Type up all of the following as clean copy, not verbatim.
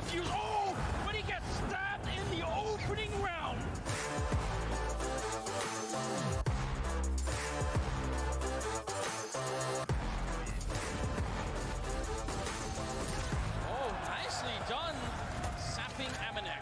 defuse. Oh, but he gets stabbed in the opening round. Oh, nicely done, sapping Amanek.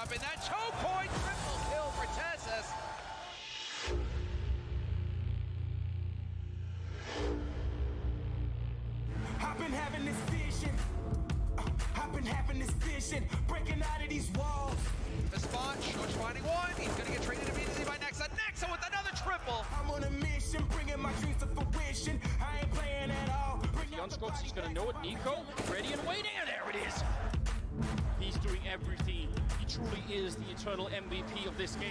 Up in that choke point, triple kill for Texas. I've been having this vision. I've been having this vision, breaking out of these walls. The spot, Shush finding one. He's gonna get traded immediately by Nexa. Nexa with another triple. I'm on a mission, bringing my dreams to fruition. I ain't playing at all. Unscopes, he's gonna know it. Nico, ready and waiting, and there it is. He's doing everything. He truly is the eternal MVP of this game.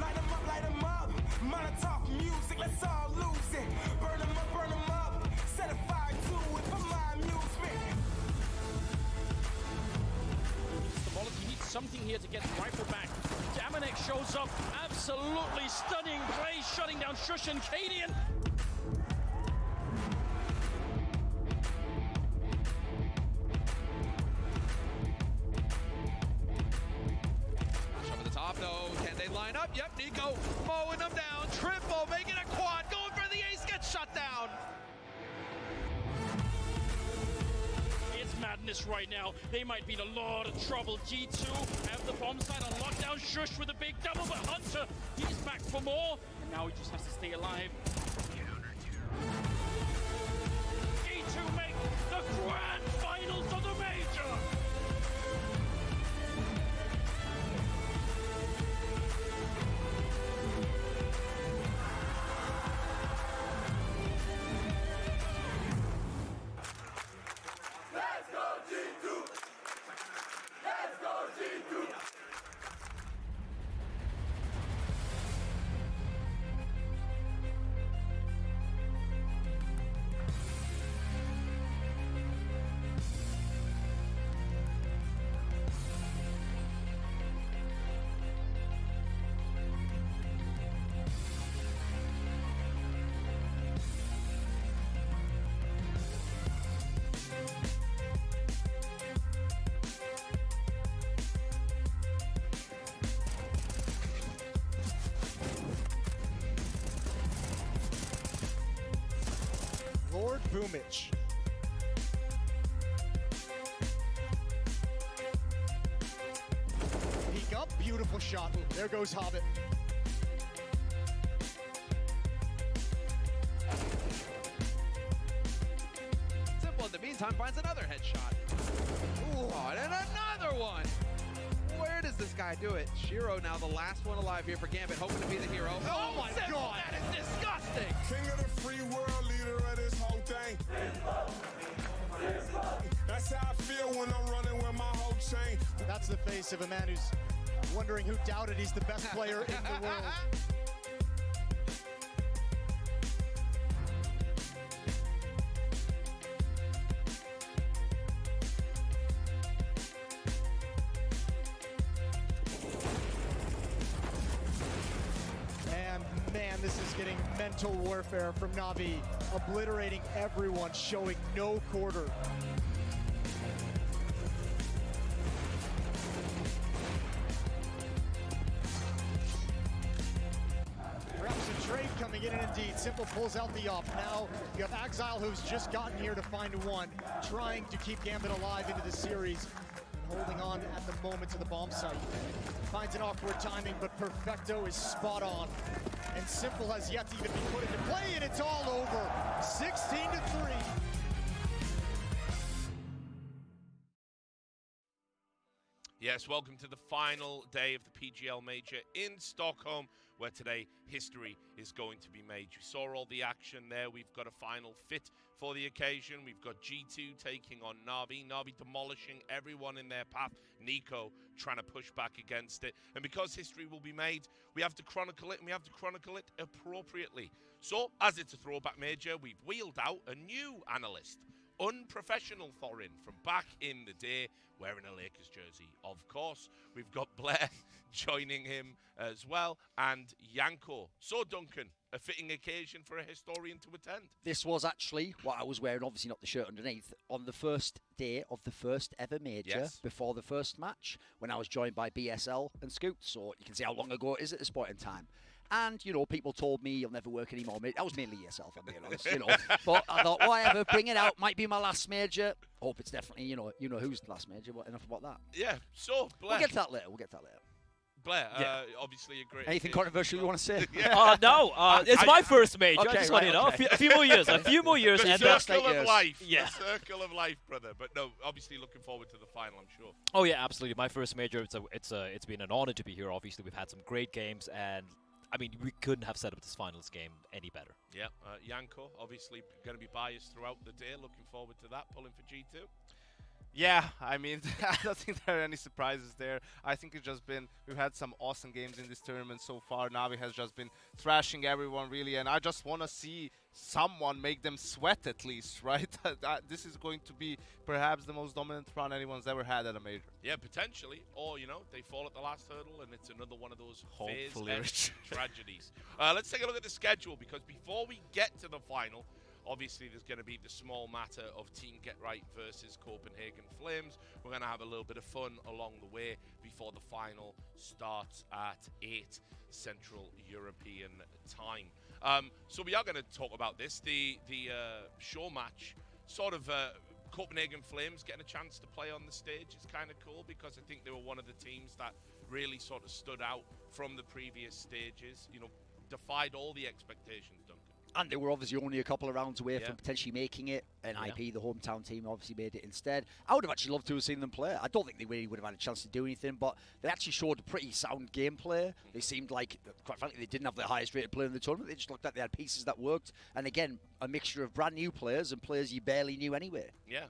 Light 'em up. Molotov music, let's all lose it. Burn 'em up. Set a fire to it for my amusement. He needs something here to get the rifle back. Amanek shows up, absolutely stunning play, shutting down Shush and Cadian. Over the top though, can they line up? Yep, Nico mowing them down. Triple, making a quad, going for the ace, gets shut down. It's madness right now. They might be in a lot of trouble. G2 have the bomb site on lockdown. Shush with a big double, but Hunter, he's back for more. And now he just has to stay alive. G2 make the grand finals of the major. Let's go G2! Let's go G2! Boomich. Peek up, beautiful shot. There goes Hobbit. Simple in the meantime finds another headshot. Ooh, and another one. Where does this guy do it? Shiro now the last one alive here for Gambit, hoping to be the hero. Oh my Simple, God. that is disgusting. King of the free world, leader of this whole thing. That's how I feel when I'm running with my whole chain. That's the face of a man who's wondering who doubted he's the best player in the world. Man, this is getting mental warfare from Navi, obliterating everyone, showing no quarter. Perhaps a trade coming in, and indeed, Simple pulls out the up. Now you have Exile, who's just gotten here to find one, trying to keep Gambit alive into the series, and holding on at the moment to the bomb site. Finds an awkward timing, but Perfecto is spot on. And Simple has yet to even be put into play, and it's all over. 16-3. Yes, welcome to the final day of the PGL Major in Stockholm, where today history is going to be made. You saw all the action there. We've got a final fit for the occasion. We've got G2 taking on Na'Vi. Na'Vi demolishing everyone in their path. Nico trying to push back against it. And because history will be made, we have to chronicle it, and we have to chronicle it appropriately. So, as it's a throwback major, we've wheeled out a new analyst. Unprofessional Thorin from back in the day, wearing a Lakers jersey. Of course, we've got Blair joining him as well, and Yanko. So, Duncan, a fitting occasion for a historian to attend. This was actually what I was wearing, obviously not the shirt underneath, on the first day of the first ever major, before the first match, when I was joined by BSL and Scoot. So you can see how long ago it is at this point in time. And, you know, people told me you'll never work anymore. That was mainly yourself, I'm being honest, you know. But I thought, whatever, bring it out. Might be my last major. Hope it's definitely, you know who's the last major. Enough about that. Yeah, so, Blair. We'll get to that later. Blair, obviously a great... Anything controversial you want to say? No, it's my first major. Okay, I just want you to know. A few more years. A few more years. The And circle of life. Yeah. The circle of life, brother. But no, obviously looking forward to the final, I'm sure. Oh, yeah, absolutely. My first major, it's been an honor to be here. Obviously, we've had some great games, and I mean, we couldn't have set up this finals game any better. Yeah, Yanko, obviously going to be biased throughout the day. Looking forward to that, pulling for G2. Yeah, I mean, I don't think there are any surprises there. I think it's just been, we've had some awesome games in this tournament so far. Na'Vi has just been thrashing everyone, really, and I just want to see someone make them sweat at least, right? This is going to be perhaps the most dominant run anyone's ever had at a major. Yeah, potentially. Or, you know, they fall at the last hurdle and it's another one of those phase tragedies. Let's take a look at the schedule, because before we get to the final, obviously, there's going to be the small matter of Team Get Right versus Copenhagen Flames. We're going to have a little bit of fun along the way before the final starts at 8 Central European time. So we are going to talk about this. The show match, sort of Copenhagen Flames getting a chance to play on the stage is kind of cool, because I think they were one of the teams that really sort of stood out from the previous stages, you know, defied all the expectations, Duncan. And they were obviously only a couple of rounds away from potentially making it. NIP, the hometown team, obviously made it instead. I would have actually loved to have seen them play. I don't think they really would have had a chance to do anything, but they actually showed a pretty sound gameplay. They seemed like, quite frankly, they didn't have the highest rated player in the tournament. They just looked like they had pieces that worked. And again, a mixture of brand new players and players you barely knew anyway. Yeah,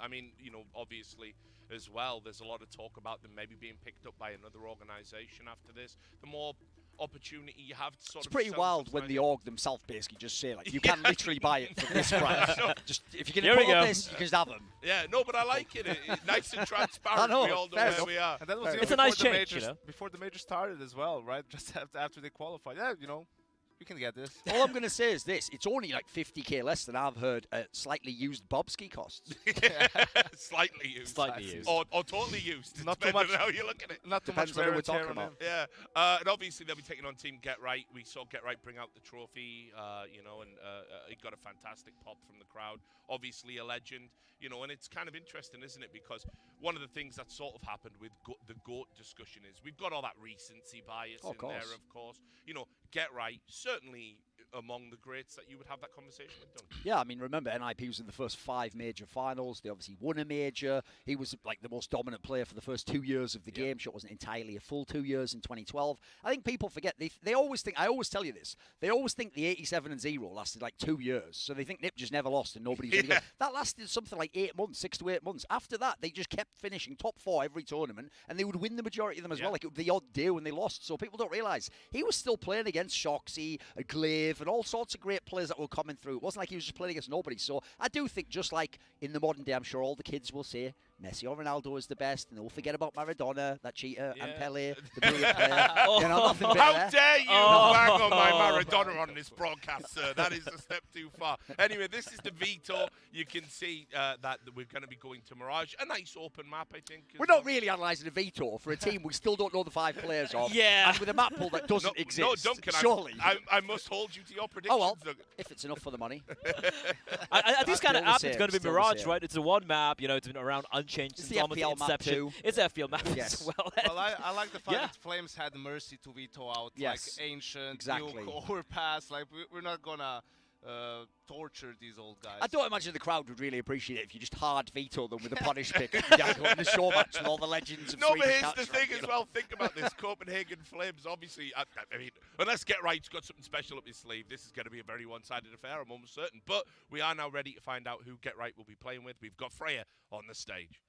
I mean, you know, obviously as well, there's a lot of talk about them maybe being picked up by another organization after this. The more opportunity you have to sort of... It's pretty wild when the org themselves basically just say, like, you can literally buy it for this price. Just, if you're going to put this, you can just have them. Yeah, no, but I like it. It's nice and transparent. We all know where we are. And that was it's a nice change, you know? Before the major started as well, right? Just after they qualified. Yeah, you know, you can get this. All I'm going to say is this. It's only like 50k less than I've heard slightly used Bobski costs. Slightly used. Slightly used. Or totally used. Not too much. How you look at it. Not too Depends much on who we're talking about. Yeah. And obviously they'll be taking on Team Get Right. We saw Get Right bring out the trophy, you know, and it got a fantastic pop from the crowd. Obviously a legend, you know, and it's kind of interesting, isn't it? Because one of the things that sort of happened with the GOAT discussion is we've got all that recency bias in there, of course. You know, Get Right, certainly among the greats that you would have that conversation with, Duncan. Yeah, I mean, remember, NIP was in the first 5 major finals. They obviously won a major. He was, like, the most dominant player for the first 2 years of the game. Sure, it wasn't entirely a full 2 years in 2012. I think people forget. They always think, I always tell you this, they always think the 87-0 lasted, like, 2 years. So they think Nip just never lost and nobody's any good. That lasted something like 8 months, 6 to 8 months. After that, they just kept finishing top 4 every tournament, and they would win the majority of them as well. Like, it would be the odd day when they lost. So people don't realise he was still playing against Shoxy, Glaive, and all sorts of great players that were coming through. It wasn't like he was just playing against nobody. So I do think, just like in the modern day, I'm sure all the kids will say Messi or Ronaldo is the best, and they'll forget about Maradona, that cheater, and Pele, the brilliant player. You know, nothing How dare you bang on my Maradona on this broadcast, sir? That is a step too far. Anyway, this is the veto. You can see that we're going to be going to Mirage. A nice open map, I think. We're not really analysing a veto for a team we still don't know the 5 players of. And with a map pool that doesn't exist. No, Duncan, surely. I must hold you to your predictions. Oh, well, Duncan. if it's enough for the money. I think it's kind of apt. It's going to be Still Mirage, right? It's a one map. You know, it's been around unchanged It's since the almost FPL map inception. too. It's FPL map Yes. as well. Well, I like the fact that Flames had the mercy to veto out like ancient, new overpass. Like we're not gonna torture these old guys. I don't imagine the crowd would really appreciate it if you just hard veto them with a punish pick and go in the show match with all the legends of No, but Swedish here's the Counter-Strike, thing as well. Think about this. Copenhagen Flames, obviously, I mean, unless Get Right's got something special up his sleeve, this is going to be a very one-sided affair, I'm almost certain. But we are now ready to find out who Get Right will be playing with. We've got Freya on the stage.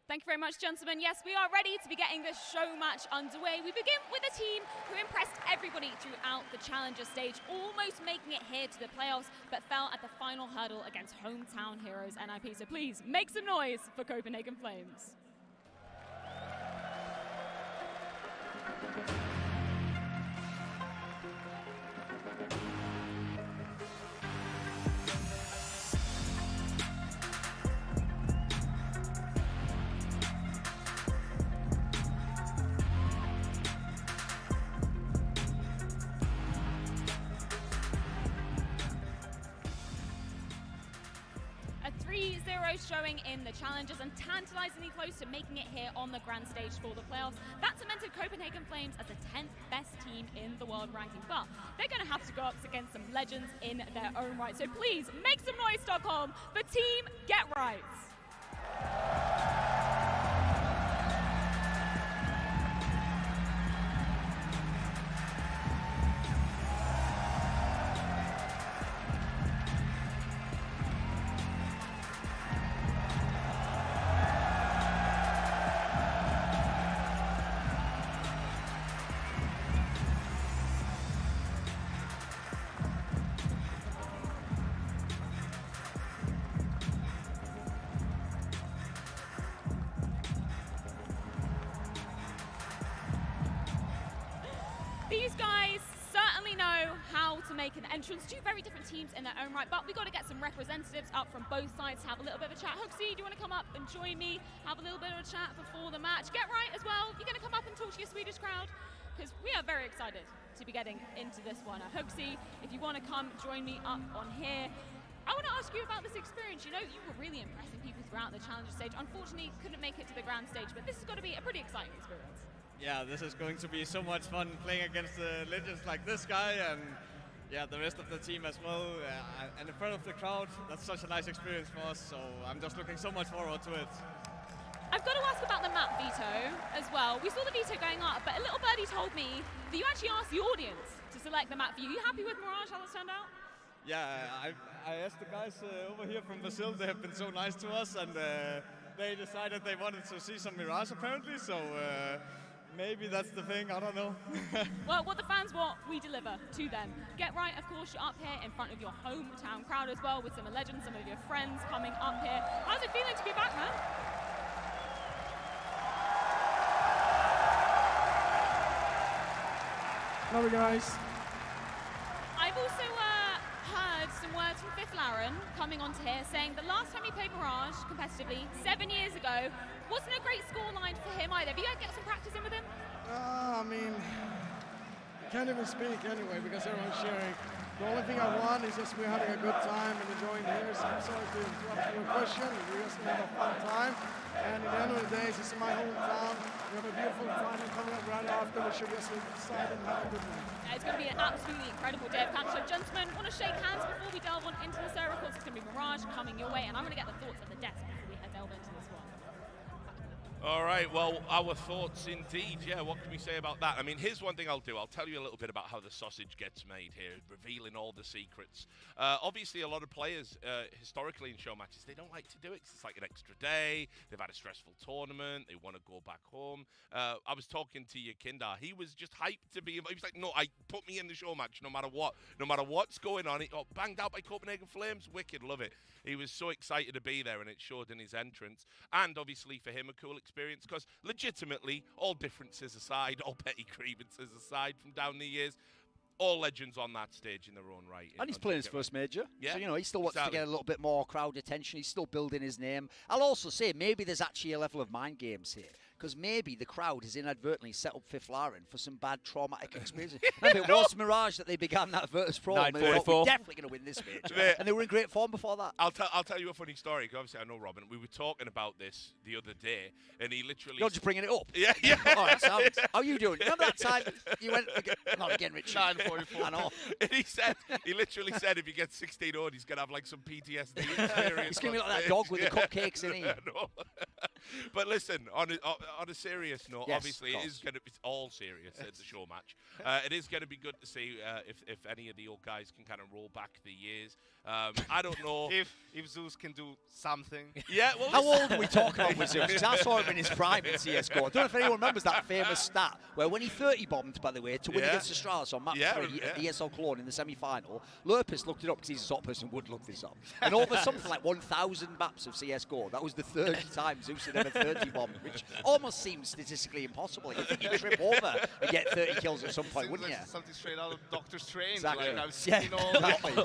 Thank you very much, gentlemen. Yes, we are ready to be getting this show match underway. We begin with a team who impressed everybody throughout the Challenger stage, almost making it here to the playoffs, but fell at the final hurdle against hometown heroes NIP. So please, make some noise for Copenhagen Flames. A 3-0 showing in the Challengers and tantalizingly close to making it here on the grand stage for the playoffs. That cemented Copenhagen Flames as the 10th best team in the world ranking, but they're going to have to go up against some legends in their own right. So please, make some noise, Stockholm, for Team Get Right. These guys certainly know how to make an entrance. Two very different teams in their own right, but we've got to get some representatives up from both sides to have a little bit of a chat. Hooksy, do you want to come up and join me, have a little bit of a chat before the match? Get Right as well, you're going to come up and talk to your Swedish crowd? Because we are very excited to be getting into this one. Hooksy, if you want to come join me up on here. I want to ask you about this experience. You know, you were really impressing people throughout the Challenger stage. Unfortunately, couldn't make it to the grand stage, but this has got to be a pretty exciting experience. Yeah, this is going to be so much fun playing against legends like this guy and yeah, the rest of the team as well. And in front of the crowd, that's such a nice experience for us, so I'm just looking so much forward to it. I've got to ask about the map veto as well. We saw the veto going up, but a little birdie told me that you actually asked the audience to select the map for you. Are you happy with Mirage, how that's turned out? Yeah, I asked the guys over here from Brazil, they have been so nice to us, and they decided they wanted to see some Mirage apparently, so maybe that's the thing, I don't know. Well, what the fans want, we deliver to them. Get Right, of course, you're up here in front of your hometown crowd as well, with some legends, some of your friends coming up here. How's it feeling to be back, man? Love you guys. I've also heard some words from Fifth Laren coming onto here saying the last time he played Mirage competitively, 7 years ago, wasn't a great scoreline for him either. Have you guys got some practice in with him? I mean, I can't even speak anyway because everyone's cheering. The only thing I want is just we're having a good time and enjoying here. So I'm sorry to interrupt your question. We're just going to have a fun time. And at the end of the day, this is my hometown. We have a beautiful final coming up right after. We should just decide and have a good night. Yeah, it's going to be an absolutely incredible day of camp. So, gentlemen, want to shake hands before we delve on into the server. Of course, it's going to be Mirage coming your way, and I'm going to get the thoughts of the desk before we delve into this one. All right, well, our thoughts indeed. Yeah, what can we say about that? I mean, here's one thing I'll do. I'll tell you a little bit about how the sausage gets made here, revealing all the secrets. Obviously, a lot of players, historically in show matches, they don't like to do it 'cause it's like an extra day. They've had a stressful tournament. They want to go back home. I was talking to Yakindar. He was just hyped to be. He was like, no, put me in the show match no matter what. No matter what's going on. He got banged out by Copenhagen Flames. Wicked, love it. He was so excited to be there, and it showed in his entrance. And obviously for him, a cool experience, because legitimately, all differences aside, all petty grievances aside from down the years, all legends on that stage in their own right. And he's playing his first major. Yeah, so, you know, he still wants to get a little bit more crowd attention. He's still building his name. I'll also say maybe there's actually a level of mind games here. because maybe the crowd has inadvertently set up Fifth Laren for some bad traumatic experiences. Remember, it was Mirage that they began that Virtus Pro. And they thought, we're definitely going to win this major. And they were in great form before that. I'll tell you a funny story. Obviously, I know Robin. We were talking about this the other day, and he literally... You're just bringing it up? Yeah, yeah. Oh, that sounds... How are you doing? Remember that time you went... Not again, Richard. 9:44. I know. And he literally said if he gets 16-0, he's going to have like some PTSD experience. He's going to be like that dog with the cupcakes, isn't he? No. But listen, on a serious note, Yes, obviously it is going to be all serious. It's a show match. It is going to be good to see if any of the old guys can kind of roll back the years. I don't know if Zeus can do something. Yeah. Well, how old are we talking about with Zeus? 'Cause I saw him in his prime in CS:GO. I don't know if anyone remembers that famous stat where when he 30 bombed, by the way, to win against Astralis on map 3 at ESL Cologne in the semi-final, Lurpus looked it up because he's the sort of person who would look this up. And over something like 1,000 maps of CS:GO, that was the third time Zeus had ever 30 bombed, which almost seems statistically impossible. Like, you think you'd trip over and get 30 kills at some point, wouldn't you? Something straight out of Doctor Strange. Exactly. Like I've seen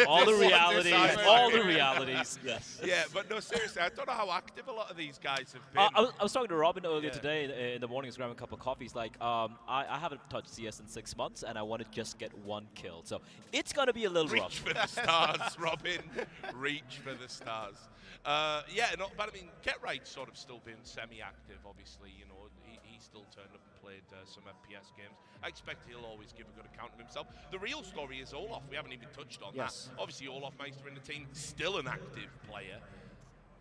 all the realities. All the realities. Yes. Yeah, but no, seriously, I don't know how active a lot of these guys have been. I was talking to Robin earlier today in the morning, grabbing a couple of coffees. Like, I haven't touched CS in 6 months, and I want to just get 1 kill. So it's gonna be a little rough. Reach for the stars, Robin. Reach for the stars. Yeah, no, but I mean, Get Right's sort of still been semi-active. Obviously, you know, he still turned up and played some FPS games. I expect he'll always give a good account of himself. The real story is Olaf. We haven't even touched on that. Obviously, Olaf Meister in the team, still an active player.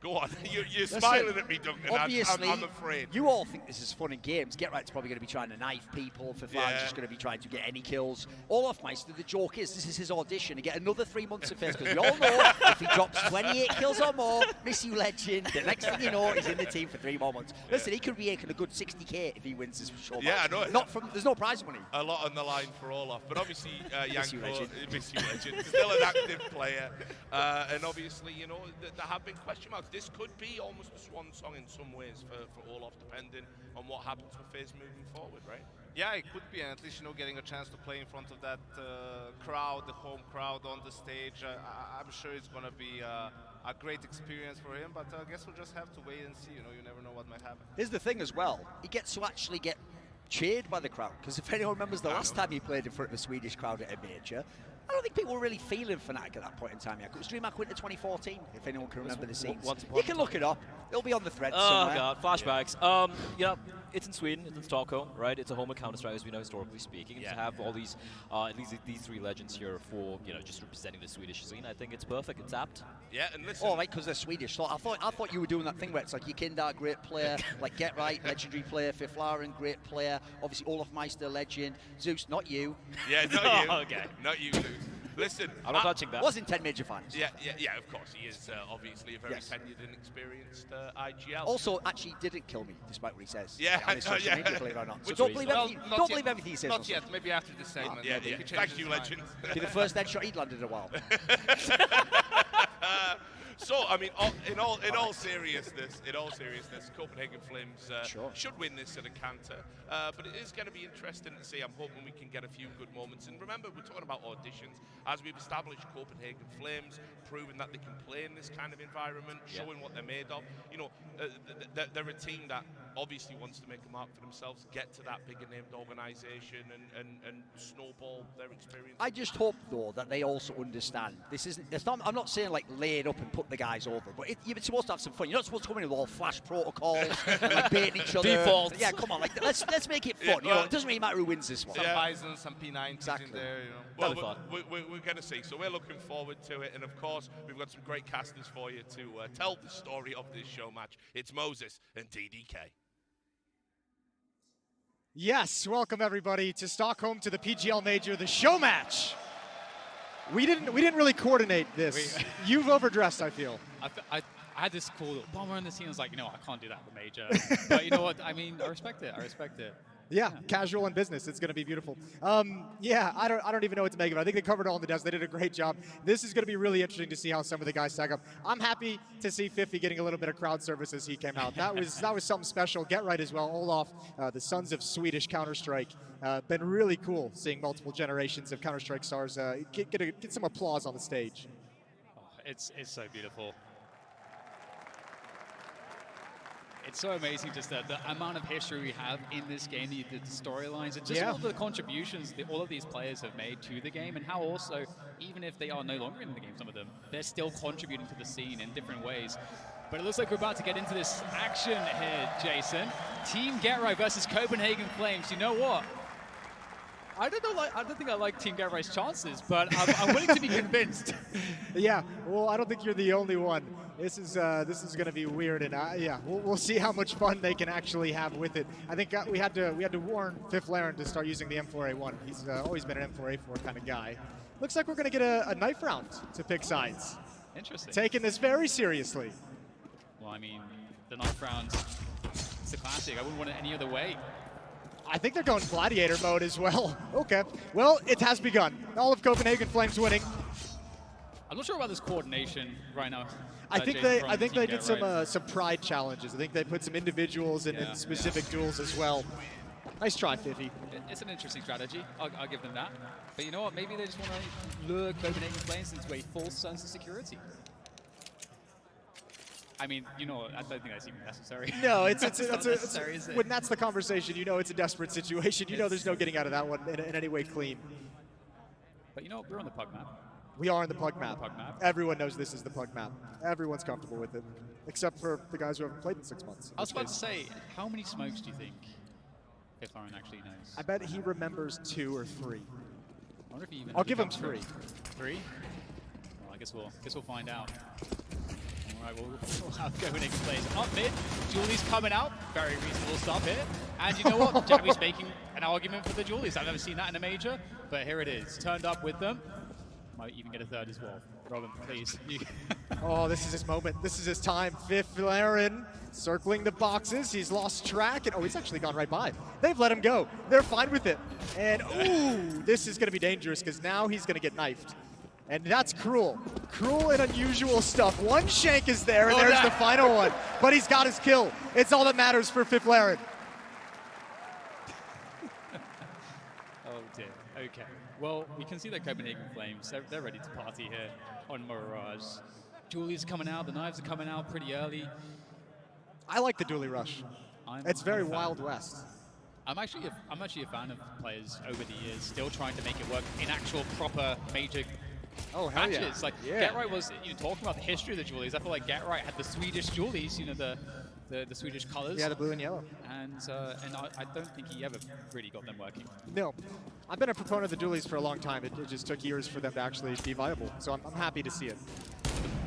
Go on, you're smiling at me, Duncan. Obviously, I'm afraid. You all think this is fun and games. Get Right's probably going to be trying to knife people. Fiflar's just going to be trying to get any kills. Olaf Meister, the joke is, this is his audition to get another 3 months of face, because we all know if he drops 28 kills or more, miss you legend, the next thing you know, he's in the team for 3 more months. Listen, he could be making a good 60k if he wins this show. Yeah, I know. There's no prize money. A lot on the line for Olaf, but obviously Miss you, legend. Miss you, legend. Still an active player, and obviously, you know, there have been question marks. This could be almost a swan song in some ways for Olaf, depending on what happens with FaZe moving forward, right? Yeah, it could be, and at least, you know, getting a chance to play in front of that crowd, the home crowd on the stage. I'm sure it's going to be a great experience for him, but I guess we'll just have to wait and see. You know, you never know what might happen. Here's the thing as well. He gets to actually get cheered by the crowd, because if anyone remembers the last time he played in front of a Swedish crowd at a major, I don't think people were really feeling Fnatic at that point in time yet. It was DreamHack Winter 2014, if anyone can remember the scenes. You can look it up. It'll be on the thread somewhere. Oh, God, flashbacks. Yeah, it's in Sweden, it's in Stockholm, right? It's a home of Counter-Strike, as we know, historically speaking. And to have all these, at least these 3 legends here for, you know, just representing the Swedish scene, I think it's perfect. It's apt. Yeah, and listen. Oh, right, because they're Swedish. So I thought you were doing that thing where it's like Yekindar, great player, like Get Right, legendary player, Fiflaren, great player, obviously Olaf Meister, legend, Zeus, not you. Yeah, not you. Okay. Not you, Zeus. Listen, I'm not touching that. Was in 10 major finals. Yeah, of course. He is obviously a very tenured and experienced IGL. Also, actually didn't kill me, despite what he says. Yeah, on his social media, believe it or not. So Which don't believe everything he says. Not yet, maybe after this segment. Yeah. Thank you, legend. Be the first headshot he'd landed in a while. So, I mean, in all seriousness, Copenhagen Flames should win this at a canter. But it is going to be interesting to see. I'm hoping we can get a few good moments. And remember, we're talking about auditions. As we've established, Copenhagen Flames, proving that they can play in this kind of environment, showing what they're made of. You know, they're a team that obviously wants to make a mark for themselves, get to that bigger named organisation and snowball their experience. I just hope, though, that they also understand this isn't. I'm not saying like lay it up and put the guys over, but you're supposed to have some fun. You're not supposed to come in with all flash protocols and like baiting each other. Defaults. Yeah, come on, like let's make it fun. You know, it doesn't really matter who wins this one. Some Bison, some P90s in there, you know. Well, we're going to see. So we're looking forward to it. And of course, we've got some great casters for you to tell the story of this show match. It's Moses and DDK. Yes, welcome everybody to Stockholm, to the PGL Major, the show match. We didn't really coordinate this. You've overdressed, I feel. I had this cool bomber in the scene. I was like, you know, I can't do that in the major. But you know what? I mean, I respect it. Yeah, casual and business. It's going to be beautiful. Yeah, I don't even know what to make of it. I think they covered it all in the desk. They did a great job. This is going to be really interesting to see how some of the guys stack up. I'm happy to see Fiffy getting a little bit of crowd service as he came out. That was something special. Get Right as well. Olaf, the sons of Swedish Counter-Strike. Been really cool seeing multiple generations of Counter-Strike stars get some applause on the stage. Oh, it's so beautiful. It's so amazing just the amount of history we have in this game, the storylines, and just all the contributions that all of these players have made to the game, and how also, even if they are no longer in the game, some of them, they're still contributing to the scene in different ways. But it looks like we're about to get into this action here, Jason. Team Get Right versus Copenhagen Flames. You know what? I don't think I like Team Get Right's chances, but I'm willing to be convinced. Yeah, well, I don't think you're the only one. This is going to be weird, and yeah, we'll see how much fun they can actually have with it. I think we had to warn Fifth Laren to start using the M4A1. He's always been an M4A4 kind of guy. Looks like we're going to get a knife round to pick sides. Interesting. Taking this very seriously. Well, I mean, the knife round, it's a classic. I wouldn't want it any other way. I think they're going gladiator mode as well. Okay, well, it has begun. All of Copenhagen Flames winning. I'm not sure about this coordination right now. I think they did some pride challenges. I think they put some individuals in specific duels as well. Nice try, Fiffy. It's an interesting strategy. I'll give them that. But you know what? Maybe they just want to lure Copenhagen Flames into a false sense of security. I mean, you know, I don't think that's even necessary. No, it's not necessary, is it? When that's the conversation, you know it's a desperate situation. You know there's no getting out of that one in any way clean. But you know, we're on the pug map. We are on the pug map. Everyone knows this is the pug map. Everyone's comfortable with it, except for the guys who haven't played in 6 months. I was about to say, how many smokes do you think Fifth Laren actually knows? I bet he remembers 2 or 3. I wonder if he even I'll give him 3. 3? Well, I guess we'll find out. All right, we'll have Copenhagen plays up mid. Julie's coming out. Very reasonable stuff here. And you know what? Jabby's making an argument for the Julies. I've never seen that in a major, but here it is. Turned up with them. Might even get a third as well. Robin, please. Oh, this is his moment. This is his time. Fifth Laren circling the boxes. He's lost track. And, oh, he's actually gone right by. They've let him go. They're fine with it. And, ooh, this is going to be dangerous because now he's going to get knifed. And that's cruel. Cruel and unusual stuff. One shank is there, and there's the final one. But he's got his kill. It's all that matters for Fifth Laren. Oh, dear. Okay. Well, we can see that Copenhagen Flames, they're ready to party here on Mirage. Julie's coming out. The knives are coming out pretty early. I like the dually rush. It's very Wild West. I'm actually a fan of players over the years still trying to make it work in actual proper major matches. Yeah. Like Get Right was talking about the history of the Julies. I feel like Get Right had the Swedish Julies, the Swedish colors. Yeah, the blue and yellow. And I don't think he ever really got them working. No. I've been a proponent of the dualies for a long time. It just took years for them to actually be viable. So I'm happy to see it.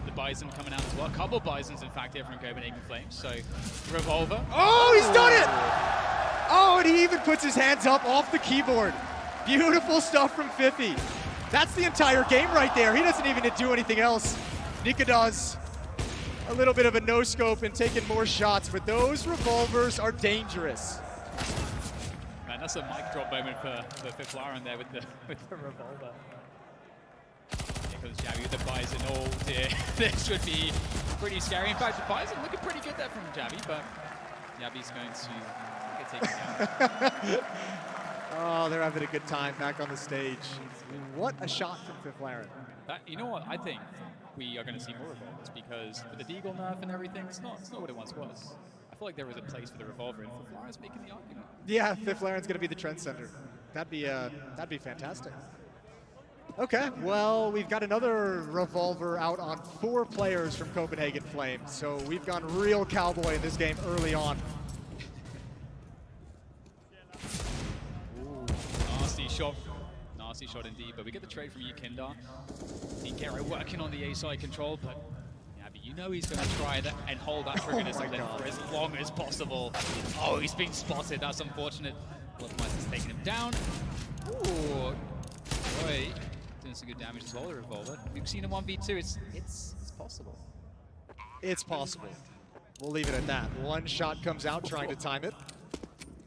The Bison coming out as well. A couple of Bisons, in fact, here from Copenhagen Flames. So, Revolver. Oh, he's done it! Oh, and he even puts his hands up off the keyboard. Beautiful stuff from Fiffy. That's the entire game right there. He doesn't even do anything else. Nikada's a little bit of a no-scope and taking more shots, but those revolvers are dangerous. Man, that's a mic drop moment for Fifth Laren there with the revolver. Here comes Jabby with the Bison. Oh dear, this would be pretty scary. In fact, the Bison looking pretty good there from Jabby, but Jabby's going to get taken down. Oh, they're having a good time back on the stage. What a shot from Fifth Laren. You know what? I think we are going to see more revolvers because with the Deagle nerf and everything, it's not what it once was. I feel like there was a place for the revolver, and Fifth Laren's making the argument. Yeah, Fifth Laren's going to be the trendsetter. That'd be fantastic. Okay, well, we've got another revolver out on 4 players from Copenhagen Flames, so we've gone real cowboy in this game early on. Nasty shot indeed, but we get the trade from Yukindar. Team Get Right working on the A-side control, but you know he's going to try that and hold that trigger discipline for as long as possible. Oh, he's been spotted. That's unfortunate. Bloodmeister's has taken him down. Ooh, boy, doing some good damage as well. The revolver. We've seen a 1v2. It's possible. It's possible. We'll leave it at that. One shot comes out, trying to time it.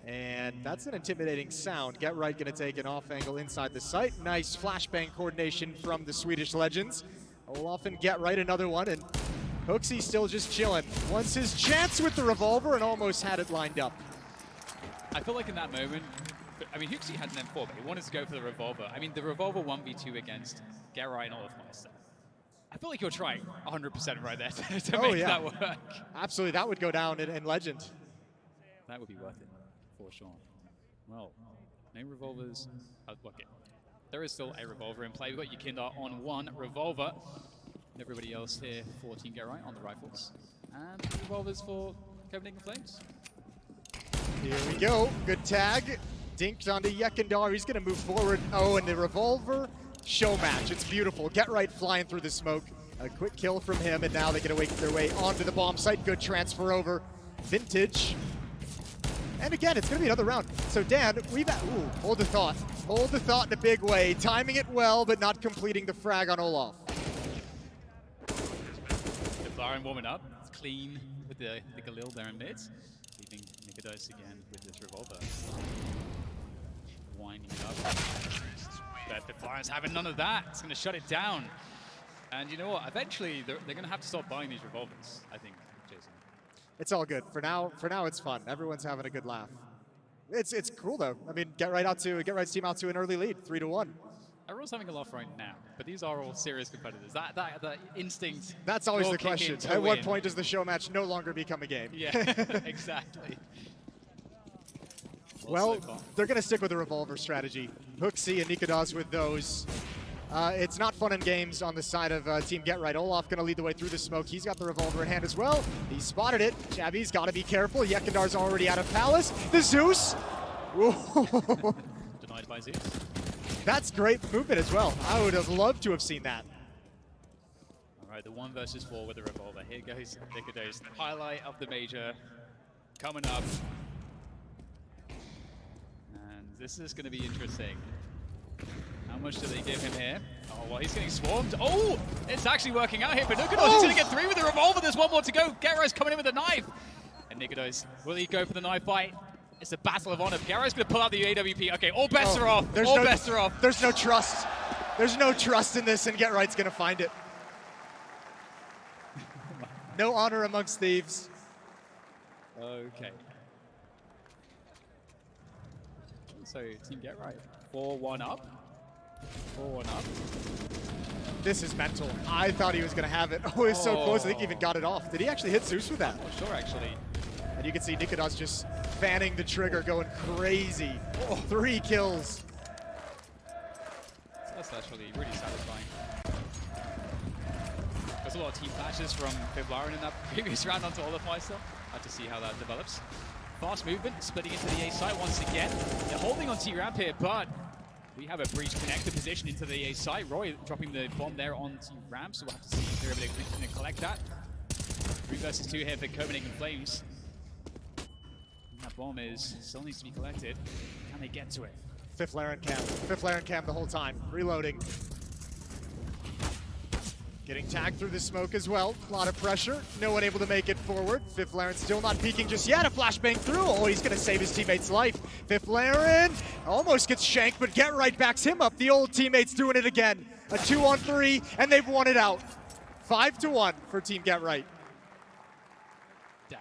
And that's an intimidating sound. Get Right going to take an off angle inside the site. Nice flashbang coordination from the Swedish legends. Olaf and Get Right another one, and Hooksy still just chilling. Wants his chance with the revolver and almost had it lined up. I feel like in that moment, I mean, Hooksy had an M4, but he wanted to go for the revolver. I mean, the revolver 1v2 against Get Right and Olaf Meister. I feel like you're trying 100% right there to make that work. Absolutely, that would go down in Legend. That would be worth it, for sure. Well, no revolvers. Okay. There is still a revolver in play. We've got Yakindar on 1 revolver. And everybody else here for Team Get Right on the rifles. And revolvers for Copenhagen Flames. Here we go. Good tag. Dinked onto Yakindar. He's going to move forward. Oh, and the revolver show match. It's beautiful. Get Right flying through the smoke. A quick kill from him, and now they get to make their way onto the bomb site. Good transfer over. Vintage. And again, it's going to be another round. So Dan, we've hold the thought. Hold the thought in a big way. Timing it well, but not completing the frag on Olaf. Byron warming up. It's clean with the Galil there in mid. Leaving Nikodos again with this revolver. Winding it up. But Byron's having none of that. It's going to shut it down. And you know what? Eventually, they're going to have to stop buying these revolvers, I think, Jason. It's all good. For now, it's fun. Everyone's having a good laugh. It's cool, though. I mean, Get Right's team out to an early lead, 3-1. Everyone's having a laugh right now, but these are all serious competitors. That instinct. That's always the question. At what point does the show match no longer become a game? Yeah, exactly. Well, they're going to stick with the revolver strategy. Hooksy and Nikodas with those. It's not fun in games on the side of Team Get Right. Olaf going to lead the way through the smoke. He's got the revolver in hand as well. He spotted it. Chavi's got to be careful. Yekindar's already out of Palace. The Zeus. Denied by Zeus. That's great movement as well. I would have loved to have seen that. All right, the 1 versus 4 with the revolver. Here goes Nikodos. Highlight of the major coming up. And this is going to be interesting. How much do they give him here? Oh, well, he's getting swarmed. Oh, it's actually working out here, but Nikodos is going to get 3 with the revolver. There's 1 more to go. Gerro's coming in with a knife. And Nikodos, will he go for the knife bite? It's a battle of honor. Gerro's going to pull out the AWP. Okay, all bets are off. All bets are off. There's no trust. There's no trust in this, and Get Right's going to find it. No honor amongst thieves. Okay. So, Team Get Right. 4-1 up. 4-1 up. This is mental. I thought he was going to have it. Oh, he was so close. I think he even got it off. Did he actually hit Zeus with that? Oh, sure, actually. And you can see Nikodas just fanning the trigger, going crazy. 3 kills. That's actually really satisfying. There's a lot of team flashes from Fiblarin in that previous round onto Olafmeister. Have to see how that develops. Fast movement, splitting into the A site once again. They're holding on T-Ramp here, but we have a breach connector position into the A site. Roy dropping the bomb there on T-Ramp, so we'll have to see if they're able to collect that. 3 versus 2 here for Copenhagen Flames. And that bomb still needs to be collected. Can they get to it? Fifth Laren cam the whole time. Reloading. Getting tagged through the smoke as well. A lot of pressure. No one able to make it forward. Fifth Laren still not peeking just yet. A flashbang through. Oh, he's going to save his teammate's life. Fifth Laren almost gets shanked, but Get Right backs him up. The old teammate's doing it again. A 2-on-3, and they've won it out. 5-1 for Team Get Right. Damn.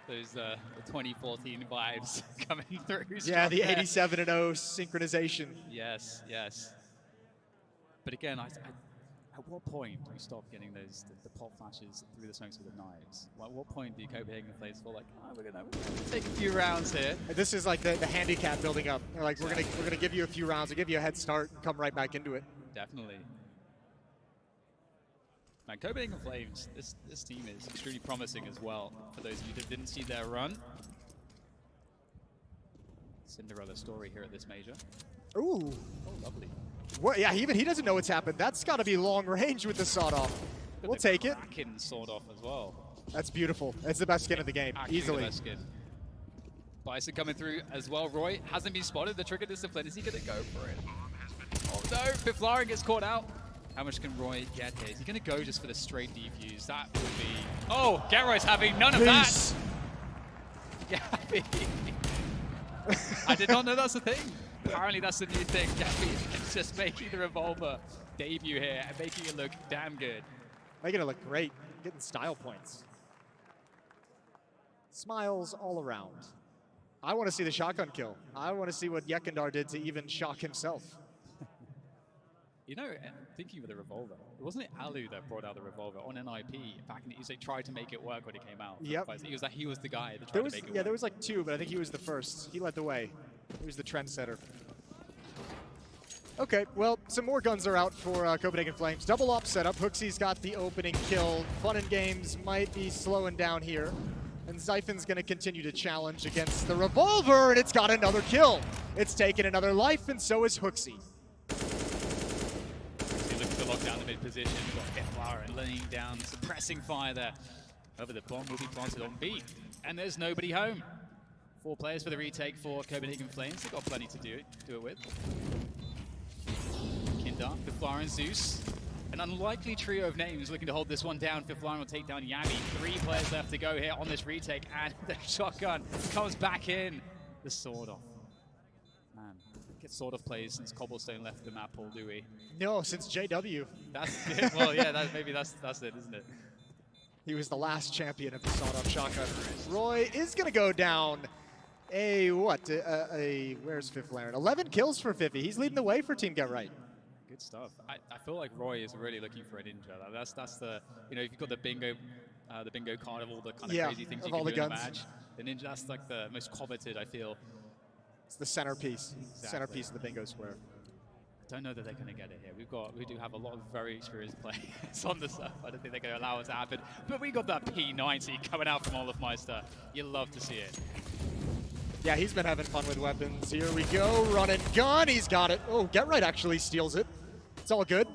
Those the 2014 vibes coming through. Yeah, the 87-0 synchronization. Yes, yes. But again, at what point do we stop getting those the pop flashes through the smokes with the knives? At what point do Copenhagen Flames feel like, we're gonna take a few rounds here? This is like the handicap building up. They're like, we're gonna give you a few rounds, we'll give you a head start, and come right back into it. Definitely. Man, Copenhagen Flames, this team is extremely promising as well. For those of you that didn't see their run, Cinderella story here at this major. Ooh. Oh, lovely. What? Yeah, even he doesn't know what's happened. That's got to be long range with the sawed-off. We'll take it. Kraken sawed-off as well. That's beautiful. It's the best skin of the game, easily. The best skin. Bison coming through as well. Roy hasn't been spotted. The trigger discipline. Is he going to go for it? Oh no, Fiflarin gets caught out. How much can Roy get here? Is he going to go just for the straight defuse? That would be... Oh, Gerro's having none of that. Gabby. I did not know that's a thing. Apparently that's the new thing. Gabby is just making the revolver debut here and making it look damn good. Making it look great. Getting style points. Smiles all around. I want to see the shotgun kill. I want to see what Yakindar did to even shock himself. You know, thinking of the revolver, wasn't it Alu that brought out the revolver on NIP back in the, they tried to make it work when it came out? Yep. He was the guy that tried There was, to make it yeah, work. there was like 2, but I think he was the first. He led the way. He was the trendsetter. Okay, well, some more guns are out for Copenhagen Flames. Double op setup. Hooksy's got the opening kill. Fun and Games might be slowing down here. And Zyphon's going to continue to challenge against the revolver, and it's got another kill. It's taken another life, and so is Hooksy. He looks to lock down the mid position. We've got Keflar and laying down suppressing fire there. Over the bomb will be planted on B. And there's nobody home. 4 players for the retake for Copenhagen Flames. They've got plenty to do it with. Kindar, Keflar and Zeus. An unlikely trio of names looking to hold this one down. Keflar will take down Yavi. 3 players left to go here on this retake. And the shotgun comes back in. The sword off. Man, get sword off plays since Cobblestone left the map, Paul, do we? No, since JW. That's it. Well, yeah, maybe that's it, isn't it? He was the last champion of the sawed-off shotgun. Roy is going to go down. Where's Fifth Laren? 11 kills for Fiffy. He's leading the way for Team Get Right. Good stuff. I feel like Roy is really looking for a ninja. That's the, you know, if you've got the bingo card of all the kind of crazy things you can do in the match. The ninja, that's like the most coveted, I feel. It's the centerpiece. Exactly. Centerpiece of the bingo square. I don't know that they're going to get it here. We do have a lot of very experienced players on the surf. I don't think they're going to allow it to happen. But we got that P90 coming out from Olafmeister. You love to see it. Yeah, he's been having fun with weapons. Here we go, run and gun. He's got it. Oh, Get Right actually steals it. It's all good.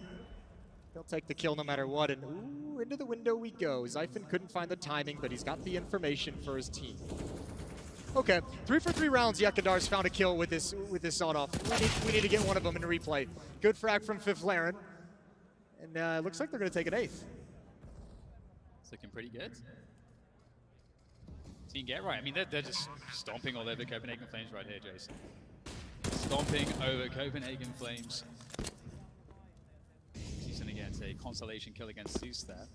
He'll take the kill no matter what. And ooh, into the window we go. Zyphon couldn't find the timing, but he's got the information for his team. Okay, 3 for 3 rounds. Yekendar's found a kill with this sawed-off. We need to get one of them in replay. Good frag from Fifth Laren. And it looks like they're going to take an 8th. It's looking pretty good. Team Get Right. I mean, they're just stomping all over Copenhagen Flames right here, Jason. Stomping over Copenhagen Flames. He's going to get a consolation kill against Zeus there.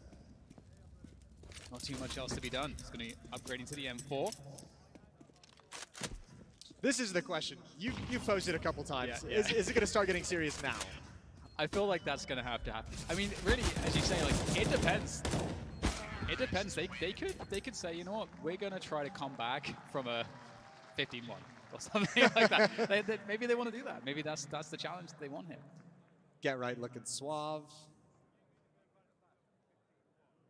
Not too much else to be done. It's going to be upgrading to the M4. This is the question. You've posed it a couple times. Yeah. Is it going to start getting serious now? I feel like that's going to have to happen. I mean, really, as you say, like, it depends. It depends. They could say, you know what, we're going to try to come back from a 15-1 or something like that. Maybe they want to do that. Maybe that's the challenge that they want here. Get Right looking suave.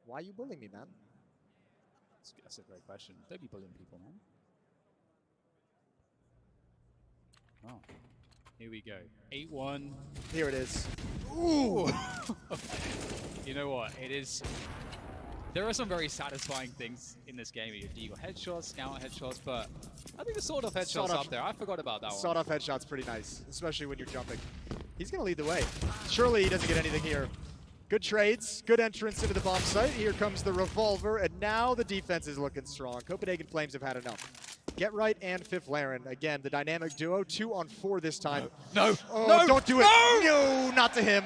Why are you bullying me, man? That's a great question. Don't be bullying people, man. Oh, here we go. 8-1. Here it is. Ooh! You know what? It is. There are some very satisfying things in this game. You have Deagle headshots, Scout headshots, but I think the sawed-off headshots up there. I forgot about that one. Sawed-off headshot's pretty nice, especially when you're jumping. He's going to lead the way. Surely he doesn't get anything here. Good trades, good entrance into the bomb site. Here comes the revolver, and now the defense is looking strong. Copenhagen Flames have had enough. Get Right and Fifth Laren. Again, the dynamic duo, 2 on 4 this time. No. Oh, No. don't do it. No. No, not to him.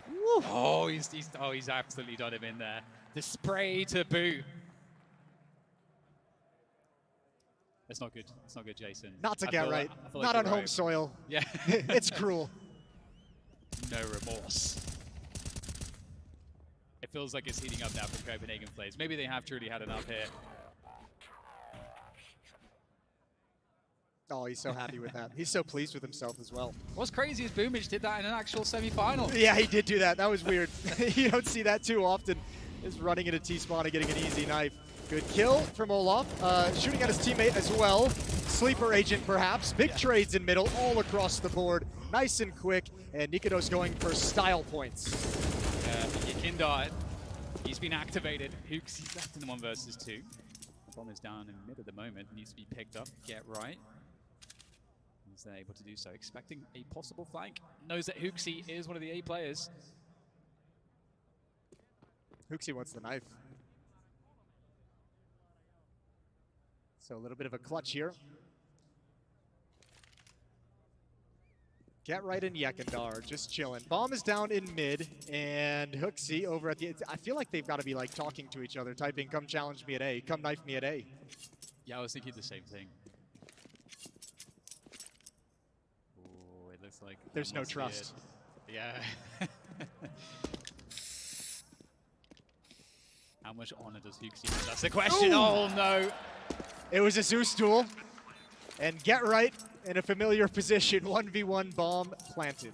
Woo. Oh, he's absolutely done him in there. The spray to boot. That's not good. It's not good, Jason. Not to Get Right. I feel Not like on you're home soil. Yeah. It's cruel. No remorse. It feels like it's heating up now for Copenhagen Flames. Maybe they have truly had enough here. Oh, he's so happy with that. He's so pleased with himself as well. What's crazy is Boomage did that in an actual semi-final. Yeah, he did do that. That was weird. You don't see that too often. Is running into T-spawn and getting an easy knife. Good kill from Olaf. Shooting at his teammate as well. Sleeper agent perhaps. Big trades in middle all across the board. Nice and quick. And Nikodos going for style points. Kindar, he's been activated. Hooks, he's left in the 1 versus 2. The bomb is down in mid at the moment. Needs to be picked up. Get Right. Is they able to do so? Expecting a possible flank. Knows that Hooksy is one of the A players. Hooksy wants the knife. So a little bit of a clutch here. Get Right and Yekendar just chilling. Bomb is down in mid, and Hooksy over at the... I feel like they've got to be like talking to each other, typing, come challenge me at A, come knife me at A. Yeah, I was thinking the same thing. it's like There's no must be trust. it. Yeah. How much honor does Huxi have? That's the question. Ooh. Oh no. It was a Zeus duel. And Get Right in a familiar position. 1v1 bomb planted.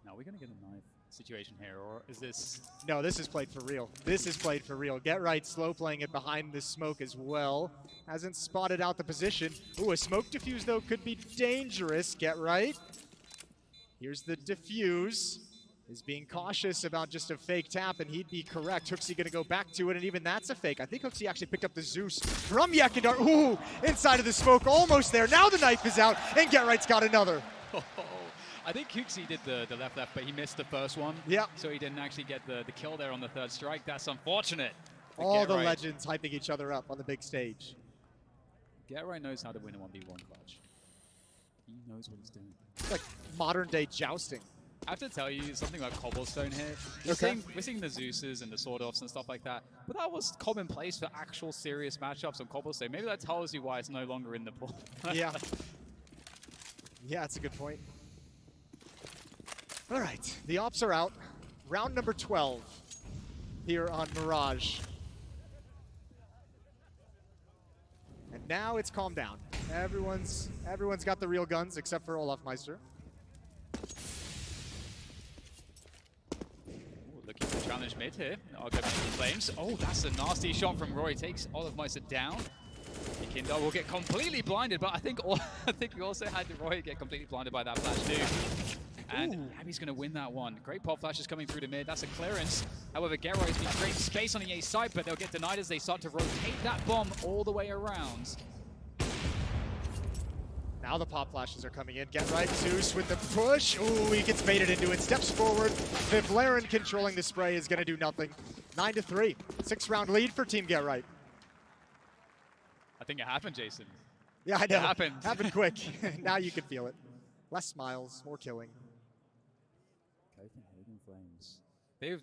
Now we're gonna get a knife situation here, or is this? No, this is played for real. This is played for real. Get Right slow playing it behind the smoke as well. Hasn't spotted out the position. Ooh, a smoke diffuse though could be dangerous. Get Right. Here's the diffuse. Is being cautious about just a fake tap, and he'd be correct. Huxi gonna go back to it, and even that's a fake. I think Huxi actually picked up the Zeus from Yakindar. Ooh, inside of the smoke, almost there. Now the knife is out, and Get Right's got another. I think Huxi did the left, but he missed the first one. Yeah. So he didn't actually get the kill there on the third strike. That's unfortunate. But All Get the Right- legends hyping each other up on the big stage. Get Right knows how to win a 1v1 clutch. He knows what he's doing. It's like modern day jousting. I have to tell you something about Cobblestone here. Okay. We're seeing the Zeuses and the Sword-Offs and stuff like that, but that was commonplace for actual serious matchups on Cobblestone. Maybe that tells you why it's no longer in the pool. Yeah. Yeah, that's a good point. All right, the ops are out. Round number 12 here on Mirage. And now it's calmed down. Everyone's got the real guns except for Olaf Meister. Looking for challenge mid here. I'll go back to Flames. Oh, that's a nasty shot from Roy. Takes Olaf Meister down. Kindar will get completely blinded, but I think we also had Roy get completely blinded by that flash too. And Abby's going to win that one. Great pop flashes coming through to mid. That's a clearance. However, Geroy's been creating space on the A side, but they'll get denied as they start to rotate that bomb all the way around. Now the pop flashes are coming in. Get Right, Zeus with the push. Ooh, he gets baited into it. Steps forward. Vivlaren controlling the spray is going to do nothing. 9-3. 6-round lead for Team Get Right. I think it happened, Jason. Yeah, I know. It happened. Happened quick. Now you can feel it. Less smiles, more killing. Copenhagen Flames.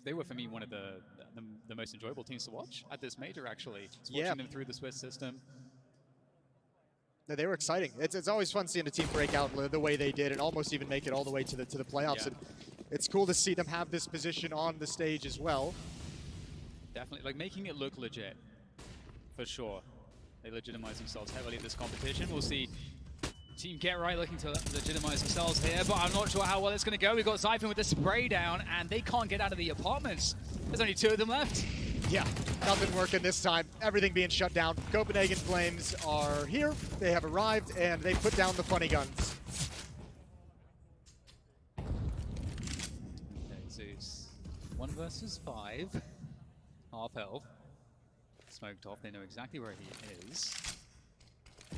They were, for me, one of the most enjoyable teams to watch at this major, actually. Just watching them through the Swiss system. No, they were exciting. It's always fun seeing a team break out the way they did and almost even make it all the way to the playoffs. Yeah. And it's cool to see them have this position on the stage as well. Definitely, like making it look legit, for sure. They legitimize themselves heavily in this competition. We'll see Team Get Right looking to legitimize themselves here, but I'm not sure how well it's going to go. We've got Zyphon with the spray down, and they can't get out of the apartments. There's only 2 of them left. Yeah, nothing working this time. Everything being shut down. Copenhagen Flames are here. They have arrived, and they put down the funny guns. Okay, Zeus. 1 versus 5. Half health. Smoked off. They know exactly where he is.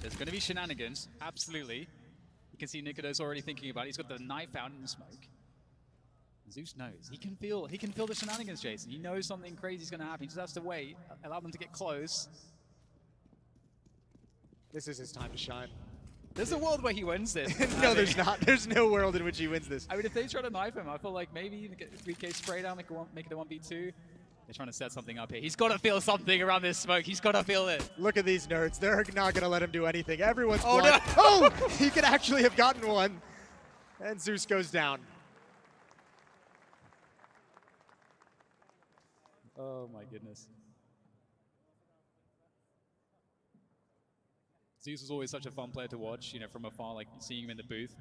There's going to be shenanigans. Absolutely. You can see Nikodos already thinking about it. He's got the knife out in the smoke. Zeus knows. He can feel the shenanigans, Jason. He knows something crazy is going to happen. He just has to wait, allow them to get close. This is his time to shine. There's a world where he wins this. No, there's not. There's no world in which he wins this. I mean, if they try to knife him, I feel like maybe you get 3K spray down, make it a 1v2. They're trying to set something up here. He's got to feel something around this smoke. He's got to feel it. Look at these nerds. They're not going to let him do anything. Everyone's Oh, blind. no. Oh, he could actually have gotten one. And Zeus goes down. Oh my goodness. Zeus was always such a fun player to watch, you know, from afar, like seeing him in the booth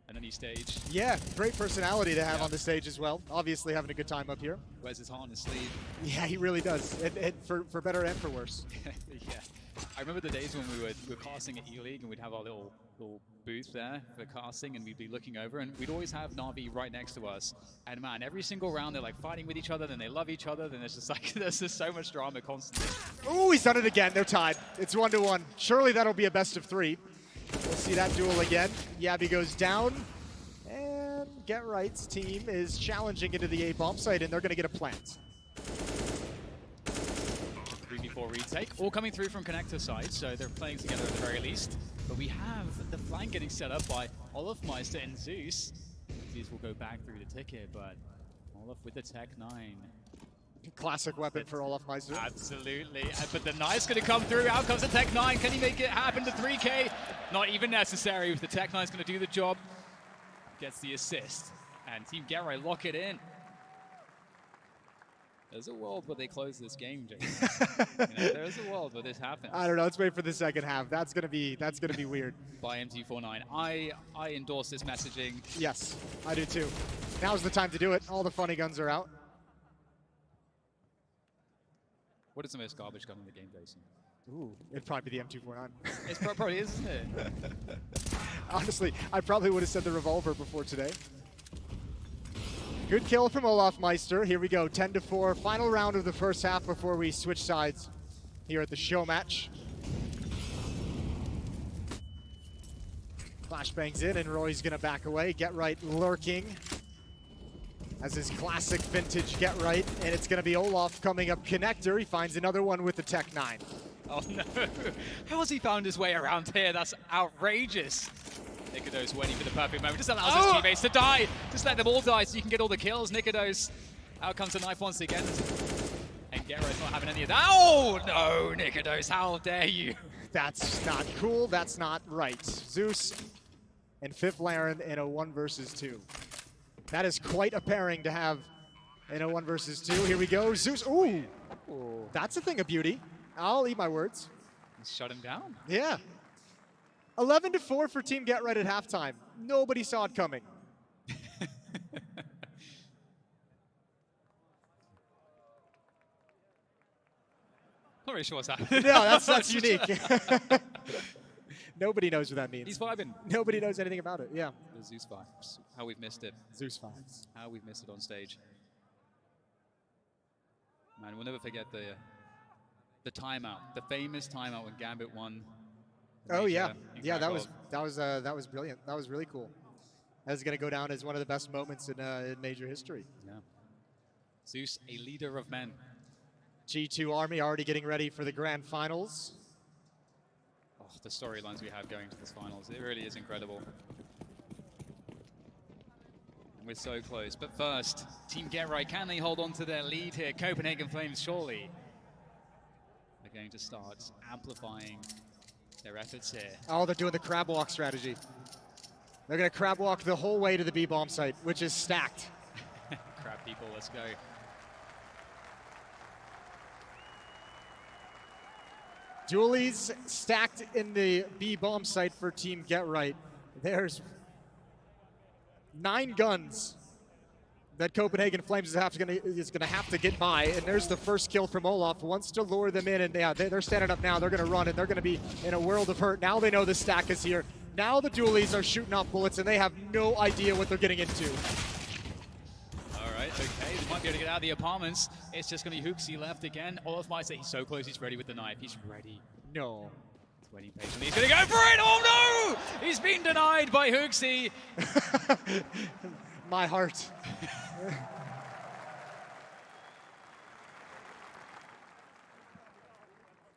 and any stage. Yeah, great personality to have on the stage as well. Obviously having a good time up here. Wears his heart on his sleeve. Yeah, he really does. And for better and for worse. Yeah. I remember the days when we were casting at E-League and we'd have our little booth there for casting and we'd be looking over and we'd always have Na'Vi right next to us. And man, every single round they're like fighting with each other, then they love each other, then there's just like, there's just so much drama constantly. Oh, he's done it again. They're tied. It's 1-1. Surely that'll be a best of 3. We'll see that duel again. Yabi goes down. And Get Right's team is challenging into the A bomb site and they're going to get a plant. 3v4 retake, all coming through from connector side, so they're playing together at the very least. But we have the flank getting set up by Olaf Meister and Zeus. Zeus will go back through the ticket, but Olaf with the Tech 9. Classic weapon for Olaf Meister. Absolutely. But the knife's going to come through. Out comes the Tech 9. Can he make it happen to 3K? Not even necessary. The Tech 9's going to do the job. Gets the assist. And Team Gerai lock it in. There's a world where they close this game, Jason. There is a world where this happens. I don't know. Let's wait for the second half. That's gonna be weird. By MT49. I endorse this messaging. Yes, I do too. Now's the time to do it. All the funny guns are out. What is the most garbage gun in the game, Jason? Ooh, it'd probably be the M249. It probably is, isn't it? Honestly, I probably would have said the revolver before today. Good kill from Olaf Meister. Here we go, 10-4. Final round of the first half before we switch sides here at the show match. Flashbangs in, and Roy's gonna back away. Get Right lurking as his classic vintage Get Right, and it's gonna be Olaf coming up connector. He finds another one with the Tech 9. Oh no, how has he found his way around here? That's outrageous. Nikodos waiting for the perfect moment. Just allows his teammates to die. Just let them all die so you can get all the kills. Nikodos, out comes the knife once again. And Gerai's not having any of that. Oh no, Nikodos, how dare you? That's not cool, that's not right. Zeus and Fifth Laren in a 1 versus 2. That is quite a pairing to have in a 1 versus 2. Here we go, Zeus, ooh. That's a thing of beauty. I'll eat my words. Shut him down. Yeah. 11-4 for Team Get Right at halftime. Nobody saw it coming. Not really sure what's happening. No, that's unique. Nobody knows what that means. He's vibing. Nobody knows anything about it, yeah. The Zeus vibes. How we've missed it. Zeus vibes. How we've missed it on stage. Man, we'll never forget the timeout, the famous timeout when Gambit won. Oh yeah, yeah, that was brilliant. That was really cool. That's gonna go down as one of the best moments in Major history. Yeah. Zeus, a leader of men. G2 Army already getting ready for the grand finals. Oh, the storylines we have going to this finals, it really is incredible. We're so close, but first, Team Get Right, can they hold on to their lead here? Copenhagen Flames, surely. They're going to start amplifying their efforts here. Oh, they're doing the crab walk strategy. They're going to crab walk the whole way to the B bomb site, which is stacked. Crab people, let's go. Dualies stacked in the B bomb site for Team Get Right. There's 9 guns that Copenhagen Flames is gonna have to get by, and there's the first kill from Olaf. Wants to lure them in, and yeah, they're standing up now. They're gonna run, and they're gonna be in a world of hurt. Now they know the stack is here. Now the Dualies are shooting off bullets, and they have no idea what they're getting into. All right, okay, they might be able to get out of the apartments. It's just gonna be Hooksy left again. Olaf might say he's so close, he's ready with the knife. He's ready. No. He's waiting patiently. He's gonna go for it. Oh no! He's been denied by Hooksy. My heart.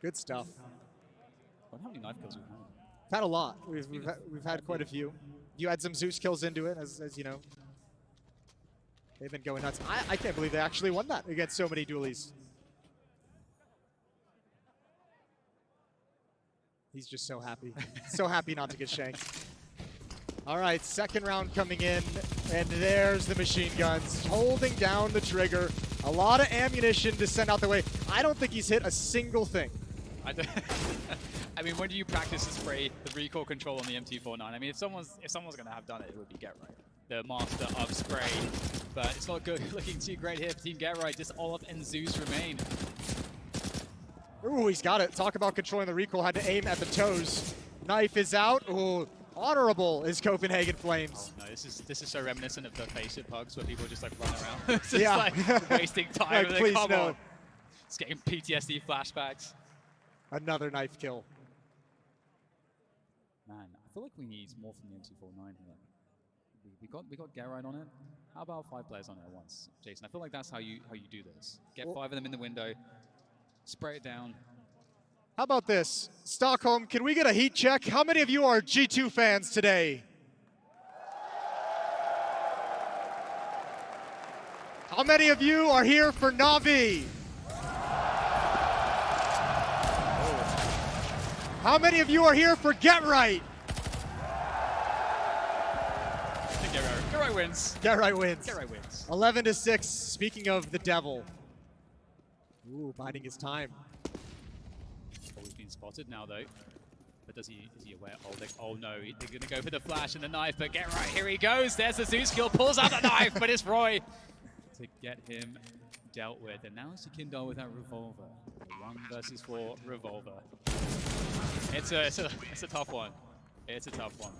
Good stuff. Well, how many knife kills we've had? We've had a lot. We've had quite a few. You had some Zeus kills into it, as you know. They've been going nuts. I can't believe they actually won that against so many dualies. He's just so happy. So happy not to get shanked. All right, second round coming in, and there's the machine guns holding down the trigger. A lot of ammunition to send out the way. I don't think he's hit a single thing. I mean, when do you practice the spray, the recoil control on the MT49? I mean, if someone's gonna have done it, it would be Get Right, the master of spray. But it's not good looking too great here for Team Get Right. Just Olaf and Zeus remain. Ooh, he's got it. Talk about controlling the recoil. Had to aim at the toes. Knife is out. Ooh. Honorable is Copenhagen Flames. Oh, no, this is so reminiscent of the face it pugs where people just like run around. It's just yeah. like wasting time. Like, please come no. on. It's getting PTSD flashbacks. Another knife kill. Man, I feel like we need more from the MT49 here. We got Gerard on it. How about 5 players on it at once, Jason? I feel like that's how you do this. Get 5 of them in the window, spray it down. How about this? Stockholm, can we get a heat check? How many of you are G2 fans today? How many of you are here for Na'Vi? How many of you are here for Get Right? Get Right wins. Get Right wins. Get Right wins. 11-6. Speaking of the devil. Ooh, biding his time. Always been spotted now though. But is he aware? Oh no, they're gonna go for the flash and the knife, but Get Right, here he goes. There's the Zeus kill, pulls out the knife, but it's Roy to get him dealt with. And now it's Kindle with that revolver. 1 versus 4 revolver. It's a tough one. It's a tough one.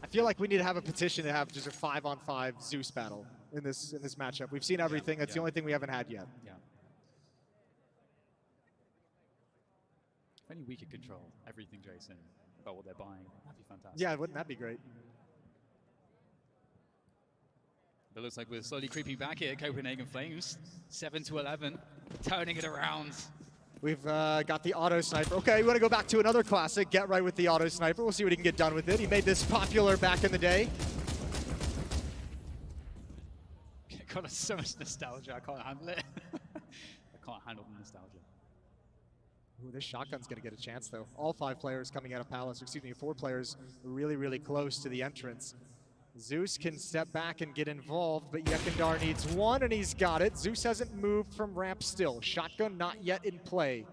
I feel like we need to have a petition to have just a 5-on-5 Zeus battle in this matchup. We've seen everything. That's the only thing we haven't had yet. Yeah. If only we could control everything, Jason, about what they're buying, that'd be fantastic. Yeah, wouldn't that be great? But it looks like we're slowly creeping back here. Copenhagen Flames, 7-11, turning it around. We've got the auto sniper. Okay, we want to go back to another classic. Get Right with the auto sniper. We'll see what he can get done with it. He made this popular back in the day. Got so much nostalgia. I can't handle it. I can't handle the nostalgia. Ooh, this shotgun's going to get a chance, though. All 5 players coming out of Palace, excuse me, 4 players really, really close to the entrance. Zeus can step back and get involved, but Yekindar needs 1, and he's got it. Zeus hasn't moved from ramp still. Shotgun not yet in play.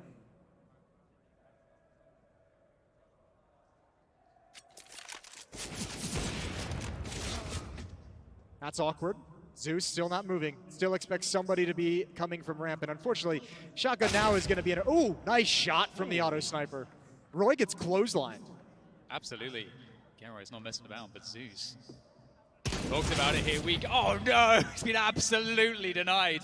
That's awkward. Zeus still not moving. Still expects somebody to be coming from ramp, and unfortunately, Shotgun now is going to be in a... Ooh, nice shot from the auto sniper. Roy gets clotheslined. Absolutely. Garro's not messing about, but Zeus talked about it here. Oh no, he's been absolutely denied.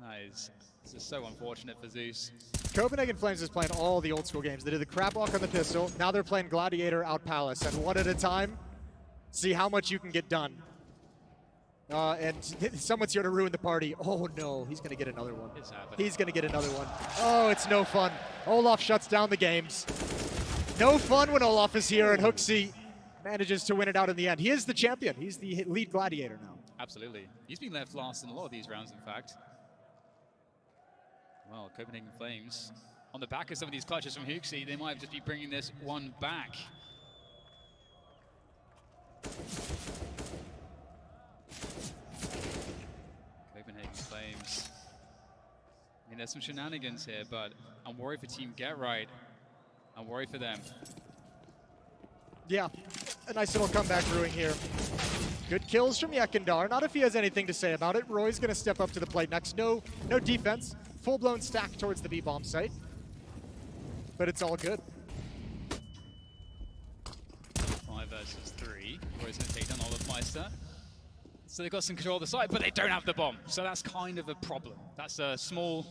This is so unfortunate for Zeus. Copenhagen Flames is playing all the old school games. They did the crab walk on the pistol. Now they're playing Gladiator out Palace, and one at a time. See how much you can get done. And someone's here to ruin the party. Oh no, he's gonna get another one. It's happening. He's gonna get another one. Oh, it's no fun. Olaf shuts down the games. No fun when Olaf is here, and Hooksy manages to win it out in the end. He is the champion. He's the lead gladiator now. Absolutely. He's been left last in a lot of these rounds, in fact. Well, Copenhagen Flames, on the back of some of these clutches from Hooksy, they might just be bringing this one back. Copenhagen Flames. I mean, there's some shenanigans here, but I'm worried for Team Get Right. I'm worried for them. Yeah, a nice little comeback brewing here. Good kills from Yekindar. Not if he has anything to say about it. Roy's going to step up to the plate next. No defense. Full-blown stack towards the B-bomb site. But it's all good. 5 versus 3. Roy's going to take down Olafmeister. So they've got some control of the site, but they don't have the bomb. So that's kind of a problem. That's a small...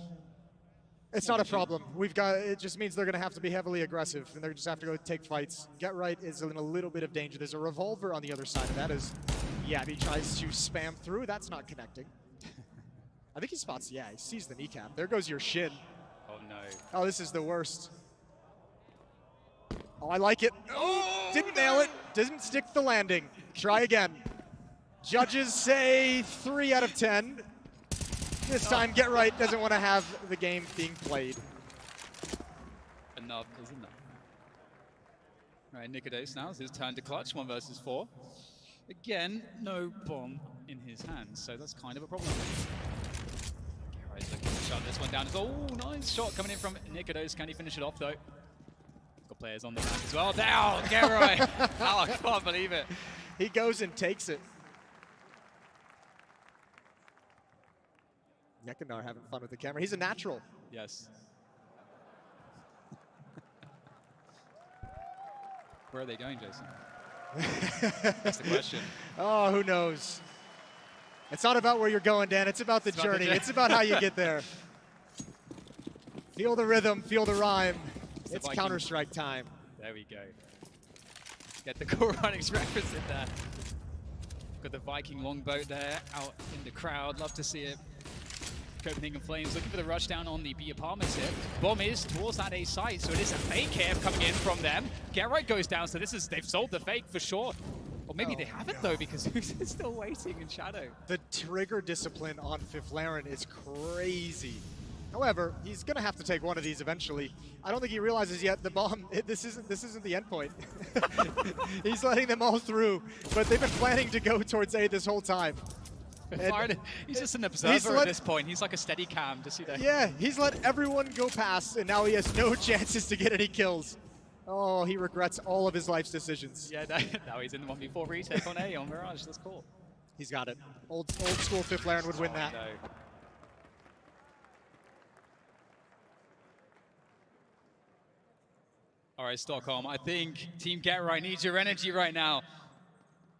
It's not a problem. It just means they're going to have to be heavily aggressive, and they're just have to go take fights. Get Right is in a little bit of danger. There's a revolver on the other side of that as Yabby tries to spam through. That's not connecting. I think he spots, yeah, he sees the kneecap. There goes your shin. Oh no. Oh, this is the worst. Oh, I like it. Oh, didn't nail it. Didn't stick the landing. Try again. Judges say 3 out of 10. This time, Get Right doesn't want to have the game being played. Enough is enough. All right, Nikodeus now, it's his turn to clutch, 1 versus 4. Again, no bomb in his hands, so that's kind of a problem. Get Right's looking to shut this one down. Oh, nice shot coming in from Nikodeus. Can he finish it off, though? Got players on the back as well. Down, Get Right. Oh, I can't believe it. He goes and takes it. Yekindar having fun with the camera. He's a natural. Yes. Where are they going, Jason? That's the question. Oh, who knows? It's not about where you're going, Dan. It's about the journey. It's about how you get there. Feel the rhythm. Feel the rhyme. It's Counter-Strike time. There we go. Get the Cool Runnings reference in there. Got the Viking longboat there out in the crowd. Love to see it. Copenhagen Flames looking for the rush down on the B apartments here. Bomb is towards that A site, so it is a fake here coming in from them. Get Right goes down, so they've sold the fake for sure. Or maybe they haven't though, because Zeus is still waiting in shadow. The trigger discipline on Fiflaren is crazy. However, he's gonna have to take one of these eventually. I don't think he realizes yet the bomb. This isn't the end point. He's letting them all through, but they've been planning to go towards A this whole time. He's just an observer at this point. He's like a steady cam, just Yeah, he's let everyone go past, and now he has no chances to get any kills. Oh, he regrets all of his life's decisions. Yeah, now he's in the 1v4 retake on A on Mirage. That's cool. He's got it. Old school Fiflaren would win that. No. All right, Stockholm, I think Team Get Right needs your energy right now.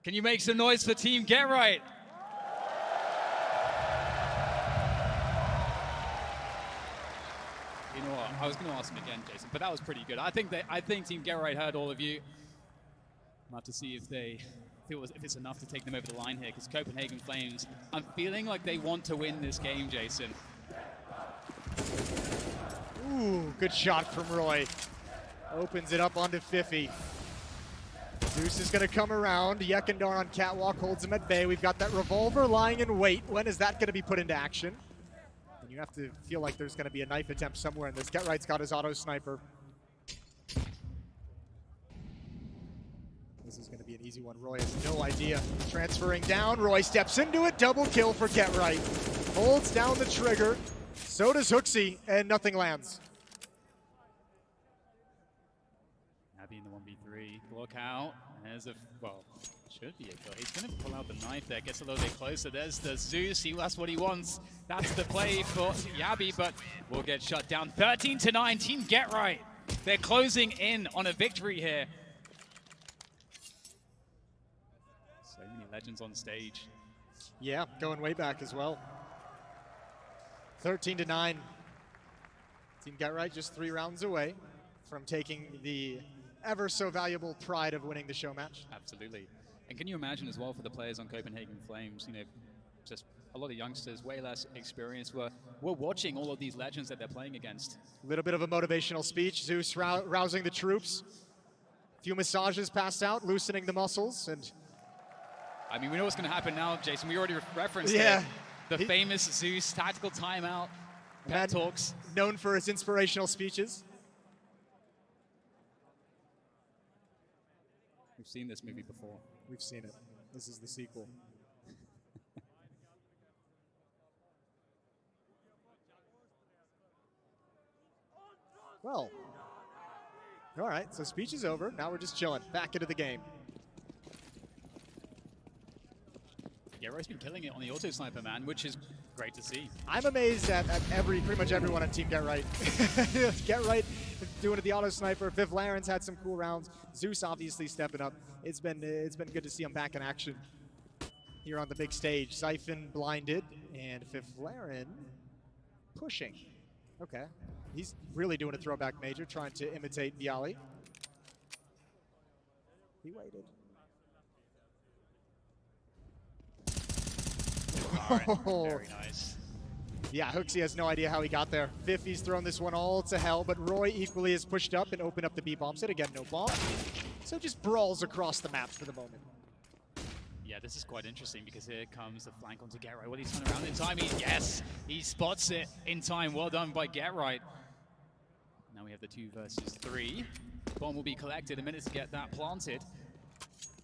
Can you make some noise for Team Get Right? You know what? I was going to ask him again, Jason, but that was pretty good. I think Team Get Right heard all of you. I'm about to see if it's enough to take them over the line here, because Copenhagen Flames, I'm feeling like they want to win this game, Jason. Ooh, good shot from Roy. Opens it up onto Fiffy. Zeus is going to come around. Yekindar on catwalk holds him at bay. We've got that revolver lying in wait. When is that going to be put into action? And you have to feel like there's going to be a knife attempt somewhere in this. Get Right's got his auto sniper. This is going to be an easy one. Roy has no idea. Transferring down. Roy steps into it. Double kill for Get Right. Holds down the trigger. So does Hooksy, and nothing lands. Abby in the 1v3. Look out. There's a, well, should be a kill. He's going to pull out the knife there. Gets a little bit closer. There's the Zeus. That's what he wants. That's the play for Yabi, but will get shut down. 13-9. Team Get Right. They're closing in on a victory here. So many legends on stage. Yeah, going way back as well. 13-9. Team Get Right just 3 rounds away from taking the ever so valuable pride of winning the show match. Absolutely. And can you imagine as well for the players on Copenhagen Flames, you know, just a lot of youngsters, way less experience, we're watching all of these legends that they're playing against. A little bit of a motivational speech. Zeus rousing the troops. A few massages passed out, loosening the muscles. And I mean, we know what's going to happen now, Jason. We already referenced the famous Zeus tactical timeout pep talks. Known for his inspirational speeches. We've seen this movie before. We've seen it. This is the sequel. Well, all right, so speech is over. Now we're just chilling. Back into the game. Yeah, Roy's been killing it on the auto sniper, man, which is great to see. I'm amazed at pretty much everyone on Team Get Right. Get Right doing it the auto sniper. Fiflaren's had some cool rounds. Zeus obviously stepping up. It's been good to see him back in action here on the big stage. Siphon blinded and Fiflaren pushing. Okay, he's really doing a throwback major, trying to imitate Bialy. He waited. All right. Very nice. Yeah, Hooksy has no idea how he got there. Fiffy's thrown this one all to hell, but Roy equally has pushed up and opened up the B-bomb set. Again, no bomb. So just brawls across the map for the moment. Yeah, this is quite interesting because here comes the flank onto Get Right. Will he turn around in time? He spots it in time. Well done by Get Right. Now we have the 2 versus 3. Bomb will be collected. A minute to get that planted.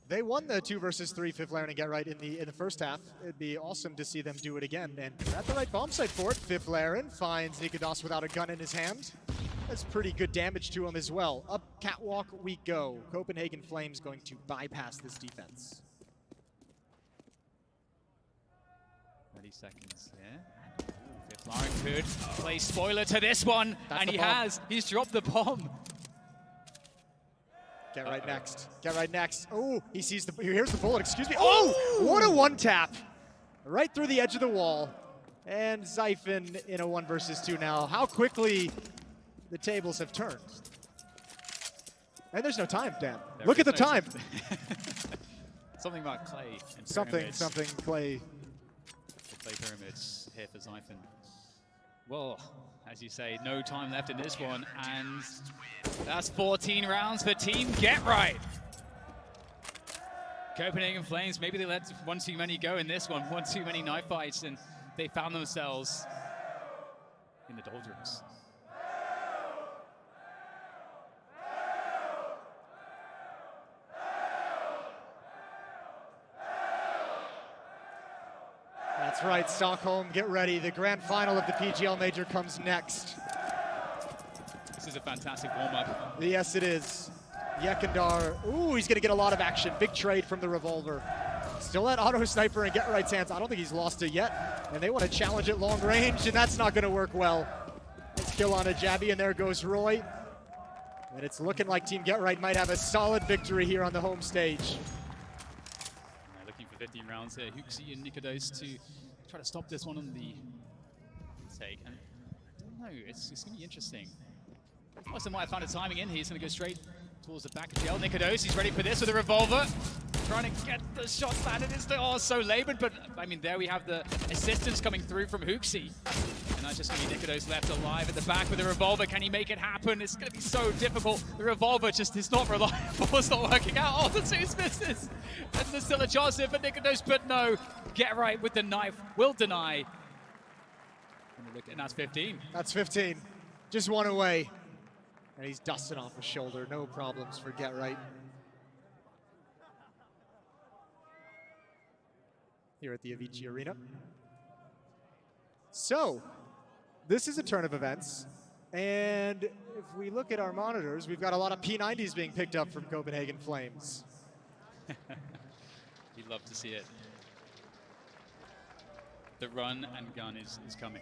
They won the 2 versus 3 Fiflaren and Get Right in the first half. It'd be awesome to see them do it again. And at the right bomb site for it, Fiflaren finds Nikodas without a gun in his hand. That's pretty good damage to him as well. Up catwalk we go. Copenhagen Flames going to bypass this defense. 30 seconds here. Fiflaren could play spoiler to this one, and he has. He's dropped the bomb. Get Right next. Get Right next. Oh, he sees the. Here's the bullet. Excuse me. Oh, what a one tap! Right through the edge of the wall, and Siphon in a 1 versus 2 now. How quickly the tables have turned. And there's no time, Dan. Look at the time. Something about clay. And something clay. The clay pyramids here for Siphon. Well, as you say, no time left in this one, and that's 14 rounds for Team Get Right. Copenhagen Flames, maybe they let one too many go in this one too many knife fights, and they found themselves in the doldrums. That's right, Stockholm, get ready. The grand final of the PGL Major comes next. This is a fantastic warm-up. Yes, it is. Yekindar, ooh, he's gonna get a lot of action. Big trade from the revolver. Still that auto sniper in Get Right's hands. I don't think he's lost it yet. And they want to challenge at long range, and that's not gonna work well. Nice kill on a Jabby, and there goes Roy. And it's looking like Team Get Right might have a solid victory here on the home stage. Looking for 15 rounds here. Huxi and Nikodos to try to stop this one on the take. And I don't know, it's going to be interesting. Austin might have found a timing in here. He's going to go straight towards the back of GL. Nikodos, he's ready for this with a revolver. Trying to get the shots landed. It's so labored, but I mean, there we have the assistance coming through from Huxi. And that's just going to be Nikodos left alive at the back with a revolver. Can he make it happen? It's going to be so difficult. The revolver just is not reliable. It's not working out. Oh, the two's misses. And there's still a chance here for Nikodos, but no. Get Right with the knife. Will deny. And that's 15. That's 15. Just one away. And he's dusting off his shoulder. No problems for Get Right. Here at the Avicii Arena. So, this is a turn of events. And if we look at our monitors, we've got a lot of P90s being picked up from Copenhagen Flames. You'd love to see it. The run and gun is coming.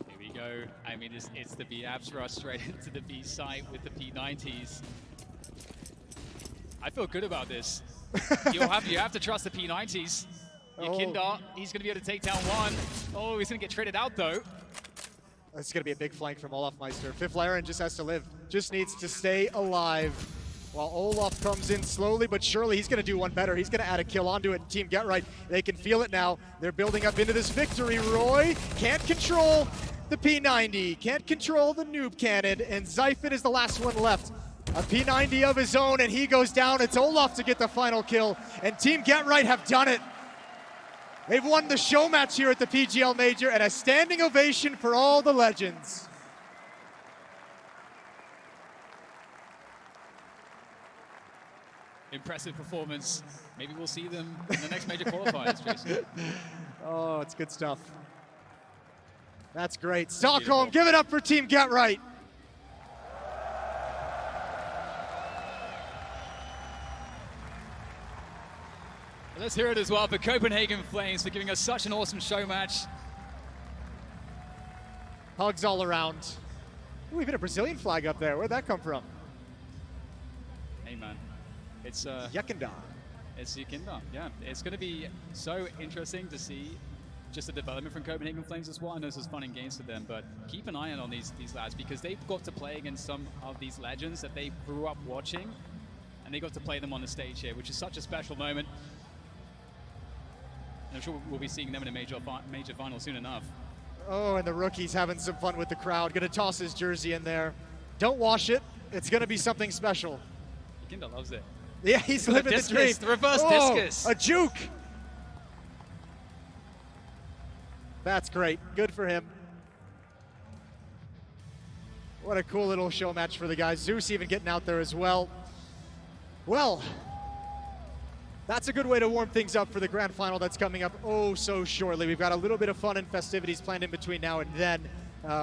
Here we go. I mean, it's the B-Abs rush straight into the B site with the P90s. I feel good about this. you have to trust the P90s. Yekindar, he's going to be able to take down one. Oh, he's going to get traded out, though. It's going to be a big flank from Olafmeister. Fifth Laren just has to live. Just needs to stay alive. While Olaf comes in slowly but surely, he's going to do one better. He's going to add a kill onto it. Team Get Right, they can feel it now. They're building up into this victory. Roy can't control the P90, can't control the noob cannon, and Zyphon is the last one left. A P90 of his own, and he goes down. It's Olaf to get the final kill, and Team Get Right have done it. They've won the show match here at the PGL Major, and a standing ovation for all the legends. Impressive performance. Maybe we'll see them in the next major qualifiers, Jason. Oh, it's good stuff. That's great. Stockholm, give it up for Team Get Right. Let's hear it as well for Copenhagen Flames for giving us such an awesome show match. Hugs all around. Ooh, even a Brazilian flag up there. Where'd that come from? Hey, man. It's Yekindar. It's Yekindar, yeah. It's going to be so interesting to see just the development from Copenhagen Flames as well. I know this is fun and games for them, but keep an eye on these lads because they've got to play against some of these legends that they grew up watching, and they got to play them on the stage here, which is such a special moment. And I'm sure we'll be seeing them in a major final soon enough. Oh, and the rookie's having some fun with the crowd. Gonna toss his jersey in there. Don't wash it. It's gonna be something special. Yekindar loves it. Yeah, he's living the dream. The reverse discus. A juke. That's great. Good for him. What a cool little show match for the guys. Zeus even getting out there as well. Well, that's a good way to warm things up for the grand final that's coming up oh so shortly. We've got a little bit of fun and festivities planned in between now and then,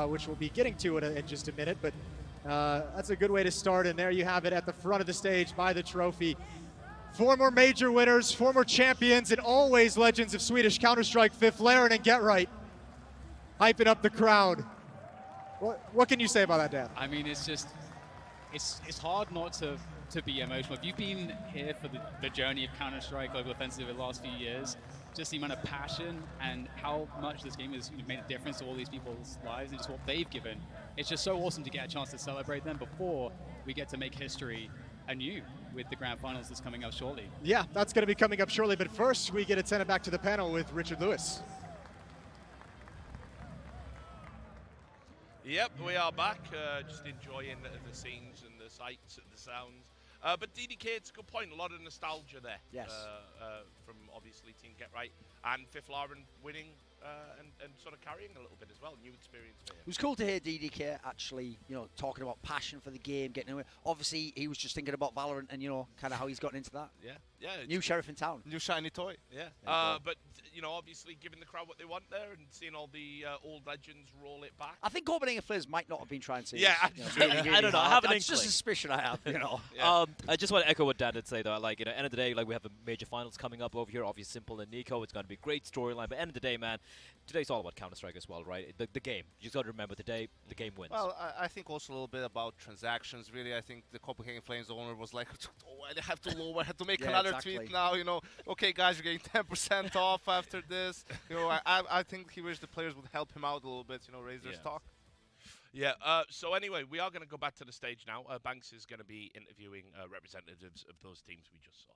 which we'll be getting to in just a minute. But that's a good way to start. And there you have it at the front of the stage by the trophy. Former major winners, former champions, and always legends of Swedish Counter-Strike, Fifth Laren and Get Right, hyping up the crowd. What can you say about that, Dan? I mean, it's just, it's hard not to be emotional. If you've been here for the journey of Counter-Strike Global Offensive over the last few years, just the amount of passion and how much this game has made a difference to all these people's lives and just what they've given, it's just so awesome to get a chance to celebrate them before we get to make history anew with the grand finals that's coming up shortly. Yeah, that's going to be coming up shortly, but first we get to send it back to the panel with Richard Lewis. Yep, we are back, just enjoying the scenes and the sights and the sounds. But DDK, it's a good point. A lot of nostalgia there. Yes. From obviously Team Get Right and Fifth Lauren winning and sort of carrying a little bit as well. New experience for him. It was cool to hear DDK actually, talking about passion for the game, getting away. Obviously, he was just thinking about Valorant and, kind of how he's gotten into that. Yeah. New sheriff in town. New shiny toy. Yeah. But, obviously giving the crowd what they want there and seeing all the old legends roll it back. I think Copenhagen Flares might not have been trying to. Yeah, I don't know. I have an It's just a suspicion I have, I just want to echo what Dan did say, though. Like, end of the day, like, we have the major finals coming up over here. Obviously, Simple and Nico. It's going to be a great storyline. But end of the day, man, today's all about Counter-Strike as well, right? The game. You just got to remember the game wins. Well, I think also a little bit about transactions. Really, I think the Copenhagen Flames owner was like, oh, I have to lower. I have to make another tweet now. Okay, guys, you're getting 10% off after this. I think he wished the players would help him out a little bit. Raise their stock. Yeah, so anyway, we are going to go back to the stage now. Banks is going to be interviewing representatives of those teams we just saw.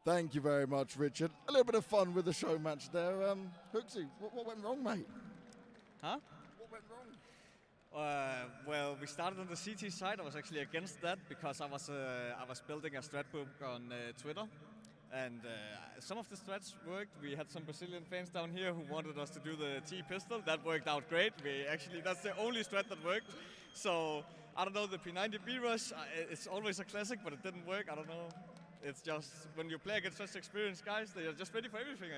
Thank you very much, Richard. A little bit of fun with the show match there. Hooksy, what went wrong, mate? Huh? What went wrong? Well, we started on the CT side. I was actually against that because I was building a strat book on Twitter. And some of the strats worked. We had some Brazilian fans down here who wanted us to do the T-pistol. That worked out great. That's the only strat that worked. So, I don't know, the P90 B-Rush, it's always a classic, but it didn't work. I don't know. It's just, when you play against such experienced guys, they are just ready for everything.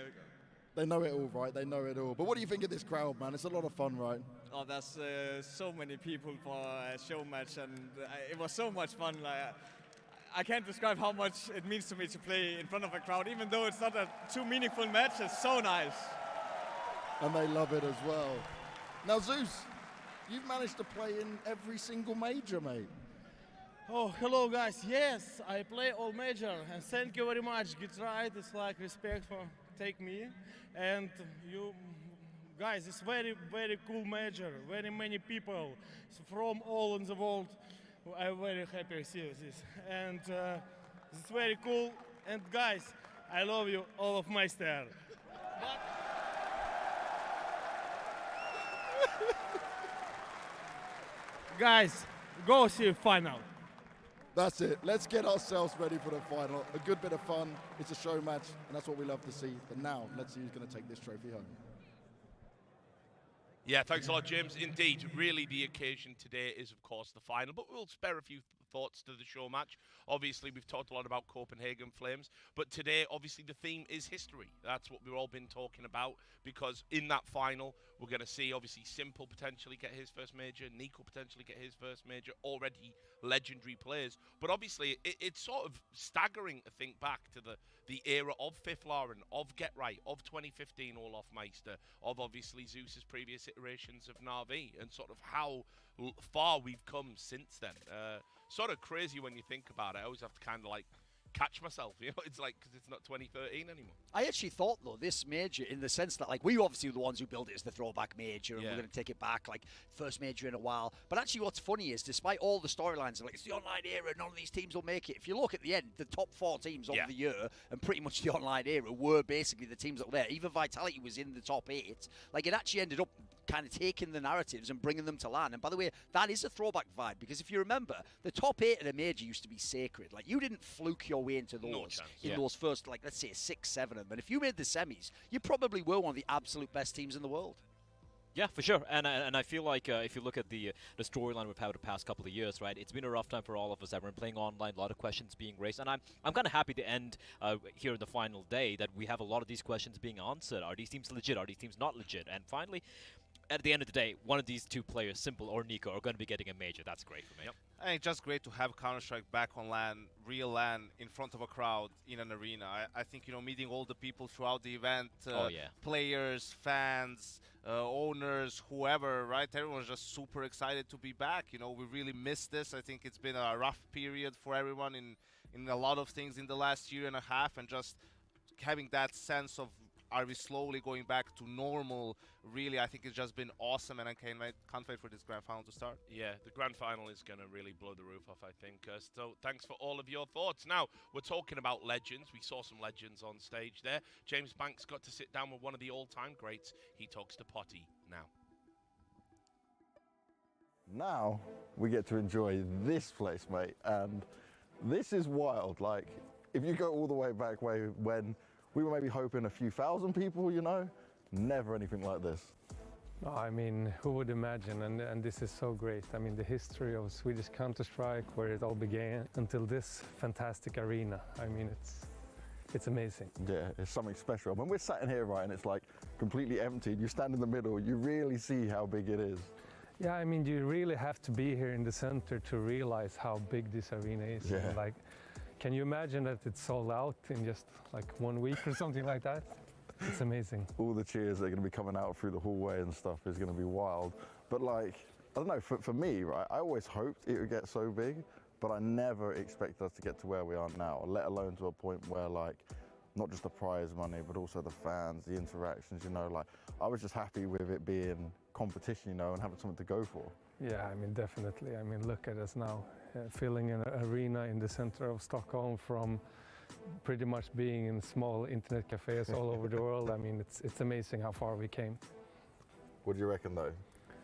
They know it all, right? They know it all. But what do you think of this crowd, man? It's a lot of fun, right? Oh, there's so many people for a show match, and it was so much fun. I can't describe how much it means to me to play in front of a crowd, even though it's not a too meaningful match. It's so nice. And they love it as well. Now, Zeus, you've managed to play in every single major, mate. Oh, hello, guys. Yes, I play all major, and thank you very much. Get right. It's like respect for take me, and you guys. It's very, very cool major. Very many people from all in the world. I'm very happy to see this, and it's very cool. And guys, I love you, all of my star. Guys, go see final. That's it. Let's get ourselves ready for the final. A good bit of fun. It's a show match, and that's what we love to see. But now, let's see who's going to take this trophy home. Yeah, thanks a lot, James. Indeed, really the occasion today is, of course, the final, but we'll spare a few thoughts to the show match. Obviously, we've talked a lot about Copenhagen Flames, but today, obviously, the theme is history. That's what we've all been talking about, because in that final, we're going to see, obviously, Simple potentially get his first major, Nico potentially get his first major, already legendary players. But obviously, it's sort of staggering to think back to the era of Fifth Lauren, of Get Right, of 2015 Olaf Meister, of obviously Zeus's previous iterations of Na'Vi, and sort of how far we've come since then. Sort of crazy when you think about it. I always have to kind of like catch myself, it's like, because it's not 2013 anymore. I actually thought, though, this major, in the sense that, like, we obviously were the ones who built it as the throwback major, and we're going to take it back, like, first major in a while. But actually what's funny is, despite all the storylines, like, it's the online era, none of these teams will make it. If you look at the end, the top 4 teams of the year, and pretty much the online era, were basically the teams that were there. Even Vitality was in the top 8. Like, it actually ended up kind of taking the narratives and bringing them to land. And by the way, that is a throwback vibe, because if you remember, the top 8 of the major used to be sacred. Like, you didn't fluke your way into those those first, like, let's say 6, 7 of them. And if you made the semis, you probably were one of the absolute best teams in the world. Yeah, for sure. And I feel like if you look at the storyline we've had the past couple of years, right, it's been a rough time for all of us. Everyone playing online, a lot of questions being raised. And I'm kind of happy to end here in the final day that we have a lot of these questions being answered. Are these teams legit? Are these teams not legit? And finally, at the end of the day, one of these two players, Simple or Nico, are going to be getting a major. That's great for me. Yep. I think it's just great to have Counter-Strike back on LAN, real LAN, in front of a crowd in an arena. I think, meeting all the people throughout the event, players, fans, owners, whoever, right? Everyone's just super excited to be back. We really missed this. I think it's been a rough period for everyone in a lot of things in the last year and a half, and just having that sense of are we slowly going back to normal? Really, I think it's just been awesome, and I can't wait for this grand final to start. Yeah, the grand final is going to really blow the roof off, I think. So thanks for all of your thoughts. Now, we're talking about legends. We saw some legends on stage there. James Banks got to sit down with one of the all-time greats. He talks to Potty now. Now we get to enjoy this place, mate, and this is wild. Like, if you go all the way back when we were maybe hoping a few thousand people, you know, never anything like this. No, I mean, who would imagine? And this is so great. I mean, the history of Swedish Counter-Strike, where it all began, until this fantastic arena. I mean, it's amazing. Yeah, it's something special. When we're sat in here, right, and it's like completely empty, you stand in the middle, you really see how big it is. Yeah, I mean, you really have to be here in the center to realize how big this arena is. Yeah. And, like, can you imagine that it's sold out in just like 1 week or something like that? It's amazing. All the cheers that are going to be coming out through the hallway and stuff is going to be wild. But like, I don't know, for me, right, I always hoped it would get so big, but I never expected us to get to where we are now, let alone to a point where, like, not just the prize money, but also the fans, the interactions, you know, like, I was just happy with it being competition, you know, and having something to go for. Yeah, I mean, definitely. I mean, look at us now, filling an arena in the center of Stockholm, from pretty much being in small internet cafes all over the world. I mean, it's amazing how far we came. What do you reckon, though?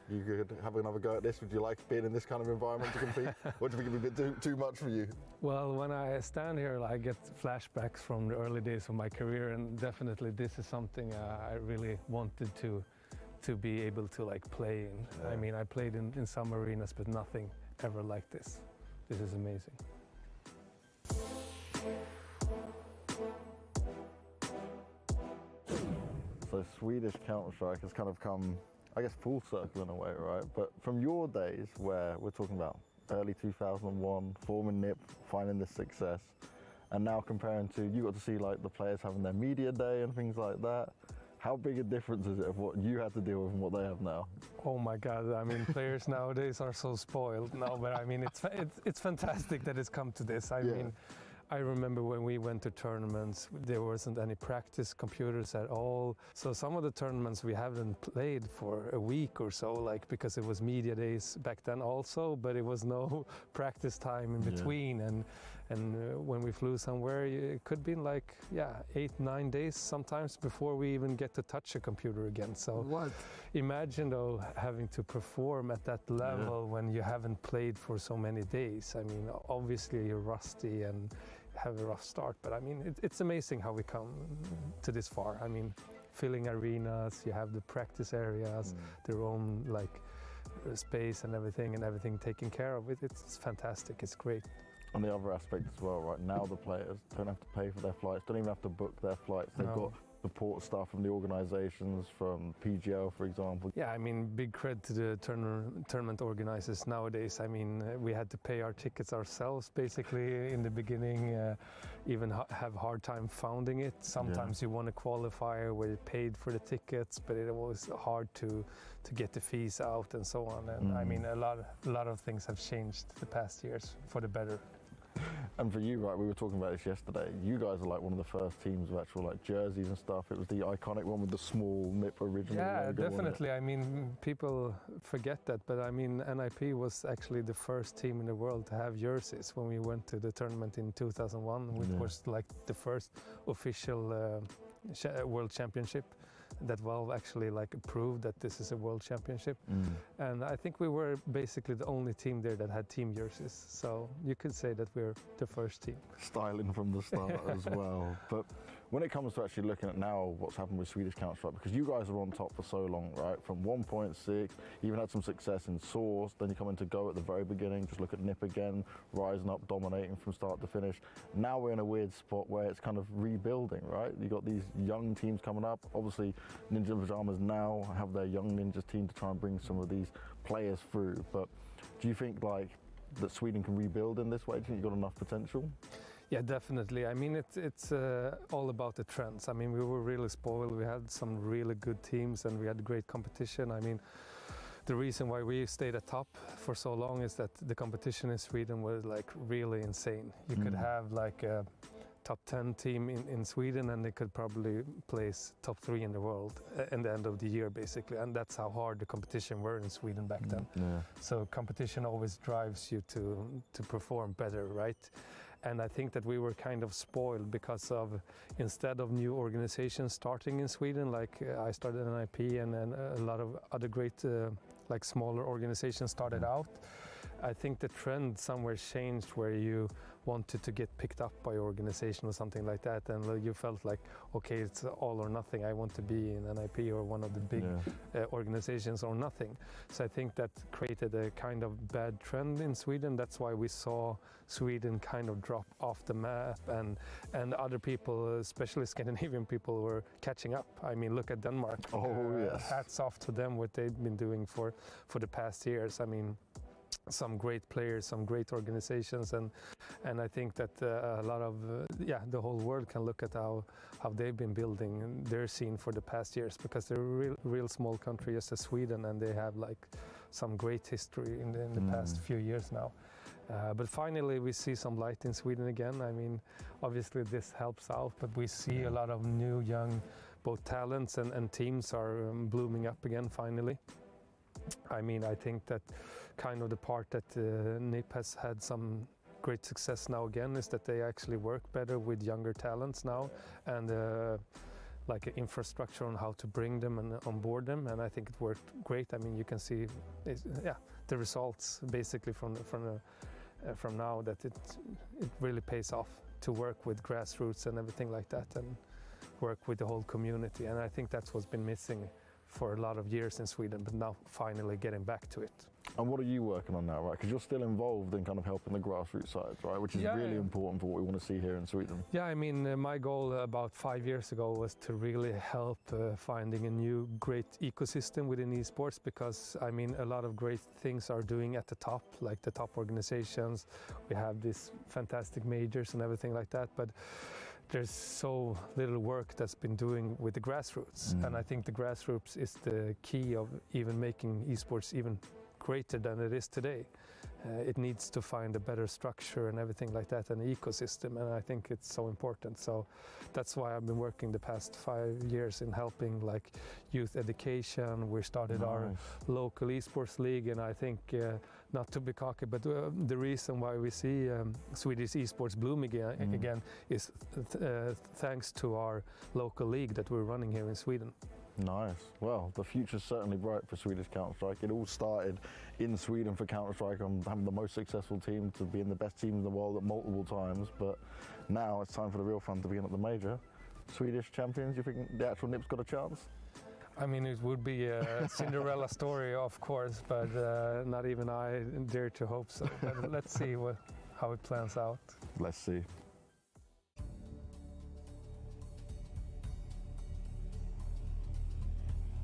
You could have another go at this? Would you like being in this kind of environment to compete? Or do you think it'd be a bit too much for you? Well, when I stand here, I get flashbacks from the early days of my career, and definitely this is something I really wanted to be able to, like, play in. Yeah. I mean, I played in some arenas, but nothing ever like this. This is amazing. So Swedish Counter-Strike has kind of come, I guess, full circle in a way, right? But from your days, where we're talking about early 2001, forming NIP, finding this success, and now comparing to, you got to see like the players having their media day and things like that. How big a difference is it of what you had to deal with and what they have now? Oh my God! I mean, players nowadays are so spoiled now, but I mean, it's fantastic that it's come to this. I mean, I remember when we went to tournaments, there wasn't any practice computers at all. So some of the tournaments we haven't played for a week or so, like, because it was media days back then also, but it was no practice time in between. And when we flew somewhere, it could be like, 8-9 days sometimes before we even get to touch a computer again. So imagine though having to perform at that level when you haven't played for so many days. I mean, obviously you're rusty and have a rough start, but I mean, it's amazing how we come to this far. I mean, filling arenas, you have the practice areas, their own like space and everything taken care of. It's fantastic, it's great. On the other aspect as well, right, now the players don't have to pay for their flights, don't even have to book their flights. They've got support staff from the organizations, from PGL, for example. Yeah, I mean, big credit to the tournament organizers nowadays. I mean, we had to pay our tickets ourselves, basically, in the beginning, even have a hard time finding it. Sometimes you want a qualifier where you paid for the tickets, but it was hard to get the fees out and so on. And I mean, a lot of things have changed the past years for the better. And for you, right, we were talking about this yesterday, you guys are like one of the first teams with actual like jerseys and stuff. It was the iconic one with the small MIP original logo. Yeah, definitely. I mean, people forget that, but I mean, NIP was actually the first team in the world to have jerseys when we went to the tournament in 2001, which was like the first official World Championship that Valve actually like approved that this is a World Championship. And I think we were basically the only team there that had team jerseys. So you could say that we're the first team. Styling from the start as well. But when it comes to actually looking at now what's happened with Swedish Counter-Strike, because you guys are on top for so long, right? From 1.6, you even had some success in Source, then you come into Go at the very beginning, just look at NIP again, rising up, dominating from start to finish. Now we're in a weird spot where it's kind of rebuilding, right? You got these young teams coming up. Obviously, Ninja Pajamas now have their young Ninjas team to try and bring some of these players through. But do you think like that Sweden can rebuild in this way? Do you think you've got enough potential? Yeah, definitely. I mean, it's all about the trends. I mean, we were really spoiled. We had some really good teams and we had great competition. I mean, the reason why we stayed at top for so long is that the competition in Sweden was like really insane. You could have like top 10 team in Sweden, and they could probably place top 3 in the world in the end of the year, basically. And that's how hard the competition were in Sweden back then. Yeah. So competition always drives you to perform better, right? And I think that we were kind of spoiled because of, instead of new organizations starting in Sweden, like I started an IP and then a lot of other great like smaller organizations started out. I think the trend somewhere changed where you wanted to get picked up by an organization or something like that, and you felt like, okay, it's all or nothing. I want to be in an IP or one of the big organizations or nothing. So I think that created a kind of bad trend in Sweden. That's why we saw Sweden kind of drop off the map, and other people, especially Scandinavian people, were catching up. I mean, look at Denmark. Oh, yes. Hats off to them, what they've been doing for the past years. I mean, some great players, some great organizations, and I think that a lot of the whole world can look at how they've been building their scene for the past years, because they're a real small country just as Sweden, and they have like some great history in the past few years now. But finally we see some light in Sweden again. I mean, obviously this helps out, but we see a lot of new young both talents and teams are blooming up again finally. I mean, I think that kind of the part that NIP has had some great success now again is that they actually work better with younger talents now, and like infrastructure on how to bring them and onboard them, and I think it worked great. I mean, you can see the results basically from now, that it really pays off to work with grassroots and everything like that, and work with the whole community, and I think that's what's been missing for a lot of years in Sweden, but now finally getting back to it. And what are you working on now, right? Because you're still involved in kind of helping the grassroots side, right? Which is really important for what we want to see here in Sweden. Yeah, I mean, my goal about 5 years ago was to really help finding a new great ecosystem within esports, because, I mean, a lot of great things are doing at the top, like the top organizations. We have these fantastic majors and everything like that, but there's so little work that's been doing with the grassroots. And I think the grassroots is the key of even making esports even greater than it is today. It needs to find a better structure and everything like that, an ecosystem, and I think it's so important. So that's why I've been working the past 5 years in helping like youth education. We started our local esports league, and I think, not to be cocky, but the reason why we see Swedish esports blooming again is thanks to our local league that we're running here in Sweden. Nice. Well, the future's certainly bright for Swedish Counter-Strike. It all started in Sweden for Counter-Strike. I'm having the most successful team to be in the best team in the world at multiple times, but now it's time for the real fun to begin at the major. Swedish champions, do you think the actual NIP's got a chance? I mean, it would be a Cinderella story, of course, but not even I dare to hope so. But let's see how it plans out. Let's see.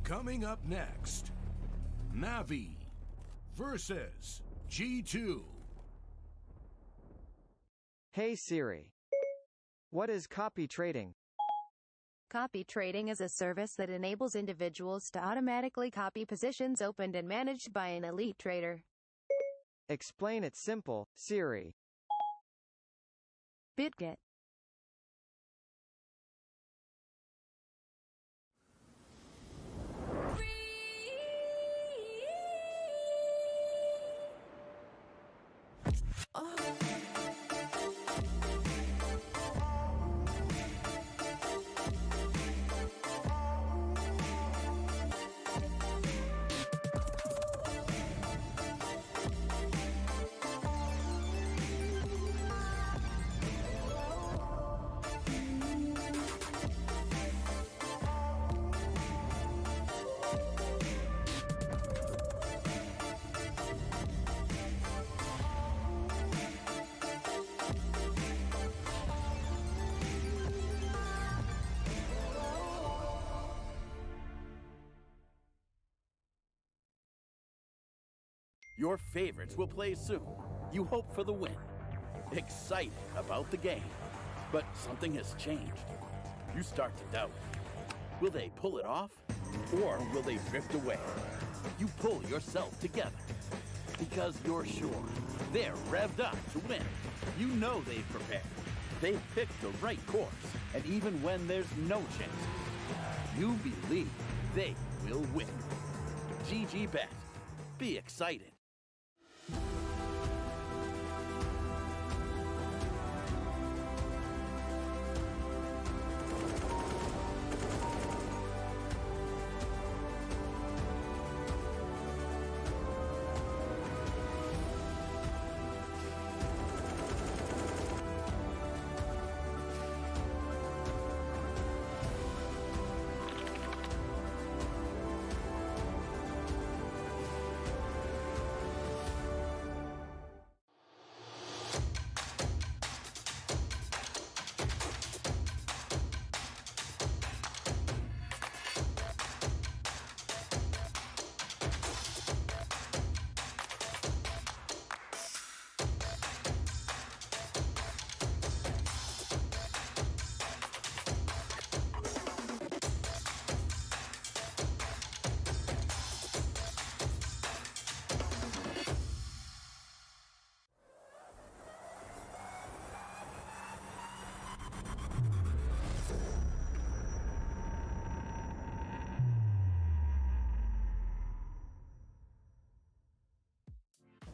Coming up next, Navi versus G2. Hey Siri. What is copy trading? Copy trading is a service that enables individuals to automatically copy positions opened and managed by an elite trader. Explain it simple, Siri. BitGet. Your favorites will play soon. You hope for the win. Excited about the game. But something has changed. You start to doubt. Will they pull it off? Or will they drift away? You pull yourself together. Because you're sure they're revved up to win. You know they've prepared. They picked the right course, and even when there's no chance, you believe they will win. GG Bet. Be excited.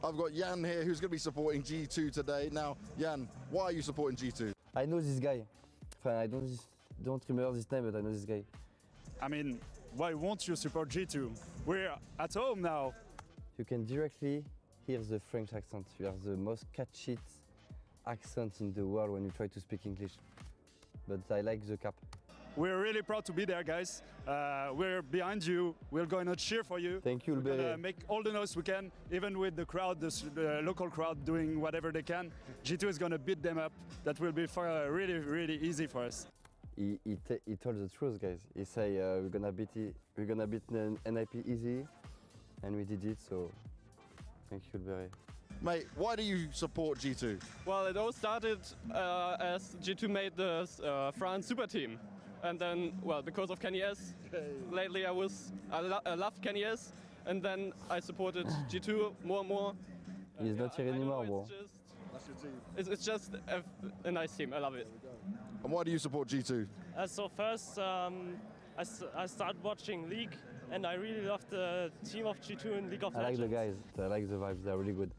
I've got Jan here who's going to be supporting G2 today. Now, Jan, why are you supporting G2? I know this guy. I don't remember this name, but I know this guy. I mean, why won't you support G2? We're at home now. You can directly hear the French accent. You have the most catchy accent in the world when you try to speak English. But I like the cap. We're really proud to be there, guys. We're behind you. We're going to cheer for you. Thank you, We're going to make all the noise we can, even with the crowd, the local crowd doing whatever they can. G2 is going to beat them up. That will be really, really easy for us. He told the truth, guys. He say we're gonna beat NIP easy, and we did it. So thank you, Barry. Mate, why do you support G2? Well, it all started as G2 made the France super team. And then, well, because of Kenny S, lately I loved Kenny S, and then I supported G2 more and more. He's not here anymore, bro. It's just a nice team, I love it. And why do you support G2? So first, I started watching League, and I really love the team of G2 in League of Legends. I like the guys, I like the vibes, they're really good.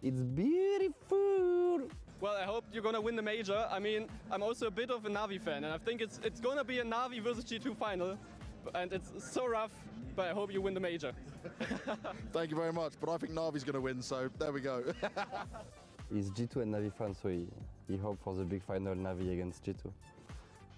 It's beautiful! Well, I hope you're gonna win the major. I mean, I'm also a bit of a Na'Vi fan, and I think it's gonna be a Na'Vi versus G2 final, and it's so rough, but I hope you win the major. Thank you very much, but I think Na'Vi's gonna win, so there we go. He's G2 and Na'Vi fan, so he hopes for the big final Na'Vi against G2.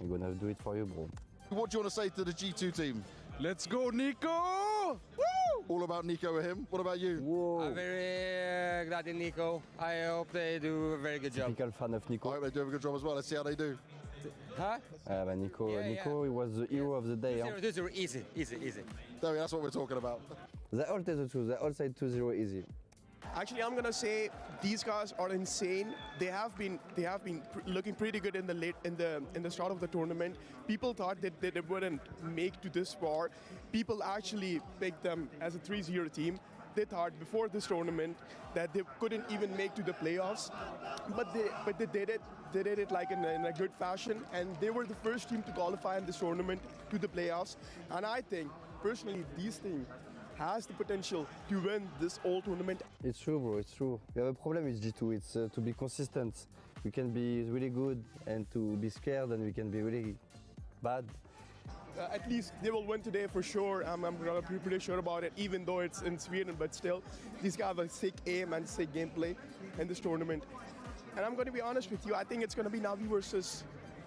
I'm gonna do it for you, bro. What do you want to say to the G2 team? Let's go, Nico! Woo! All about Nico with him. What about you? Whoa. I'm very glad in Nico. I hope they do a very good job. Typical fan of Nico. I hope they do a good job as well. Let's see how they do. Huh? But Nico, he was the hero of the day. 2-0, easy. There we go, that's what we're talking about. They all tell the truth. They all say 2-0 easy. Actually, I'm gonna say these guys are insane. They have been looking pretty good in the start of the tournament. People thought that they wouldn't make to this far. People actually picked them as a 3-0 team. They thought before this tournament that they couldn't even make to the playoffs, but they did it. They did it like in a good fashion, and they were the first team to qualify in this tournament to the playoffs. And I think personally, these teams has the potential to win this whole tournament. It's true, bro, it's true. We have a problem with G2, it's to be consistent. We can be really good and to be scared, and we can be really bad. At least they will win today for sure. I'm gonna be pretty sure about it, even though it's in Sweden, but still, these guys have a sick aim and sick gameplay in this tournament. And I'm gonna be honest with you, I think it's gonna be Na'Vi versus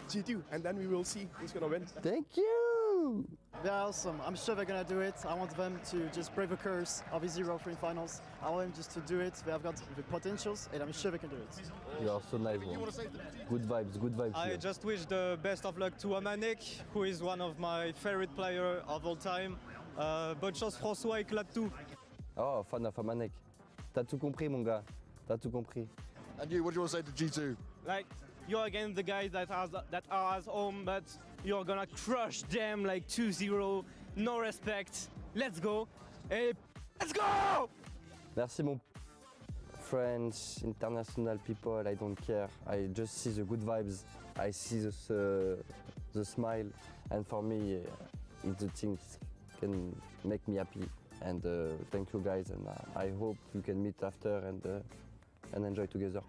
G2, and then we will see who's gonna win. Thank you! They're awesome. I'm sure they're gonna do it. I want them to just break the curse of E0 3 finals. I want them just to do it. They have got the potentials, and I'm sure they can do it. You are so nice, bro. Good vibes. I just wish the best of luck to Amanek, who is one of my favorite players of all time. Bonne chance François, éclate tout. Oh, fan of Amanek. T'as tout compris, mon gars. T'as tout compris. And you, what do you want to say to G2? Like, you're against the guys that are at home, but you're gonna crush them like 2-0, no respect. Let's go. Hey, let's go! Merci, mon French, international people, I don't care. I just see the good vibes. I see the smile, and for me, it's the things can make me happy. And thank you guys, and I hope we can meet after and enjoy together.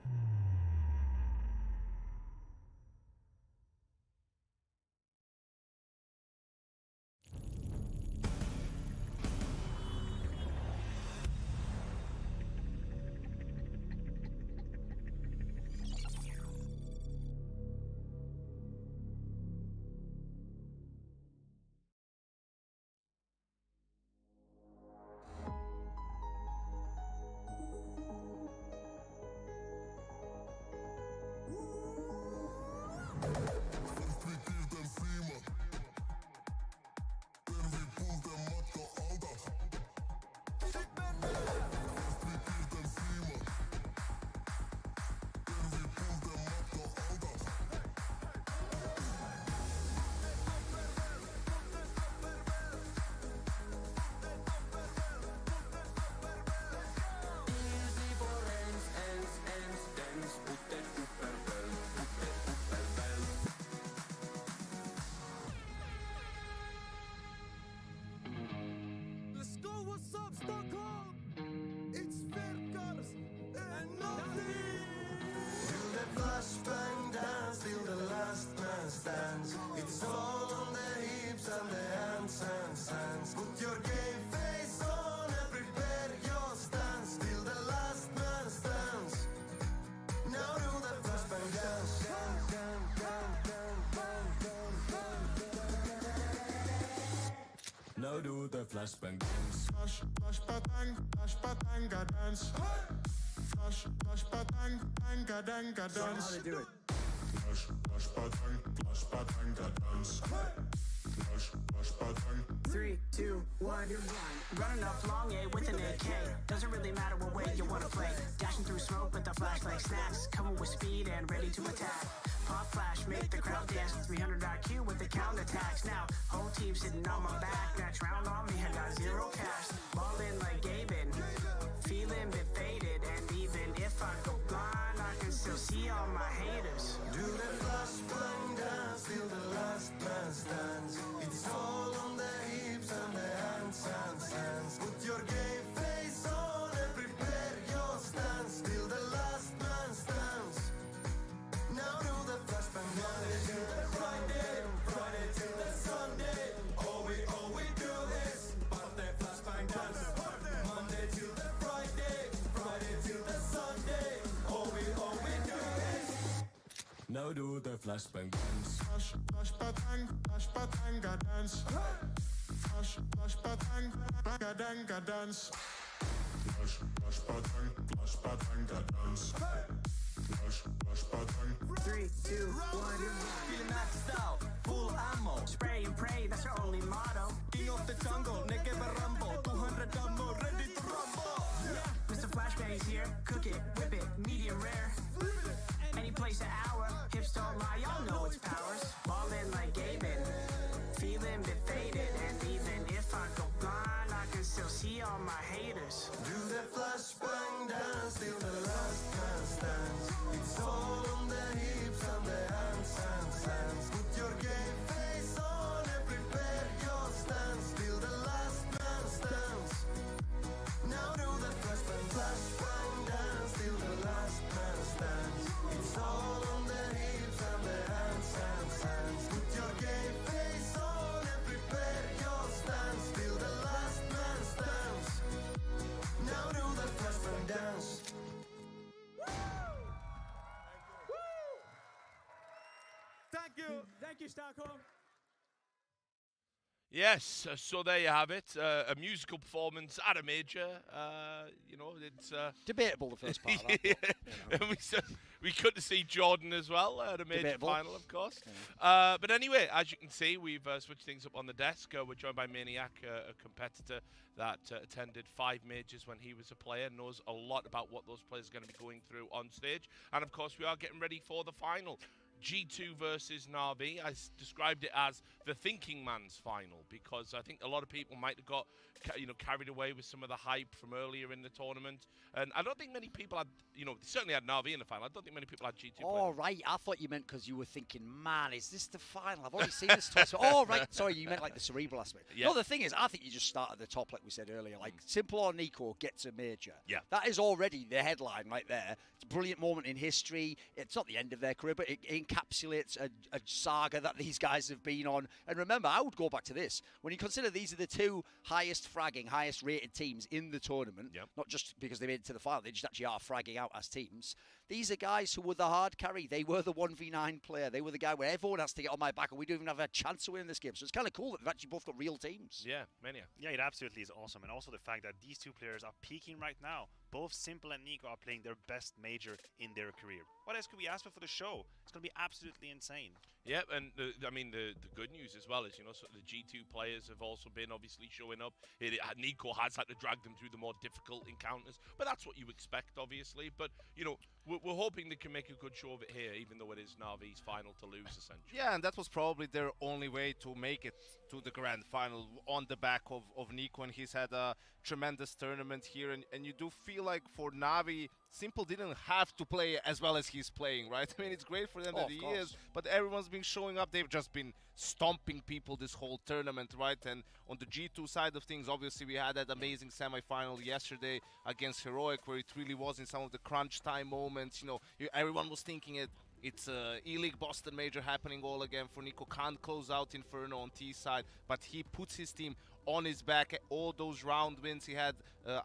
Let's go, what's up, Stockholm? It's Verkars and nothing. Till the flashbang dance, till the last man stands. It's all on the hips and the hands. Put your game face on and prepare your stance. Till the last man stands. Now do the flashbang dance. Now do the flashbang dance. Flash batanga dance. Flash batanga dance. How to do it. Flash batanga dance. Flash batang. 3, 2, 1, you're Running up long A with an AK. Doesn't really matter what way you wanna play. Dashing through smoke with the flash like snacks. Coming with speed and ready to attack. Pop flash, make the crowd dance. 300 IQ with the counterattacks. Now, whole team sitting on my back. Next round on me, I got 0 cash. Ballin' like Gaben. Feeling bit faded. And even if I go blind, I can still see all my haters. Do the flashbang dance till the last man stands. It's all on the hips and the hands. Put your game face on and prepare your stance till the last man stands. Now do the flashbang dance. Till the Friday till the Sunday. All we do is party flashbang dance. Monday till the Friday till the Sunday. All we do is. Now do the flashbang dance. Flash batanga dance. Flash batanga dance. Flash batanga dance. Flash batang. 3, 2, 1, you're feeling maxed out, full ammo. Spray and pray, that's our only motto. King of the jungle, nigga rumble. 200 ammo, ready to rumble. Mr. Flashbang's here, cook it, whip it, medium rare. Any place an hour, hips don't lie, y'all know it's powers. Ballin' like Gaben, feeling bit faded. And even if I go blind, I can still see all my haters. Do the flashbang dance till the last man stands. It's all on the hips and the hands. Put your game face on and prepare your stance till the last man stands. Now do the flashbang dance till the last man stands. It's all on the hips and the hands. Put your game face on and prepare your stance till the last man stands. Now do the flashbang dance. Thank you, Stockholm. Yes, so there you have it. A musical performance at a major. You know, it's debatable, the first part. Yeah. And we couldn't see Jordan as well at a major Debatable. final, of course. But anyway, as you can see, we've switched things up on the desk. We're joined by Maniac, a competitor that attended 5 majors when he was a player, knows a lot about what those players are going to be going through on stage. And of course, we are getting ready for the final. G2 versus Na'Vi. I described it as the thinking man's final because I think a lot of people might have got carried away with some of the hype from earlier in the tournament. And I don't think many people had, they certainly had Na'Vi in the final. I don't think many people had G2. Oh, right. I thought you meant because you were thinking, man, is this the final? I've already seen this twice. Oh, right. Sorry, you meant like the cerebral aspect. Yeah. No, the thing is, I think you just start at the top, like we said earlier. Like, Simple or Nico gets a major. Yeah. That is already the headline right there. It's a brilliant moment in history. It's not the end of their career, but it encapsulates a saga that these guys have been on. And remember, I would go back to this. When you consider these are the two highest fragging, highest rated teams in the tournament, not just because they made it to the final, they just actually are fragging out as teams. These are guys who were the hard carry. They were the 1v9 player. They were the guy where everyone has to get on my back and we don't even have a chance to win this game. So it's kind of cool that they've actually both got real teams. Yeah, Mania. Yeah, it absolutely is awesome. And also the fact that these two players are peaking right now. Both Simple and Nico are playing their best major in their career. What else could we ask for the show? It's going to be absolutely insane. Yeah, and the good news as well is, so the G2 players have also been obviously showing up. Nico has had to drag them through the more difficult encounters, but that's what you expect, obviously. But, we're hoping they can make a good show of it here, even though it is Na'Vi's final to lose, essentially. Yeah, and that was probably their only way to make it to the grand final on the back of Nico, and he's had a tremendous tournament here, and you do feel like for Na'Vi, Simple didn't have to play as well as he's playing, right? I mean, it's great for them that he is, but everyone's been showing up. They've just been stomping people this whole tournament, right? And on the G2 side of things, obviously, we had that amazing semi-final yesterday against Heroic, where it really was in some of the crunch time moments. Everyone was thinking it's a E-League Boston major happening all again for Nico. Can't close out Inferno on T side, but he puts his team on his back. All those round wins, he had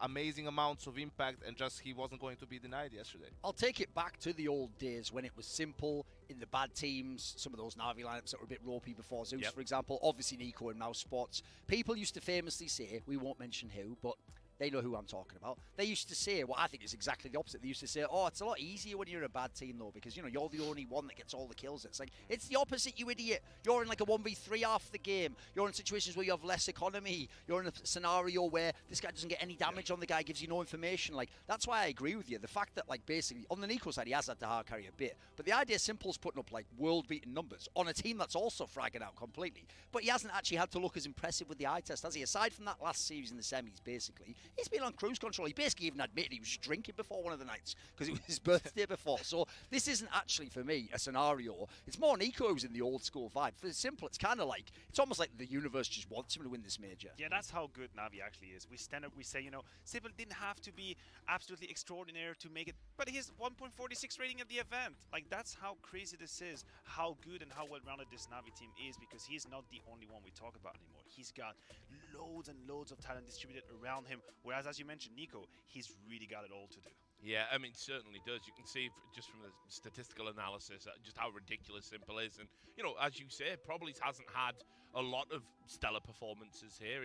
amazing amounts of impact, and just he wasn't going to be denied yesterday. I'll take it back to the old days when it was Simple in the bad teams, some of those Na'Vi lineups that were a bit ropey before Zeus, for example. Obviously Nico and Mouse Spots. People used to famously say, we won't mention who, but they know who I'm talking about. They used to say what I think is exactly the opposite. They used to say, oh, it's a lot easier when you're a bad team, though, because, you're the only one that gets all the kills. It's like, it's the opposite, you idiot. You're in like a 1v3 half the game. You're in situations where you have less economy. You're in a scenario where this guy doesn't get any damage on the guy, gives you no information. Like, that's why I agree with you. The fact that, like, basically, on the Nico side, he has had to hard carry a bit. But the idea Simple's putting up, like, world-beating numbers on a team that's also fragging out completely. But he hasn't actually had to look as impressive with the eye test, has he? Aside from that last series in the semis, basically, he's been on cruise control. He basically even admitted he was just drinking before one of the nights because it was his birthday before. So this isn't actually, for me, a scenario. It's more Nico who's in the old school vibe. For Simple, it's kind of like, it's almost like the universe just wants him to win this major. Yeah, that's how good Na'Vi actually is. We stand up, we say, Simple didn't have to be absolutely extraordinary to make it, but he's 1.46 rating at the event. Like, that's how crazy this is, how good and how well-rounded this Na'Vi team is, because he's not the only one we talk about anymore. He's got loads and loads of talent distributed around him, whereas, as you mentioned, Nico, he's really got it all to do. Yeah, I mean, certainly does. You can see just from the statistical analysis just how ridiculous Simple is. And, as you say, probably hasn't had a lot of stellar performances here.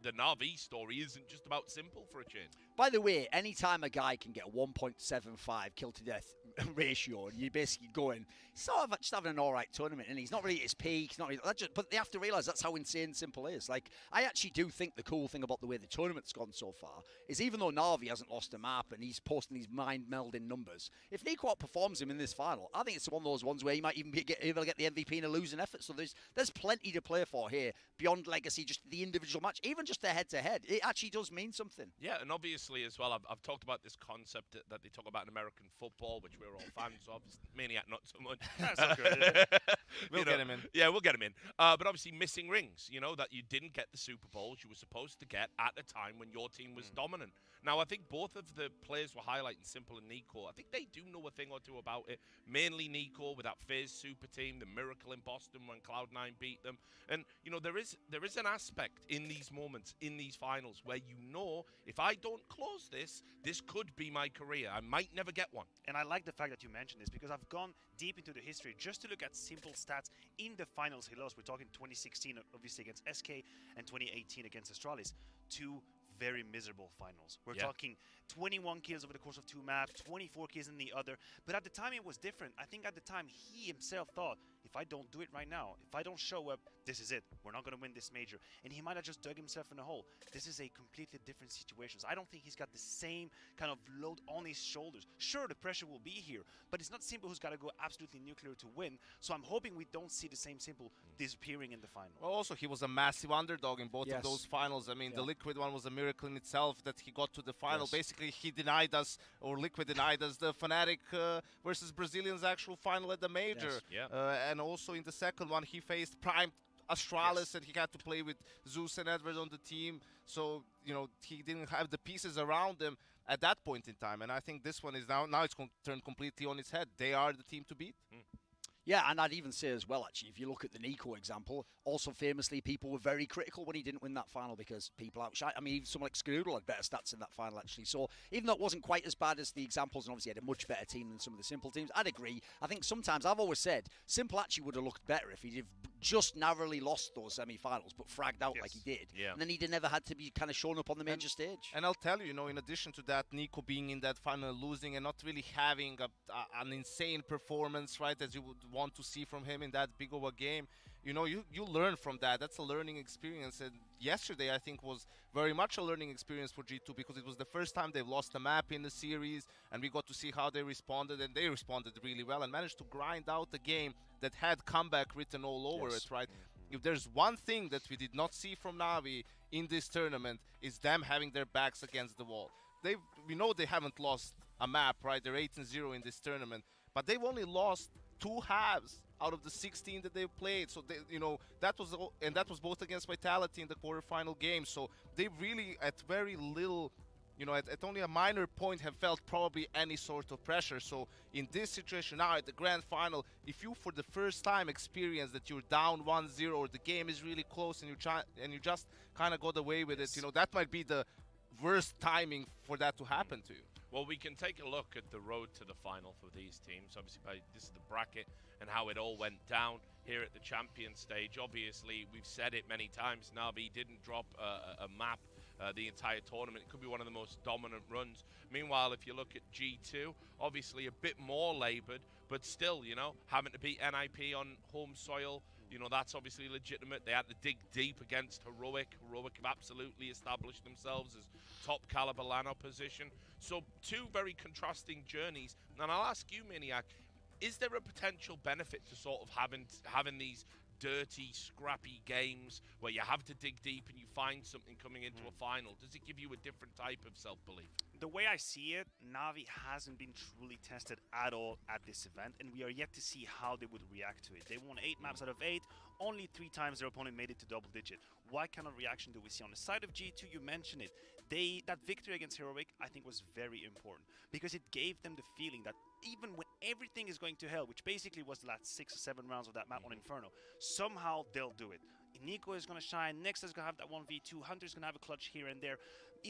The Na'Vi story isn't just about Simple for a change. By the way, anytime a guy can get a 1.75 kill to death ratio, and you're basically going, he's sort of just having an all right tournament, and he's not really at his peak. He's not really, but they have to realise that's how insane Simple is. Like, I actually do think the cool thing about the way the tournament's gone so far is even though Na'Vi hasn't lost a map and he's posting these mind-melding numbers, if Nico outperforms him in this final, I think it's one of those ones where he might even be able to get the MVP in a losing effort. So there's plenty to play for here beyond legacy, just the individual match, even just the head-to-head. It actually does mean something. Yeah, and obviously as well, I've talked about this concept that they talk about in American football, which we're all fans of. Maniac, not so much. That's not good. We'll get him in. Yeah, we'll get him in. But obviously missing rings, that you didn't get the Super Bowls you were supposed to get at a time when your team was dominant. Now, I think both of the players were highlighting Simple and Nico. I think they do know a thing or two about it. Mainly Nico with that Fizz super team, the miracle in Boston when Cloud9 beat them. And, there is an aspect in these moments, in these finals, where if I don't close this could be my career. I might never get one. And I like the fact that you mentioned this, because I've gone deep into the history just to look at Simple stats in the finals he lost. We're talking 2016, obviously, against SK, and 2018 against Astralis. Two very miserable finals. We're talking 21 kills over the course of 2 maps, 24 kills in the other. But at the time, it was different. I think at the time, he himself thought, if I don't do it right now, if I don't show up, this is it. We're not going to win this major. And he might have just dug himself in a hole. This is a completely different situation. So I don't think he's got the same kind of load on his shoulders. Sure, the pressure will be here, but it's not Simple who's got to go absolutely nuclear to win. So I'm hoping we don't see the same Simple disappearing in the final. Well, also, he was a massive underdog in both of those finals. I mean, the Liquid one was a miracle in itself that he got to the final. Basically, he denied us, or Liquid denied us, the Fnatic versus Brazilians actual final at the major. And also in the second one, he faced Prime Astralis, and he had to play with Zeus and Edward on the team. So, you know, he didn't have the pieces around him at that point in time. And I think this one is now it's turned completely on its head. They are the team to beat. Yeah, and I'd even say as well, actually, if you look at the Nico example, also famously, people were very critical when he didn't win that final because people outshine. I mean, even someone like Skrudel had better stats in that final, actually. So even though it wasn't quite as bad as the examples, and obviously had a much better team than some of the Simple teams, I'd agree. I think sometimes, I've always said, Simple actually would have looked better if he'd have just narrowly lost those semi-finals, but fragged out like he did. And then he'd never had to be kind of shown up on the major stage. And I'll tell you, you know, in addition to that, Nico being in that final, losing, and not really having an insane performance, right, as you would want to see from him in that big of a game, you know, you learn from that. That's a learning experience. And yesterday, I think, was very much a learning experience for G2 because it was the first time they've lost a map in the series, and we got to see how they responded, and they responded really well and managed to grind out a game that had comeback written all over it, right? If there's one thing that we did not see from Na'Vi in this tournament, is them having their backs against the wall. We know they haven't lost a map, right? They're 8-0 in this tournament, but they've only lost 2 halves out of the 16 that they've played. So, you know, that was both against Vitality in the quarterfinal game. So they really, at very little, you know, at only a minor point, have felt probably any sort of pressure. So in this situation now at the grand final, if you for the first time experience that you're down 1-0 or the game is really close and you just kind of got away with it, you know, that might be the worst timing for that to happen to you. Well, we can take a look at the road to the final for these teams. Obviously, this is the bracket and how it all went down here at the champion stage. Obviously, we've said it many times, Na'Vi didn't drop a map the entire tournament. It could be one of the most dominant runs. Meanwhile, if you look at G2, obviously a bit more laboured, but still, you know, having to beat NIP on home soil, you know, that's obviously legitimate. They had to dig deep against Heroic. Heroic have absolutely established themselves as top caliber LAN opposition. So 2 very contrasting journeys. And I'll ask you, Maniac, is there a potential benefit to sort of having these dirty, scrappy games where you have to dig deep and you find something coming into a final? Does it give you a different type of self-belief? The way I see it, Na'Vi hasn't been truly tested at all at this event, and we are yet to see how they would react to it. They won 8 maps out of 8. Only 3 times their opponent made it to double digit. What kind of reaction do we see on the side of G2? You mentioned it. That victory against Heroic, I think, was very important because it gave them the feeling that even when everything is going to hell, which basically was the last 6 or 7 rounds of that map on Inferno, somehow they'll do it. Nico is going to shine, Next is going to have that 1v2, Hunter's going to have a clutch here and there.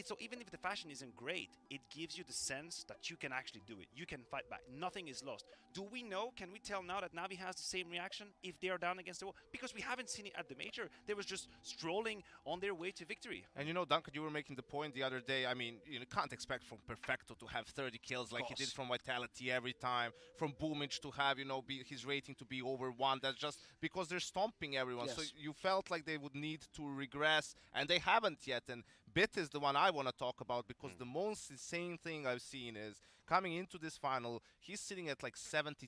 So even if the fashion isn't great, it gives you the sense that you can actually do it. You can fight back. Nothing is lost. Do we know, can we tell now that Na'Vi has the same reaction if they are down against the wall? Because we haven't seen it at the major. They was just strolling on their way to victory. And you know, Duncan, you were making the point the other day. I mean, you can't expect from Perfecto to have 30 kills like he did from Vitality every time. From Boomage to have, you know, his rating to be over 1. That's just because they're stomping everyone. So you felt like they would need to regress, and they haven't yet. And Byte is the one I want to talk about because the most insane thing I've seen is coming into this final, he's sitting at like 72%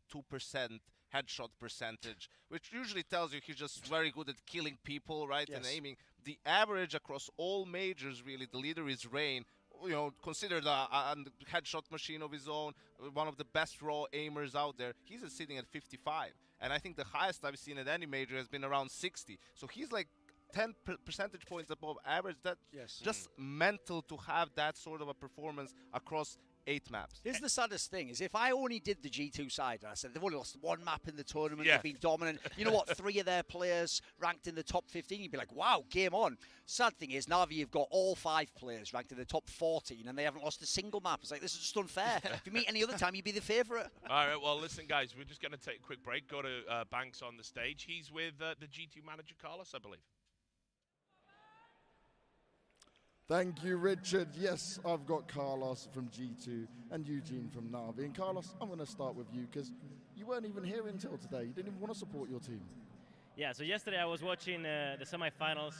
headshot percentage, which usually tells you he's just very good at killing people, right, and aiming. The average across all majors, really, the leader is Rain, you know, considered a headshot machine of his own, one of the best raw aimers out there. He's sitting at 55, and I think the highest I've seen at any major has been around 60. So he's like 10 percentage points above average. That's just mental to have that sort of a performance across 8 maps. Here's the saddest thing, is if I only did the G2 side, and I said they've only lost 1 map in the tournament, they've been dominant, you know what, 3 of their players ranked in the top 15, you'd be like, wow, game on. Sad thing is, Na'Vi have got all 5 players ranked in the top 14, and they haven't lost a single map. It's like, this is just unfair. If you meet any other time, you'd be the favourite. All right, well, listen, guys, we're just going to take a quick break, go to Banks on the stage. He's with the G2 manager, Carlos, I believe. Thank you, Richard. Yes, I've got Carlos from G2 and Eugene from Na'Vi. And Carlos, I'm going to start with you because you weren't even here until today. You didn't even want to support your team. Yeah, so yesterday I was watching the semifinals,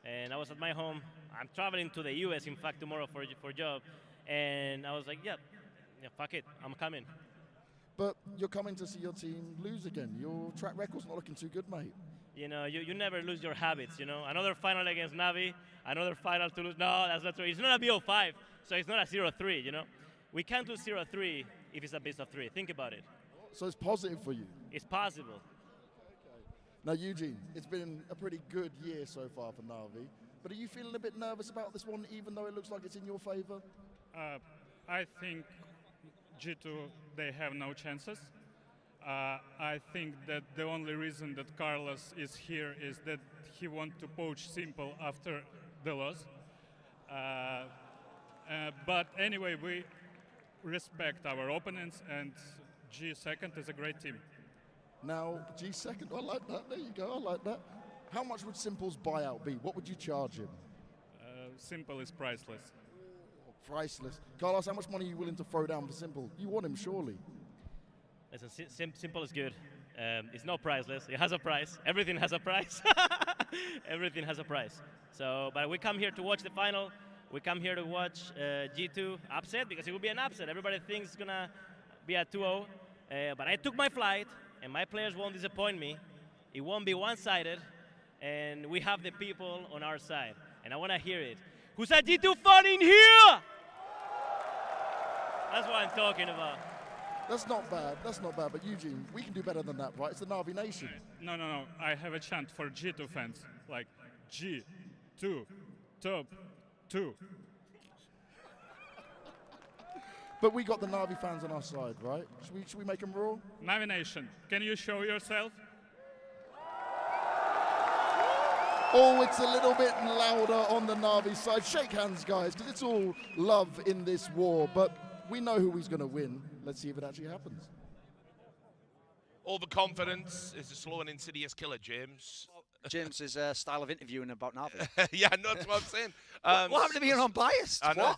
and I was at my home. I'm traveling to the US, in fact, tomorrow for a job, and I was like, yeah, fuck it, I'm coming. But you're coming to see your team lose again. Your track record's not looking too good, mate. You know, you never lose your habits, you know. Another final against Navi, another final to lose. No, that's not true. It's not a BO5, so it's not a 0-3, you know. We can't lose 0-3 if it's a best of 3. Think about it. So it's positive for you? It's possible. Now, Eugene, it's been a pretty good year so far for Navi, but are you feeling a bit nervous about this one, even though it looks like it's in your favor? I think G2, they have no chances. I think that the only reason that Carlos is here is that he wants to poach Simple after the loss. But anyway, we respect our opponents, and G2 is a great team. Now, G2, I like that. There you go, I like that. How much would Simple's buyout be? What would you charge him? Simple is priceless. Priceless. Carlos, how much money are you willing to throw down for Simple? You want him, surely. Listen, Simple is good. It's not priceless. It has a price. Everything has a price. Everything has a price. So, but we come here to watch the final. We come here to watch G2 upset, because it will be an upset. Everybody thinks it's going to be a 2-0. But I took my flight, and my players won't disappoint me. It won't be one-sided, and we have the people on our side. And I want to hear it. Who's a G2 fan in here? That's what I'm talking about. That's not bad. That's not bad. But Eugene, we can do better than that, right? It's the Navi Nation. No. I have a chant for G2 fans, like G2, top 2. But we got the Navi fans on our side, right? Should we make them roar? Navi Nation, can you show yourself? Oh, it's a little bit louder on the Navi side. Shake hands, guys, because it's all love in this war. But we know who he's going to win. Let's see if it actually happens. Overconfidence is a slow and insidious killer, James. James's style of interviewing about Navi. Yeah, no, that's what I'm saying. What happened to being unbiased? I know.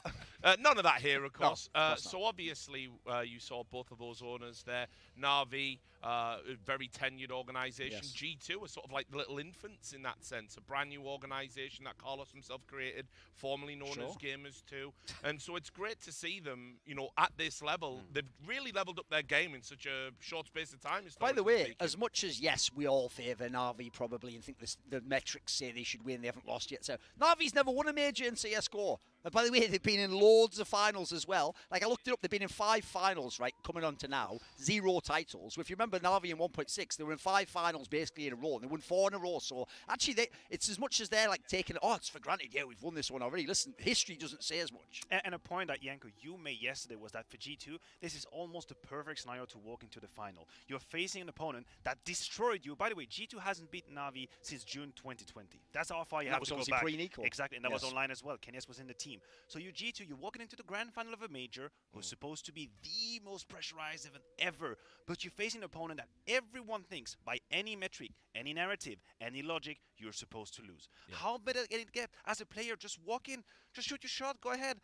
None of that here, of course. No, so obviously, you saw both of those owners there. Navi, a very tenured organisation. Yes. G2 are sort of like little infants in that sense. A brand new organisation that Carlos himself created, formerly known as Gamers 2. And so it's great to see them, you know, at this level. They've really leveled up their game in such a short space of time. By the way, as much as, yes, we all favour Navi probably and think the metrics say they should win, they haven't lost yet. So Navi's never won a major in CSGO. And by the way, they've been in loads of finals as well. Like, I looked it up, they've been in 5 finals, right, coming on to now. 0 titles. If you remember Navi in 1.6, they were in 5 finals basically in a row. And they won 4 in a row. So, actually, it's as much as they're, like, taking, it's for granted, yeah, we've won this one already. Listen, history doesn't say as much. And a point that, Yanko, you made yesterday was that for G2, this is almost the perfect scenario to walk into the final. You're facing an opponent that destroyed you. By the way, G2 hasn't beaten Navi since June 2020. That's how far you have to go back. That was obviously pre-Nico. Exactly, and that was online as well. Kenyas was in the team. So you G2, you're walking into the grand final of a major who's supposed to be the most pressurized event ever, but you're facing an opponent that everyone thinks, by any metric, any narrative, any logic, you're supposed to lose. Yeah. How better can it get? As a player, just walk in, just shoot your shot, go ahead.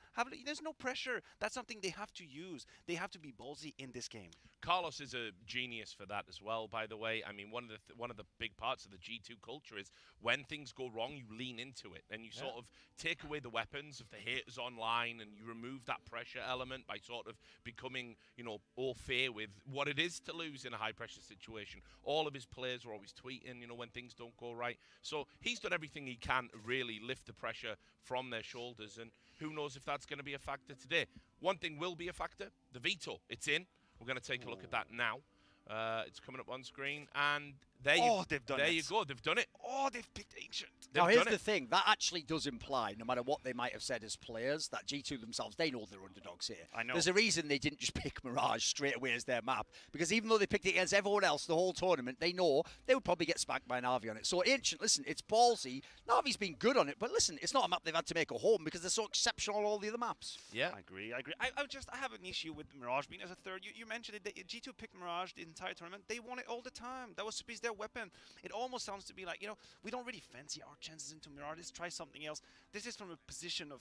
There's no pressure. That's something they have to use. They have to be ballsy in this game. Carlos is a genius for that as well, by the way. I mean, one of the big parts of the G2 culture is when things go wrong, you lean into it and you sort of take away the weapons of the haters online, and you remove that pressure element by sort of becoming, you know, au fait with what it is to lose in a high-pressure situation. All of his players are always tweeting, you know, when things don't go right. So he's done everything he can to really lift the pressure from their shoulders, and who knows if that's going to be a factor today. One thing will be a factor, the veto. It's in. We're going to take a look at that now. It's coming up on screen, and there you go. They've done it. Oh, they've picked Ancient. Now, here's the thing. That actually does imply, no matter what they might have said as players, that G2 themselves, they know they're underdogs here. I know. There's a reason they didn't just pick Mirage straight away as their map, because even though they picked it against everyone else the whole tournament, they know they would probably get smacked by Navi on it. So, Ancient, listen, it's ballsy. Navi's been good on it, but listen, it's not a map they've had to make a home because they're so exceptional on all the other maps. Yeah. I agree. I have an issue with Mirage being as a third. You mentioned it. G2 picked Mirage the entire tournament. They won it all the time. That was to be their weapon. It almost sounds to be like, you know, we don't really fancy our chances into Mirage. Let's try something else. This is from a position of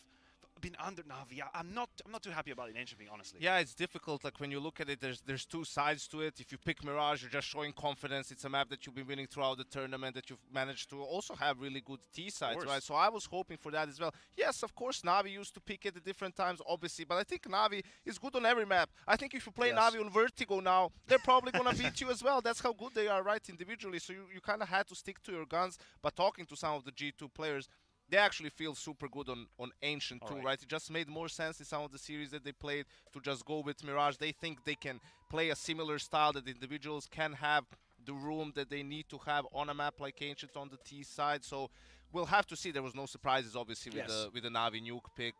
been under Navi. I'm not too happy about it, Ancient, being honestly. Yeah, it's difficult. Like when you look at it, there's two sides to it. If you pick Mirage, you're just showing confidence. It's a map that you've been winning throughout the tournament, that you've managed to also have really good T sides, right? So I was hoping for that as well. Yes, of course, Navi used to pick it at different times, obviously, but I think Navi is good on every map. I think if you play Navi on Vertigo now, they're probably gonna beat you as well. That's how good they are, right, individually. So you kind of had to stick to your guns. But talking to some of the G2 players, they actually feel super good on Ancient too, right? It just made more sense in some of the series that they played to just go with Mirage. They think they can play a similar style, that the individuals can have the room that they need to have on a map like Ancient on the T side. So we'll have to see. There was no surprises, obviously, with the Navi nuke pick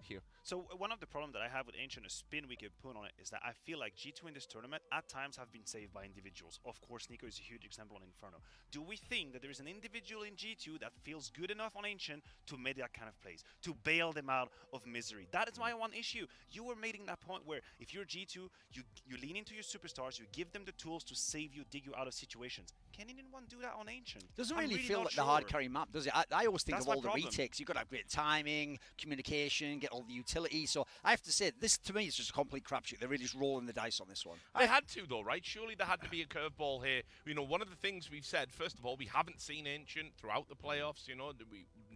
here. So one of the problems that I have with Ancient, a spin we could put on it, is that I feel like G2 in this tournament at times have been saved by individuals. Of course, Nico is a huge example on Inferno. Do we think that there is an individual in G2 that feels good enough on Ancient to make that kind of plays, to bail them out of misery? That is my one issue. You were making that point where if you're G2, you lean into your superstars, you give them the tools to save you, dig you out of situations. Can anyone do that on Ancient? Doesn't really feel like the hard carry map, does it? I always think of all the retakes. You've got to have great timing, communication, get all the utility. So I have to say, this to me is just a complete crapshoot. They're really just rolling the dice on this one. They had to, though, right? Surely there had to be a curveball here. You know, one of the things we've said, first of all, we haven't seen Ancient throughout the playoffs. You know,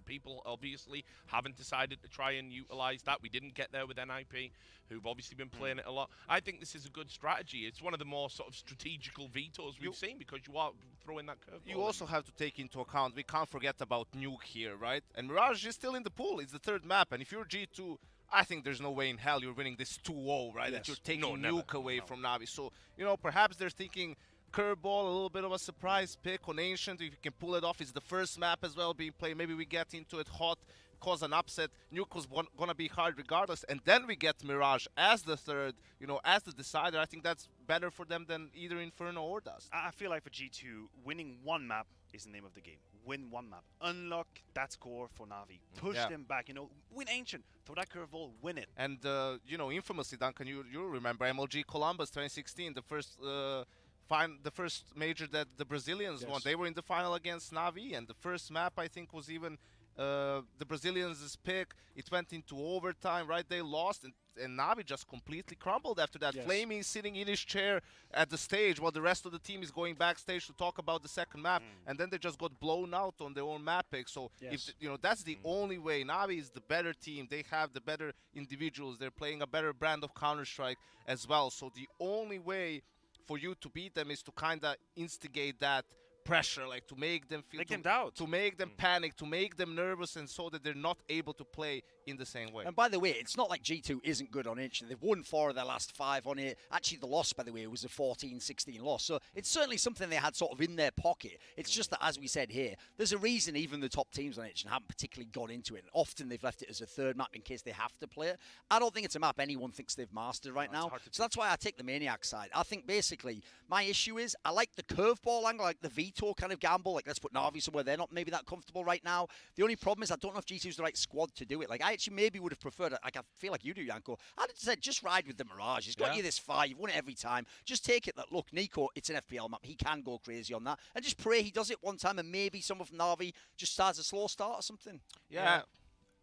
people obviously haven't decided to try and utilize that. We didn't get there with NIP, who've obviously been playing it a lot. I think this is a good strategy. It's one of the more sort of strategical vetoes we've seen, because you are throwing that curveball. You also have to take into account, we can't forget about Nuke here, right? And Mirage is still in the pool. It's the third map. And if you're G2, I think there's no way in hell you're winning this 2-0, right? That you're taking Nuke away from Navi. So, you know, perhaps they're thinking curveball, a little bit of a surprise pick on Ancient. If you can pull it off, it's the first map as well being played. Maybe we get into it hot, cause an upset. Nuke was gonna be hard regardless. And then we get Mirage as the third, you know, as the decider. I think that's better for them than either Inferno or Dust. I feel like for G2, winning one map is the name of the game. Win one map. Unlock that score for Navi. Push them back, you know, win Ancient. Throw that curveball, win it. And, you know, infamously, Duncan, you remember MLG Columbus 2016, the first major that the Brazilians won. They were in the final against Navi, and the first map, I think, was even the Brazilians' pick. It went into overtime, right? They lost, and Navi just completely crumbled after that. Flamey sitting in his chair at the stage while the rest of the team is going backstage to talk about the second map, and then they just got blown out on their own map pick. So, if you know, that's the only way. Navi is the better team. They have the better individuals. They're playing a better brand of Counter-Strike as well. So the only way for you to beat them is to kind of instigate that pressure, like to make them feel, to make them panic, to make them nervous, and so that they're not able to play in the same way. And by the way, it's not like G2 isn't good on Ancient. They've won 4 of their last 5 on it. Actually, the loss, by the way, was a 14-16 loss. So it's certainly something they had sort of in their pocket. It's just that, as we said here, there's a reason even the top teams on Ancient haven't particularly got into it. And often they've left it as a third map in case they have to play it. I don't think it's a map anyone thinks they've mastered right now. So that's why I take the Maniac side. I think basically my issue is I like the curveball angle, like the veto kind of gamble. Like, let's put Navi somewhere they're not maybe that comfortable right now. The only problem is I don't know if G2's the right squad to do it. Like, I actually maybe would have preferred it. Like, I feel like you do, Janko. I'd have said, just ride with the Mirage. He's got you this far. You've won it every time. Just take it that, look, Nico, it's an FPL map. He can go crazy on that. And just pray he does it one time and maybe someone from Navi just starts a slow start or something.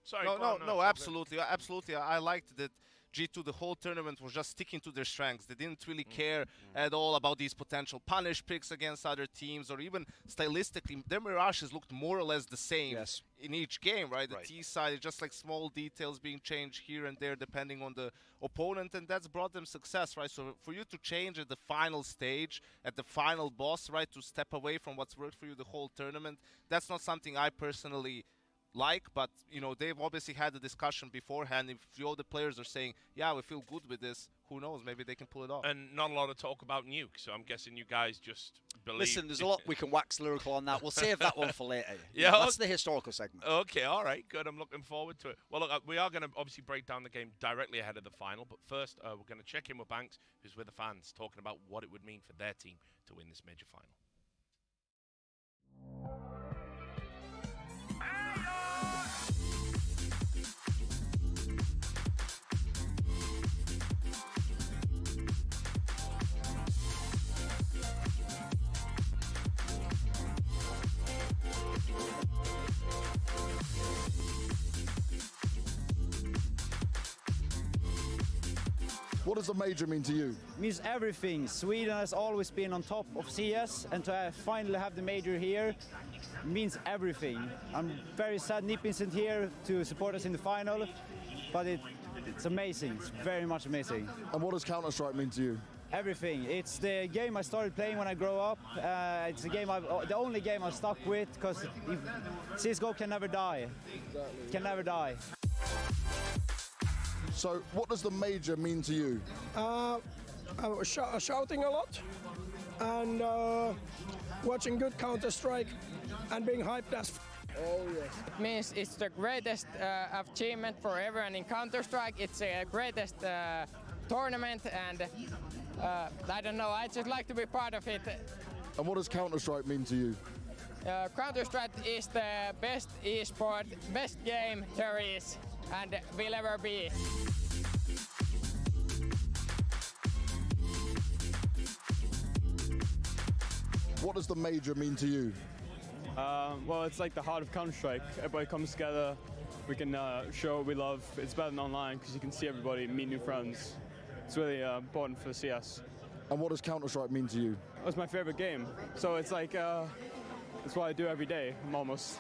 Sorry. No, absolutely. Absolutely. I liked that G2 the whole tournament was just sticking to their strengths. They didn't really care at all about these potential punish picks against other teams, or even stylistically. Their Mirages looked more or less the same in each game, right? The T side is just like small details being changed here and there depending on the opponent, and that's brought them success, right? So for you to change at the final stage, at the final boss, right, to step away from what's worked for you the whole tournament, that's not something I personally like, but you know, they've obviously had the discussion beforehand. If all the players are saying, yeah, we feel good with this, who knows, maybe they can pull it off. And not a lot of talk about Nuke, so I'm guessing you guys just believe. Listen, there's a lot we can wax lyrical on that. We'll save that one for later. Yeah, that's the historical segment. Okay, all right, good. I'm looking forward to it. Well, look, we are going to obviously break down the game directly ahead of the final, but first we're going to check in with Banks, who's with the fans, talking about what it would mean for their team to win this major final. What does the major mean to you? Means everything. Sweden has always been on top of CS, and to finally have the major here means everything. I'm very sad Nip isn't here to support us in the final, but it's amazing. It's very much amazing. And what does Counter-Strike mean to you? Everything. It's the game I started playing when I grew up. It's the only game I'm stuck with, because CSGO can never die. It can never die. So, what does the major mean to you? I was shouting a lot and watching good Counter-Strike and being hyped as Oh, yes. It means it's the greatest achievement for everyone in Counter-Strike. It's the greatest tournament, and I don't know, I just like to be part of it. And what does Counter-Strike mean to you? Counter-Strike is the best esport, best game there is and will ever be. What does the major mean to you? Well, it's like the heart of Counter-Strike. Everybody comes together. We can show what we love. It's better than online because you can see everybody, meet new friends. It's really important for CS. And what does Counter-Strike mean to you? It's my favorite game. So it's like, it's what I do every day, almost.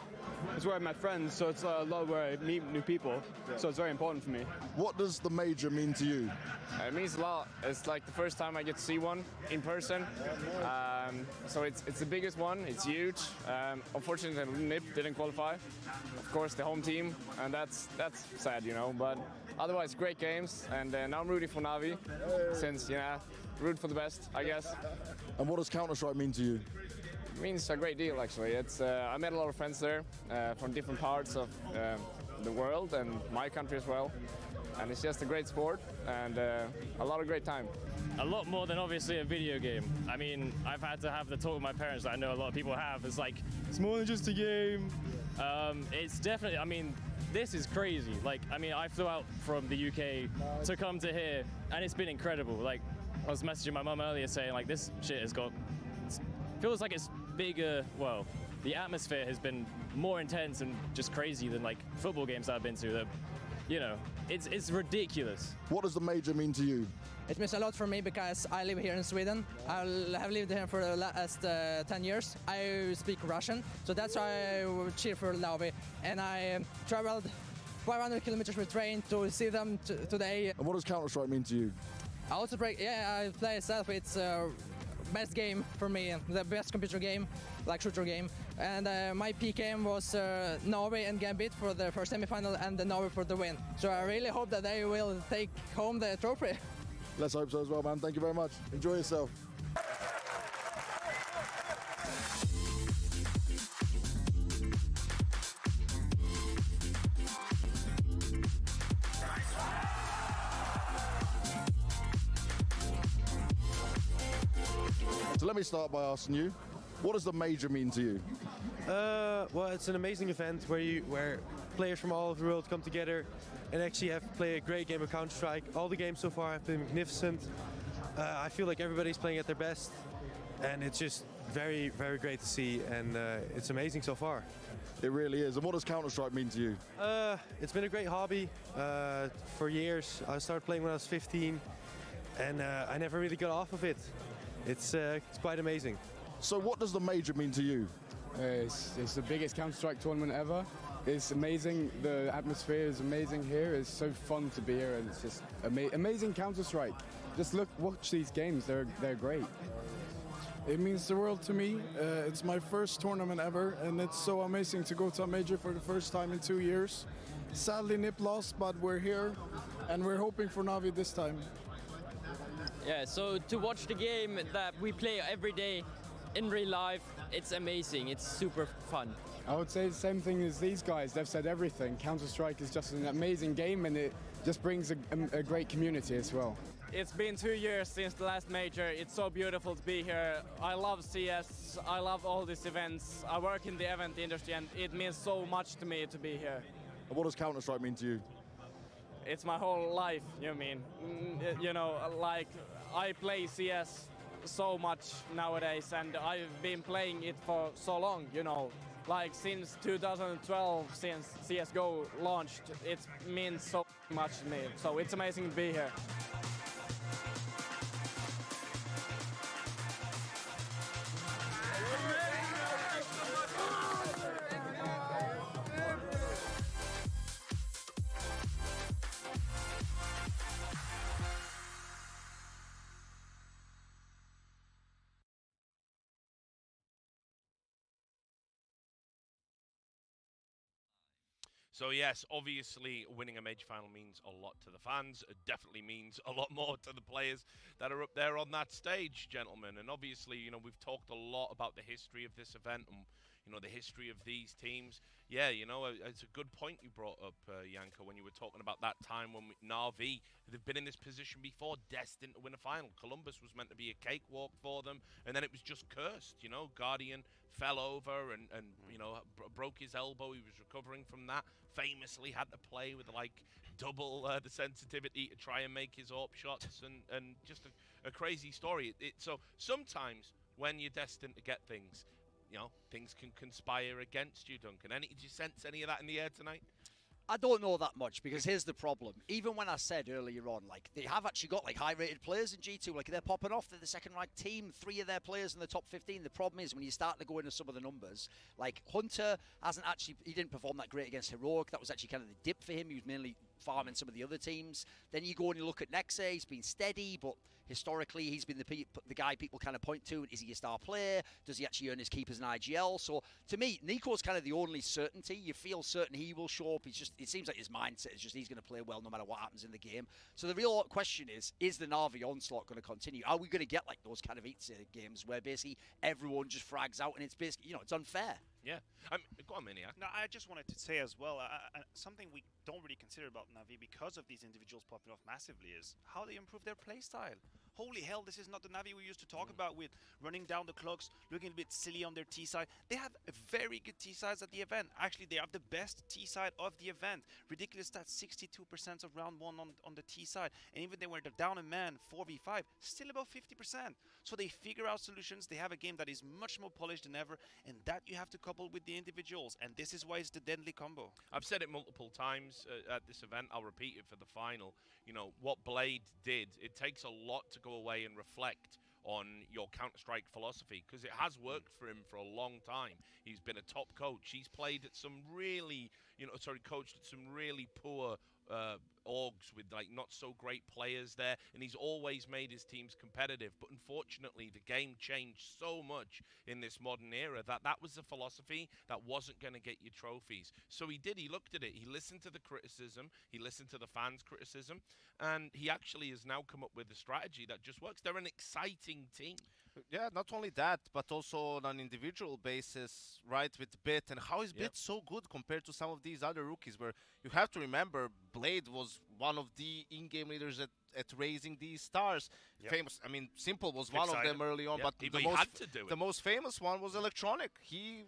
It's where I met friends, so it's a lot where I meet new people. So it's very important for me. What does the major mean to you? It means a lot. It's like the first time I get to see one in person. So it's the biggest one. It's huge. Unfortunately, NIP didn't qualify. Of course, the home team, and that's sad, you know. But otherwise, great games. And now I'm rooting for Navi, since root for the best, I guess. And what does Counter-Strike mean to you? It means a great deal, actually. It's I met a lot of friends there from different parts of the world and my country as well. And it's just a great sport and a lot of great time. A lot more than obviously a video game. I mean, I've had to have the talk with my parents that I know a lot of people have. It's like, it's more than just a game. It's definitely, I mean, this is crazy. Like, I mean, I flew out from the UK to come to here, and it's been incredible. Like, I was messaging my mum earlier saying, like, this shit has got, feels like it's bigger. Well, the atmosphere has been more intense and just crazy than like football games that I've been to. That, it's ridiculous. What does the major mean to you? It means a lot for me because I live here in Sweden. I have lived here for the last 10 years. I speak Russian, so that's why I cheer for Navi. And I traveled 500 kilometers with train to see them today. And what does Counter-Strike mean to you? I play itself. It's best game for me, the best computer game, like shooter game. And my peak game was Norway and Gambit for the first semi-final and the Norway for the win. So I really hope that they will take home the trophy. Let's hope so as well, man. Thank you very much. Enjoy yourself. So let me start by asking you, what does the major mean to you? Well, it's an amazing event where players from all over the world come together and actually have to play a great game of Counter-Strike. All the games so far have been magnificent. I feel like everybody's playing at their best, and it's just very, very great to see, and it's amazing so far. It really is. And what does Counter-Strike mean to you? It's been a great hobby for years. I started playing when I was 15, and I never really got off of it. It's quite amazing. So what does the major mean to you? It's the biggest Counter-Strike tournament ever. It's amazing. The atmosphere is amazing here. It's so fun to be here, and it's just amazing Counter-Strike. Just watch these games. They're great. It means the world to me. It's my first tournament ever, and it's so amazing to go to a major for the first time in 2 years. Sadly, NIP lost, but we're here, and we're hoping for Navi this time. Yeah, so to watch the game that we play every day in real life, it's amazing. It's super fun. I would say the same thing as these guys. They've said everything. Counter-Strike is just an amazing game, and it just brings a great community as well. It's been 2 years since the last major. It's so beautiful to be here. I love CS. I love all these events. I work in the event industry, and it means so much to me to be here. And what does Counter-Strike mean to you? It's my whole life, you mean. Like, I play CS so much nowadays, and I've been playing it for so long, like since 2012, since CSGO launched. It means so much to me, so it's amazing to be here. So yes, obviously winning a major final means a lot to the fans. It definitely means a lot more to the players that are up there on that stage, gentlemen. And obviously, you know, we've talked a lot about the history of this event and, you know, the history of these teams. Yeah, you know, it's a good point you brought up, Janko, when you were talking about that time when Na'Vi, they've been in this position before, destined to win a final. Columbus was meant to be a cakewalk for them, and then it was just cursed, you know. Guardian fell over and you know, broke his elbow. He was recovering from that. Famously had to play with, like, double the sensitivity to try and make his AWP shots, and just a crazy story. So sometimes when you're destined to get things, you know, things can conspire against you, Duncan. Did you sense any of that in the air tonight? I don't know that much, because here's the problem. Even when I said earlier on, like, they have actually got, like, high-rated players in G2. Like, they're popping off. They're the second-ranked team. 3 of their players in the top 15. The problem is when you start to go into some of the numbers, like, Hunter hasn't actually, he didn't perform that great against Heroic. That was actually kind of the dip for him. He was mainly farming some of the other teams. Then you go and you look at Nexa. He's been steady, but historically he's been the guy people kind of point to. Is he a star player? Does he actually earn his keep as an IGL? So to me, Nico's kind of the only certainty. You feel certain he will show up. It seems like his mindset is just he's going to play well no matter what happens in the game. So the real question is the Na'Vi onslaught going to continue? Are we going to get like those kind of games where basically everyone just frags out and it's basically, you know, it's unfair? Yeah. Go on, Maniac. No, I just wanted to say as well, something we don't really consider about Na'Vi because of these individuals popping off massively is how they improve their playstyle. Holy hell, this is not the Na'Vi we used to talk about with running down the clocks, looking a bit silly on their T-side. They have a very good T-sides at the event. Actually, they have the best T-side of the event. Ridiculous stats, 62% of round 1 on the T-side. And even they were down a man, 4v5, still about 50%. So they figure out solutions. They have a game that is much more polished than ever, and that you have to couple with the individuals. And this is why it's the deadly combo. I've said it multiple times at this event. I'll repeat it for the final. You know, what Blade did, it takes a lot to go away and reflect on your Counter-Strike philosophy, because it has worked for him for a long time. He's been a top coach. He's played at some really, coached at some really poor orgs with like not so great players there, and he's always made his teams competitive. But unfortunately, the game changed so much in this modern era that was a philosophy that wasn't going to get you trophies. So he looked at it, he listened to the criticism, he listened to the fans' criticism, and he actually has now come up with a strategy that just works. They're an exciting team. Yeah, not only that, but also on an individual basis, right, with Byte. And how is Byte so good compared to some of these other rookies, where you have to remember Blade was one of the in-game leaders at raising these stars. Famous, I mean, Simple was one of them early on, but the most famous one was Electronic. He,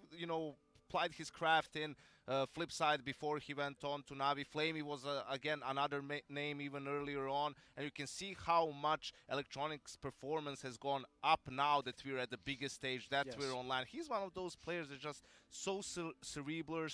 applied his craft in Flipside before he went on to Na'Vi. Flamey was, again, another name even earlier on. And you can see how much Electronic's performance has gone up now that we're at the biggest stage, that we're online. He's one of those players that's just so cerebral,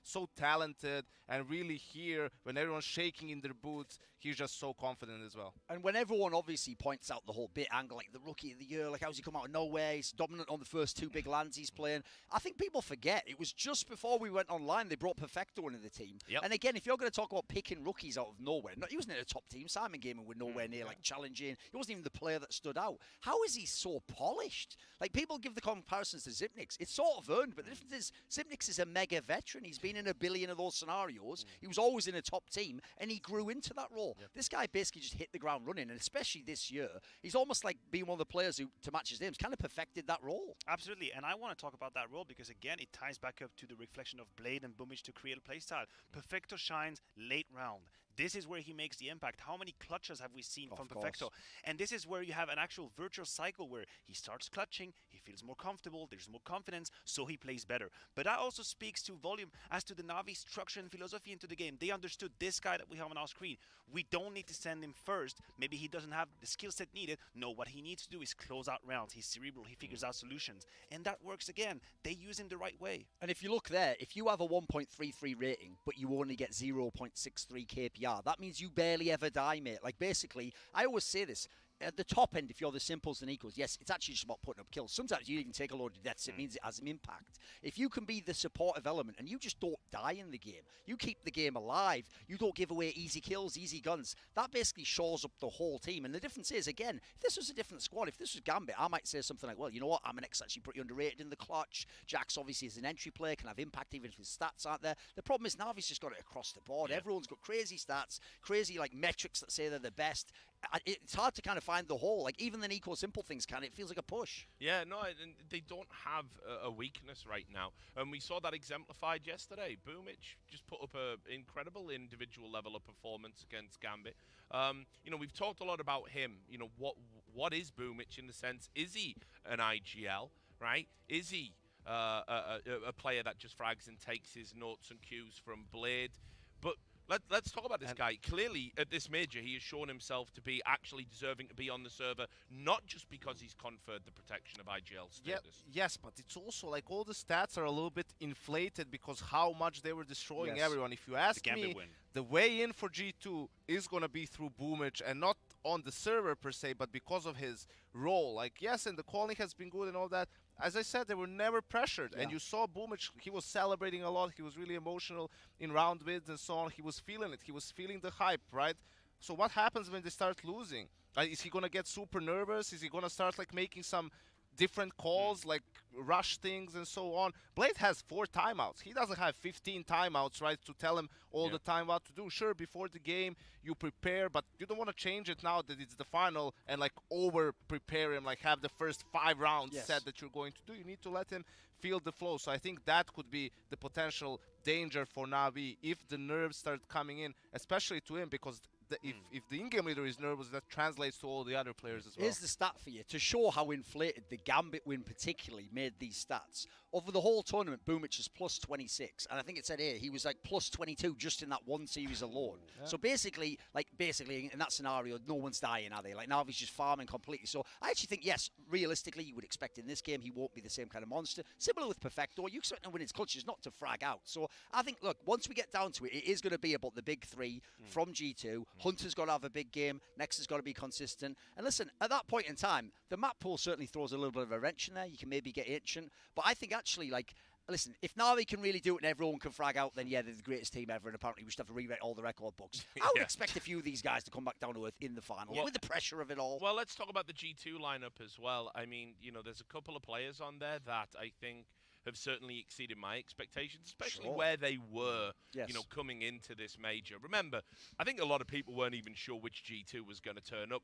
so talented, and really here, when everyone's shaking in their boots, he's just so confident as well. And when everyone obviously points out the whole Byte angle, like the rookie of the year, like how's he come out of nowhere, he's dominant on the first 2 big lands he's playing, I think people forget it was just before we went online they brought Perfecto into the team. And again, if you're going to talk about picking rookies out of nowhere, he wasn't in a top team. Simon Gaming were nowhere near like challenging. He wasn't even the player that stood out. How is he so polished? Like, people give the comparisons to Zipnix. It's sort of earned, but the difference is Zipnix is a mega veteran. He's been in a billion of those scenarios. He was always in a top team, and he grew into that role. This guy basically just hit the ground running, and especially this year, he's almost like being one of the players who, to match his names, kind of perfected that role. Absolutely, and I want to talk about that role because, again, it ties back up to the reflection of Blade and Boomich to create a playstyle. Perfecto shines late round. This is where he makes the impact. How many clutches have we seen from Perfecto? And this is where you have an actual virtuous cycle where he starts clutching, he feels more comfortable, there's more confidence, so he plays better. But that also speaks to volume as to the Na'Vi structure and philosophy into the game. They understood this guy that we have on our screen. We don't need to send him first. Maybe he doesn't have the skill set needed. No, what he needs to do is close out rounds. He's cerebral. He figures out solutions. And that works again. They use him the right way. And if you look there, if you have a 1.33 rating, but you only get 0.63 KPR, that means you barely ever die, mate. Like, basically, I always say this. at the top end, if you're the simples and equals, yes, it's actually just about putting up kills. Sometimes you even take a load of deaths. It means it has an impact. If you can be the supportive element and you just don't die in the game, you keep the game alive, you don't give away easy kills, easy guns, that basically shores up the whole team. And the difference is, again, if this was a different squad, if this was Gambit, I might say something like, well, you know what, HyperX actually pretty underrated in the clutch. Jax obviously is an entry player, can have impact even if his stats aren't there. The problem is Navi's just got it across the board. Everyone's got crazy stats, crazy like metrics that say they're the best. It's hard to kind of find the hole. Like even the equal simple things it feels like a push. Yeah, no, and they don't have a weakness right now, and we saw that exemplified yesterday. Boomich just put up an incredible individual level of performance against Gambit. You know, we've talked a lot about him. You know, what is Boomich in the sense? Is he an IGL, right? Is he a player that just frags and takes his notes and cues from Blade? But let's talk about this guy. Clearly, at this major, he has shown himself to be actually deserving to be on the server, not just because he's conferred the protection of IGL status. Yes, but it's also like all the stats are a little bit inflated because how much they were destroying everyone. If you ask me, the way in for G2 is going to be through Boomich and not on the server per se, but because of his role. Like, yes, and the calling has been good and all that. As I said, they were never pressured. And you saw Boomich, he was celebrating a lot. He was really emotional in round bids and so on. He was feeling it. He was feeling the hype, right? So what happens when they start losing? Is he going to get super nervous? Is he going to start like making some different calls, like rush things and so on? Blade has 4 timeouts. He doesn't have 15 timeouts, right, to tell him all the time what to do. Sure, before the game, you prepare, but you don't want to change it now that it's the final and, like, over-prepare him, like, have the first 5 rounds set that you're going to do. You need to let him feel the flow. So I think that could be the potential danger for Na'Vi if the nerves start coming in, especially to him, because if the in-game leader is nervous, that translates to all the other players as well. Here's the stat for you, to show how inflated the Gambit win particularly made these stats. Over the whole tournament, Boomich is plus 26, and I think it said here, he was like plus 22 just in that one series alone. So basically, in that scenario, no one's dying, are they? Like, Navi's just farming completely. So I actually think, yes, realistically, you would expect in this game, he won't be the same kind of monster. Similar with Perfecto, you expect him to win his clutches, not to frag out. So I think, look, once we get down to it, it is going to be about the big 3 from G2. Hunter's got to have a big game. Next has got to be consistent. And listen, at that point in time, the map pool certainly throws a little bit of a wrench in there. You can maybe get Ancient. But I think actually, like, listen, if Na'Vi can really do it and everyone can frag out, then yeah, they're the greatest team ever, and apparently we should have to rewrite all the record books. I would expect a few of these guys to come back down to earth in the final with the pressure of it all. Well, let's talk about the G2 lineup as well. I mean, you know, there's a couple of players on there that I think have certainly exceeded my expectations, especially where they were, you know, coming into this major. Remember, I think a lot of people weren't even sure which G2 was going to turn up.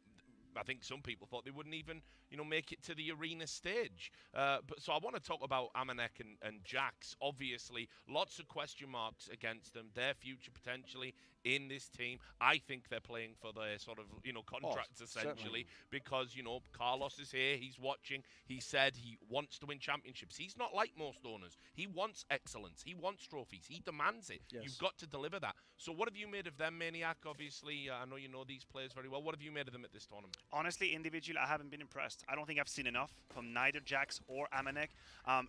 I think some people thought they wouldn't even, you know, make it to the arena stage. But so I want to talk about Amanek and Jax. Obviously, lots of question marks against them. Their future potentially in this team. I think they're playing for their sort of, you know, contracts essentially, because, you know, Carlos is here. He's watching. He said he wants to win championships. He's not like most owners. He wants excellence. He wants trophies. He demands it. You've got to deliver that. So what have you made of them, Maniac? Obviously, I know you know these players very well. What have you made of them at this tournament? Honestly, individually, I haven't been impressed. I don't think I've seen enough from neither Jax or Amanek.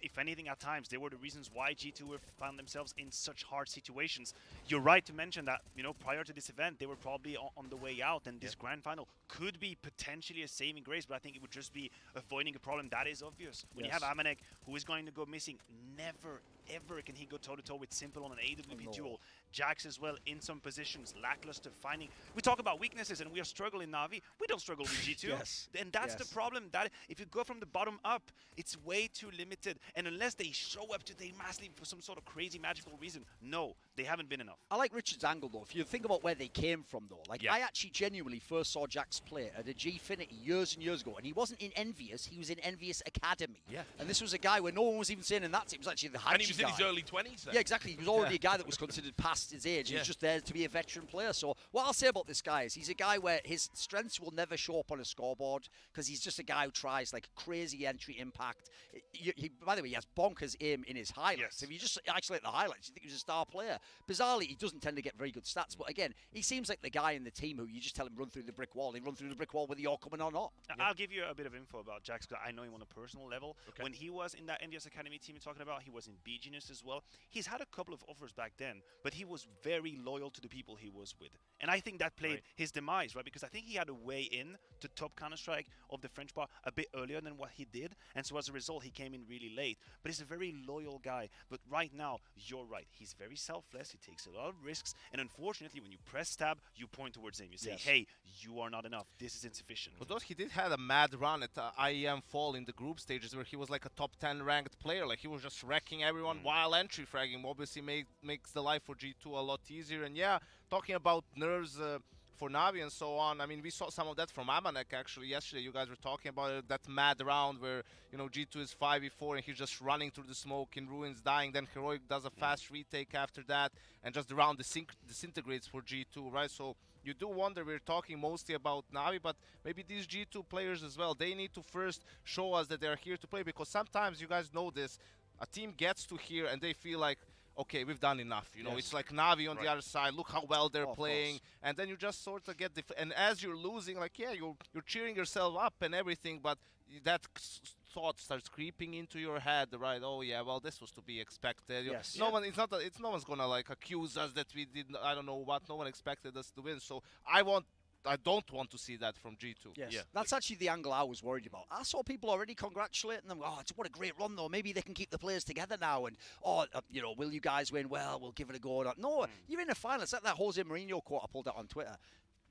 If anything, at times, they were the reasons why G2 found themselves in such hard situations. You're right to mention that, you know, prior to this event, they were probably on the way out, and this grand final could be potentially a saving grace, but I think it would just be avoiding a problem that is obvious. When you have Amanek, who is going to go missing, never, ever can he go toe-to-toe with Simple on an AWP duel. Jax as well in some positions, lackluster finding. We talk about weaknesses and we are struggling, Na'Vi. We don't struggle with G2. And that's the problem. That if you go from the bottom up, it's way too limited. And unless they show up today massively for some sort of crazy magical reason, no, they haven't been enough. I like Richard's angle though. If you think about where they came from though, like I actually genuinely first saw Jax play at a Gfinity years and years ago, and he wasn't in Envious, he was in Envious Academy. And this was a guy where no one was even saying in that team, it was actually the Hachi And he was guy. in his early 20s then. Yeah, exactly. He was already a guy that was considered past his age. He was just there to be a veteran player. So what I'll say about this guy is he's a guy where his strengths will never show up on a scoreboard because he's just a guy who tries like crazy entry impact. By the way, he has bonkers aim in his highlights. If you just isolate the highlights, you think he's a star player. Bizarrely, he doesn't tend to get very good stats. But again, he seems like the guy in the team who you just tell him run through the brick wall. He run through the brick wall whether you're coming or not. I'll give you a bit of info about Jax because I know him on a personal level. When he was in that Envious Academy team you're talking about, he was in B Genius as well. He's had a couple of offers back then, but he was very loyal to the people he was with. And I think that played his demise, right? Because I think he had a way in to top Counter-Strike of the French bar a bit earlier than what he did. And so as a result, he came in really late. But he's a very loyal guy. But right now, you're right. He's very selfless. He takes a lot of risks. And unfortunately, when you press tab, you point towards him. You say, hey, you are not enough. This is insufficient. Although he did have a mad run at IEM Fall in the group stages where he was like a top 10 ranked player. Like, he was just wrecking everyone while entry fragging. Obviously makes the life for G2 a lot easier. And yeah, talking about nerves for Navi and so on, I mean, we saw some of that from Amanek actually yesterday. You guys were talking about it, that mad round where, you know, G2 is 5v4 and he's just running through the smoke in ruins, dying. Then Heroic does a fast retake after that, and just the round disintegrates for G2, right? So you do wonder, we're talking mostly about Navi, but maybe these G2 players as well, they need to first show us that they're here to play, because sometimes, you guys know this, a team gets to here and they feel like, okay, we've done enough. You know, it's like Navi on the other side. Look how well they're playing, and then you just sort of get and as you're losing, like, yeah, you're cheering yourself up and everything, but that thought starts creeping into your head, right? Oh yeah, well, this was to be expected. No one, no one's gonna like accuse us that we did, I don't know what. No one expected us to win. So I don't want to see that from G2. Yes, that's actually the angle I was worried about. I saw people already congratulating them. Oh, what a great run, though. Maybe they can keep the players together now. And, you know, will you guys win? Well, we'll give it a go. No, you're in a final. It's like that Jose Mourinho quote I pulled out on Twitter.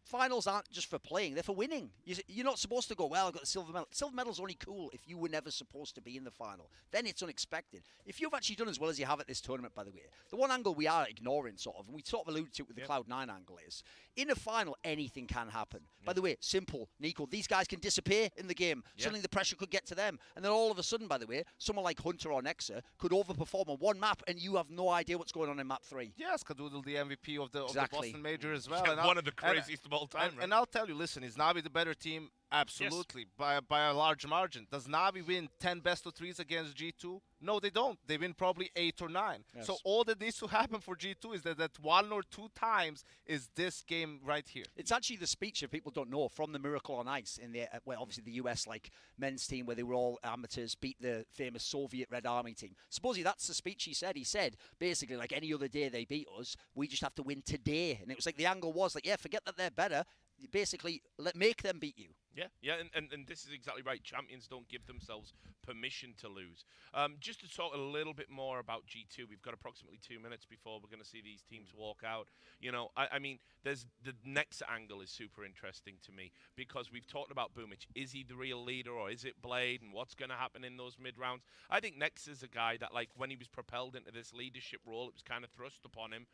Finals aren't just for playing, they're for winning. You're not supposed to go, well, I got the silver medal. Silver medal's only cool if you were never supposed to be in the final. Then it's unexpected. If you've actually done as well as you have at this tournament, by the way, the one angle we are ignoring, sort of, and we sort of alluded to it with the Cloud9 angle, is in a final, anything can happen. By the way, simple, Nico, these guys can disappear in the game. Suddenly the pressure could get to them. And then all of a sudden, by the way, someone like Hunter or Nexa could overperform on one map, and you have no idea what's going on in map 3. Yes, Skadoodle, the MVP of the Boston Major as well. Yeah, one of the craziest of all time, right? And I'll tell you, listen, is Navi the better team? Absolutely, by a large margin. Does Navi win 10 best-of-3s against G2? No, they don't. They win probably 8 or 9. So all that needs to happen for G2 is that 1 or 2 times is this game right here. It's actually the speech, if people don't know, from the Miracle on Ice in the, well, obviously the US like men's team where they were all amateurs, beat the famous Soviet Red Army team. Supposedly that's the speech he said. He said, basically, like any other day they beat us, we just have to win today. And it was like the angle was like, yeah, forget that they're better. Basically, make them beat you. Yeah, and this is exactly right. Champions don't give themselves permission to lose. Just to talk a little bit more about G2, we've got approximately 2 minutes before we're going to see these teams walk out. You know, I mean, there's the next angle is super interesting to me, because we've talked about Boomich. Is he the real leader, or is it Blade, and what's going to happen in those mid-rounds? I think Nex is a guy that, like, when he was propelled into this leadership role, it was kind of thrust upon him.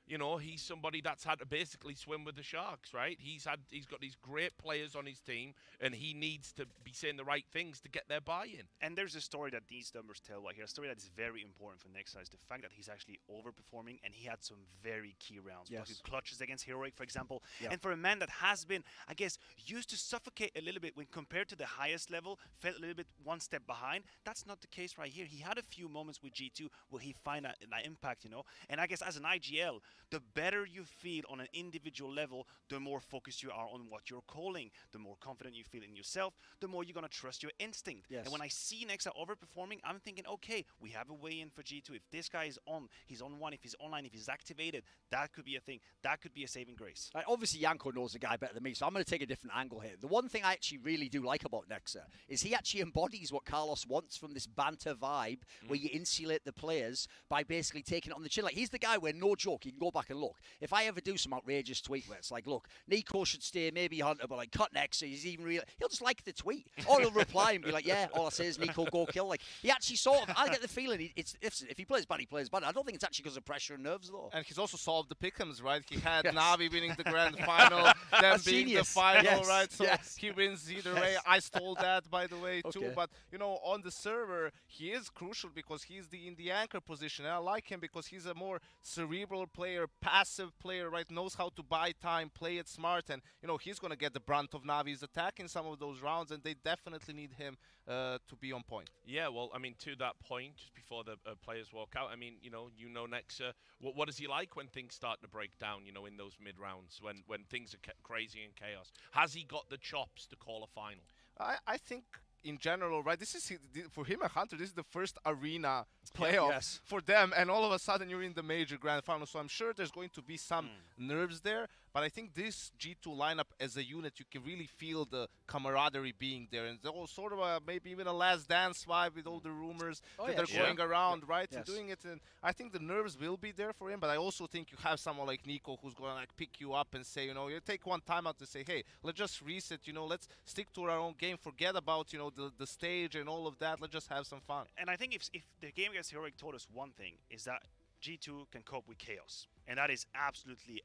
You know, he's somebody that's had to basically swim with the sharks, right? He's got these great players on his team, and he needs to be saying the right things to get their buy-in. And there's a story that these numbers tell right here. A story that is very important for Nexa is the fact that he's actually overperforming, and he had some very key rounds. Yes. Clutches against Heroic, for example. And for a man that has been, I guess, used to suffocate a little bit when compared to the highest level, felt a little bit one step behind. That's not the case right here. He had a few moments with G2 where he find that impact, you know. And I guess as an IGL, the better you feel on an individual level, the more focused you are on what you're calling, the more confident you feel in yourself, the more you're going to trust your instinct. And when I see Nexa overperforming, I'm thinking, okay, we have a way in for G2. If this guy is on, he's on one. If he's online, if he's activated, that could be a thing. That could be a saving grace. Obviously, Yanko knows the guy better than me, so I'm going to take a different angle here. The one thing I actually really do like about Nexa is he actually embodies what Carlos wants from this banter vibe, where you insulate the players by basically taking it on the chin. Like, he's the guy where, no joke, you can go back and look. If I ever do some outrageous tweet where it's like, look, Nico should stay, maybe Hunter, but like, cut Nexa, he's even real. He'll just like the tweet. Or he'll reply and be like, yeah, all I say is Nico, go kill. Like, he actually sort of, I get the feeling, if he plays bad, he plays bad. I don't think it's actually because of pressure and nerves, though. And he's also solved the pick'ems, right? He had Navi winning the grand final, them being the final, right? So he wins either way. I stole that, by the way, too. But, you know, on the server, he is crucial because he's in the anchor position. And I like him because he's a more cerebral player, passive player, right? Knows how to buy time, play it smart, and you know he's gonna get the brunt of Navi's attack in some of those rounds, and they definitely need him to be on point. Yeah, well, I mean, to that point, just before the players walk out, I mean, you know Nexa. What is he like when things start to break down? You know, in those mid rounds when things are crazy and chaos. Has he got the chops to call a final? I think in general, right? This is for him and Hunter. This is the first arena playoff Yes. for them, and all of a sudden you're in the major grand final. So I'm sure there's going to be some nerves there. But I think this G2 lineup as a unit, you can really feel the camaraderie being there, and there's sort of maybe even a last dance vibe with all the rumors that are going around, right? Yes. And doing it, and I think the nerves will be there for him. But I also think you have someone like Nico who's going to like pick you up and say, you know, you take one time out to say, hey, let's just reset. You know, let's stick to our own game. Forget about, you know, the stage and all of that. Let's just have some fun. And I think if the game against Heroic taught us one thing, is that G2 can cope with chaos. And that is absolutely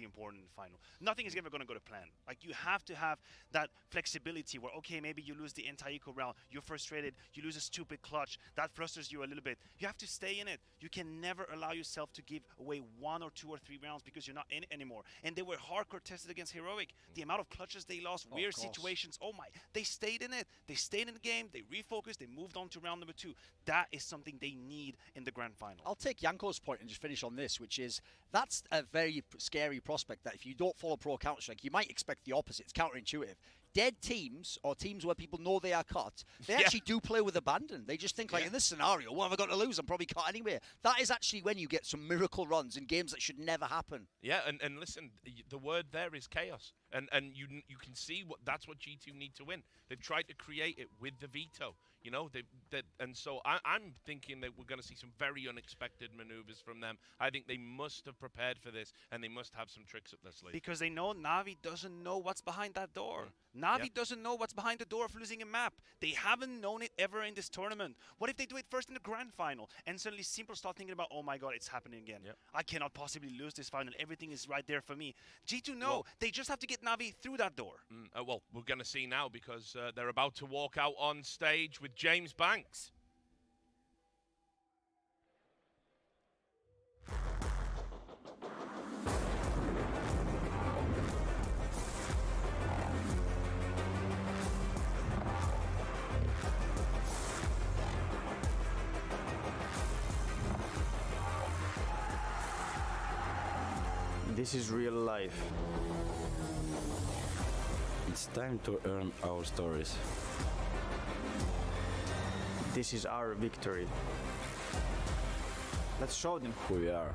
important in the final. Nothing is ever going to go to plan. Like, you have to have that flexibility where, okay, maybe you lose the anti-eco round, you're frustrated, you lose a stupid clutch, that frustrates you a little bit. You have to stay in it. You can never allow yourself to give away 1 or 2 or 3 rounds because you're not in it anymore. And they were hardcore tested against Heroic. The amount of clutches they lost, weird situations, oh my, they stayed in it. They stayed in the game, they refocused, they moved on to round number 2. That is something they need in the grand final. I'll take Janko's point and just finish on this, which is that's a very scary prospect that if you don't follow pro Counter-Strike, you might expect the opposite. It's counterintuitive. Dead teams, or teams where people know they are cut, they actually do play with abandon. They just think, like, in this scenario, what have I got to lose? I'm probably cut anyway. That is actually when you get some miracle runs in games that should never happen. Yeah, and listen, the word there is chaos. And you can see that's what G2 need to win. They've tried to create it with the veto. You know, and so I'm thinking that we're going to see some very unexpected maneuvers from them. I think they must have prepared for this, and they must have some tricks up their sleeve. Because they know Na'Vi doesn't know what's behind that door. Na'Vi doesn't know what's behind the door of losing a map. They haven't known it ever in this tournament. What if they do it first in the grand final, and suddenly Simple start thinking about, oh my god, it's happening again. I cannot possibly lose this final. Everything is right there for me. G2 know. They just have to get Na'Vi through that door. Well, we're going to see now, because they're about to walk out on stage with James Banks. This is real life. It's time to earn our stories. This is our victory. Let's show them who we are.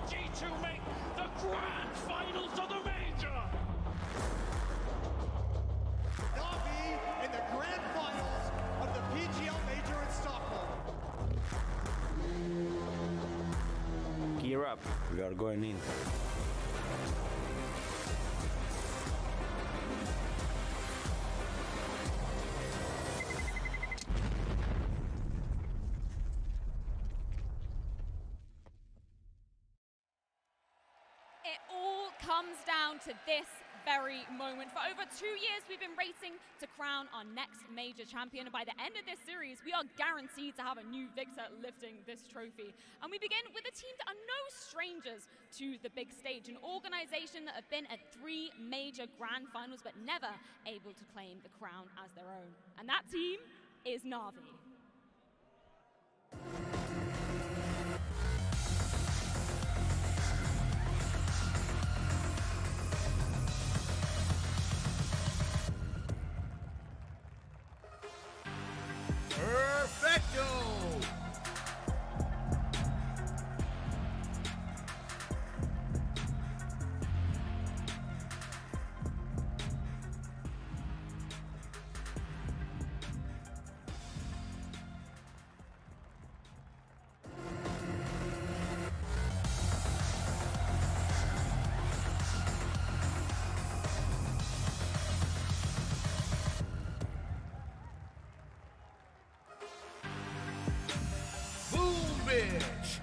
G2 make the grand finals of the major! Na'Vi in the grand finals of the PGL major in Stockholm. Gear up, we are going in. It all comes down to this very moment. For over 2 years, we've been racing to crown our next major champion. And by the end of this series, we are guaranteed to have a new victor lifting this trophy. And we begin with a team that are no strangers to the big stage, an organization that have been at 3 major grand finals, but never able to claim the crown as their own. And that team is Na'Vi. Perfecto! Bitch.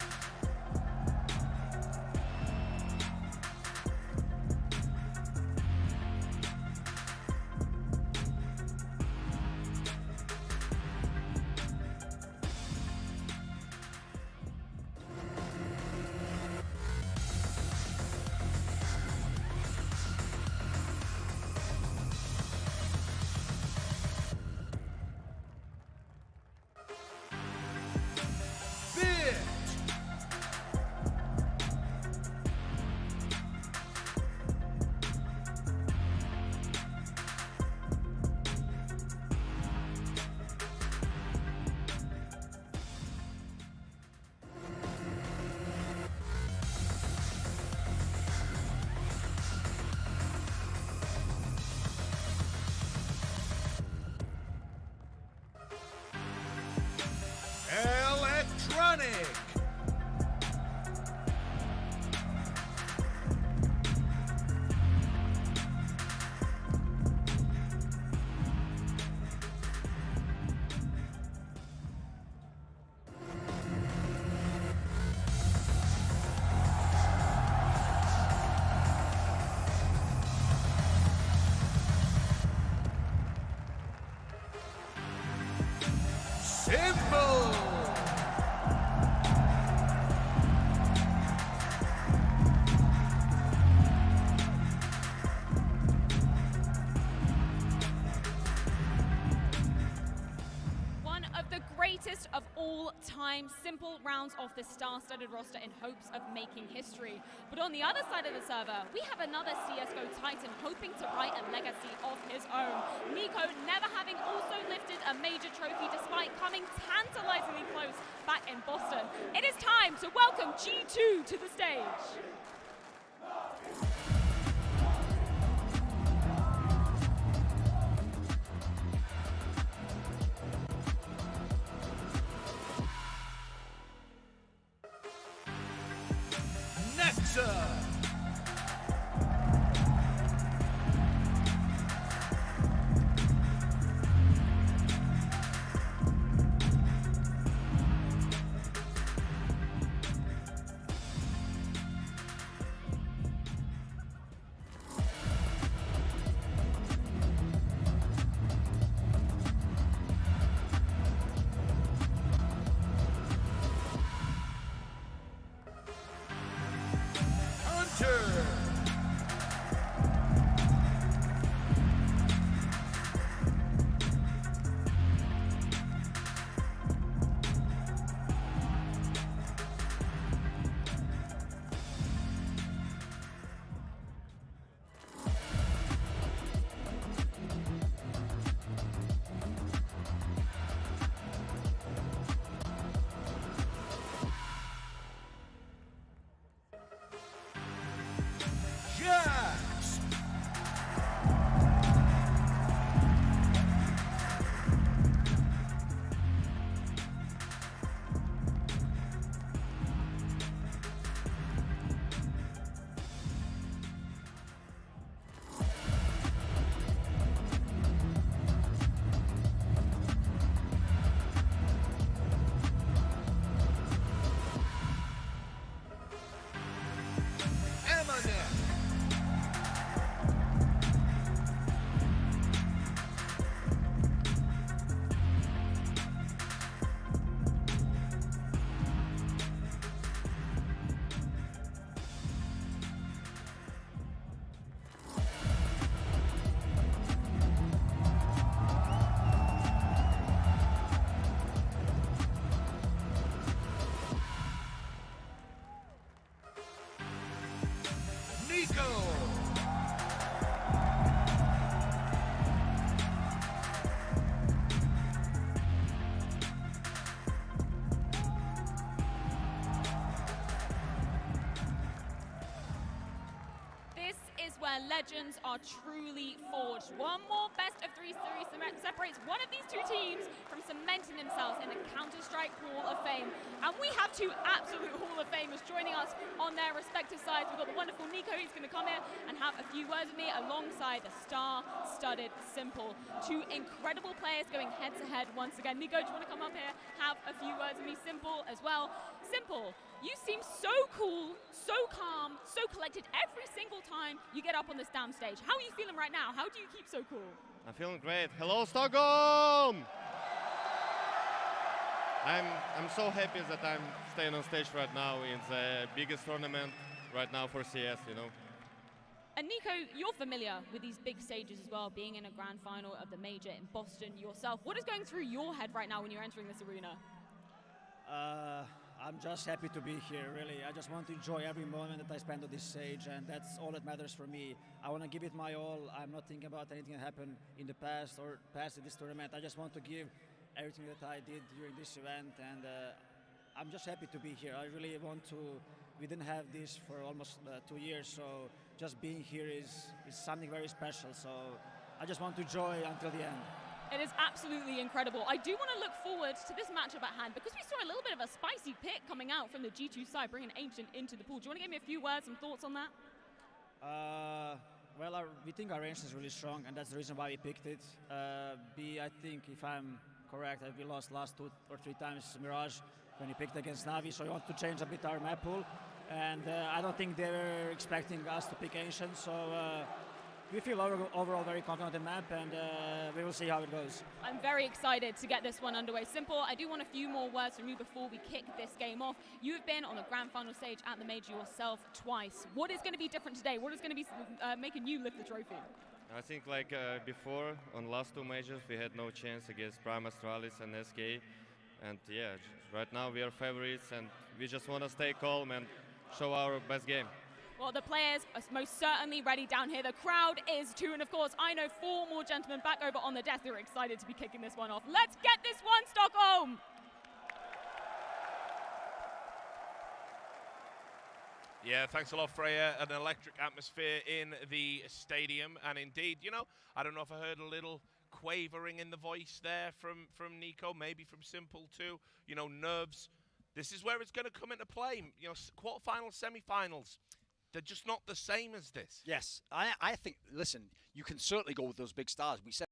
time simple rounds off this star-studded roster in hopes of making history. But on the other side of the server, we have another CSGO Titan hoping to write a legacy of his own. Nico never having also lifted a major trophy despite coming tantalizingly close back in Boston. It is time to welcome G2 to the stage. Where legends are truly forged. One more best of 3 series separates one of these two teams from cementing themselves in the Counter-Strike Hall of Fame. And we have two absolute Hall of Famers joining us on their respective sides. We've got the wonderful Nico, who's going to come here and have a few words with me alongside the star-studded Simple. Two incredible players going head-to-head once again. Nico, do you want to come up here, have a few words with me? Simple as well. Simple, you seem so cool, so calm, so collected every single time you get up on this damn stage. How are you feeling right now? How do you keep so cool? I'm feeling great. Hello, Stockholm! I'm so happy that I'm staying on stage right now in the biggest tournament right now for CS, you know. And Nico, you're familiar with these big stages as well, being in a grand final of the major in Boston yourself. What is going through your head right now when you're entering this arena? I'm just happy to be here, really. I just want to enjoy every moment that I spend on this stage, and that's all that matters for me. I want to give it my all. I'm not thinking about anything that happened in the past or past in this tournament. I just want to give everything that I did during this event, and I'm just happy to be here. I really want to. We didn't have this for almost 2 years, so just being here is something very special. So I just want to enjoy until the end. It is absolutely incredible. I do want to look forward to this matchup at hand because we saw a little bit of a spicy pick coming out from the G2 side, bringing Ancient into the pool. Do you want to give me a few words, some thoughts on that? Well, we think our range is really strong, and that's the reason why we picked it. B, I think, if I'm correct, we lost last 2 or 3 times Mirage when we picked against Navi, so we want to change a bit our map pool. And I don't think they were expecting us to pick Ancient, so we feel overall very confident in the map, and we will see how it goes. I'm very excited to get this one underway. Simple, I do want a few more words from you before we kick this game off. You've been on the grand final stage at the major yourself twice. What is going to be different today? What is going to be making you lift the trophy? I think like before, on last 2 majors, we had no chance against Prime Astralis and SK. And yeah, right now we are favorites, and we just want to stay calm and show our best game. Well, the players are most certainly ready down here. The crowd is too, and of course, I know 4 more gentlemen back over on the desk who are excited to be kicking this one off. Let's get this one, Stockholm! Yeah, thanks a lot, Freya. An electric atmosphere in the stadium. And indeed, you know, I don't know if I heard a little quavering in the voice there from Nico, maybe from Simple too. You know, nerves. This is where it's going to come into play. You know, quarterfinals, semi-finals. They're just not the same as this. Yes, I think, listen, you can certainly go with those big stars. We said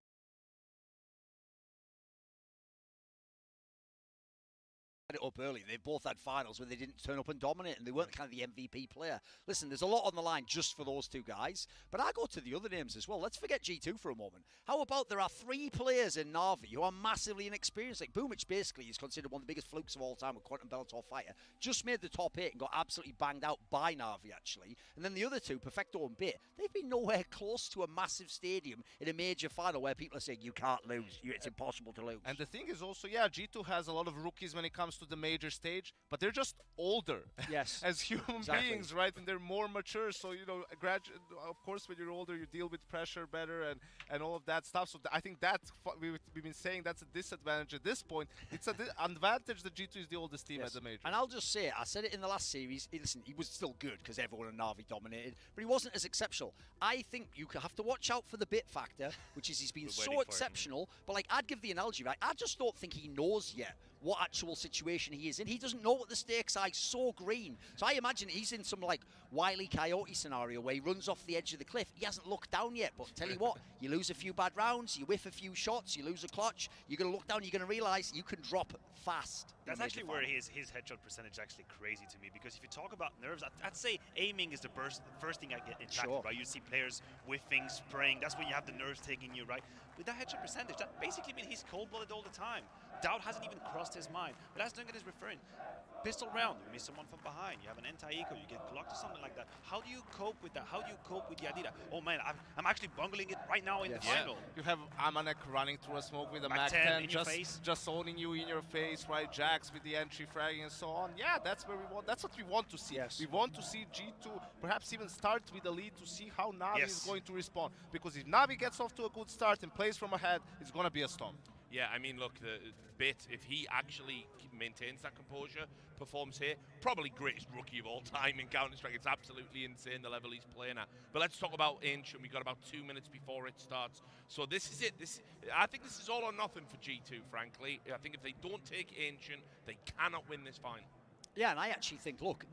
it up early. They both had finals where they didn't turn up and dominate, and they weren't kind of the MVP player. Listen, there's a lot on the line just for those 2 guys, but I go to the other names as well. Let's forget G2 for a moment. How about there are 3 players in Na'Vi who are massively inexperienced? Like Boomich basically is considered one of the biggest flukes of all time with Quantum Bellator Fighter. Just made the top 8 and got absolutely banged out by Na'Vi, actually. And then the other 2, Perfecto and Byte, they've been nowhere close to a massive stadium in a major final where people are saying, you can't lose. It's impossible to lose. And the thing is also, yeah, G2 has a lot of rookies when it comes to the major stage, but they're just older. Yes. As human beings, right? And they're more mature. So, you know, of course, when you're older, you deal with pressure better and all of that stuff. So I think that's what we've been saying, that's a disadvantage at this point. It's an advantage that G2 is the oldest team at the major. And I'll just say, I said it in the last series, listen, he was still good because everyone in Na'Vi dominated, but he wasn't as exceptional. I think you have to watch out for the Byte factor, which is he's been so exceptional, but like I'd give the analogy, right? I just don't think he knows yet what actual situation he is in. He doesn't know what the stakes are. He's so green. So I imagine he's in some like Wile E. Coyote scenario where he runs off the edge of the cliff. He hasn't looked down yet, but tell you what, you lose a few bad rounds, you whiff a few shots, you lose a clutch, you're going to look down, you're going to realize you can drop fast. That's actually where his headshot percentage is actually crazy to me, because if you talk about nerves, I'd say aiming is the first thing I get impacted by. You see players whiffing, spraying, that's when you have the nerves taking you, right? With that headshot percentage, that basically means he's cold-blooded all the time. Doubt hasn't even crossed his mind. But as Duncan is referring, pistol round, you miss someone from behind, you have an anti-eco, you get blocked or something like that. How do you cope with that? How do you cope with the idea that, oh man, I'm actually bungling it right now in the final? You have Amanek running through a smoke with a Mac 10, 10 just owning you in your face, right? Jax with the entry fragging and so on. Yeah, that's where we want. That's what we want to see. Yes. We want to see G2 perhaps even start with the lead to see how Na'Vi is going to respond. Because if Na'Vi gets off to a good start and plays from ahead, it's going to be a storm. Yeah, I mean, look, the Byte, if he actually maintains that composure, performs here, probably greatest rookie of all time in Counter-Strike. It's absolutely insane the level he's playing at. But let's talk about Ancient. We've got about 2 minutes before it starts. So this is it. I think this is all or nothing for G2, frankly. I think if they don't take Ancient, they cannot win this final. Yeah, and I actually think, look,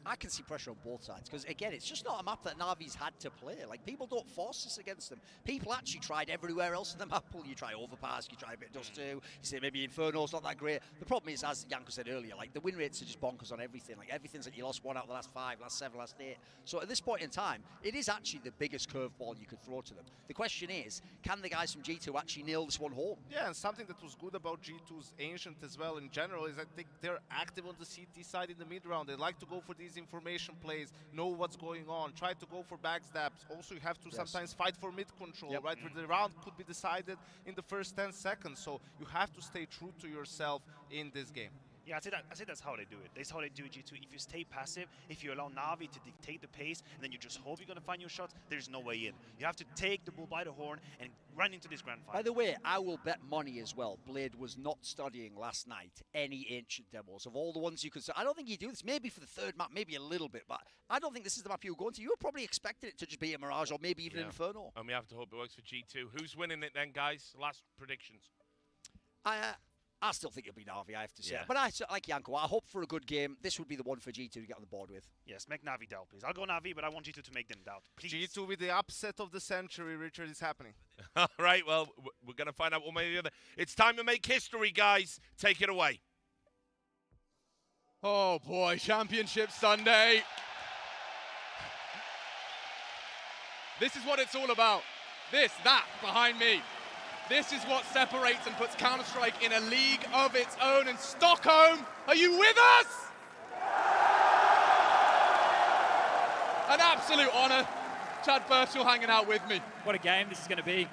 I can see pressure on both sides, because again, it's just not a map that Na'Vi's had to play. Like, people don't force this against them. People actually tried everywhere else in the map. You try Overpass, you try a bit of Dust 2, you say maybe Inferno's not that great. The problem is, as Janko said earlier, like, the win rates are just bonkers on everything. Like, everything's like you lost 1 out of the last 5, last 7, last 8. So at this point in time, it is actually the biggest curveball you could throw to them. The question is, can the guys from G2 actually nail this one home? Yeah, and something that was good about G2's Ancient as well in general is I think they're active on the CT side in the mid-round. They like to go for these information plays, know what's going on, try to go for backstabs. Also, you have to sometimes fight for mid-control, right? Where the round could be decided in the first 10 seconds. So you have to stay true to yourself in this game. Yeah, I'd say that's how they do it. That's how they do it, G2. If you stay passive, if you allow Na'Vi to dictate the pace, and then you just hope you're going to find your shots, there's no way in. You have to take the bull by the horn and run into this grand final. By the way, I will bet money as well, Blade was not studying last night any Ancient demos. Of all the ones you could say, I don't think you do this. Maybe for the third map, maybe a little bit, but I don't think this is the map you were going to. You were probably expecting it to just be a Mirage or maybe even an Inferno. And we have to hope it works for G2. Who's winning it then, guys? Last predictions. I still think it'll be Na'Vi, I have to say. But I like Janko. I hope for a good game. This would be the one for G2 to get on the board with. Yes, make Na'Vi doubt, please. I'll go Na'Vi, but I want G2 to make them doubt, please. G2 with the upset of the century, Richard, is happening. All right, well, we're going to find out one way or the other. It's time to make history, guys. Take it away. Oh, boy. Championship Sunday. This is what it's all about. That behind me. This is what separates and puts Counter-Strike in a league of its own. And Stockholm, are you with us? An absolute honor. Chad Birchall hanging out with me. What a game this is going to be.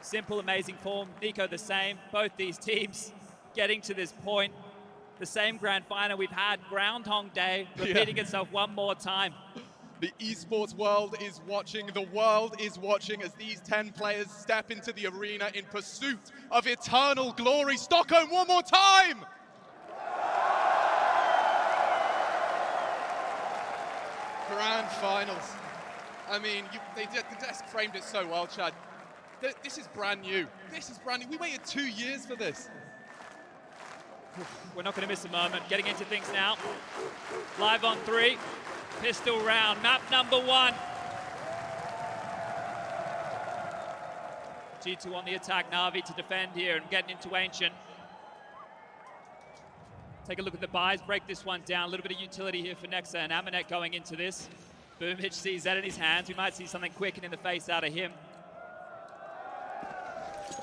Simple, amazing form. Nico the same. Both these teams getting to this point. The same grand final we've had, Groundhog Day, repeating itself one more time. The esports world is watching, the world is watching as these 10 players step into the arena in pursuit of eternal glory. Stockholm, one more time! Grand finals. I mean, they just framed it so well, Chad. This is brand new. This is brand new. We waited 2 years for this. We're not going to miss a moment. Getting into things now. Live on 3. Pistol round. Map number 1. G2 on the attack. Na'Vi to defend here and getting into Ancient. Take a look at the buys. Break this one down. A little bit of utility here for Nexa and Amanek going into this. Boomich sees that in his hands. We might see something quick and in the face out of him.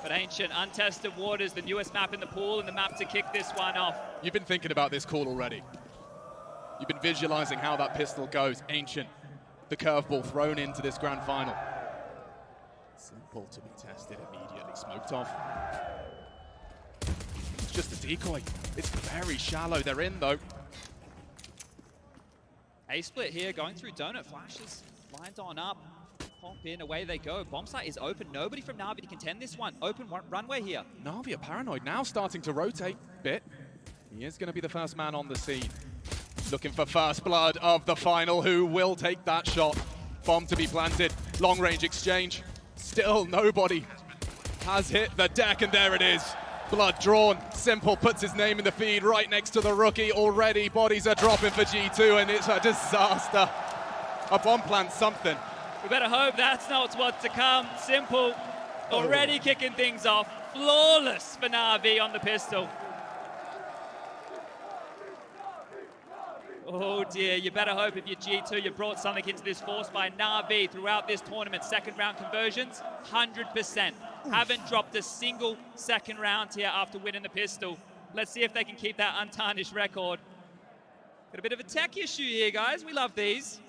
But Ancient, Untested Waters, the newest map in the pool, and the map to kick this one off. You've been thinking about this call already. You've been visualizing how that pistol goes. Ancient, the curveball thrown into this grand final. Simple to be tested, immediately smoked off. It's just a decoy. It's very shallow. They're in, though. A-split here, going through donut flashes. Lined on up. Pop in, away they go. Bomb site is open. Nobody from Na'Vi to contend this one. Open runway here. Na'Vi are paranoid now, starting to rotate a bit. He is going to be the first man on the scene. Looking for first blood of the final. Who will take that shot? Bomb to be planted. Long range exchange. Still nobody has hit the deck, and there it is. Blood drawn. Simple puts his name in the feed right next to the rookie. Already bodies are dropping for G2, and it's a disaster. A bomb plants something. We better hope that's not what's to come. Simple already kicking things off. Flawless for Na'Vi on the pistol. Oh dear, you better hope if you're G2 you brought something into this force by Na'Vi throughout this tournament. Second round conversions, 100%. Haven't dropped a single second round here after winning the pistol. Let's see if they can keep that untarnished record. Got a bit of a tech issue here, guys. We love these.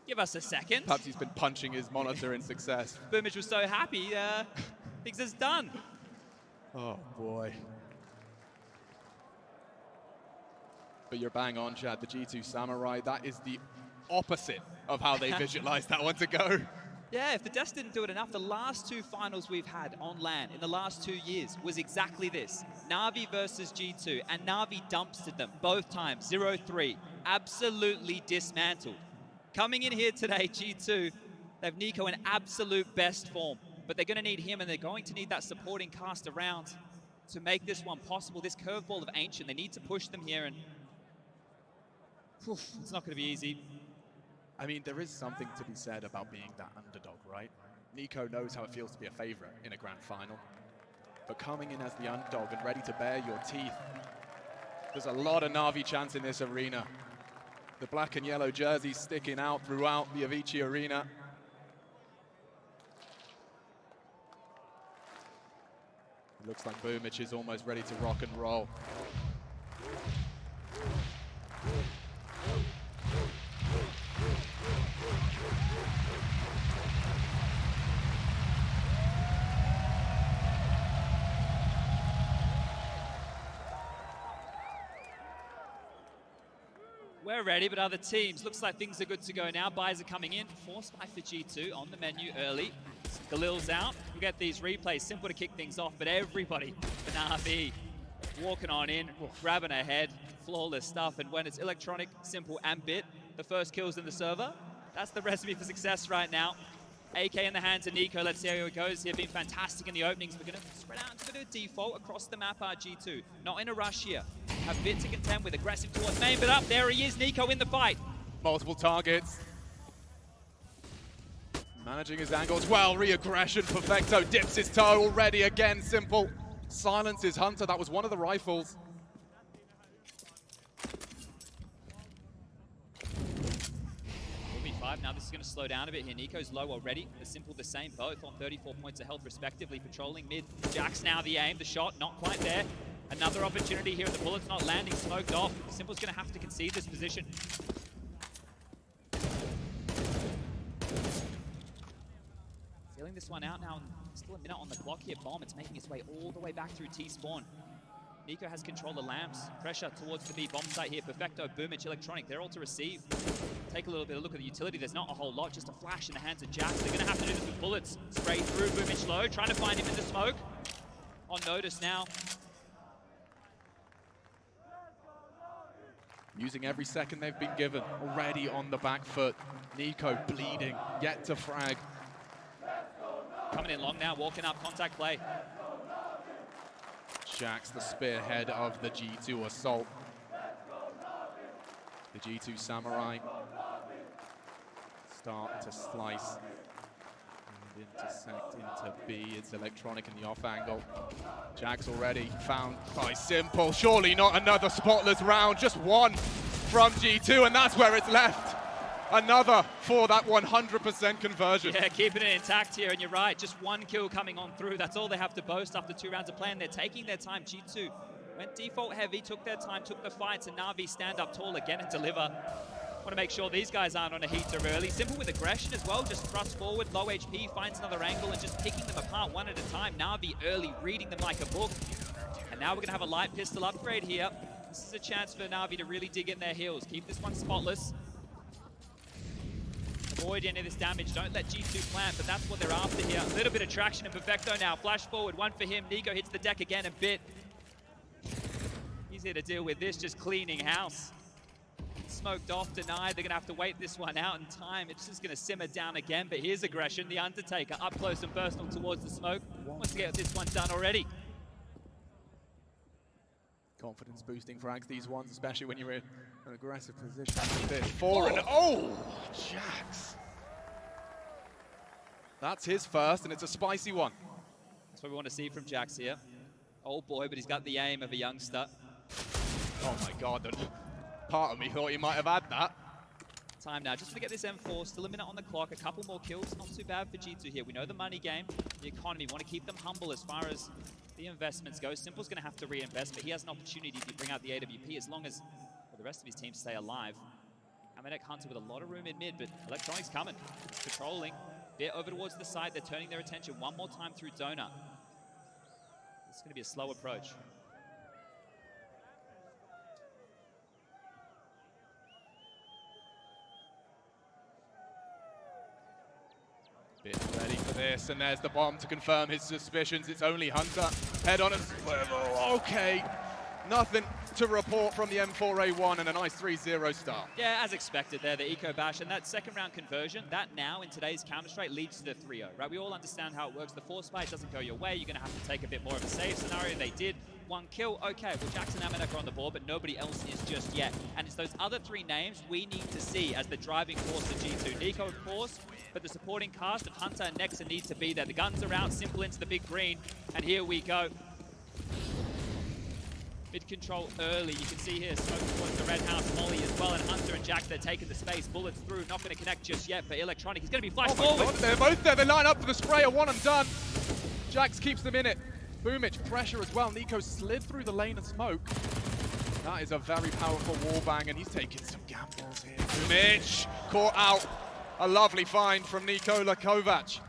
Give us a second. Perhaps he's been punching his monitor in success. Boomich was so happy, thinks it's done. Oh boy. But you're bang on, Chad. The G2 Samurai, that is the opposite of how they visualized that one to go. Yeah, if the Des didn't do it enough, the last 2 finals we've had on LAN in the last 2 years was exactly this. Na'Vi versus G2, and Na'Vi dumpstered them both times, 0-3. Absolutely dismantled. Coming in here today, G2, they have Nico in absolute best form, but they're going to need him, and they're going to need that supporting cast around to make this one possible. This curveball of Ancient, they need to push them here, and it's not going to be easy. I mean, there is something to be said about being that underdog, right? Nico knows how it feels to be a favorite in a grand final. But coming in as the underdog and ready to bare your teeth, there's a lot of Na'Vi chance in this arena. The black and yellow jerseys sticking out throughout the Avicii arena. It looks like Boomich is almost ready to rock and roll. We're ready, but other teams, looks like things are good to go now. Buys are coming in. Force buy for G2 on the menu early. Galil's out. We'll get these replays. Simple to kick things off, but everybody for Na'Vi walking on in, grabbing ahead. Flawless stuff, and when it's electronic, simple, and bit, the first kills in the server, that's the recipe for success right now. AK in the hands of Nico. Let's see how it goes here. Been fantastic in the openings. We're going to spread out into a bit of default across the map, G2. Not in a rush here. Have bit to contend with, aggressive towards main, but up there he is, Nico in the fight. Multiple targets. Managing his angles well, re-aggression, Perfecto dips his toe already again, Simple. Silences Hunter, that was one of the rifles. Now this is going to slow down a bit here. Nico's low already. The Simple the same, both on 34 points of health respectively. Patrolling mid. Jack's now the aim. The shot not quite there. Another opportunity here. The bullet's not landing. Smoked off. Simple's going to have to concede this position. Feeling this one out now. Still a minute on the clock here. Bomb, it's making its way all the way back through T-spawn. Nico has control of the lamps. Pressure towards the B bomb site here. Perfecto, Boomich, Electronic, they're all to receive. Take a little bit of a look at the utility. There's not a whole lot, just a flash in the hands of Jax. They're going to have to do this with bullets. Spray through, Boomich low, trying to find him in the smoke. On notice now. Using every second they've been given. Already on the back foot. Nico bleeding, yet to frag. Coming in long now, walking up, contact play. Jax, the spearhead of the G2 assault. The G2 Samurai start to slice and intersect into B. It's Electronic in the off angle. Jax already found by Simple. Surely not another spotless round, just one from G2, and that's where it's left. Another for that 100% conversion. Yeah, keeping it intact here, and you're right, just one kill coming on through. That's all they have to boast after 2 rounds of play, and they're taking their time. G2 went default heavy, took their time, took the fights, and Na'Vi stand up tall again and deliver. Want to make sure these guys aren't on a heater early. Simple with aggression as well, just thrust forward, low HP, finds another angle, and just picking them apart one at a time. Na'Vi early, reading them like a book. And now we're going to have a light pistol upgrade here. This is a chance for Na'Vi to really dig in their heels. Keep this one spotless. Avoid any of this damage. Don't let G2 plant, but that's what they're after here. A little bit of traction in Perfecto now. Flash forward, one for him. Nico hits the deck again a bit. He's here to deal with this, just cleaning house. Smoked off, denied. They're going to have to wait this one out in time. It's just going to simmer down again, but here's aggression. The Undertaker up close and personal towards the smoke. Wants to get this one done already. Confidence boosting frags, these ones, especially when you're in an aggressive position like this. Jax. That's his first, and it's a spicy one. That's what we want to see from Jax here. Old boy, but he's got the aim of a youngster. Oh my God, part of me thought he might have had that. Time now, just to get this M4, still a minute on the clock, a couple more kills, not too bad for G2 here. We know the money game, the economy, want to keep them humble as far as the investments go. Simple's going to have to reinvest, but he has an opportunity to bring out the AWP as long as the rest of his team stay alive. Amanek Hunter with a lot of room in mid, but Electronic's coming, patrolling. Bit over towards the side, they're turning their attention one more time through Donut. It's going to be a slow approach. Bit ready for this, and there's the bomb to confirm his suspicions. It's only Hunter. Head on a swivel. Okay. Nothing to report from the M4A1, and a nice 3-0 start. Yeah, as expected there, the Eco Bash, and that second round conversion, that now in today's Counter-Strike leads to the 3-0, right? We all understand how it works. The force fight doesn't go your way. You're going to have to take a bit more of a save scenario. They did. One kill, okay, well, Jackson and Amanek are on the board, but nobody else is just yet. And it's those other 3 names we need to see as the driving force for G2. Nico, of course, but the supporting cast of Hunter and Nexa need to be there. The guns are out, Simple into the big green, and here we go. Mid control early, you can see here, smoke towards the red house, Molly as well, and Hunter and Jax, they're taking the space, bullets through, not going to connect just yet, but Electronic, he's going to be flashed forward. God, they're both there, they line up for the spray, a one and done. Jax keeps them in it. Boomich, pressure as well. Nico slid through the lane of smoke. That is a very powerful wallbang, and he's taking some gambles here. Boomich caught out. A lovely find from Nikola Kovac.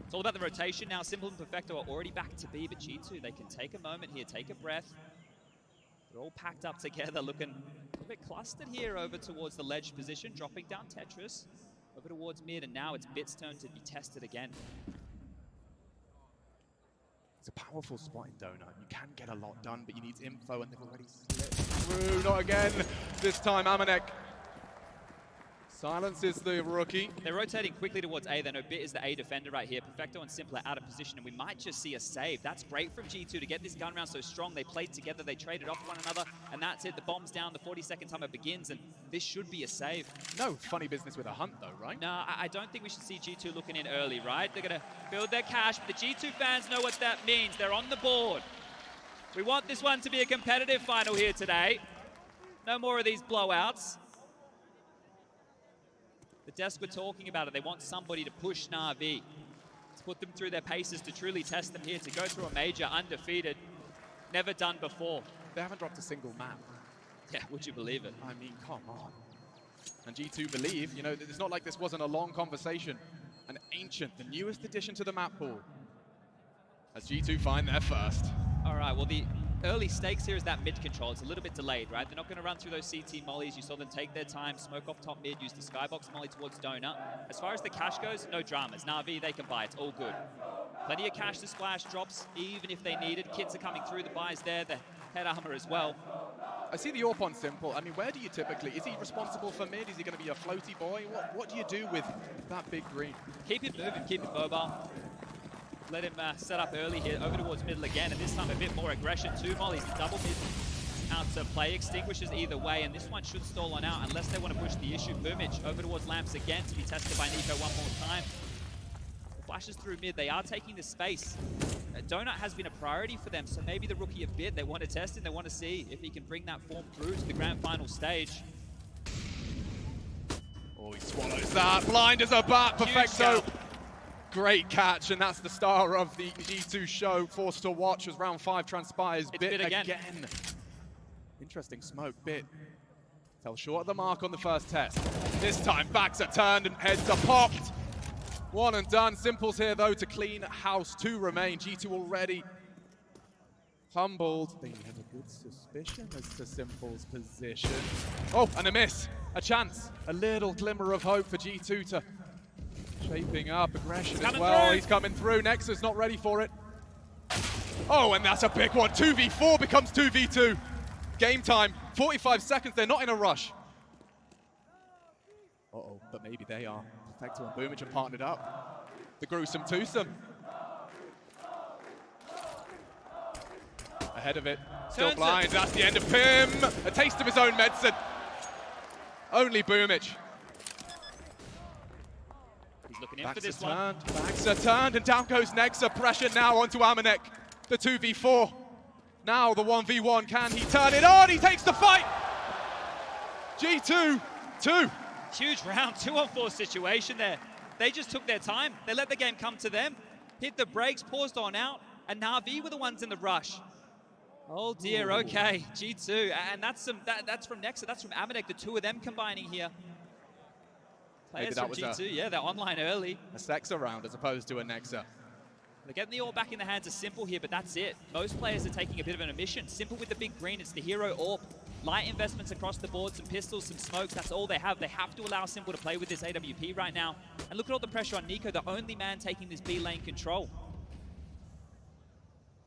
It's all about the rotation now. Simple and Perfecto are already back to B, but G2, they can take a moment here, take a breath. They're all packed up together, looking a bit clustered here over towards the ledge position, dropping down Tetris over towards mid, and now it's Bit's turn to be tested again. It's a powerful spot in Donut. You can get a lot done, but you need info, and they've already slipped through. Not again. This time, Amanek silences the rookie. They're rotating quickly towards A. They know Bit is the A defender right here. Perfecto and Simple are out of position, and we might just see a save. That's great from G2 to get this gun round so strong. They played together, they traded off one another, and that's it. The bomb's down, the 42nd timer begins, and this should be a save. No funny business with a hunt, though, right? No, I don't think we should see G2 looking in early, right? They're going to build their cash, but the G2 fans know what that means. They're on the board. We want this one to be a competitive final here today. No more of these blowouts. The desk were talking about it. They want somebody to push Na'Vi, to put them through their paces, to truly test them here, to go through a major undefeated, never done before. They haven't dropped a single map. Yeah, would you believe it? I mean, come on. And G2 believe, you know, it's not like this wasn't a long conversation. An ancient, the newest addition to the map pool. As G2 find their first. All right, well, the early stakes here is that mid control. It's a little bit delayed, right? They're not going to run through those CT mollies. You saw them take their time, smoke off top mid, use the skybox molly towards Donut. As far as the cash goes, no dramas. Na'Vi, they can buy. It's all good. Plenty of cash to splash, drops even if they need it. Kits are coming through, the buys there, the head armor as well. I see the AWP on Simple. I mean, where do you typically, is he responsible for mid? Is he going to be a floaty boy? What do you do with that big green? Keep it moving, keep it mobile. Let him set up early here, over towards middle again, and this time a bit more aggression. 2 mollies, double mid out to play. Extinguishes either way, and this one should stall on out unless they want to push the issue. Boomage over towards Lamps again to be tested by Nico one more time. Flashes through mid, they are taking the space. Donut has been a priority for them, so maybe the rookie a bit. They want to test him, they want to see if he can bring that form through to the grand final stage. Oh, he swallows that. Blind as a bat, Perfecto. Great catch, and that's the star of the G2 show. Forced to watch as round 5 transpires. Bit again. Interesting smoke. Bit fell short of the mark on the first test. This time backs are turned and heads are popped. One and done. Simple's here though to clean house. 2 remain. G2 already humbled. They have a good suspicion as to Simple's position. Oh, and a miss. A chance. A little glimmer of hope for G2 to shaping up. Aggression as well. He's coming through. Nexus not ready for it. Oh, and that's a big one. 2v4 becomes 2v2. Game time. 45 seconds. They're not in a rush. Uh-oh, but maybe they are. Perfecto and Boomage are partnered up. The gruesome twosome. Ahead of it. Still blind. That's the end of him. A taste of his own medicine. Only Boomage. He's looking in for this one. Backs are turned, and down goes Nexa. Pressure now onto Amanek. The 2v4. Now the 1v1. Can he turn it on? He takes the fight. G2, 2. Huge round, 2-on-4 situation there. They just took their time. They let the game come to them, hit the brakes, paused on out, and Na'Vi were the ones in the rush. Oh dear, okay, G2, and that's from Nexa, that's from Amanek, the 2 of them combining here. Players from G2, yeah, they're online early. A Sexa round as opposed to a Nexa. They're getting the all back in the hands of Simple here, but that's it. Most players are taking a bit of an omission. Simple with the big green, it's the hero AWP. Light investments across the board, some pistols, some smokes, that's all they have. They have to allow Simple to play with this AWP right now. And look at all the pressure on Nico, the only man taking this B lane control.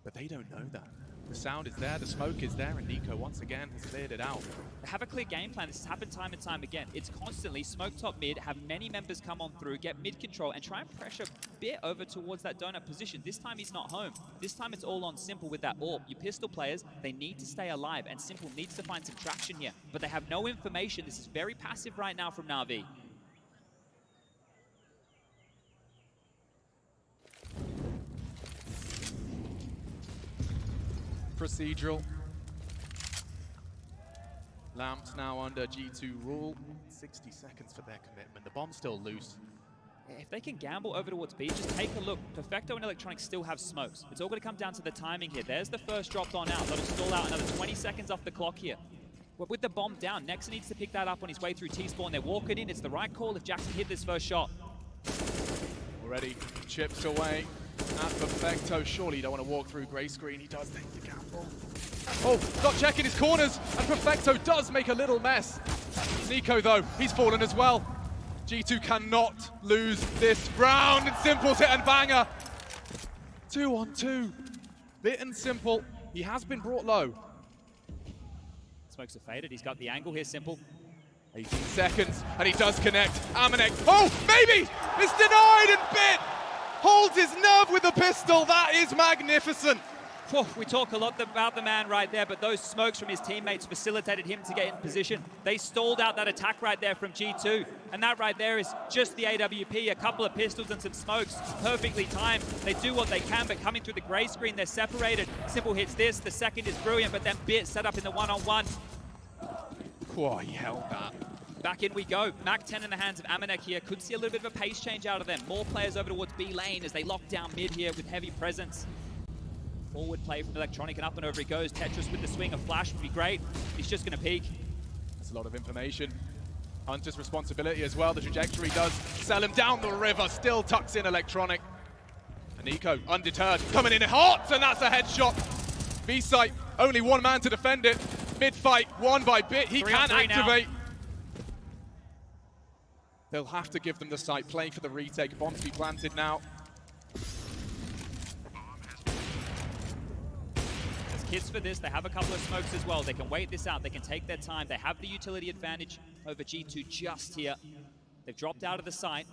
But they don't know that. The sound is there, the smoke is there, and Nico once again has cleared it out. They have a clear game plan. This has happened time and time again. It's constantly smoke top mid, have many members come on through, get mid control, and try and pressure a bit over towards that donut position. This time he's not home. This time it's all on Simple with that AWP. Your pistol players, they need to stay alive, and Simple needs to find some traction here. But they have no information. This is very passive right now from Na'Vi. Procedural. Lamps now under G2 rule. 60 seconds for their commitment. The bomb's still loose. If they can gamble over towards B, just take a look. Perfecto and Electronic still have smokes. It's all going to come down to the timing here. There's the first dropped on out. That'll stall out another 20 seconds off the clock here. But with the bomb down, Nexa needs to pick that up on his way through T-spawn. They're walking in. It's the right call if Jackson hit this first shot. Already chips away at Perfecto. Surely you don't want to walk through grey screen. He does take the gamble. Oh, not checking his corners, and Perfecto does make a little mess. Nico, though, he's fallen as well. G2 cannot lose this round, and Simple's hit and banger. 2-on-2. Bit and Simple. He has been brought low. Smokes are faded. He's got the angle here, Simple. 18 seconds, and he does connect. Amanek, oh, maybe! It's denied, and Bit holds his nerve with the pistol. That is magnificent. We talk a lot about the man right there, but those smokes from his teammates facilitated him to get in position. They stalled out that attack right there from G2, and that right there is just the AWP, a couple of pistols and some smokes, perfectly timed. They do what they can, but coming through the gray screen, they're separated. Simple hits this, the second is brilliant, but then Bit set up in the one-on-one. Whoa, he held that. Back in we go. Mac 10 in the hands of Amanek here. Could see a little bit of a pace change out of them. More players over towards B lane as they lock down mid here with heavy presence. Forward play from Electronic, and up and over he goes. Tetris with the swing, a flash would be great. He's just going to peek. That's a lot of information. Hunter's responsibility as well. The trajectory does sell him down the river. Still tucks in Electronic. And Nico, undeterred, coming in hot, and that's a headshot. B-site Only one man to defend it. Mid-fight, won by Bit. He can activate. They'll have to give them the site. Playing for the retake. Bomb to be planted now. There's kits for this. They have a couple of smokes as well. They can wait this out. They can take their time. They have the utility advantage over G2 just here. They've dropped out of the site.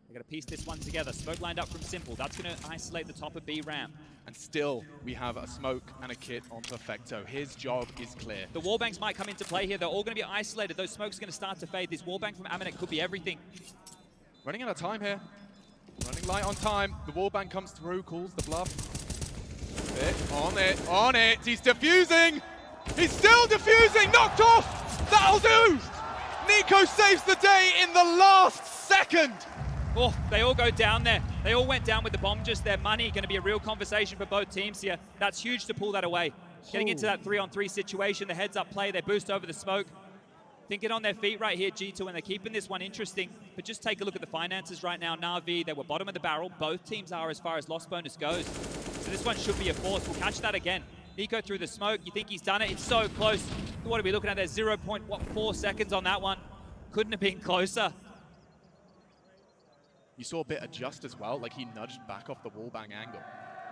They're going to piece this one together. Smoke lined up from Simple. That's going to isolate the top of B ramp. And still, we have a smoke and a kit on Perfecto. His job is clear. The wallbangs might come into play here. They're all going to be isolated. Those smokes are going to start to fade. This wallbang from Amanek could be everything. Running out of time here. Running light on time. The wallbang comes through, calls the bluff. On it. He's defusing. He's still defusing. Knocked off. That'll do. NiKo saves the day in the last second. Oh, they all go down there. They all went down with the bomb just there. Money going to be a real conversation for both teams here. That's huge to pull that away. Getting into that 3-on-3 situation, the heads-up play, they boost over the smoke. Thinking on their feet right here, G2, and they're keeping this one interesting. But just take a look at the finances right now. Na'Vi, they were bottom of the barrel. Both teams are as far as loss bonus goes. So this one should be a force. We'll catch that again. NiKo through the smoke. You think he's done it? It's so close. What are we looking at there? 0.4 seconds on that one. Couldn't have been closer. You saw Bit adjust as well, like he nudged back off the wallbang angle.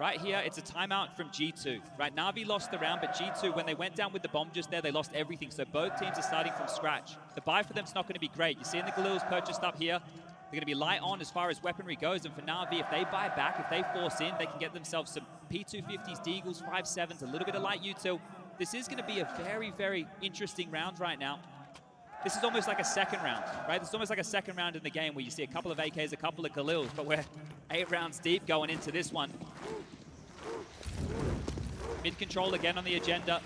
Right here, it's a timeout from G2. Right, Na'Vi lost the round, but G2, when they went down with the bomb just there, they lost everything. So both teams are starting from scratch. The buy for them's not going to be great. You're seeing the Galil's purchased up here. They're going to be light on as far as weaponry goes. And for Na'Vi, if they buy back, if they force in, they can get themselves some P250s, Deagles, 5.7s, a little bit of light util. This is going to be a very, very interesting round right now. This is almost like a second round, right? This is almost like a second round in the game where you see a couple of AKs, a couple of Galils, but we're 8 rounds deep going into this one. Mid-control again on the agenda.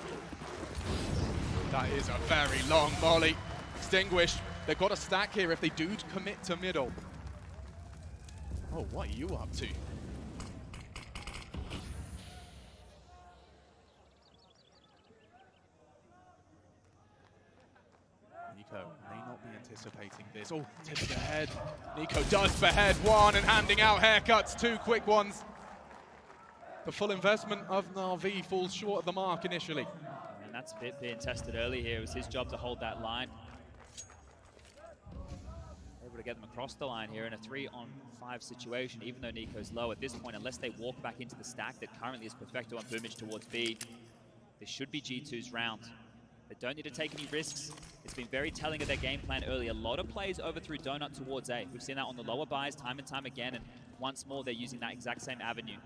That is a very long volley. Extinguished. They've got a stack here if they do commit to middle. Oh, what are you up to? NiKo may not be anticipating this. Oh, tip of the head. NiKo does behead one and handing out haircuts, 2 quick ones. The full investment of Na'Vi falls short of the mark initially. And that's Bit being tested early here. It was his job to hold that line. Able to get them across the line here in a 3-on-5 situation, even though NiKo's low at this point, unless they walk back into the stack that currently is Perfecto on Boomage towards B. This should be G2's round. They don't need to take any risks. It's been very telling of their game plan early. A lot of plays over through Donut towards A. We've seen that on the lower buys time and time again, and once more they're using that exact same avenue.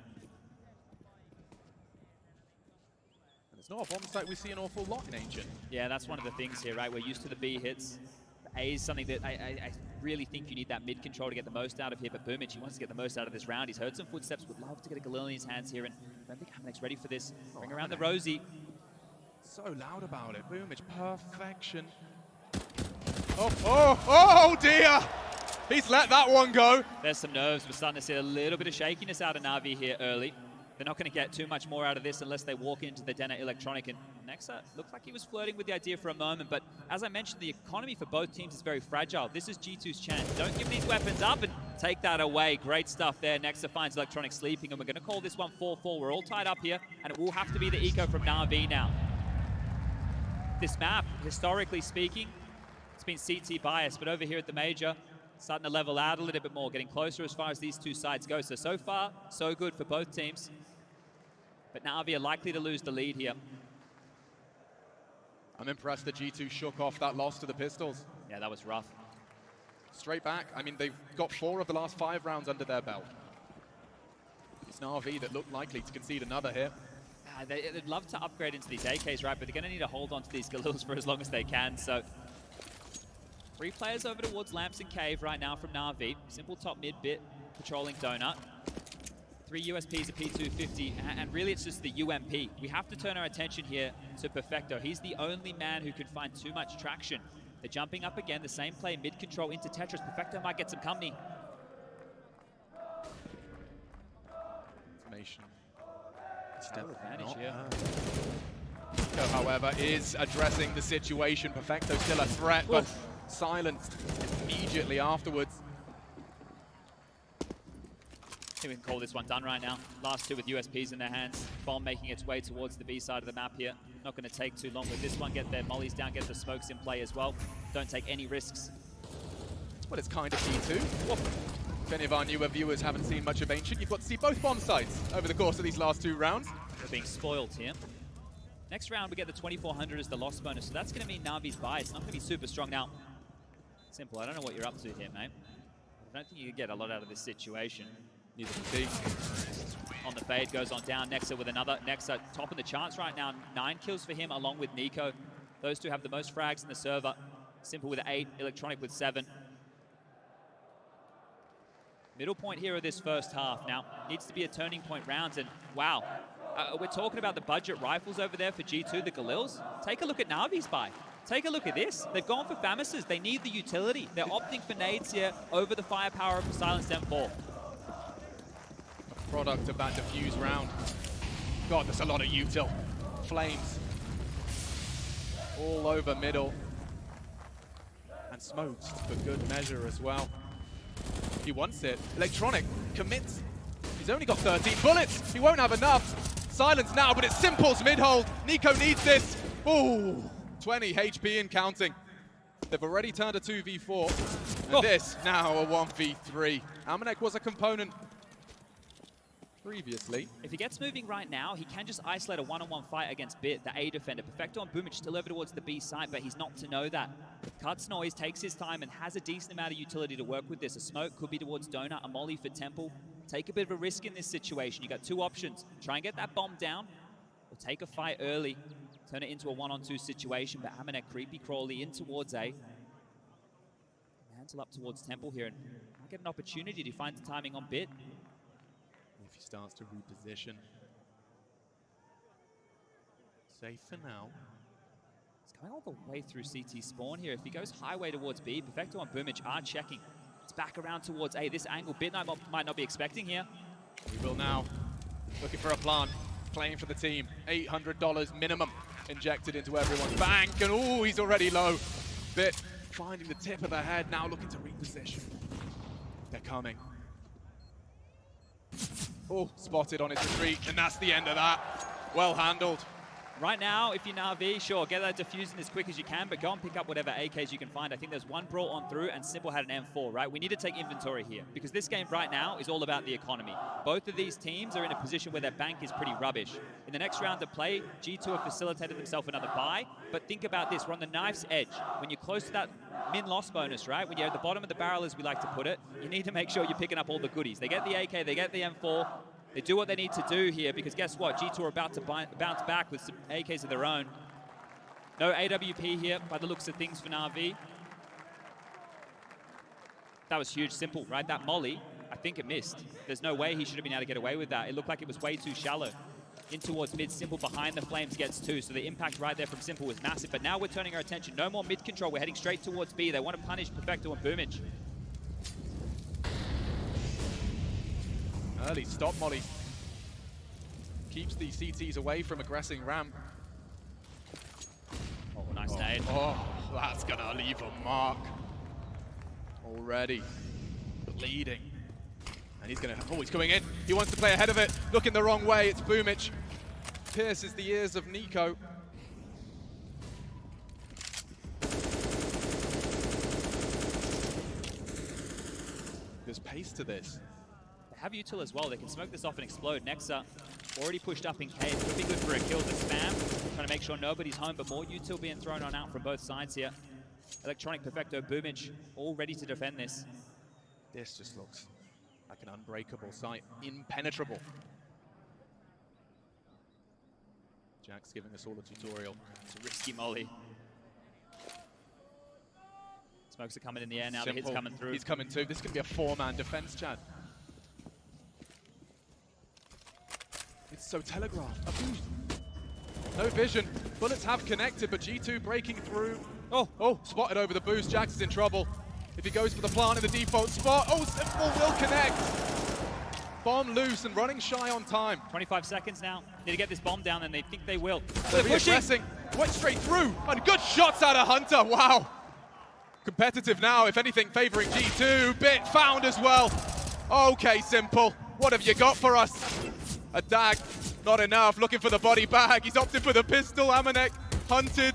And it's not a bomb site we see an awful lot in Ancient. Yeah, that's one of the things here, right? We're used to the B hits. The A is something that I really think you need that mid control to get the most out of here, but Boomage, he wants to get the most out of this round. He's heard some footsteps, would love to get a Galil in his hands here, and I don't think Amanek's ready for this. Bring around the Rosie. So loud about it. Boomage, perfection. Oh dear! He's let that one go. There's some nerves. We're starting to see a little bit of shakiness out of Na'Vi here early. They're not going to get too much more out of this unless they walk into the Denner Electronic. And Nexa looked like he was flirting with the idea for a moment, but as I mentioned, the economy for both teams is very fragile. This is G2's chance. Don't give these weapons up and take that away. Great stuff there. Nexa finds Electronic sleeping, and we're going to call this one 4-4. We're all tied up here, and it will have to be the eco from Na'Vi now. This map, historically speaking, it's been CT biased, but over here at the Major, starting to level out a little bit more, getting closer as far as these two sides go. So far, so good for both teams. But Na'Vi are likely to lose the lead here. I'm impressed that G2 shook off that loss to the Pistols. Yeah, that was rough. Straight back. I mean, they've got 4 of the last 5 rounds under their belt. It's Na'Vi that look likely to concede another here. They'd love to upgrade into these AKs, right? But they're going to need to hold on to these Galils for as long as they can. So 3 players over towards Lamps and Cave right now from Na'Vi. Simple top mid bit, patrolling Donut. 3 USPs, a P250, and really it's just the UMP. We have to turn our attention here to Perfecto. He's the only man who can find too much traction. They're jumping up again, the same play, mid-control into Tetris. Perfecto might get some company. Information. Step advantage here. NiKo, however, is addressing the situation. Perfecto still a threat, but silenced immediately afterwards. I think we can call this one done right now. Last two with USPs in their hands. Bomb making its way towards the B side of the map here. Not going to take too long with this one. Get their mollies down, get the smokes in play as well. Don't take any risks. Well, it's kind of G2. If any of our newer viewers haven't seen much of Ancient, you've got to see both bomb sites over the course of these last 2 rounds. They're being spoiled here. Next round, we get the 2400 as the loss bonus, so that's going to mean Na'Vi's buy. It's not going to be super strong. Now, Simple, I don't know what you're up to here, mate. I don't think you can get a lot out of this situation. Neither can he. On the fade, goes on down. Nexa with another. Nexa top of the charts right now. 9 kills for him along with Nico. Those two have the most frags in the server. Simple with 8, Electronic with 7. Middle point here of this first half. Now, needs to be a turning point rounds, and wow. We're talking about the budget rifles over there for G2, the Galils. Take a look at Na'Vi's buy. Take a look at this. They've gone for Famises. They need the utility. They're opting for nades here over the firepower of the Silenced M4. Product of that diffuse round. God, there's a lot of util. Flames. All over middle. And smokes for good measure as well. He wants it. Electronic commits. He's only got 13 bullets. He won't have enough. Silence now, but it's Simple's mid-hold. Nico needs this. Ooh, 20 HP and counting. They've already turned a 2v4. And this now a 1v3. Amanek was a component previously. If he gets moving right now, he can just isolate a one-on-one fight against Byte, the A defender. Perfecto and Boomich still over towards the B side, but he's not to know that. Cuts noise, takes his time, and has a decent amount of utility to work with this. A smoke could be towards Donut, a molly for Temple. Take a bit of a risk in this situation. You got 2 options. Try and get that bomb down, or take a fight early. Turn it into a 1-on-2 situation, but Amanek creepy crawly in towards A. Mantle up towards Temple here, and might get an opportunity to find the timing on Byte. If he starts to reposition. Safe for now. He's going all the way through CT spawn here. If he goes highway towards B, Perfecto and Boomich are checking. It's back around towards A. This angle Byte might not be expecting here. He will now. Looking for a plant. Playing for the team. $800 minimum injected into everyone's bank. And oh, he's already low. Byte finding the tip of the head. Now looking to reposition. They're coming. Oh, spotted on his retreat, and that's the end of that. Well handled. Right now, if you're Na'Vi, sure, get that diffusing as quick as you can, but go and pick up whatever AKs you can find. I think there's one brought on through, and Simple had an M4, right? We need to take inventory here, because this game right now is all about the economy. Both of these teams are in a position where their bank is pretty rubbish. In the next round of play, G2 have facilitated themselves another buy, but think about this, we're on the knife's edge. When you're close to that min-loss bonus, right? When you're at the bottom of the barrel, as we like to put it, you need to make sure you're picking up all the goodies. They get the AK, they get the M4, they do what they need to do here, because guess what? G2 are about to bounce back with some AKs of their own. No AWP here by the looks of things for Na'Vi. That was huge. Simple, right? That molly, I think it missed. There's no way he should have been able to get away with that. It looked like it was way too shallow. In towards mid, Simple behind the flames gets 2, so the impact right there from Simple was massive. But now we're turning our attention. No more mid control. We're heading straight towards B. They want to punish Perfecto and Boomich. Early stop molly. Keeps the CTs away from aggressing ramp. Oh, nice nade. Oh, that's gonna leave a mark. Already bleeding. And he's gonna, oh, he's coming in. He wants to play ahead of it. Looking the wrong way, it's Boomich. Pierces the ears of Nico. There's pace to this. Have util as well. They can smoke this off and explode. Nexa already pushed up in cave. Could be good for a kill. The spam trying to make sure nobody's home, but more util being thrown on out from both sides here. Electronic, Perfecto, Boomich all ready to defend this. This just looks like an unbreakable site. Impenetrable. Jack's giving us all a tutorial. It's a risky molly. Smokes are coming in the air now. Simple. The hit's coming through. He's coming too. This could be a 4-man defense, Chad. It's so telegraphed. A boost. No vision. Bullets have connected, but G2 breaking through. Oh, spotted over the boost. Jax is in trouble. If he goes for the plant in the default spot, oh, Simple will connect. Bomb loose and running shy on time. 25 seconds now. Need to get this bomb down, and they think they will. They're pushing. Went straight through. And good shots out of Hunter. Wow. Competitive now, if anything, favoring G2. Byte found as well. Okay, Simple. What have you got for us? A dag, not enough. Looking for the body bag. He's opted for the pistol. Amanek hunted.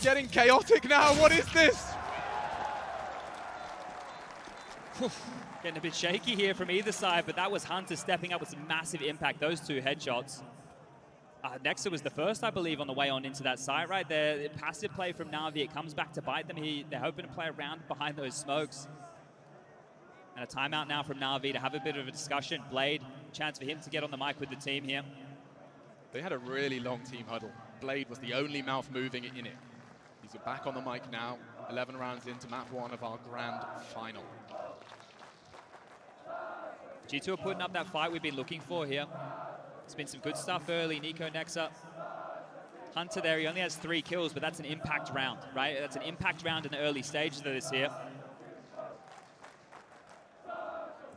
Getting chaotic now. What is this? Getting a bit shaky here from either side, but that was Hunter stepping up with some massive impact. Those two headshots. Nexa was the first, I believe, on the way on into that site right there. Passive play from Na'Vi. It comes back to bite them. They're hoping to play around behind those smokes. And a timeout now from Na'Vi to have a bit of a discussion. Blade, chance for him to get on the mic with the team here. They had a really long team huddle. Blade was the only mouth moving in it. He's back on the mic now. 11 rounds into map 1 of our grand final. G2 are putting up that fight we've been looking for here. It's been some good stuff early. Nico Nexa. Hunter there, he only has 3 kills, but that's an impact round, right? That's an impact round in the early stages of this here.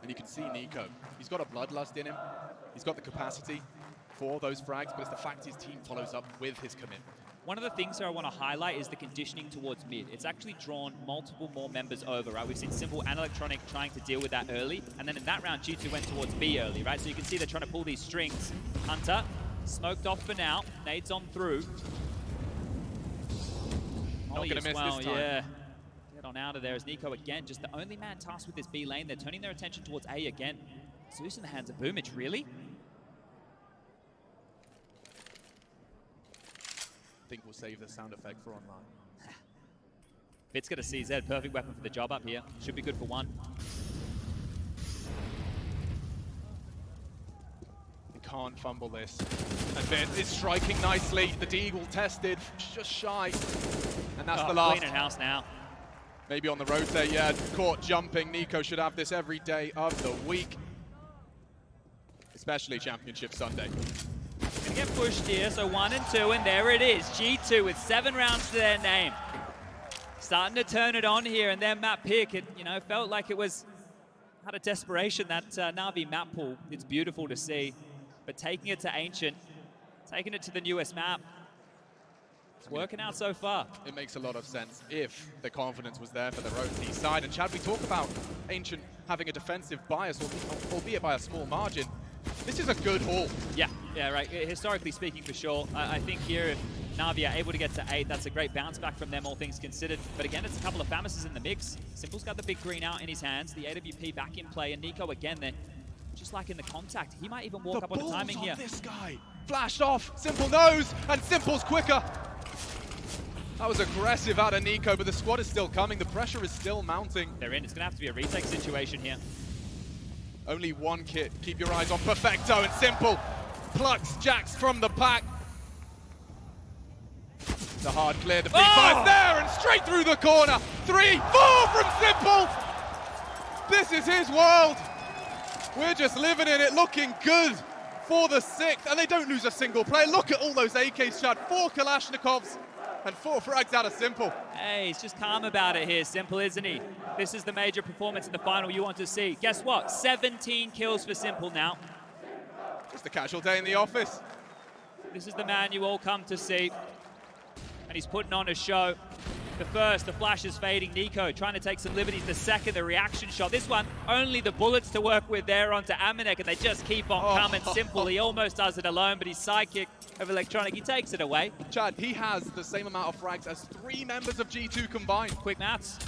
And you can see Nico. He's got a bloodlust in him. He's got the capacity for those frags, but it's the fact his team follows up with his commitment. One of the things that I want to highlight is the conditioning towards mid. It's actually drawn multiple more members over, right? We've seen Simple and Electronic trying to deal with that early, and then in that round, G2 went towards B early, right? So you can see they're trying to pull these strings. Hunter, smoked off for now. Nades on through. Not going to miss this time. Yeah. Get on out of there as Nico again, just the only man tasked with this B lane. They're turning their attention towards A again. Zeus in the hands of Boomich, really? I think we'll save the sound effect for online. Bit's got a CZ, perfect weapon for the job up here. Should be good for 1. You can't fumble this. And Bit is striking nicely. The Deagle tested, just shy. And that's the last. Cleaning house now. Maybe on the rotate, yeah. Caught jumping. Nico should have this every day of the week. Especially Championship Sunday. Gonna get pushed here, so 1 and 2, and there it is. G2 with 7 rounds to their name. Starting to turn it on here, and their map pick, it felt like it was out of desperation, that Na'Vi map pool. It's beautiful to see, but taking it to Ancient, taking it to the newest map, it's working out so far. It makes a lot of sense if the confidence was there for the OT side. And Chad, we talk about Ancient having a defensive bias, albeit by a small margin. This is a good haul. Yeah, right. Historically speaking, for sure. I think here, if Na'Vi are able to get to 8, that's a great bounce back from them, all things considered. But again, it's a couple of Famises in the mix. Simple's got the big green out in his hands, the AWP back in play, and Nico again there, just like in the contact. He might even walk up on the timing here. This guy flashed off. Simple knows, and Simple's quicker. That was aggressive out of Nico, but the squad is still coming. The pressure is still mounting. They're in. It's going to have to be a retake situation here. Only 1 kit. Keep your eyes on Perfecto, and Simple plucks Jax from the pack. The hard clear. The B5's there, and straight through the corner. 3, 4 from Simple. This is his world. We're just living in it, looking good for the 6th, and they don't lose a single play. Look at all those AKs, Chad. 4 Kalashnikovs and 4 frags out of Simple. Hey, he's just calm about it here, Simple, isn't he? This is the major performance in the final you want to see. Guess what? 17 kills for Simple now. Just a casual day in the office. This is the man you all come to see. And he's putting on a show. The first, the flash is fading. Nico trying to take some liberties. The second, the reaction shot. This one, only the bullets to work with there onto Amanek, and they just keep on coming. Simple, he almost does it alone, but his sidekick of Electronic, he takes it away. Chad, he has the same amount of frags as 3 members of G2 combined. Quick maths.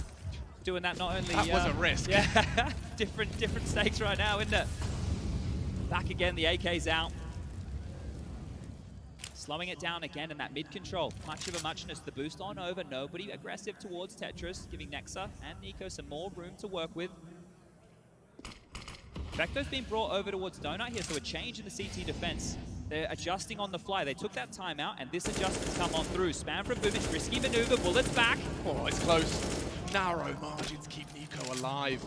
Doing that not only... That was a risk. Yeah, different stakes right now, isn't it? Back again, the AK's out. Slowing it down again in that mid control. Much of a muchness. The boost on over. Nobody aggressive towards Tetris, giving Nexa and Nico some more room to work with. Vector's been brought over towards Donut here, so a change in the CT defense. They're adjusting on the fly. They took that timeout, and this adjustment's come on through. Spam from Boomich, risky maneuver, bullets back. Oh, it's close. Narrow margins keep Nico alive.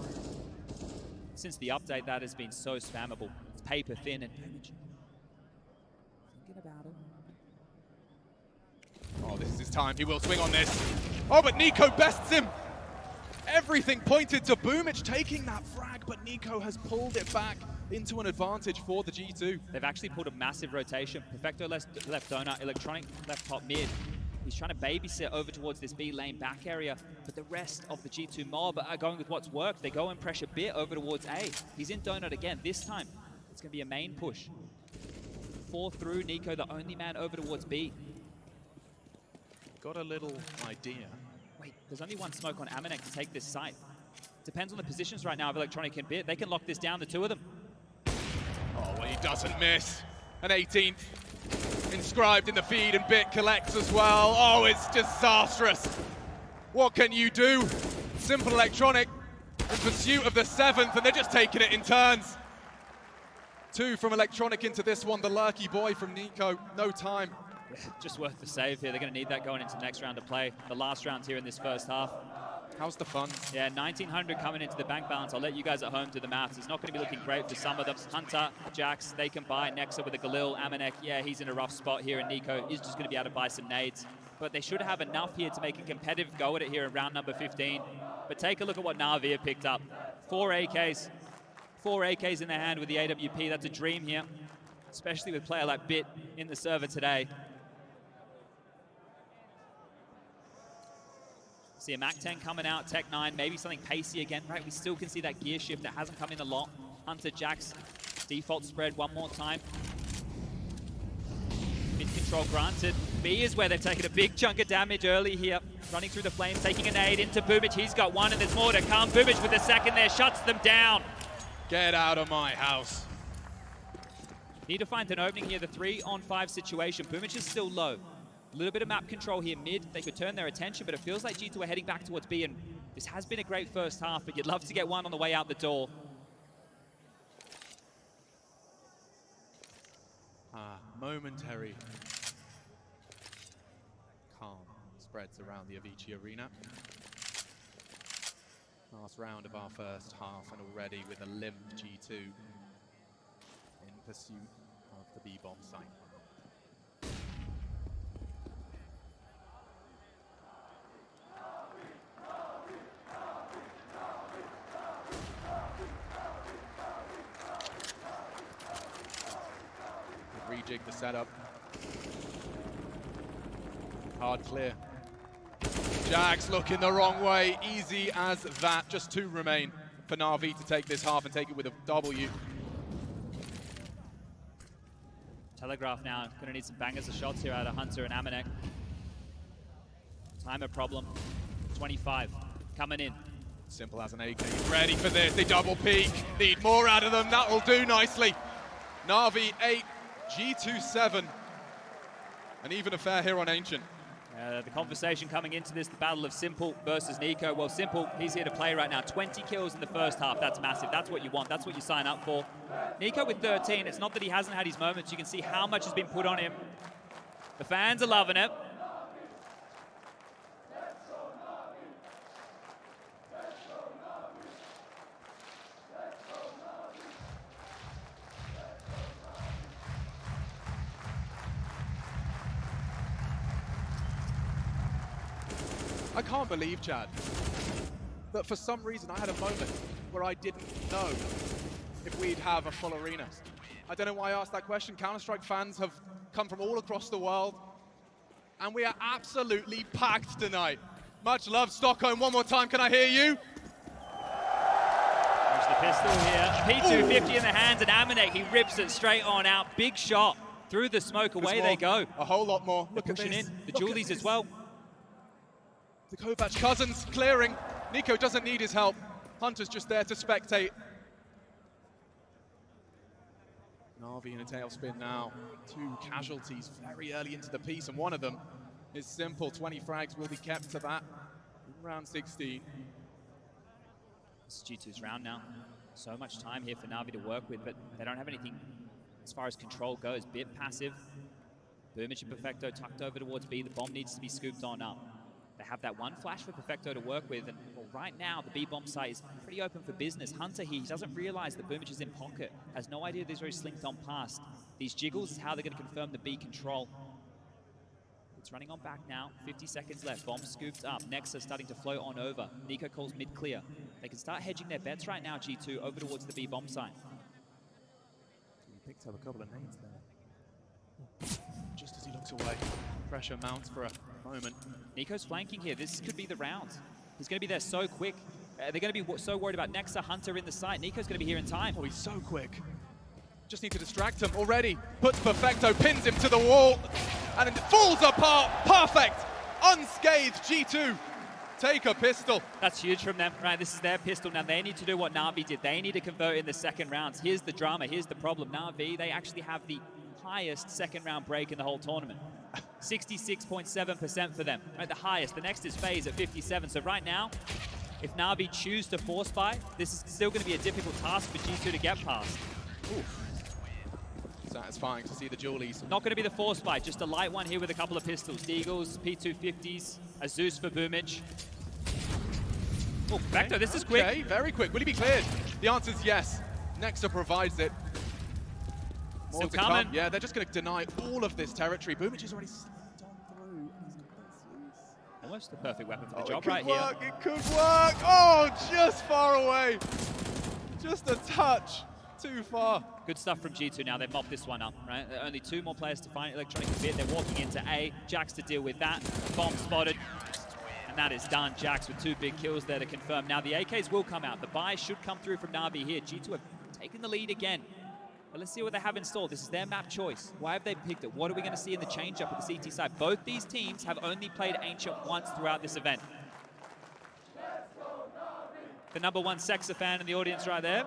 Since the update, that has been so spammable. It's paper thin, and Boomich thinking about it. Oh, this is his time. He will swing on this. Oh, but Nico bests him. Everything pointed to Boomich taking that frag, but Nico has pulled it back into an advantage for the G2. They've actually pulled a massive rotation. Perfecto left donut, Electronic left top mid. He's trying to babysit over towards this B lane back area, but the rest of the G2 mob are going with what's worked. They go and pressure Bit over towards A. He's in donut again. This time, going to be a main push. 4 through, Nico, the only man over towards B. Got a little idea. Wait, there's only one smoke on Amanek to take this site. Depends on the positions right now of Electronic and Bit. They can lock this down, the two of them. Oh, well, he doesn't miss. An 18th inscribed in the feed, and Bit collects as well. Oh, it's disastrous. What can you do? Simple Electronic in pursuit of the 7th, and they're just taking it in turns. 2 from Electronic into this one. The lurky boy from Nico. No time. Just worth the save here. They're going to need that going into the next round of play. The last round here in this first half. How's the fun? Yeah, 1,900 coming into the bank balance. I'll let you guys at home do the maths. It's not going to be looking great for some of them. Hunter, Jax, they can buy. Nexa with a Galil, Amanek, yeah, he's in a rough spot here, and Nico is just going to be able to buy some nades. But they should have enough here to make a competitive go at it here in round number 15. But take a look at what Na'Vi have picked up. 4 AKs. 4 AKs in their hand with the AWP. That's a dream here, especially with a player like Bit in the server today. See a Mac-10 coming out, Tech 9, maybe something pacey again, right? We still can see that gear shift that hasn't come in a lot. Hunter, Jax, default spread one more time. Mid-control granted. B is where they've taken a big chunk of damage early here. Running through the flames, taking a nade into Boomic. He's got one, and there's more to come. Boomic with the second there, shuts them down. Get out of my house. Need to find an opening here, the 3-on-5 situation. Boomic is still low. A little bit of map control here mid. They could turn their attention, but it feels like G2 are heading back towards B, and this has been a great first half, but you'd love to get one on the way out the door. Momentary calm spreads around the Avicii arena. Last round of our first half, and already with a limp G2 in pursuit of the B-bomb site. Rejig the setup. Hard clear. Jax looking the wrong way. Easy as that. Just 2 remain for Na'Vi to take this half and take it with a W. Telegraph now. Going to need some bangers of shots here out of Hunter and Amanek. Timer problem. 25 coming in. Simple as an AK. Ready for this. They double peek. Need more out of them. That'll do nicely. Na'Vi 8. G2 7, and even a fair here on Ancient. The conversation coming into this, the battle of Simple versus Nico. Well, Simple, he's here to play right now. 20 kills in the first half. That's massive. That's what you want. That's what you sign up for. Nico with 13. It's not that he hasn't had his moments. You can see how much has been put on him. The fans are loving it. I can't believe, Chad, that for some reason I had a moment where I didn't know if we'd have a full arena. I don't know why I asked that question. Counter-Strike fans have come from all across the world, and we are absolutely packed tonight. Much love, Stockholm. One more time, can I hear you? There's the pistol here. P250 in the hands, and Amanek, he rips it straight on out. Big shot through the smoke. Away they go. A whole lot more. Look at pushing this. in. The Julies as well. The Kovac cousins clearing. Nico doesn't need his help. Hunter's just there to spectate. Na'Vi in a tailspin now. 2 casualties very early into the piece, and one of them is Simple. 20 frags will be kept to that in round 16. This is G2's round now. So much time here for Na'Vi to work with, but they don't have anything as far as control goes. Bit passive. Boomich and Perfecto tucked over towards B. The bomb needs to be scooped on up. They have that one flash for Perfecto to work with, and well, right now the B-bomb site is pretty open for business. Hunter here, he doesn't realize that Boomich is in pocket, has no idea these are slinked on past. These jiggles is how they're going to confirm the B control. It's running on back now, 50 seconds left, bomb scooped up, Nexa starting to float on over. Nico calls mid-clear. They can start hedging their bets right now, G2, over towards the B-bomb site. He picked up a couple of nades there. Just as he looks away, pressure mounts for a moment. Nico's flanking here. This could be the round. He's going to be there so quick. They're going to be so worried about Nexa, Hunter in the site. Nico's going to be here in time. Oh, he's so quick. Just need to distract him already. Puts Perfecto, pins him to the wall, and it falls apart. Perfect. Unscathed. G2 take a pistol. That's huge from them, right? This is their pistol. Now they need to do what Na'Vi did. They need to convert in the second rounds. Here's the drama. Here's the problem. Na'Vi, they actually have the highest second round break in the whole tournament. 66.7% for them, right? The highest. The next is FaZe at 57. So right now, if Na'Vi choose to force buy, this is still going to be a difficult task for G2 to get past. Oof. Satisfying to see the Julies. Not going to be the force buy, just a light one here with a couple of pistols. Deagles, P250s, a Zeus for Boomage. Oh, Vector, this is quick. Okay, very quick. Will he be cleared? The answer is yes. Nexa provides it. More Still to coming. come. Yeah, they're just going to deny all of this territory. Boomage is already slipped on through. Almost the perfect weapon for the job right here. It could work. Oh, just far away. Just a touch. Too far. Good stuff from G2 now. They've mopped this one up, right? Only 2 more players to find Electronic a bit. They're walking into A. Jax to deal with that. Bomb spotted. And that is done. Jax with 2 big kills there to confirm. Now the AKs will come out. The buy should come through from Na'Vi here. G2 have taken the lead again. But let's see what they have installed. This is their map choice. Why have they picked it? What are we going to see in the change-up at the CT side? Both these teams have only played Ancient once throughout this event. The #1 Sexa fan in the audience right there.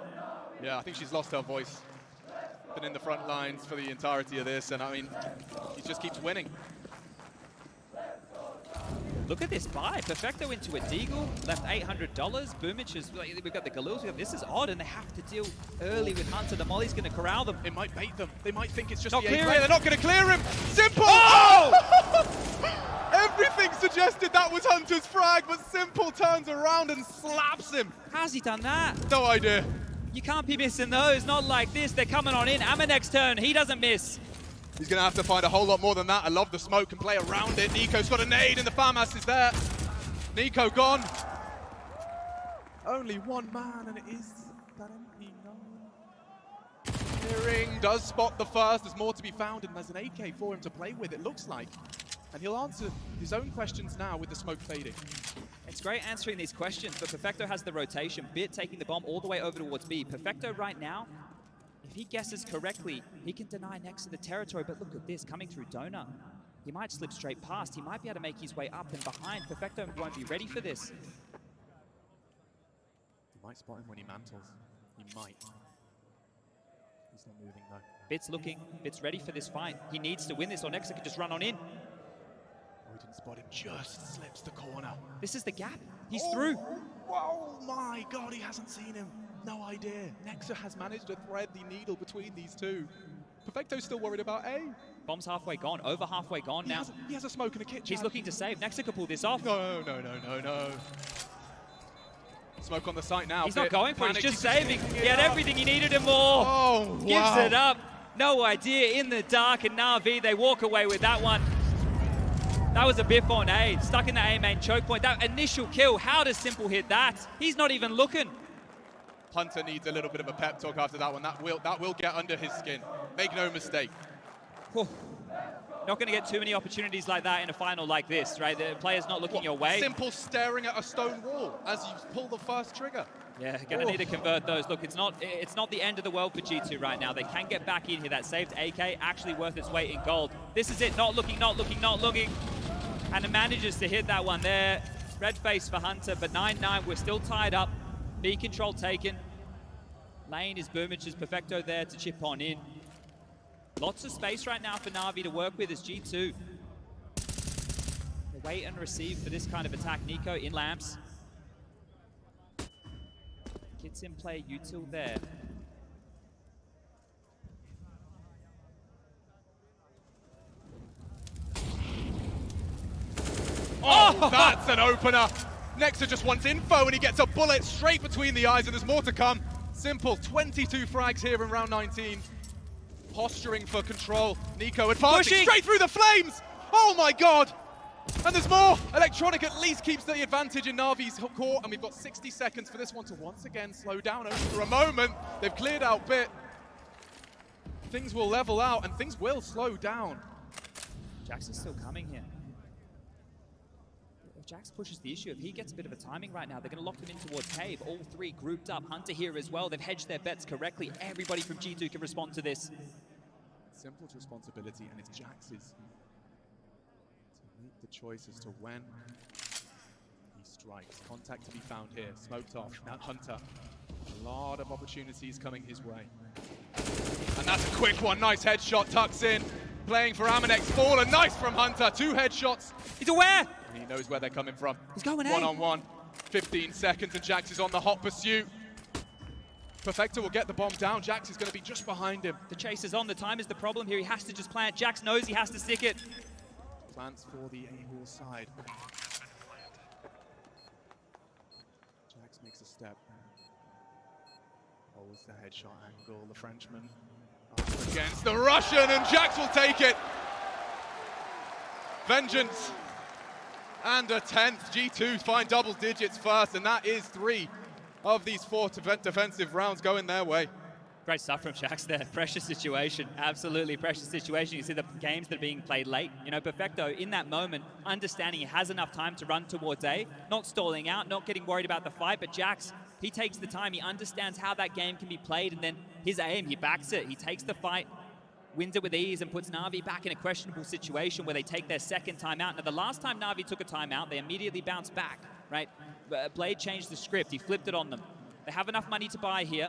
Yeah, I think she's lost her voice. Been in the front lines for the entirety of this, and I mean, he just keeps winning. Look at this buy. Perfecto into a Deagle, left $800. Boomage is, we've got the Galils. This is odd, and they have to deal early with Hunter. The Molly's going to corral them. It might bait them. They might think it's just not the clearing. They're not going to clear him. Simple! Oh! Everything suggested that was Hunter's frag, but Simple turns around and slaps him. How's he done that? No idea. You can't be missing those. Not like this. They're coming on in. Amanek's turn. He doesn't miss. He's going to have to find a whole lot more than that. I love the smoke and play around it. Nico's got a nade and the FAMAS is there. Nico gone. Only one man, and it is that MP Clearing does spot the first. There's more to be found, and there's an AK for him to play with, it looks like. And he'll answer his own questions now with the smoke fading. It's great answering these questions, but Perfecto has the rotation. Bit taking the bomb all the way over towards B. Perfecto right now, if he guesses correctly, he can deny next to the territory, but look at this, coming through Donut. He might slip straight past. He might be able to make his way up and behind. Perfecto won't be ready for this. He might spot him when he mantles. He might. He's not moving though. Bit's looking. Bit's ready for this fight. He needs to win this, or Nexa could just run on in. Oh, he didn't spot him. Just slips the corner. This is the gap. He's through. Oh my God, he hasn't seen him. No idea. Nexa has managed to thread the needle between these two. Perfecto's still worried about A. Bomb's halfway gone, over halfway gone now. He has a smoke and a kit. He's looking to save. Nexa could pull this off. No. Smoke on the site now. He's not going for it, he's just saving. He had everything he needed and more. Oh, Gives wow. it up. No idea, in the dark, and Na'Vi, they walk away with that one. That was a biff on A, stuck in the A main choke point. That initial kill, how does Simple hit that? He's not even looking. Hunter needs a little bit of a pep talk after that one. That will get under his skin. Make no mistake. Whew. Not going to get too many opportunities like that in a final like this, right? The player's not looking your way. Simple staring at a stone wall as you pull the first trigger. Yeah, going to need to convert those. Look, it's not the end of the world for G2 right now. They can get back in here. That saved AK, actually worth its weight in gold. This is it. Not looking. And it manages to hit that one there. Red face for Hunter, but 9-9. We're still tied up. B control taken. Lane is Boomage's Perfecto there to chip on in. Lots of space right now for Na'Vi to work with as G2. They wait and receive for this kind of attack. Nico in lamps. Gets in play, util there. Oh, that's an opener. Nexa just wants info and he gets a bullet straight between the eyes, and there's more to come. Simple, 22 frags here in round 19. Posturing for control. Nico advancing straight through the flames. Oh my God. And there's more. Electronic at least keeps the advantage in Na'Vi's court, and we've got 60 seconds for this one to once again slow down only for a moment. They've cleared out Bit. Things will level out and things will slow down. Jackson's still coming here. Jax pushes the issue. If he gets a bit of a timing right now, they're going to lock them in towards Cave. All three grouped up. Hunter here as well. They've hedged their bets correctly. Everybody from G2 can respond to this. Simple responsibility, and it's Jax's to make the choice as to when he strikes. Contact to be found here. Smoked off. Now Hunter. A lot of opportunities coming his way. And that's a quick one. Nice headshot. Tucks in. Playing for Amanex. Fallen. Nice from Hunter. 2 headshots. He's aware. He knows where they're coming from. He's going One-on-one. 15 seconds, and Jax is on the hot pursuit. Perfecto will get the bomb down. Jax is going to be just behind him. The chase is on. The time is the problem here. He has to just plant. Jax knows he has to stick it. Plants for the A-Hall side. Jax makes a step. Holds the headshot angle. The Frenchman up against the Russian, and Jax will take it. Vengeance and a 10th. G2 find double digits first, and that is 3 of these 4 defensive rounds going their way. Great stuff from Jax there. Pressure situation. Absolutely pressure situation. You see the games that are being played late. You know, Perfecto, in that moment, understanding he has enough time to run towards A, not stalling out, not getting worried about the fight, but Jax, he takes the time. He understands how that game can be played, and then his aim, he backs it. He takes the fight, wins it with ease, and puts Na'Vi back in a questionable situation where they take their second timeout. Now, the last time Na'Vi took a timeout, they immediately bounced back, right? Blade changed the script. He flipped it on them. They have enough money to buy here,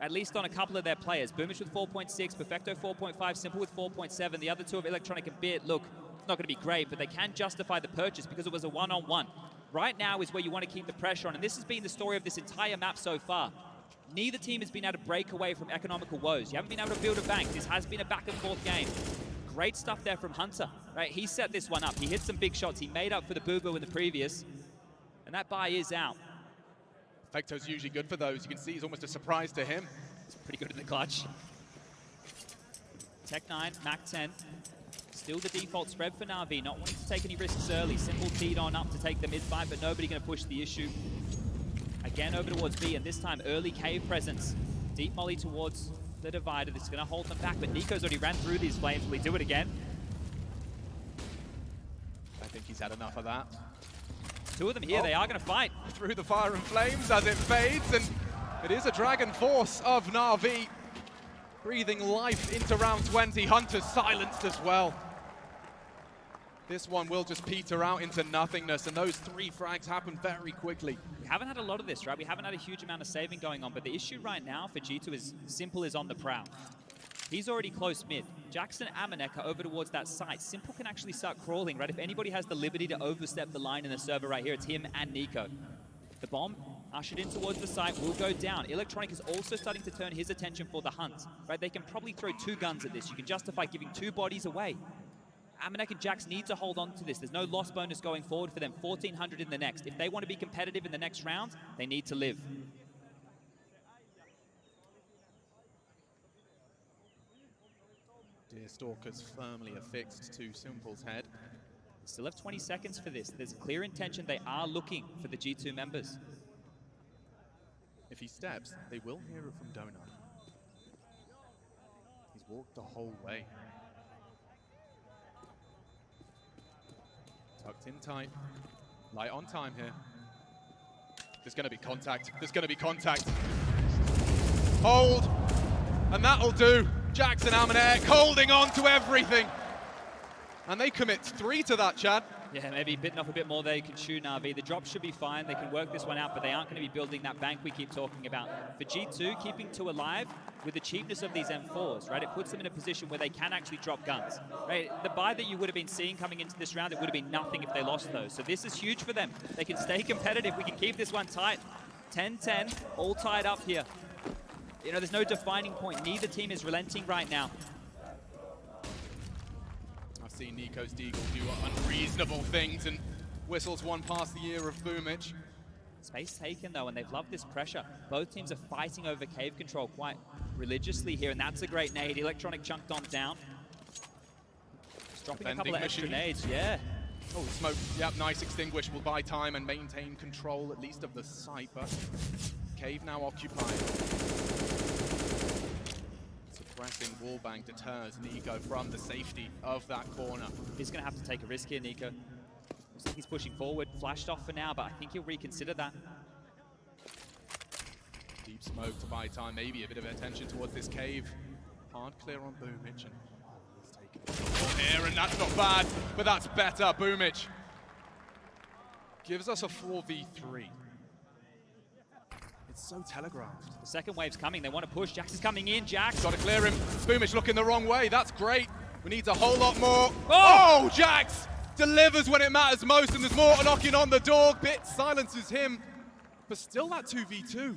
at least on a couple of their players. Boomich with 4.6, Perfecto 4.5, Simple with 4.7. The other two of Electronic a bit. Look, it's not going to be great, but they can justify the purchase because it was a one-on-one. Right now is where you want to keep the pressure on, and this has been the story of this entire map so far. Neither team has been able to break away from economical woes. You haven't been able to build a bank. This has been a back-and-forth game. Great stuff there from Hunter, right? He set this one up. He hit some big shots. He made up for the boo-boo in the previous, and that buy is out. Perfecto's usually good for those. You can see he's almost a surprise to him. He's pretty good in the clutch. Tech 9, Mac 10. Still the default spread for Na'Vi, not wanting to take any risks early. Simple teed on up to take the mid-fight, but nobody going to push the issue. Again over towards B, and this time early Cave presence. Deep molly towards the divider. This is going to hold them back, but Nico's already ran through these flames. Will he do it again? I think he's had enough of that. 2 of them here, they are going to fight. Through the fire and flames as it fades, and it is a Dragon Force of Na'Vi breathing life into round 20. Hunter's silenced as well. This one will just peter out into nothingness, and those 3 frags happen very quickly. We haven't had a lot of this, right? We haven't had a huge amount of saving going on, but the issue right now for G2 is Simple is on the prowl. He's already close mid. Jackson and Amanek are over towards that site. Simple can actually start crawling, right? If anybody has the liberty to overstep the line in the server right here, it's him and Nico. The bomb ushered in towards the site will go down. Electronic is also starting to turn his attention for the hunt, right? They can probably throw 2 guns at this. You can justify giving 2 bodies away. Amanek and Jax need to hold on to this. There's no loss bonus going forward for them. 1,400 in the next. If they want to be competitive in the next round, they need to live. Deerstalker's firmly affixed to Simple's head. Still have 20 seconds for this. There's a clear intention. They are looking for the G2 members. If he steps, they will hear it from Donut. He's walked the whole way. Tucked in tight. Light on time here. There's going to be contact. There's going to be contact. Hold. And that'll do. Jackson Amanek holding on to everything. And they commit 3 to that, Chad. Yeah, maybe bitten off a bit more there. You can shoot Na'Vi. The drop should be fine. They can work this one out, but they aren't going to be building that bank we keep talking about. For G2, keeping 2 alive with the cheapness of these M4s, right? It puts them in a position where they can actually drop guns, right? The buy that you would have been seeing coming into this round, it would have been nothing if they lost those. So this is huge for them. They can stay competitive. We can keep this one tight. 10-10, all tied up here. You know, there's no defining point. Neither team is relenting right now. I've seen Nico's Deagle do unreasonable things and whistles one past the ear of Boomich. Space taken though, and they've loved this pressure. Both teams are fighting over cave control quite religiously here, and that's a great nade. Electronic chunked on down. Just dropping a couple of extra nades, yeah. Oh, smoke, yep, nice extinguish will buy time and maintain control at least of the site, but cave now occupied. Suppressing wallbang deters Nico from the safety of that corner. He's going to have to take a risk here, Nico. Looks like he's pushing forward. Flashed off for now, but I think he'll reconsider that. Deep smoke to buy time, maybe a bit of attention towards this cave. Hard clear on Boomich, and he's taking the ball here, and that's not bad, but that's better. Boomich gives us a 4v3. It's so telegraphed. The second wave's coming. They want to push. Jax is coming in. Jax. Got to clear him. Boomich looking the wrong way. That's great. We need a whole lot more. Oh, Jax delivers when it matters most, and there's more knocking on the door. Bit silences him, but still that 2v2.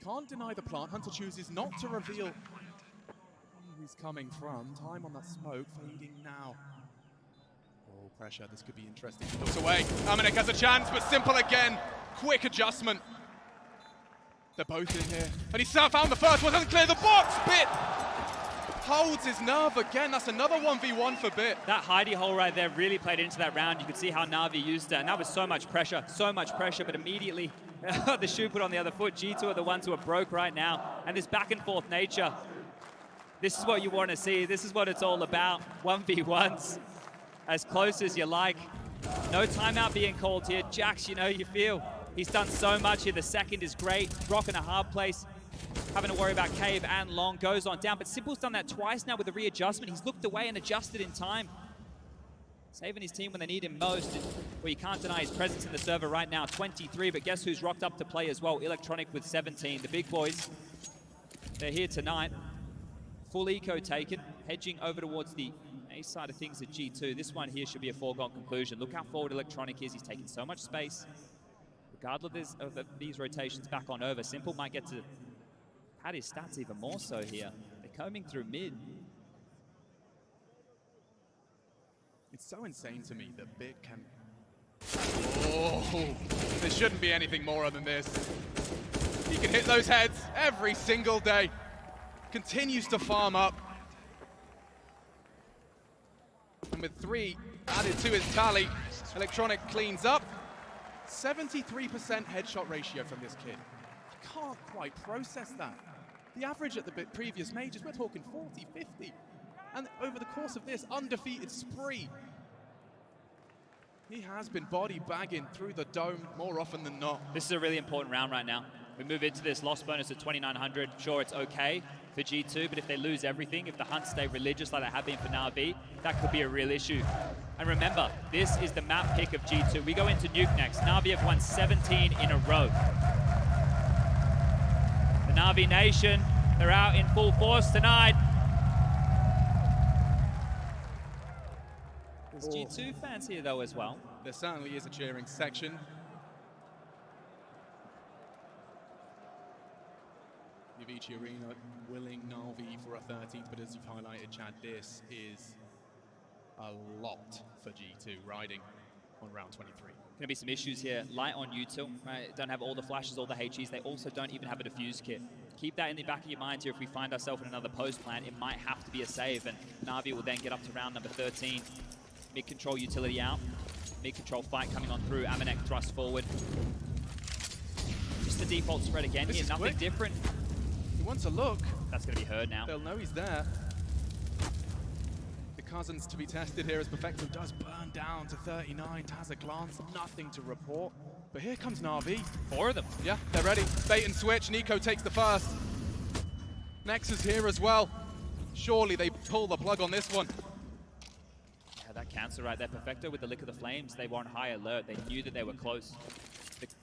Can't deny the plant. Hunter chooses not to reveal who he's coming from. Time on that smoke, fading now. Oh, pressure. This could be interesting. Looks away. Amanek has a chance, but Simple again. Quick adjustment. They're both in here. And he's found the first one. Doesn't clear the box. Bit holds his nerve again. That's another 1v1 for Bit. That hidey hole right there really played into that round. You could see how Na'Vi used it, and that was so much pressure, but immediately the shoe put on the other foot. G2 are the ones who are broke right now, and this back and forth nature, this is what you want to see. This is what it's all about. 1v1s, as close as you like. No timeout being called here. Jax, you know, you feel he's done so much here. The second is great. Rock in a hard place. Having to worry about Cave and Long goes on down, but Simple's done that twice now with the readjustment. He's looked away and adjusted in time. Saving his team when they need him most. Well, you can't deny his presence in the server right now. 23, but guess who's rocked up to play as well? Electronic with 17. The big boys, they're here tonight. Full eco taken, hedging over towards the A side of things at G2. This one here should be a foregone conclusion. Look how forward Electronic is. He's taking so much space. Regardless of these rotations back on over, Simple might get to pad his stats even more so here. They're combing through mid. It's so insane to me that Bit can... Oh, there shouldn't be anything more than this. He can hit those heads every single day. Continues to farm up. And with 3 added to his tally, Electronic cleans up. 73% headshot ratio from this kid. I can't quite process that. The average at the previous majors, we're talking 40, 50. And over the course of this undefeated spree, he has been body bagging through the dome more often than not. This is a really important round right now. We move into this loss bonus at 2,900. Sure, it's okay for G2, but if they lose everything, if the Hunts stay religious like they have been for Na'Vi, that could be a real issue. And remember, this is the map pick of G2. We go into Nuke next. Na'Vi have won 17 in a row. The Na'Vi Nation, they're out in full force tonight. There's G2 fans here though as well. There certainly is a cheering section. Vici Arena willing Na'Vi for a 13th, but as you've highlighted, Chad, this is a lot for G2 riding on round 23. Going to be some issues here. Light on util, right? Don't have all the flashes, all the HEs. They also don't even have a defuse kit. Keep that in the back of your mind here. If we find ourselves in another post plan, it might have to be a save, and Na'Vi will then get up to round number 13. Mid-control utility out. Mid-control fight coming on through. Amanek thrust forward. Just the default spread again here. Nothing quick. different. He wants a look. That's going to be heard now. They'll know he's there. The cousins to be tested here as Perfecto does burn down to 39. Has a glance, nothing to report. But here comes Na'Vi. 4 of them. Yeah, they're ready. Bait and switch. Nico takes the first. Nexus here as well. Surely they pull the plug on this one. Yeah, that cancel right there. Perfecto with the lick of the flames. They were on high alert. They knew that they were close.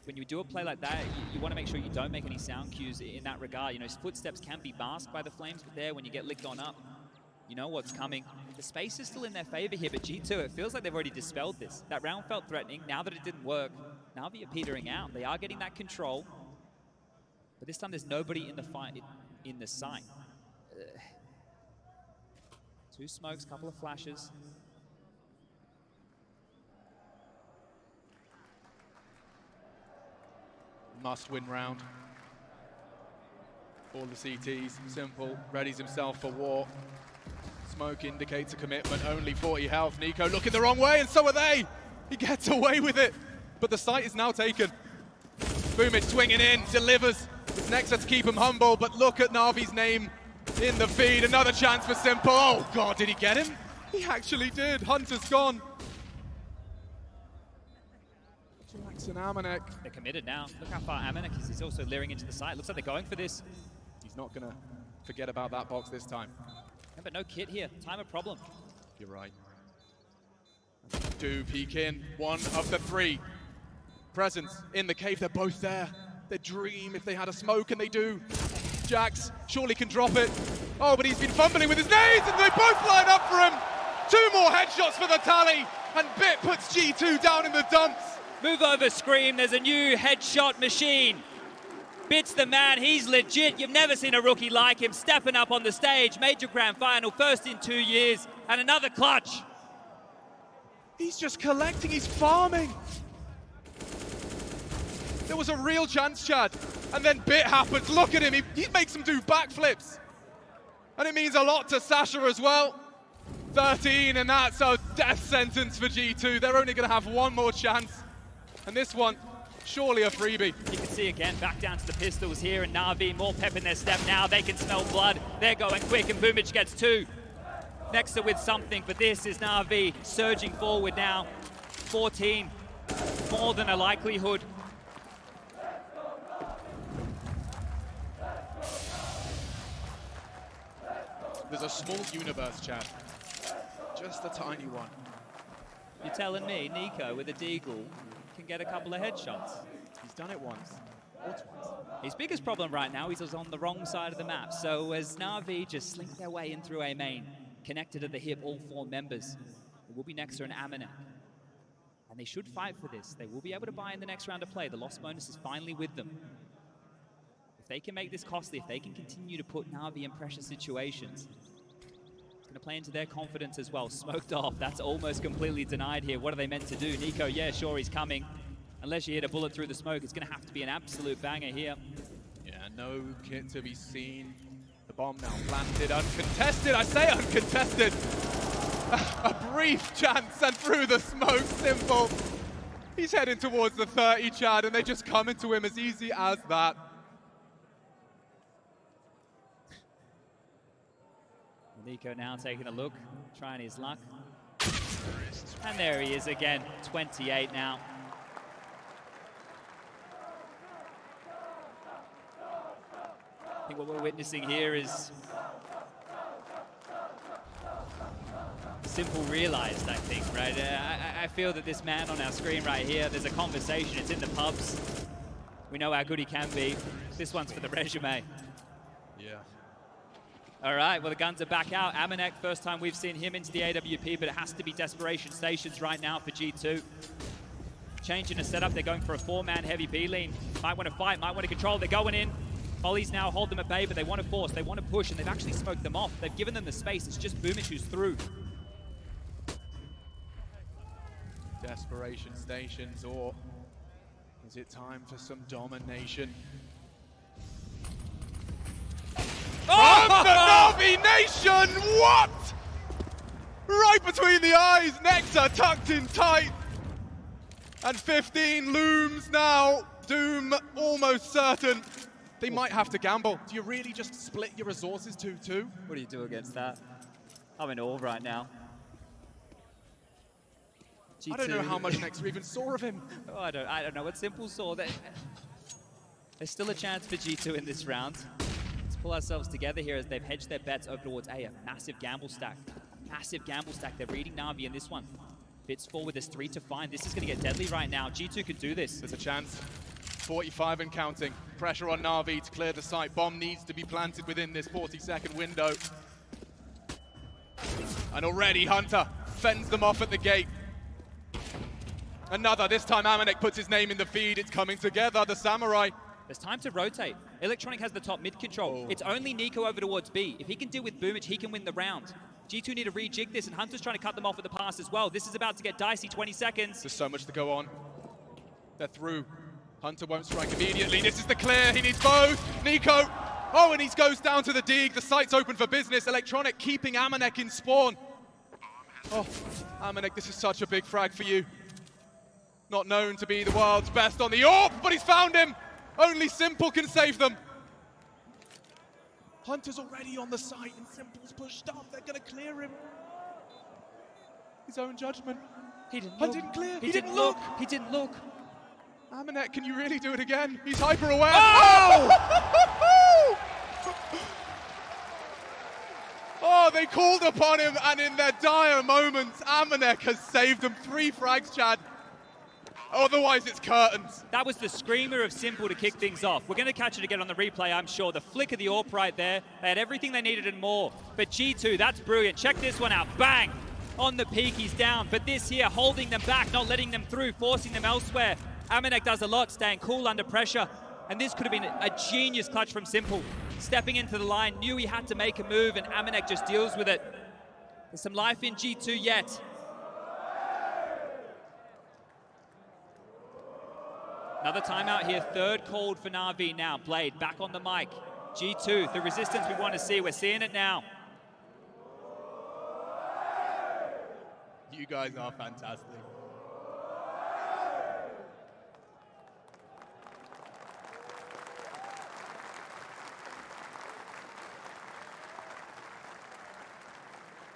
When you do a play like that, you want to make sure you don't make any sound cues in that regard. You know, his footsteps can be masked by the flames, but there, when you get licked on up, you know what's coming. The space is still in their favor here, but G2, it feels like they've already dispelled this. That round felt threatening. Now that it didn't work, Na'Vi are petering out. They are getting that control, but this time there's nobody in the fight, in the sight. 2 smokes, couple of flashes. Must-win round. All the CTs, Simple, readies himself for war. Smoke indicates a commitment, only 40 health. Nico looking the wrong way, and so are they! He gets away with it, but the site is now taken. Boomich swinging in, delivers. It's Nexa to keep him humble, but look at Na'Vi's name in the feed. Another chance for Simple. Oh God, did he get him? He actually did. Hunter's gone. It's an Amanek. They're committed now. Look how far Amanek is. He's also leering into the site. Looks like they're going for this. He's not going to forget about that box this time. Yeah, but no kit here. Time of problem. You're right. Do peek in. One of the three presents in the cave. They're both there. They dream if they had a smoke, and they do. Jax surely can drop it. Oh, but he's been fumbling with his nades, and they both line up for him. 2 more headshots for the tally, and Bit puts G2 down in the dumps. Move over, Scream. There's a new headshot machine. Bit's the man. He's legit. You've never seen a rookie like him. Stepping up on the stage. Major Grand Final. First in 2 years. And another clutch. He's just collecting. He's farming. There was a real chance, Chad. And then Bit happens. Look at him. He makes him do backflips. And it means a lot to Sasha as well. 13, and that's a death sentence for G2. They're only going to have one more chance. And this one, surely a freebie. You can see again, back down to the pistols here, and Na'Vi more pep in their step now. They can smell blood. They're going quick, and Boomich gets 2. Nexa with something, but this is Na'Vi surging forward now. 14, more than a likelihood. There's a small universe, Chad. Just a tiny one. You're telling me Nico with a deagle can get a couple of headshots? He's done it once, or twice. His biggest problem right now is he's on the wrong side of the map. So as Na'Vi just slink their way in through A main, connected at the hip, all 4 members, it will be Nexa and Amanek. And they should fight for this. They will be able to buy in the next round of play. The loss bonus is finally with them. If they can make this costly, if they can continue to put Na'Vi in pressure situations, it's going to play into their confidence as well. Smoked off. That's almost completely denied here. What are they meant to do? Nico, yeah, sure, he's coming. Unless you hit a bullet through the smoke, it's going to have to be an absolute banger here. Yeah, no kit to be seen. The bomb now planted, uncontested. I say uncontested. A brief chance and through the smoke, simple. He's heading towards the 30, Chad, and they just come into him as easy as that. Nico now taking a look, trying his luck. And there he is again, 28 now. I think what we're witnessing here is Simple realized, I think, right? I feel that this man on our screen right here, there's a conversation, it's in the pubs. We know how good he can be. This one's for the resume. Yeah. All right, well, the guns are back out. Amanek, first time we've seen him into the AWP, but it has to be desperation stations right now for G2. Changing the setup, they're going for a 4-man heavy B lean. Might want to fight, might want to control, they're going in. Follies now hold them at bay, but they want to force, they want to push, and they've actually smoked them off. They've given them the space, it's just Boomich who's through. Desperation stations, or is it time for some domination? From the Na'Vi Nation, what? Right between the eyes, Nexa tucked in tight. And 15 looms now, doom almost certain. They might have to gamble. Do you really just split your resources 2-2? What do you do against that? I'm in awe right now. G2. I don't know how much Nexa even saw of him. Oh, I don't know what Simple saw. There's still a chance for G2 in this round. Let's pull ourselves together here as they've hedged their bets over towards A. A massive gamble stack. Massive gamble stack. They're reading Na'Vi in this one. Bits forward, there's 3 to find. This is going to get deadly right now. G2 could do this. There's a chance. 45 and counting. Pressure on Na'Vi to clear the site. Bomb needs to be planted within this 40-second window. And already Hunter fends them off at the gate. Another, this time Amanek puts his name in the feed. It's coming together, the Samurai. There's time to rotate. Electronic has the top mid control. It's only Nico over towards B. If he can deal with Boomich, he can win the round. G2 need to rejig this, and Hunter's trying to cut them off at the pass as well. This is about to get dicey, 20 seconds. There's so much to go on. They're through. Hunter won't strike immediately. This is the clear, he needs both. Nico, oh, and he goes down to the dig. The site's open for business. Electronic keeping Amanek in spawn. Oh, Amanek, this is such a big frag for you. Not known to be the world's best on the AWP, but he's found him. Only Simple can save them. Hunter's already on the site and Simple's pushed up. They're going to clear him. His own judgment. He didn't Hunt look. didn't clear. He didn't look. He didn't look. Amanek, can you really do it again? He's hyper aware. Oh! Oh, they called upon him, and in their dire moments, Amanek has saved them. 3 frags, Chad. Otherwise, it's curtains. That was the screamer of Simple to kick things off. We're going to catch it again on the replay, I'm sure. The flick of the AWP right there. They had everything they needed and more. But G2, that's brilliant. Check this one out. Bang! On the peak, he's down. But this here, holding them back, not letting them through, forcing them elsewhere. Amanek does a lot, staying cool under pressure. And this could have been a genius clutch from Simple. Stepping into the line, knew he had to make a move, and Amanek just deals with it. There's some life in G2 yet. Another timeout here, third called for Na'Vi now. Blade back on the mic. G2, the resistance we want to see, we're seeing it now. You guys are fantastic.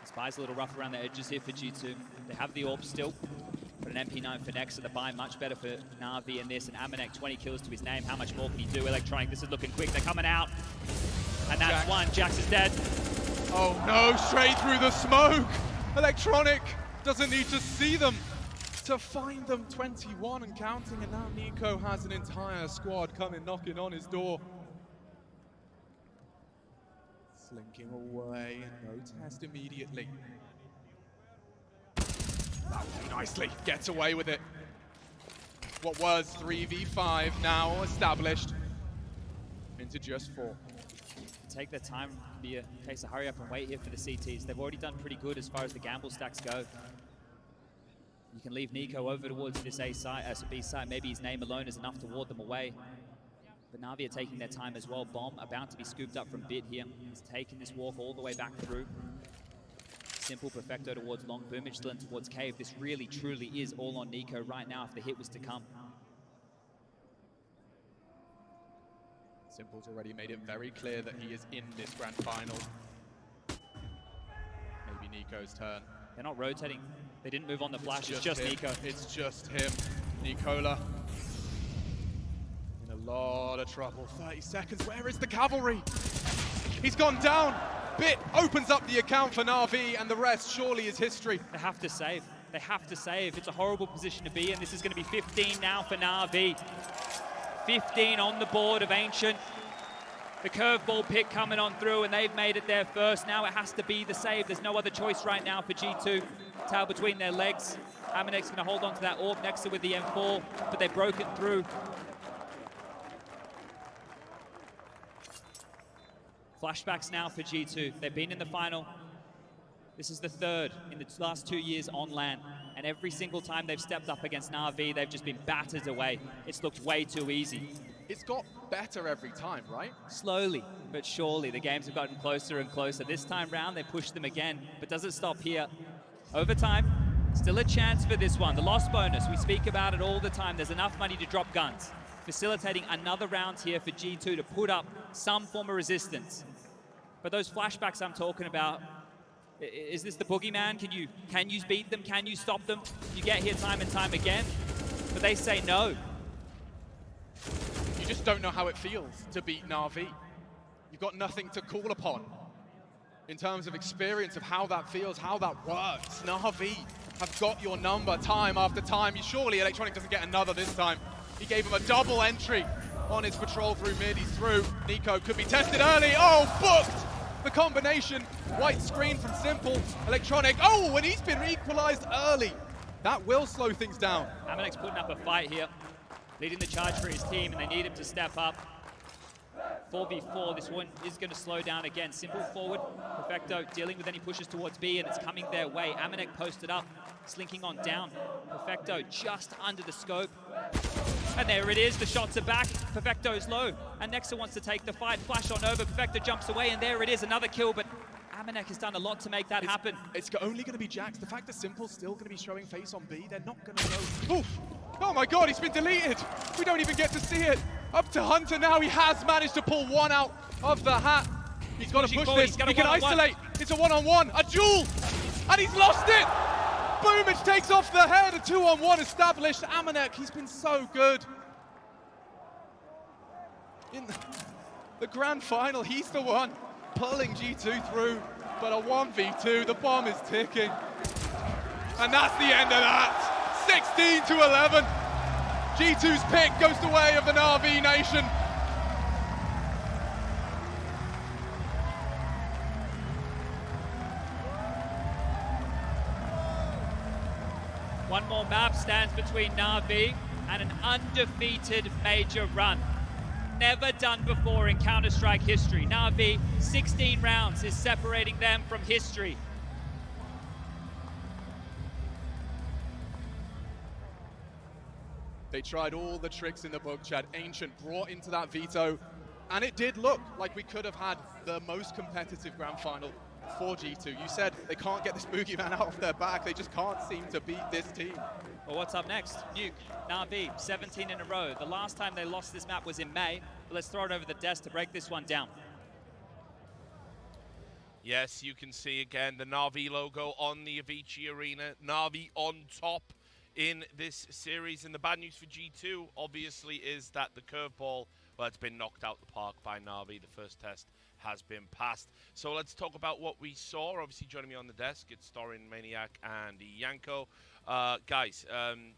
Spy's a little rough around the edges here for G2. They have the AWP still, but an MP9 for next to the buy, much better for Na'Vi in this. And Amanek, 20 kills to his name. How much more can he do? Electronic, this is looking quick. They're coming out. And that's one. Jax is dead. Oh no, straight through the smoke. Electronic doesn't need to see them to find them. 21 and counting, and now Nico has an entire squad coming knocking on his door. Slinking away, and no test immediately. Nicely, gets away with it. What was 3v5 now established into just 4. Take their time, be a case of hurry up and wait here for the CTs. They've already done pretty good as far as the gamble stacks go. You can leave Nico over towards this A side, B side. Maybe his name alone is enough to ward them away. But Na'Vi are taking their time as well. Bomb about to be scooped up from Bit here. He's taking this walk all the way back through. Simple Perfecto towards Long, Boomage still in towards Cave. This really, truly is all on Nico right now if the hit was to come. Simple's already made it very clear that he is in this grand final. Maybe Nico's turn. They're not rotating. They didn't move on the flash. It's just him. Nico. It's just him. Nicola. In a lot of trouble. 30 seconds. Where is the cavalry? He's gone down. Bit opens up the account for Na'Vi, and the rest surely is history. They have to save. They have to save. It's a horrible position to be in. This is going to be 15 now for Na'Vi. 15 on the board of Ancient. The curveball pick coming on through, and they've made it there first. Now it has to be the save. There's no other choice right now for G2. Tail between their legs. Amanek's going to hold on to that AWP next to with the M4, but they broke it through. Flashbacks now for G2. They've been in the final. This is the third in the last 2 years on LAN. And every single time they've stepped up against Na'Vi, they've just been battered away. It's looked way too easy. It's got better every time, right? Slowly, but surely, the games have gotten closer and closer. This time round, they pushed them again, but does it stop here? Overtime, still a chance for this one. The loss bonus, we speak about it all the time. There's enough money to drop guns. Facilitating another round here for G2 to put up some form of resistance. But those flashbacks I'm talking about, is this the boogeyman? Can you beat them? Can you stop them? You get here time and time again, but they say no. You just don't know how it feels to beat Na'Vi. You've got nothing to call upon in terms of experience of how that feels, how that works. Na'Vi have got your number time after time. Surely Electronic doesn't get another this time. He gave him a double entry on his patrol through mid. He's through. Nico could be tested early. Oh, booked! The combination, white screen from Simple, Electronic. Oh, and he's been equalized early. That will slow things down. Amanek's putting up a fight here, leading the charge for his team, and they need him to step up. 4v4, this one is going to slow down again. Simple forward, Perfecto dealing with any pushes towards B, and it's coming their way. Amanek posted up, slinking on down. Perfecto just under the scope. And there it is, the shots are back. Perfecto's low, and Nexa wants to take the fight. Flash on over, Perfecto jumps away, and there it is, another kill, but Amanek has done a lot to make that happen. It's only going to be Jax. The fact that Simple's still going to be showing face on B, they're not going to go. Oof! Oh my god, he's been deleted! We don't even get to see it! Up to Hunter now, he has managed to pull one out of the hat. He's got to push this, he can isolate. It's a one-on-one, a duel! And he's lost it! Boomage takes off the head, a 2-on-1 established. Amanek, he's been so good. in the grand final. He's the one pulling G2 through, but a 1v2, the bomb is ticking. And that's the end of that. 16 to 11. G2's pick goes the way of the Na'Vi Nation. One more map stands between Na'Vi and an undefeated major run. Never done before in Counter-Strike history. Na'Vi, 16 rounds is separating them from history. They tried all the tricks in the book, Chad. Ancient brought into that veto, and it did look like we could have had the most competitive grand final for G2. You said they can't get this boogeyman out of their back. They just can't seem to beat this team. Well, what's up next? Nuke, Na'Vi, 17 in a row. The last time they lost this map was in May. But let's throw it over the desk to break this one down. Yes, you can see again the Na'Vi logo on the Avicii Arena. Na'Vi on top in this series. And the bad news for G2, obviously, is that the curveball, well, it's been knocked out the park by Na'Vi. The first test has been passed. So let's talk about what we saw. Obviously, joining me on the desk, it's Storin, Maniac, and Yanko. Guys,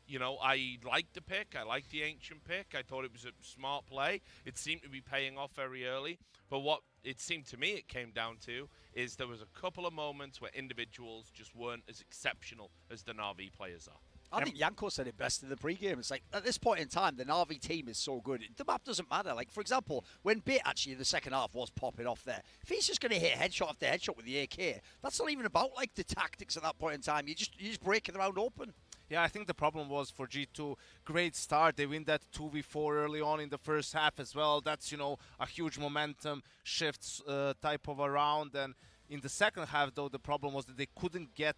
you know, I liked the pick. I liked the Ancient pick. I thought it was a smart play. It seemed to be paying off very early. But what it seemed to me it came down to is there was a couple of moments where individuals just weren't as exceptional as the Na'Vi players are. I think Yanko said it best in the pregame. It's like, at this point in time, the Na'Vi team is so good. The map doesn't matter. Like, for example, when Byte actually in the second half was popping off there, if he's just going to hit headshot after headshot with the AK, that's not even about, like, the tactics at that point in time. You're just breaking the round open. Yeah, I think the problem was for G2, great start. They win that 2v4 early on in the first half as well. That's, you know, a huge momentum shifts type of a round. And in the second half, though, the problem was that they couldn't get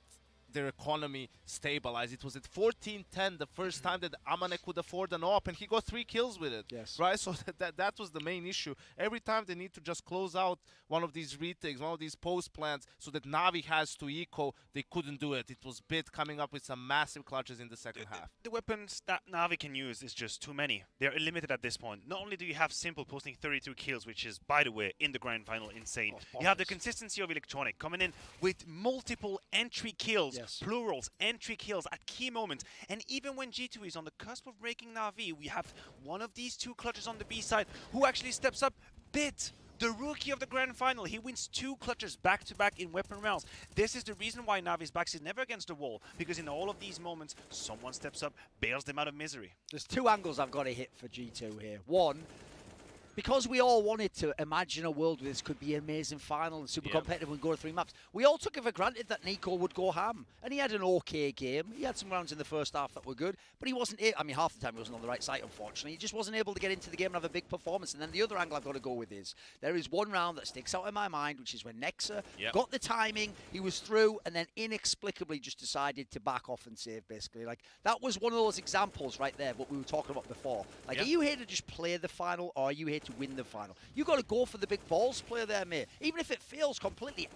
their economy stabilized. It was at 14-10 the first time that Amane could afford an op, and he got 3 kills with it. Yes. Right? So that was the main issue. Every time they need to just close out one of these retakes, one of these post plants, so that Na'Vi has to eco, they couldn't do it. It was Byte coming up with some massive clutches in the second half. The weapons that Na'Vi can use is just too many. They're limited at this point. Not only do you have Simple posting 32 kills, which is, by the way, in the grand final, insane. You have the consistency of Electronic coming in with multiple entry kills, plurals, entry kills at key moments. And even when G2 is on the cusp of breaking Na'Vi, we have one of these 2 clutches on the B side who actually steps up. Byte, the rookie of the grand final, he wins 2 clutches back-to-back in weapon rounds. This is the reason why Navi's backs is never against the wall, because in all of these moments, someone steps up, bails them out of misery. There's 2 angles I've got to hit for G2 here. One, because we all wanted to imagine a world where this could be an amazing final and super competitive and go to 3 maps, we all took it for granted that Nico would go ham. And he had an okay game. He had some rounds in the first half that were good, but he wasn't, I mean, half the time he wasn't on the right side, unfortunately. He just wasn't able to get into the game and have a big performance. And then the other angle I've got to go with is, there is one round that sticks out in my mind, which is when Nexa got the timing, he was through, and then inexplicably just decided to back off and save, basically. Like, that was one of those examples right there, what we were talking about before. Like, are you here to just play the final, or are you here to win the final? You got to go for the big balls player there, mate. Even if it fails completely,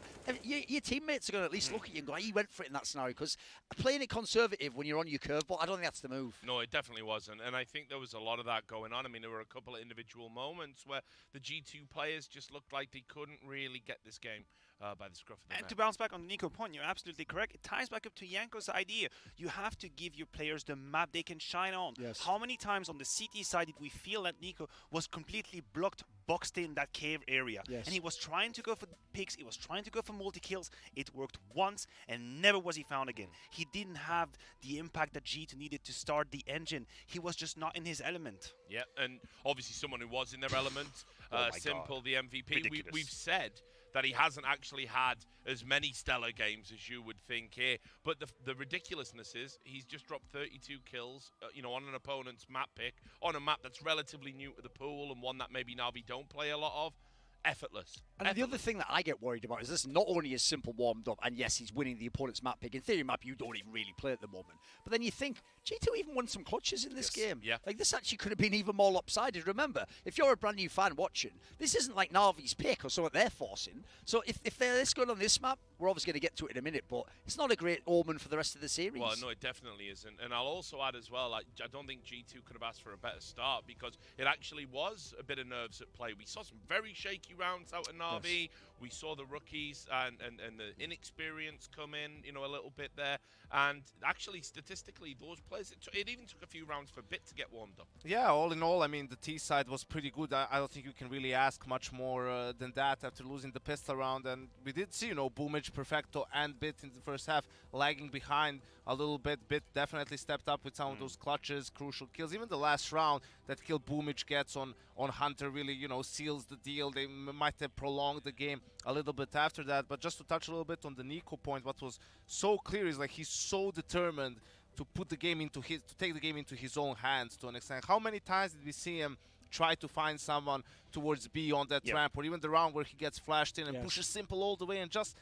your teammates are going to at least look at you and go, he went for it in that scenario. Because playing it conservative when you're on your curveball, I don't think that's the move. No, it definitely wasn't. And I think there was a lot of that going on. I mean, there were a couple of individual moments where the G2 players just looked like they couldn't really get this game by the scruff of the neck. And to bounce back on the Nico point, you're absolutely correct. It ties back up to Yanko's idea. You have to give your players the map they can shine on. Yes. How many times on the CT side did we feel that Nico was completely blocked, boxed in that cave area? Yes. And he was trying to go for picks, he was trying to go for multi-kills. It worked once, and never was he found again. He didn't have the impact that G2 needed to start the engine. He was just not in his element. Yeah, and obviously someone who was in their element, Simple, the MVP. We've said that he hasn't actually had as many stellar games as you would think here. But the ridiculousness is he's just dropped 32 kills, you know, on an opponent's map pick, on a map that's relatively new to the pool and one that maybe Na'Vi don't play a lot of. effortless. And the other thing that I get worried about is this not only is Simple warmed up, and yes, he's winning the opponent's map pick. In theory, map you don't even really play at the moment. But then you think, G2 even won some clutches in this game. Yeah. Like, this actually could have been even more lopsided. Remember, if you're a brand new fan watching, this isn't like Na'Vi's pick or something they're forcing. So if they're this good on this map, we're obviously going to get to it in a minute, but it's not a great omen for the rest of the series. Well, no, it definitely isn't. And I'll also add as well, I don't think G2 could have asked for a better start, because it actually was a bit of nerves at play. We saw some very shaky rounds out of Na'Vi. Yes. We saw the rookies and the inexperience come in, you know, a little bit there. And actually, statistically, those players, it even took a few rounds for Bit to get warmed up. Yeah, all in all, I mean, the T side was pretty good. I don't think you can really ask much more than that after losing the pistol round. And we did see, you know, Boomage, Perfecto, and Bit in the first half lagging behind a little bit. Bit definitely stepped up with some of those clutches, crucial kills. Even the last round, that kill Boomage gets on Hunter really, you know, seals the deal. They might have prolonged the game a little bit after that. But just to touch a little bit on the Nico point, what was so clear is like he's so determined to put the game into to take the game into his own hands to an extent. How many times did we see him try to find someone towards B on that ramp, or even the round where he gets flashed in and pushes Simple all the way and just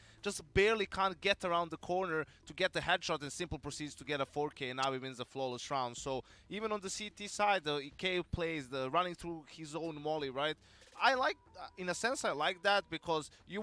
barely can't get around the corner to get the headshot, and Simple proceeds to get a 4K, and now he wins the flawless round. So even on the CT side, the EK plays, the running through his own molly, right? I like, in a sense, I like that, because the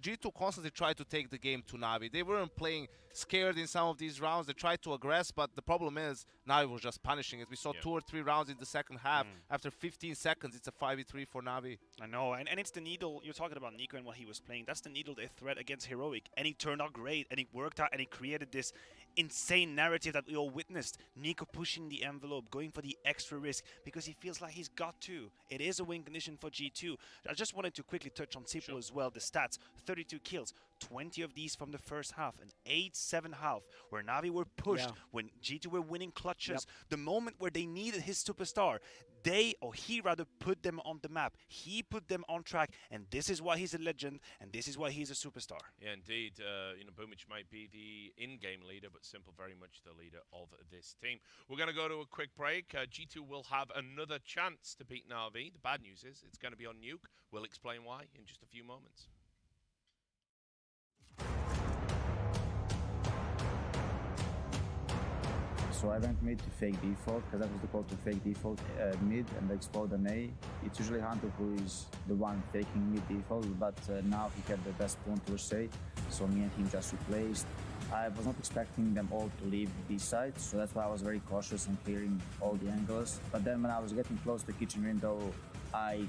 G2 constantly tried to take the game to Na'Vi. They weren't playing scared in some of these rounds. They tried to aggress, but the problem is Na'Vi was just punishing it. We saw 2 or 3 rounds in the second half. After 15 seconds, it's a 5v3 for Na'Vi. I know, and it's the needle. You're talking about Nico and what he was playing. That's the needle they thread against Heroic, and he turned out great, and he worked out, and he created this insane narrative that we all witnessed. Nico pushing the envelope, going for the extra risk, because he feels like he's got to. It is a win condition for G2. I just wanted to quickly touch on Simple as well. The stats, 32 kills, 20 of these from the first half, an 8-7 half, where Na'Vi were pushed, when G2 were winning clutches. The moment where they needed his superstar, he rather put them on the map. He put them on track, and this is why he's a legend, and this is why he's a superstar. Yeah, indeed. You know, Boomage might be the in-game leader, but Simple very much the leader of this team. We're going to go to a quick break. G2 will have another chance to beat Na'Vi. The bad news is it's going to be on Nuke. We'll explain why in just a few moments. So I went mid to fake default, because that was the call to fake default mid and explode an A. It's usually Hunter who is the one faking mid default, but now he had the best point to say, so me and him just replaced. I was not expecting them all to leave this side, so that's why I was very cautious in clearing all the angles. But then when I was getting close to kitchen window, I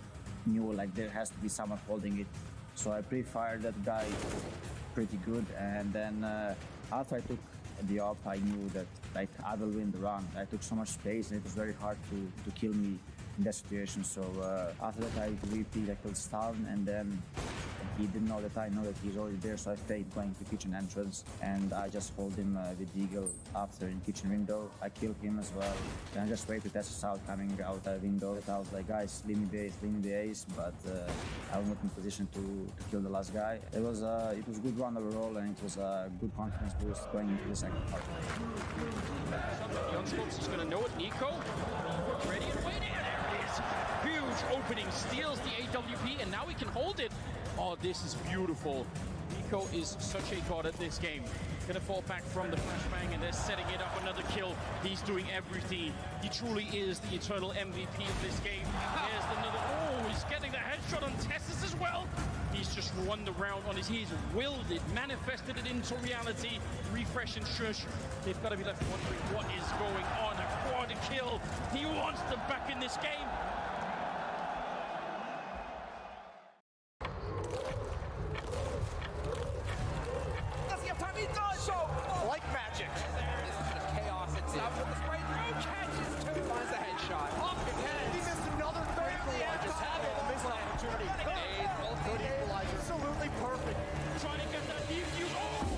knew like there has to be someone holding it. So I pre-fired that guy pretty good, and then after I took the op, I knew that like I will win the round. I took so much space and it was very hard to kill me in that situation. So after that I VP, I killed Stalin, and then he didn't know that I know that he's already there, so I faked going to kitchen entrance, and I just hold him with Eagle after in kitchen window. I killed him as well, and I just waited as out coming out that window. I was like, guys, leave me the ace, but I was not in position to kill the last guy. It was a good round overall, and it was a good confidence boost going into the second part. Youngsports is going to know it. Nico, ready and waiting, and there it is. Huge opening, steals the AWP, and now he can hold it. Oh, this is beautiful. Nico is such a god at this game. Gonna fall back from the flashbang, and they're setting it up, another kill. He's doing everything. He truly is the eternal MVP of this game. There's another, oh, he's getting the headshot on Tessus as well. He's just won the round on his, he's willed it, manifested it into reality. Refresh and Shush, they've got to be left wondering what is going on. A quad kill, he wants them back in this game. Like magic. This is just chaos itself. With the spray through, catches two, finds the headshot. Up again. He missed another third equalizer. Just had it, a missed opportunity. Good equalizer. Absolutely perfect. Trying to get that view. Oh!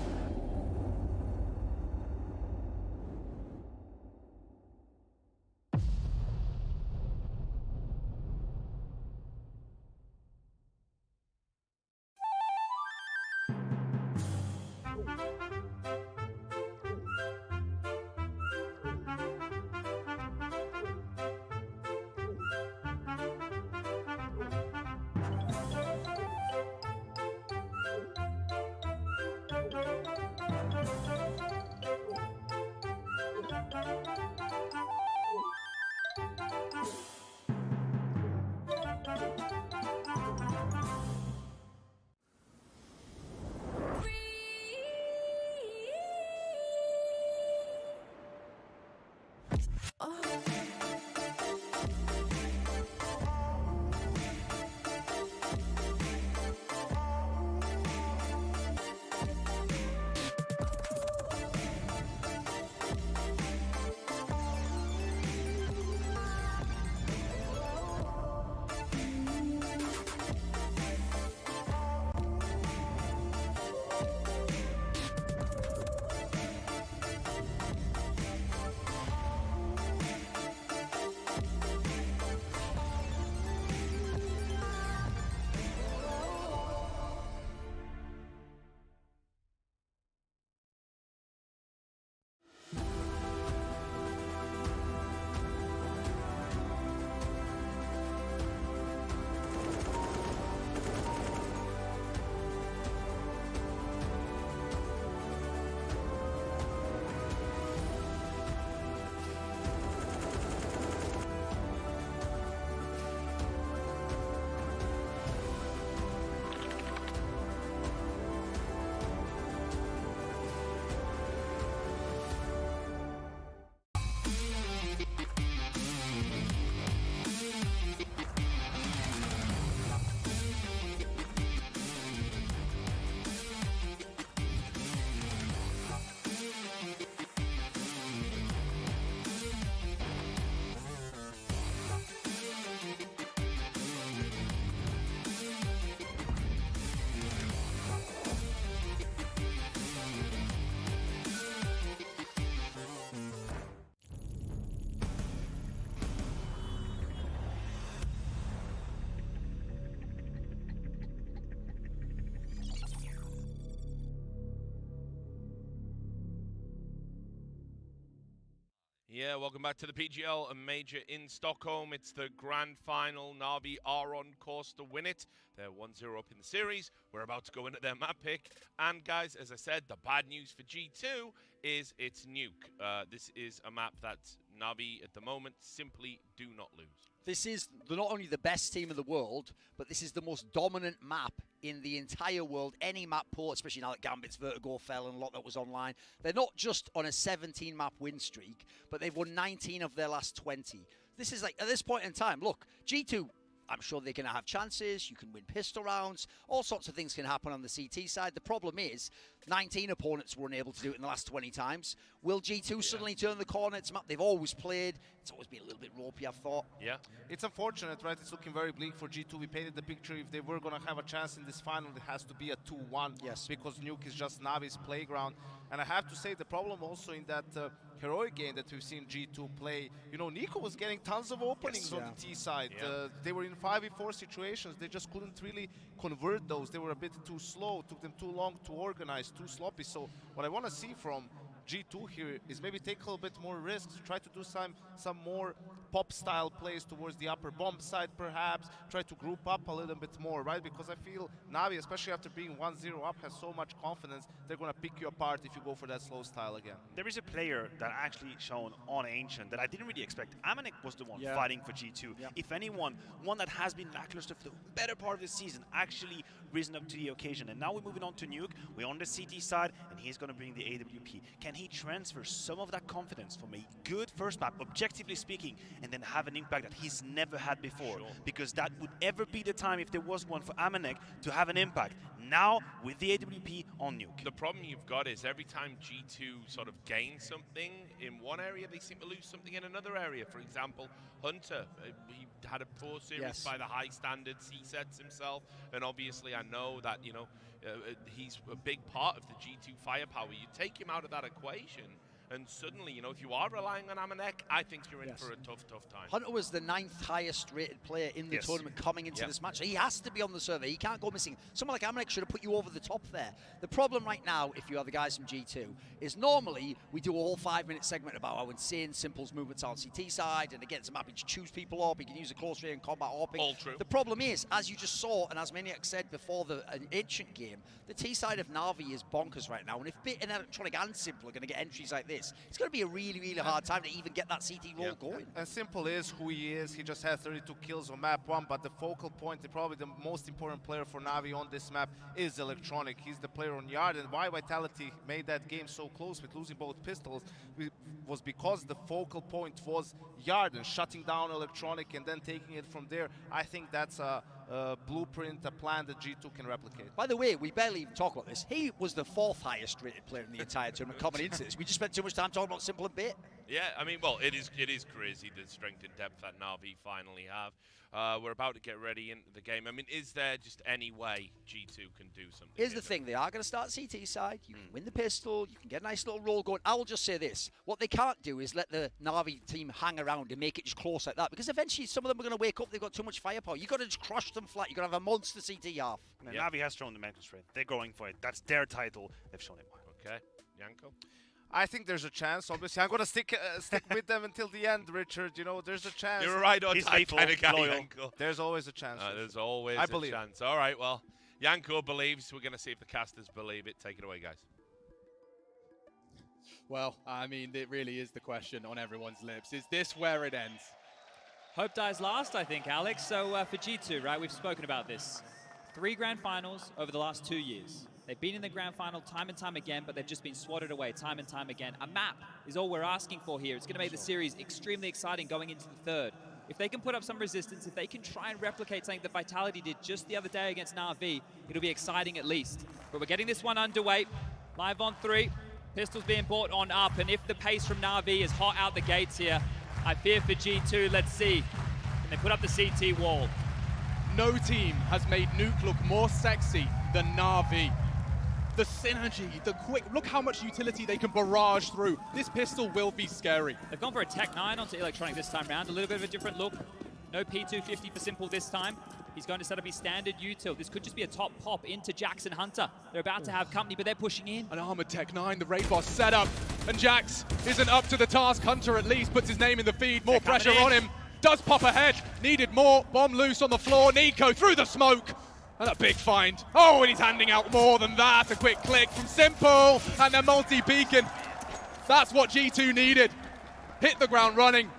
Yeah, welcome back to the PGL Major in Stockholm. It's the grand final. Na'Vi are on course to win it. They're 1-0 up in the series. We're about to go into their map pick. And guys, as I said, the bad news for G2 is it's Nuke. This is a map that Na'Vi at the moment simply do not lose. This is not only the best team in the world, but this is the most dominant map in the entire world. Any map port, especially now that Gambit's Vertigo fell and a lot that was online. They're not just on a 17-map win streak, but they've won 19 of their last 20. This is like, at this point in time, look, G2, I'm sure they're going to have chances. You can win pistol rounds. All sorts of things can happen on the CT side. The problem is 19 opponents were unable to do it in the last 20 times. Will G2 suddenly turn the corner? It's a map they've always played. It's always been a little bit ropey, I've thought. Yeah. It's unfortunate, right? It's looking very bleak for G2. We painted the picture. If they were going to have a chance in this final, it has to be a 2-1. Yes. Because Nuke is just Navi's playground. And I have to say, the problem also in that heroic game that we've seen G2 play, you know, Nico was getting tons of openings on the T side. They were in 5v4 situations. They just couldn't really convert those. They were a bit too slow. Took them too long to organize, too sloppy. So what I want to see from G2 here is maybe take a little bit more risks, try to do some more pop-style plays towards the upper bomb side perhaps, try to group up a little bit more, right? Because I feel Na'Vi, especially after being 1-0 up, has so much confidence, they're going to pick you apart if you go for that slow style again. There is a player that actually shown on Ancient that I didn't really expect. Amanek was the one fighting for G2. If anyone, one that has been lackluster for the better part of the season, actually risen up to the occasion. And now we're moving on to Nuke. We're on the CT side, and he's going to bring the AWP. Can he transfer some of that confidence from a good first map, objectively speaking, and then have an impact that he's never had before? Because that would ever be the time, if there was one for Amanek, to have an impact. Now, with the AWP on Nuke. The problem you've got is every time G2 sort of gains something in one area, they seem to lose something in another area. For example, Hunter, he had a poor series by the high standards. He sets himself, and obviously I know that, you know, he's a big part of the G2 firepower. You take him out of that equation, and suddenly, you know, if you are relying on Amanek, I think you're in for a tough time. Hunter was the 9th highest rated player in the tournament coming into this match. He has to be on the server. He can't go missing. Someone like Amanek should have put you over the top there. The problem right now, if you are the guys from G2, is normally we do a whole 5-minute segment about how insane Simple's movements are on CT side, and again, it's a map he can choose people up, he can use a close range combat hopping. All true. The problem is, as you just saw, and as Maniac said before an Ancient game, the T side of Na'Vi is bonkers right now, and if Bit and Electronic and Simple are going to get entries like this, It's going to be a really, really hard time to even get that CT roll going. And Simple is who he is. He just has 32 kills on map 1, but the focal point, and probably the most important player for Na'Vi on this map is Electronic. He's the player on Yard, and why Vitality made that game so close with losing both pistols was because the focal point was Yard and shutting down Electronic and then taking it from there. I think that's a blueprint, a plan that G2 can replicate. By the way, we barely even talk about this. He was the 4th highest rated player in the entire tournament coming into this. We just spent too much time talking about Simple and Byte. Yeah, I mean, well, it is crazy the strength and depth that Na'Vi finally have. We're about to get ready into the game. I mean, is there just any way G2 can do something? Here's the thing, they are going to start CT side. You can win the pistol, you can get a nice little roll going. I will just say this, what they can't do is let the Na'Vi team hang around and make it just close like that, because eventually some of them are going to wake up, they've got too much firepower. You've got to just crush them flat, you've got to have a monster CT half. Na'Vi has shown the main constraint. They're going for it. That's their title. They've shown it. Okay, Yanko? I think there's a chance. Obviously, I'm gonna stick with them until the end, Richard. You know, there's a chance. You're right on time, kind of guy, Yanko. There's always a chance. There's always a chance. All right, well, Yanko believes. We're gonna see if the casters believe it. Take it away, guys. Well, I mean, it really is the question on everyone's lips. Is this where it ends? Hope dies last, I think, Alex. So for G2, right, we've spoken about this. 3 grand finals over the last 2 years. They've been in the grand final time and time again, but they've just been swatted away time and time again. A map is all we're asking for here. It's going to make the series extremely exciting going into the 3rd. If they can put up some resistance, if they can try and replicate something that Vitality did just the other day against Na'Vi, it'll be exciting at least. But we're getting this one underway. Live on 3. Pistols being brought on up, and if the pace from Na'Vi is hot out the gates here, I fear for G2. Let's see. Can they put up the CT wall? No team has made Nuke look more sexy than Na'Vi. The synergy, the quick, look how much utility they can barrage through. This pistol will be scary. They've gone for a Tech 9 onto Electronic this time round, a little bit of a different look. No P250 for Simple this time. He's going to set up his standard util. This could just be a top pop into Jax and Hunter. They're about to have company, but they're pushing in. An armored Tech 9, the Raid Boss set up, and Jax isn't up to the task. Hunter at least puts his name in the feed, more pressure on him. Does pop ahead, needed more, bomb loose on the floor, Nico through the smoke. And a big find. Oh, and he's handing out more than that. A quick click from Simple, and the multi-beacon. That's what G2 needed. Hit the ground running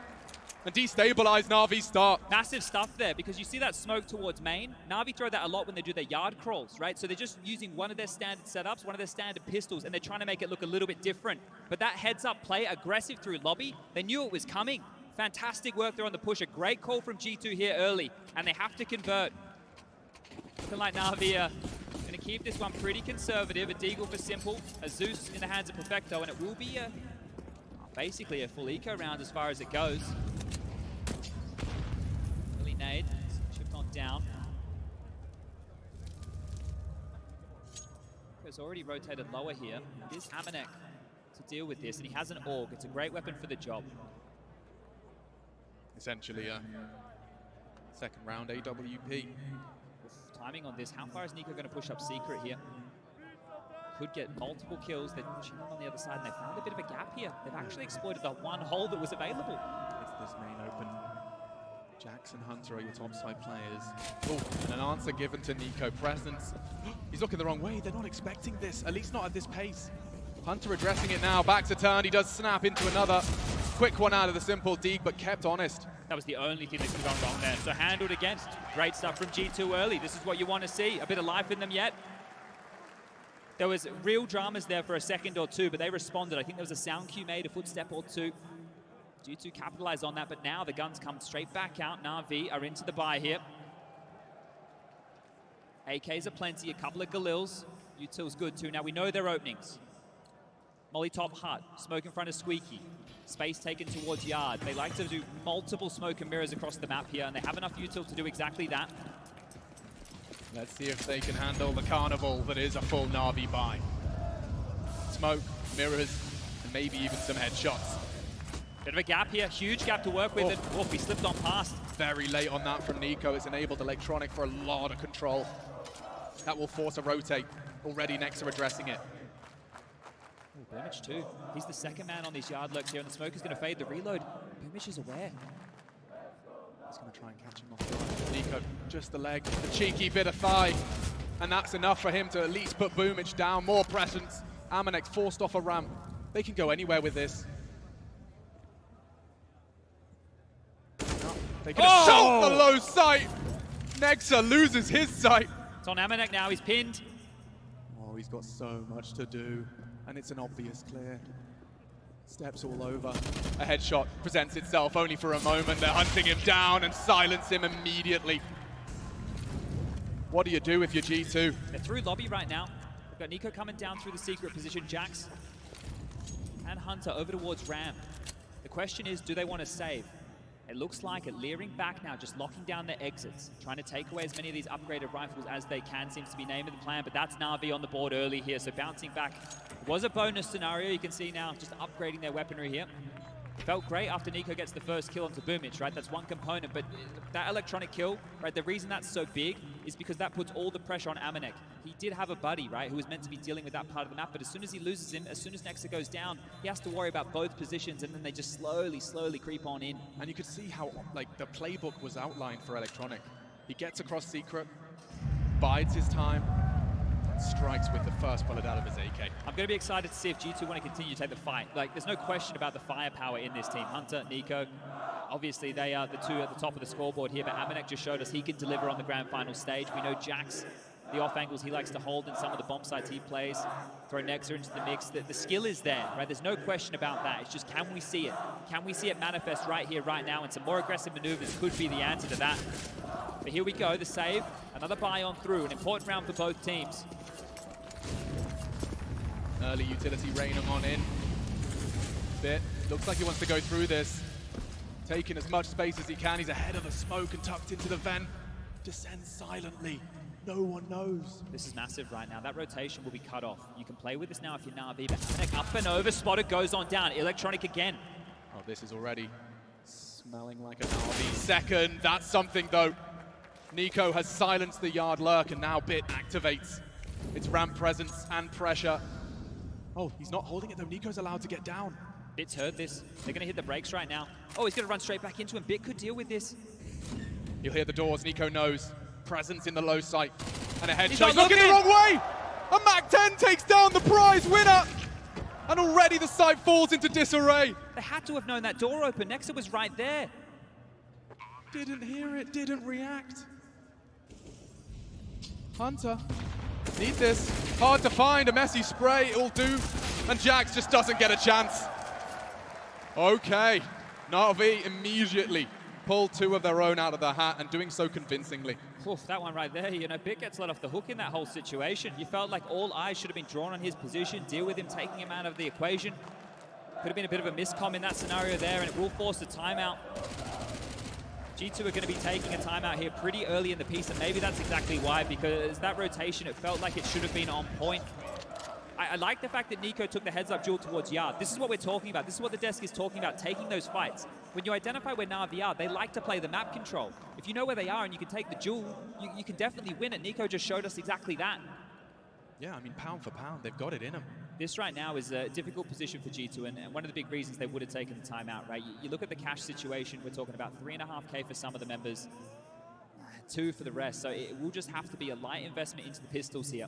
and destabilize Na'Vi's start. Massive stuff there, because you see that smoke towards main. Na'Vi throw that a lot when they do their yard crawls, right? So they're just using one of their standard setups, one of their standard pistols, and they're trying to make it look a little bit different. But that heads-up play, aggressive through lobby, they knew it was coming. Fantastic work there on the push. A great call from G2 here early, and they have to convert. Looking like Na'Vi are going to keep this one pretty conservative. A Deagle for Simple, a Zeus in the hands of Perfecto, and it will be basically a full eco round as far as it goes. Early nade, shift on down. Has already rotated lower here. It is Amanek to deal with this, and he has an AUG. It's a great weapon for the job. Essentially a second round AWP. Timing on this. How far is Nico going to push up Secret here? Could get multiple kills. They're chilling on the other side, and they found a bit of a gap here. They've actually exploited the one hole that was available. It's this main open. Jax and Hunter are your top side players. Oh, and an answer given to Nico. Presence. He's looking the wrong way. They're not expecting this, at least not at this pace. Hunter addressing it now. Back to turn. He does snap into another. Quick one out of the Simple Deeg, but kept honest. That was the only thing that could have gone wrong there. So handled against. Great stuff from G2 early. This is what you want to see. A bit of life in them yet. There was real dramas there for a second or two, but they responded. I think there was a sound cue made, a footstep or two. G2 capitalized on that, but now the guns come straight back out. Na'Vi are into the buy here. AKs are plenty, a couple of Galils. Util's good too. Now we know their openings. Molly top hut, smoke in front of Squeaky. Space taken towards Yard. They like to do multiple smoke and mirrors across the map here, and they have enough util to do exactly that. Let's see if they can handle the carnival that is a full Na'Vi buy. Smoke, mirrors, and maybe even some headshots. Bit of a gap here, huge gap to work with, and oh, he slipped on past. Very late on that from Nico. It's enabled Electronic for a lot of control. That will force a rotate. Already next to addressing it. Boomich too. He's the second man on these yard lurks here, and the smoke is going to fade the reload. Boomich is aware. He's going to try and catch him off guard. Nico, just the leg, the cheeky bit of thigh. And that's enough for him to at least put Boomich down. More presence. Amanek forced off a ramp. They can go anywhere with this. They can assault the low sight. Nexa loses his sight. It's on Amanek now, he's pinned. Oh, he's got so much to do, and it's an obvious clear. Steps all over. A headshot presents itself only for a moment. They're hunting him down and silence him immediately. What do you do if you're G2? They're through lobby right now. We've got Nico coming down through the secret position. Jax and Hunter over towards Ram. The question is, do they want to save? It looks like it, leering back now, just locking down their exits, trying to take away as many of these upgraded rifles as they can, seems to be name of the plan, but that's Na'Vi on the board early here, so bouncing back was a bonus scenario. You can see now just upgrading their weaponry here. Felt great after Nico gets the first kill onto Boomich, right? That's one component, but that electronic kill, right? The reason that's so big is because that puts all the pressure on Amanek. He did have a buddy, right, who was meant to be dealing with that part of the map, but as soon as he loses him, as soon as Nexa goes down, he has to worry about both positions, and then they just slowly creep on in. And you could see how, like, the playbook was outlined for Electronic. He gets across secret, bides his time, strikes with the first bullet out of his AK. I'm going to be excited to see if G2 want to continue to take the fight. Like, there's no question about the firepower in this team. Hunter, Nico, obviously they are the two at the top of the scoreboard here, but Amanek just showed us he can deliver on the grand final stage. We know Jax, the off angles he likes to hold in some of the bomb sites he plays, throw Nexa into the mix. The skill is there, right? There's no question about that. It's just, can we see it? Can we see it manifest right here, right now? And some more aggressive maneuvers could be the answer to that. But here we go, the save. Another buy on through, an important round for both teams. Early utility raining on in. Bit looks like he wants to go through this. Taking as much space as he can. He's ahead of the smoke and tucked into the vent. Descends silently. No one knows. This is massive right now. That rotation will be cut off. You can play with this now if you're Na'Vi, but Amanek up and over. Spotted goes on down. Electronic again. Oh, this is already smelling like a Na'Vi second. That's something though. Nico has silenced the yard lurk and now Bit activates its ramp presence and pressure. Oh, he's not holding it though. Nico's allowed to get down. Bit's heard this. They're going to hit the brakes right now. Oh, he's going to run straight back into him. Bit could deal with this. You'll hear the doors. Nico knows. Presence in the low sight. And a headshot. He's looking the wrong way! A MAC-10 takes down the prize winner! And already the site falls into disarray. They had to have known that door open. Nexa was right there. Didn't hear it, didn't react. Hunter, need this. Hard to find, a messy spray, it'll do. And Jax just doesn't get a chance. Okay, Na'Vi immediately pull two of their own out of the hat and doing so convincingly. Oof, that one right there, you know, Bit gets let off the hook in that whole situation. You felt like all eyes should have been drawn on his position, deal with him, taking him out of the equation. Could have been a bit of a miscomm in that scenario there, and it will force a timeout. G2 are going to be taking a timeout here pretty early in the piece, and maybe that's exactly why, because that rotation, it felt like it should have been on point. I like the fact that Nico took the heads-up duel towards Yard. This is what we're talking about. This is what the desk is talking about, taking those fights. When you identify where Na'Vi are, they like to play the map control. If you know where they are and you can take the duel, you can definitely win it. Nico just showed us exactly that. Yeah, I mean, pound for pound, they've got it in them. This right now is a difficult position for G2, and one of the big reasons they would have taken the timeout, right? You look at the cash situation, we're talking about 3.5K for some of the members, 2 for the rest, so it will just have to be a light investment into the pistols here.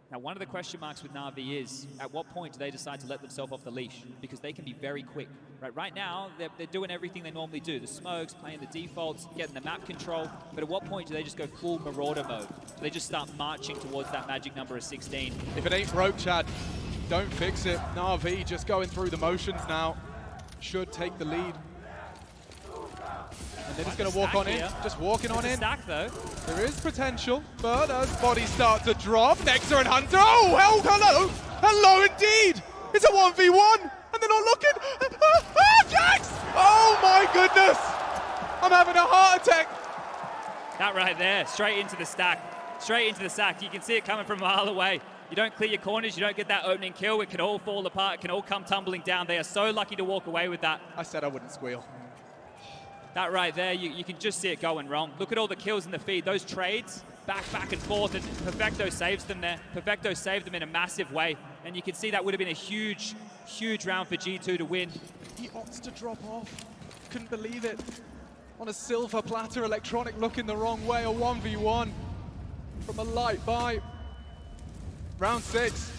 Now, one of the question marks with Na'Vi is, at what point do they decide to let themselves off the leash? Because they can be very quick. Right now, they're doing everything they normally do. The smokes, playing the defaults, getting the map control. But at what point do they just go full Marauder mode? Do they just start marching towards that magic number of 16? If it ain't broke, Chad, don't fix it. Na'Vi just going through the motions now. Should take the lead. And they're just going to walk on in, just walking on in. Stack though. There is potential, but as bodies start to drop, Nexa and Hunter, oh, hell, hello, hello indeed. It's a 1v1, and they're not looking. Jax! Oh my goodness! I'm having a heart attack. That right there, straight into the stack. Straight into the stack. You can see it coming from a mile away. You don't clear your corners, you don't get that opening kill, it can all fall apart, it can all come tumbling down. They are so lucky to walk away with that. I said I wouldn't squeal. That right there, you can just see it going wrong. Look at all the kills in the feed. Those trades, back and forth, and Perfecto saves them there. Perfecto saved them in a massive way. And you can see that would have been a huge, huge round for G2 to win. He opts to drop off. Couldn't believe it. On a silver platter, Electronic looking the wrong way. A 1v1 from a light buy. Round 6.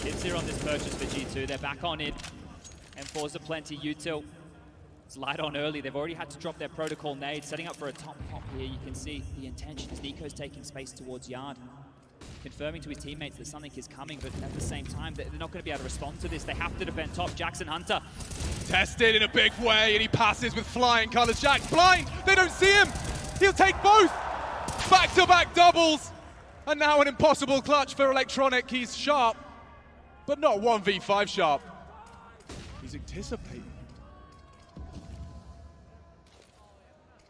Kids here on this purchase for G2. They're back on it. M4s are plenty. Util is light on early. They've already had to drop their protocol nade, setting up for a top pop here. You can see the intention as Nico's taking space towards Yard, confirming to his teammates that something is coming, but at the same time, they're not going to be able to respond to this. They have to defend top. Jackson Hunter tested in a big way, and he passes with flying colors. Jack's blind. They don't see him. He'll take both. Back-to-back doubles. And now an impossible clutch for Electronic. He's sharp, but not 1v5 sharp. He's anticipating.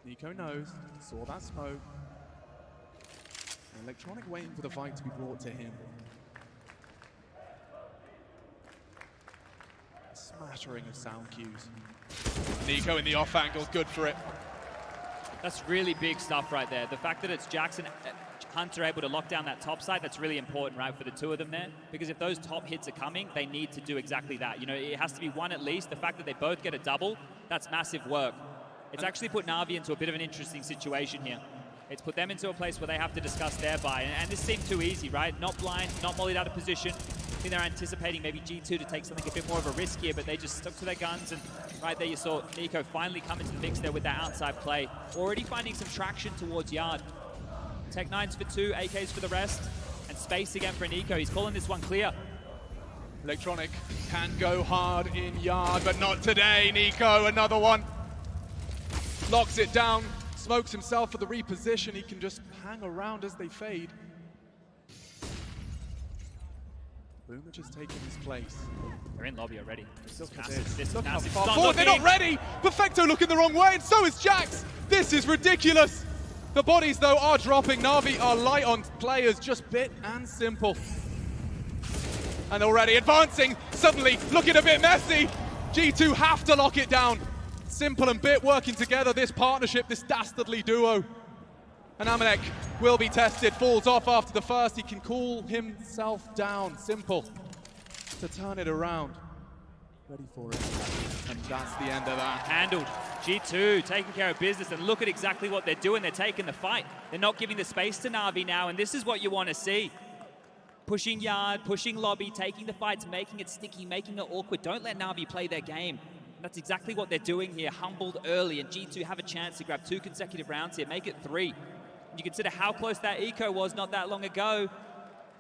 Nico knows, saw that smoke. Electronic waiting for the fight to be brought to him. A smattering of sound cues. Nico in the off angle, good for it. That's really big stuff right there. The fact that it's Jackson Hunter able to lock down that top side, that's really important, right, for the two of them there. Because if those top hits are coming, they need to do exactly that. You know, it has to be one at least. The fact that they both get a double, that's massive work. It's actually put Na'Vi into a bit of an interesting situation here. It's put them into a place where they have to discuss their buy. And this seemed too easy, right? Not blind, not mollied out of position. I think they're anticipating maybe G2 to take something a bit more of a risk here, but they just stuck to their guns. And right there you saw Nico finally come into the mix there with that outside play. Already finding some traction towards Yard. Tech 9s for 2, AKs for the rest. And space again for Nico. He's calling this one clear. Electronic can go hard in Yard, but not today. Nico, another one. Locks it down. Smokes himself for the reposition. He can just hang around as they fade. Boomer just taking his place. They're in lobby already. This is massive. This is Look how massive. far forward. They're not ready. Perfecto looking the wrong way, and so is Jax. This is ridiculous. The bodies, though, are dropping. Na'Vi are light on players, just bit and simple. And already advancing. Suddenly looking a bit messy. G2 have to lock it down. Simple and Bit working together, this partnership, this dastardly duo. And Amanek will be tested, falls off after the first. He can cool himself down. Simple to turn it around. Ready for it. And that's the end of that. Handled. G2 taking care of business, and look at exactly what they're doing. They're taking the fight. They're not giving the space to Na'Vi now, and this is what you want to see. Pushing Yard, pushing lobby, taking the fights, making it sticky, making it awkward. Don't let Na'Vi play their game. That's exactly what they're doing here, humbled early, and G2 have a chance to grab 2 consecutive rounds here, make it 3. And you consider how close that eco was not that long ago.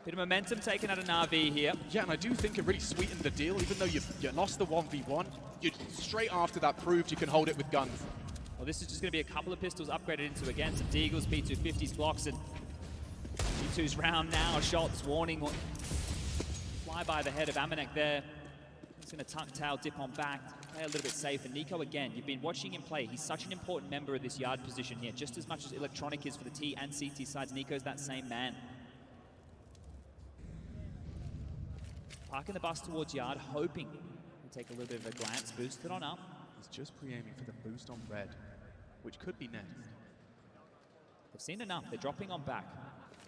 Bit of momentum taken out of Na'Vi here. Yeah, and I do think it really sweetened the deal, even though you lost the 1v1. You straight after that proved you can hold it with guns. Well, this is just going to be a couple of pistols upgraded into, again, some Deagles, P250s, blocks, and G2's round now, shots, warning. Fly by the head of Amanek there. He's going to tuck tail, dip on back, play a little bit safe. And Nico, again, you've been watching him play. He's such an important member of this Yard position here, just as much as Electronic is for the T and CT sides. Nico's that same man. Parking the bus towards Yard, hoping to take a little bit of a glance, boost it on up. He's just pre-aiming for the boost on red, which could be next. They've seen enough. They're dropping on back.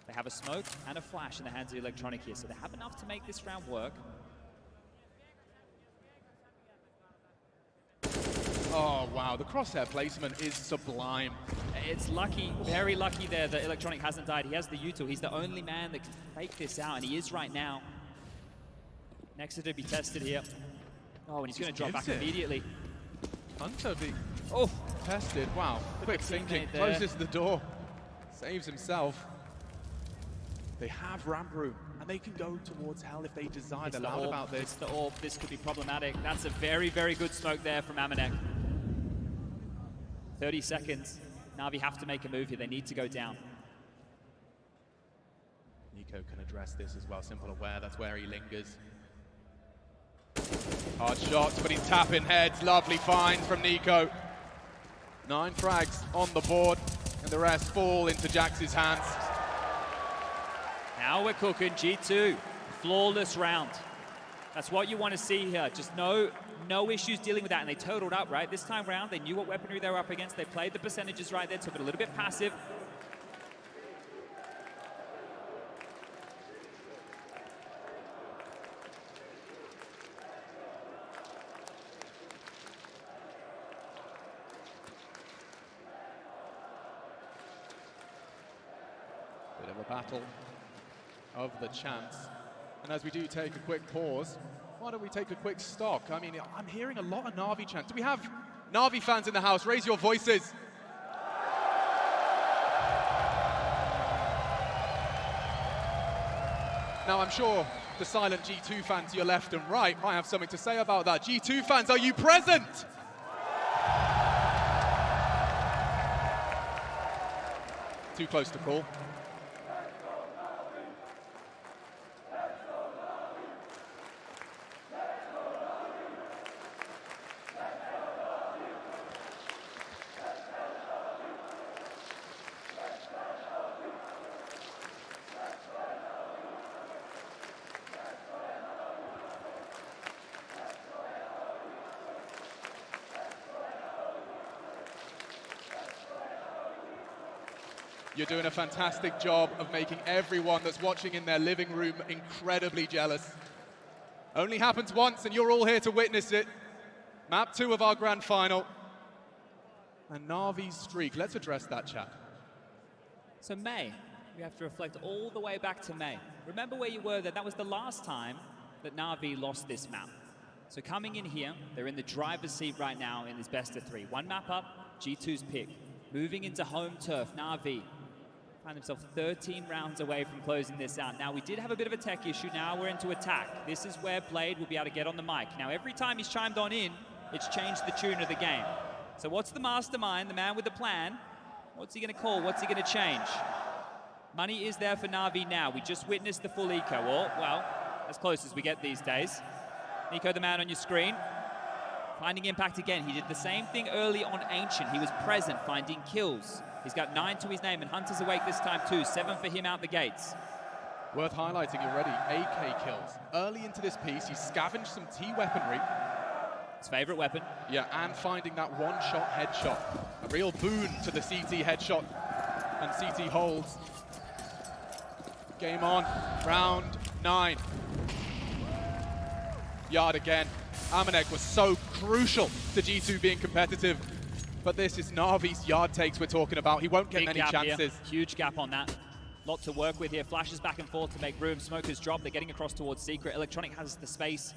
They have a smoke and a flash in the hands of Electronic here, so they have enough to make this round work. Oh, wow. The crosshair placement is sublime. It's lucky, very lucky there that Electronic hasn't died. He has the util. He's the only man that can fake this out, and he is right now. Next to be tested here. Oh, and he's going to drop back immediately. Hunter being oh tested. Wow. Quick thinking. Closes the door. Saves himself. They have ramp room, and they can go towards hell if they desire. They're loud about this. It's the orb. This could be problematic. That's a very, very good smoke there from Amanek. 30 seconds. Na'Vi have to make a move here. They need to go down. Nico can address this as well. Simple aware. That's where he lingers. Hard shots, but he's tapping heads. Lovely find from Nico. 9 frags on the board, and the rest fall into Jax's hands. Now we're cooking. G2, flawless round. That's what you want to see here. Just no issues dealing with that, and they totaled up, right? This time round, they knew what weaponry they were up against. They played the percentages right there, took it a little bit passive. Bit of a battle of the chance. And as we do take a quick pause, why don't we take a quick stock? I mean, I'm hearing a lot of Na'Vi chants. Do we have Na'Vi fans in the house? Raise your voices. Now, I'm sure the silent G2 fans to your left and right might have something to say about that. G2 fans, are you present? Too close to call. You're doing a fantastic job of making everyone that's watching in their living room incredibly jealous. Only happens once, and you're all here to witness it. Map 2 of our grand final. And Na'Vi's streak. Let's address that, chat. So May, we have to reflect all the way back to May. Remember where you were then? That was the last time that Na'Vi lost this map. So coming in here, they're in the driver's seat right now in this best of 3. One map up, G2's pick. Moving into home turf, Na'Vi find themselves 13 rounds away from closing this out. Now, we did have a bit of a tech issue. Now we're into attack. This is where Blade will be able to get on the mic. Now, every time he's chimed on in, it's changed the tune of the game. So what's the mastermind, the man with the plan? What's he going to call? What's he going to change? Money is there for Na'Vi now. We just witnessed the full eco, or, well, as close as we get these days. Nico, the man on your screen. Finding impact again. He did the same thing early on Ancient. He was present, finding kills. He's got 9 to his name, and Hunter's awake this time too. 7 for him out the gates. Worth highlighting already, AK kills. Early into this piece, he scavenged some T-weaponry. His favorite weapon. Yeah, and finding that one-shot headshot. A real boon to the CT headshot. And CT holds. Game on, round 9. Yard again. Amanek was so crucial to G2 being competitive. But this is Na'Vi's yard takes we're talking about. He won't get many chances. Here. Huge gap on that. Lot to work with here. Flashes back and forth to make room. Smokers drop. They're getting across towards Secret. Electronic has the space.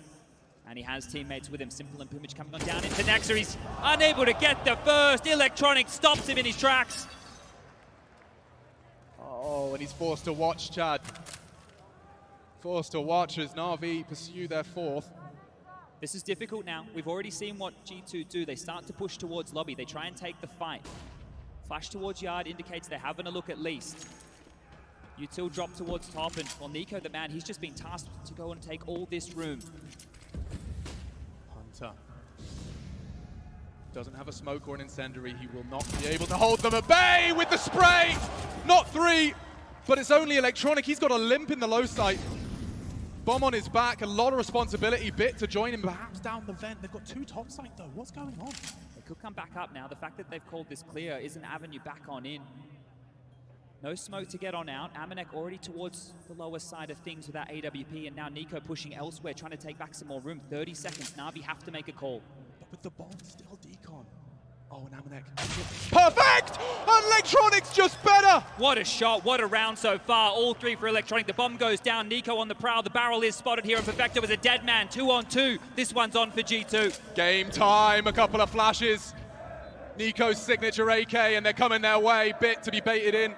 And he has teammates with him. Simple and Pumage coming on down into Nexa. He's unable to get the first. Electronic stops him in his tracks. Oh, and he's forced to watch, Chad. Forced to watch as Na'Vi pursue their 4th. This is difficult now. We've already seen what G2 do. They start to push towards lobby. They try and take the fight. Flash towards yard indicates they're having a look at least. Util drop towards top, and well, Nico, the man, he's just been tasked to go and take all this room. Hunter doesn't have a smoke or an incendiary. He will not be able to hold them at bay with the spray. Not 3, but it's only Electronic. He's got a limp in the low site. Bomb on his back, a lot of responsibility. Bit to join him, perhaps down the vent. They've got 2 top site though. What's going on? They could come back up now. The fact that they've called this clear is an avenue back on in. No smoke to get on out. Amanek already towards the lower side of things with that AWP, and now Nico pushing elsewhere, trying to take back some more room. 30 seconds. Na'Vi have to make a call. But with the bomb still decon. Oh, and Amanek. Perfect! Electronic's just better! What a shot, what a round so far. All 3 for Electronic. The bomb goes down. Nico on the prowl. The barrel is spotted here, and Perfecto is a dead man. 2 on 2. This one's on for G2. Game time. A couple of flashes. Nico's signature AK, and they're coming their way. Bit to be baited in.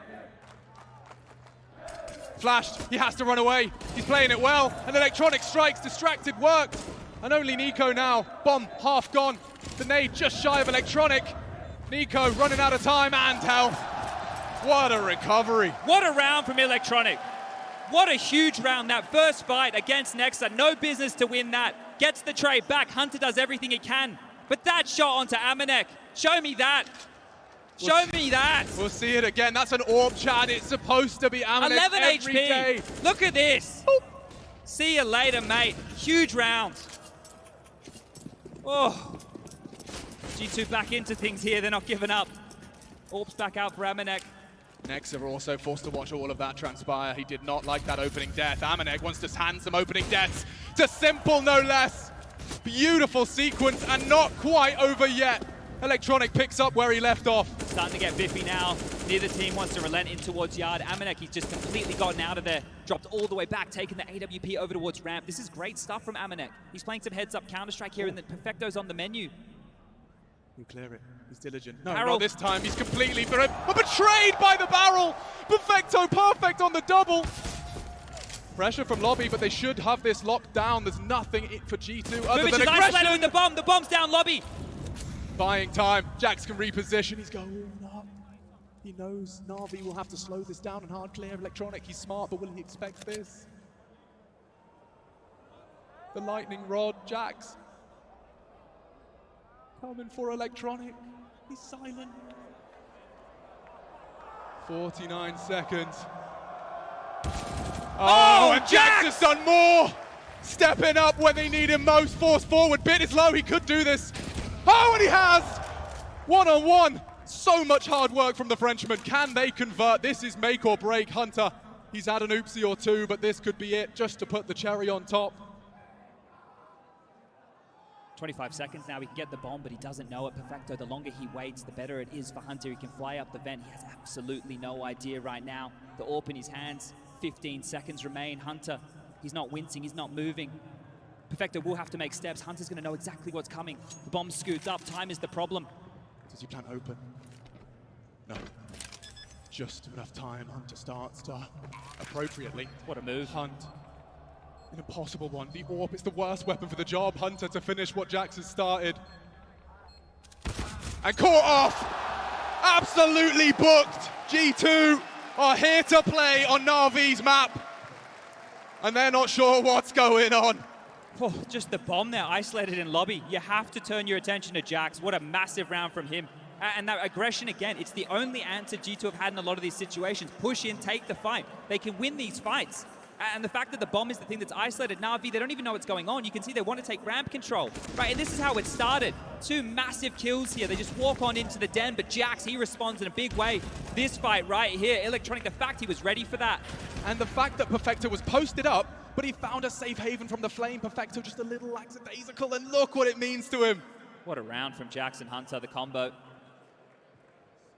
Flashed. He has to run away. He's playing it well. And Electronic strikes. Distracted worked. And only Nico now. Bomb half gone. The nade just shy of Electronic. Nico running out of time and health. What a recovery. What a round from Electronic. What a huge round. That first fight against Nexa. No business to win that. Gets the trade back. Hunter does everything he can. But that shot onto Amanek. Show me that. Show me that. We'll see it again. That's an AWP, Chad. It's supposed to be Amanek 11 every HP. day. Look at this. Boop. See you later, mate. Huge round. Oh. G2 back into things here. They're not giving up. AWP's back out for Amanek. Nexa are also forced to watch all of that transpire. He did not like that opening death. Amanek wants to hand some opening deaths to Simple, no less. Beautiful sequence, and not quite over yet. Electronic picks up where he left off. Starting to get biffy now. Neither team wants to relent in towards yard. Amanek, he's just completely gotten out of there. Dropped all the way back, taking the AWP over towards ramp. This is great stuff from Amanek. He's playing some heads-up Counter-Strike here, and then Perfecto's on the menu. You clear it. He's diligent. No, Barrel. not this time. He's completely but betrayed by the barrel. Perfecto perfect on the double. Pressure from Lobby, but they should have this locked down. There's nothing for G2 other than aggression. With the bomb. The bomb's down, Lobby. Buying time. Jax can reposition. He's going up. He knows Na'Vi will have to slow this down and hard clear Electronic. He's smart, but will he expect this? The lightning rod, Jax. Coming for Electronic. He's silent. 49 seconds. Oh, and Jax has done more! Stepping up when they need him most. Force forward. Bit is low. He could do this. Oh, and he has! One-on-one. So much hard work from the Frenchman. Can they convert? This is make or break. Hunter, he's had an oopsie or two, but this could be it, just to put the cherry on top. 25 seconds now, he can get the bomb, but he doesn't know it. Perfecto, the longer he waits, the better it is for Hunter. He can fly up the vent. He has absolutely no idea right now. The AWP in his hands, 15 seconds remain. Hunter, he's not wincing, he's not moving. Perfecto will have to make steps. Hunter's going to know exactly what's coming. The bomb scoots up. Time is the problem. Does he plan open? No. Just enough time. Hunter starts to appropriately. What a move. Hunt. An impossible one. The AWP is the worst weapon for the job. Hunter to finish what Jax has started. And caught off! Absolutely booked! G2 are here to play on Na'Vi's map. And they're not sure what's going on. Oh, just the bomb there, isolated in lobby. You have to turn your attention to Jax. What a massive round from him. And that aggression again, it's the only answer G2 have had in a lot of these situations. Push in, take the fight. They can win these fights. And the fact that the bomb is the thing that's isolated Na'Vi, they don't even know what's going on. You can see they want to take ramp control. Right, and this is how it started. 2 massive kills here. They just walk on into the den, but Jax, he responds in a big way. This fight right here, Electronic, the fact he was ready for that. And the fact that Perfecto was posted up, but he found a safe haven from the flame. Perfecto just a little lackadaisical, and look what it means to him. What a round from Jax and Hunter, the combo.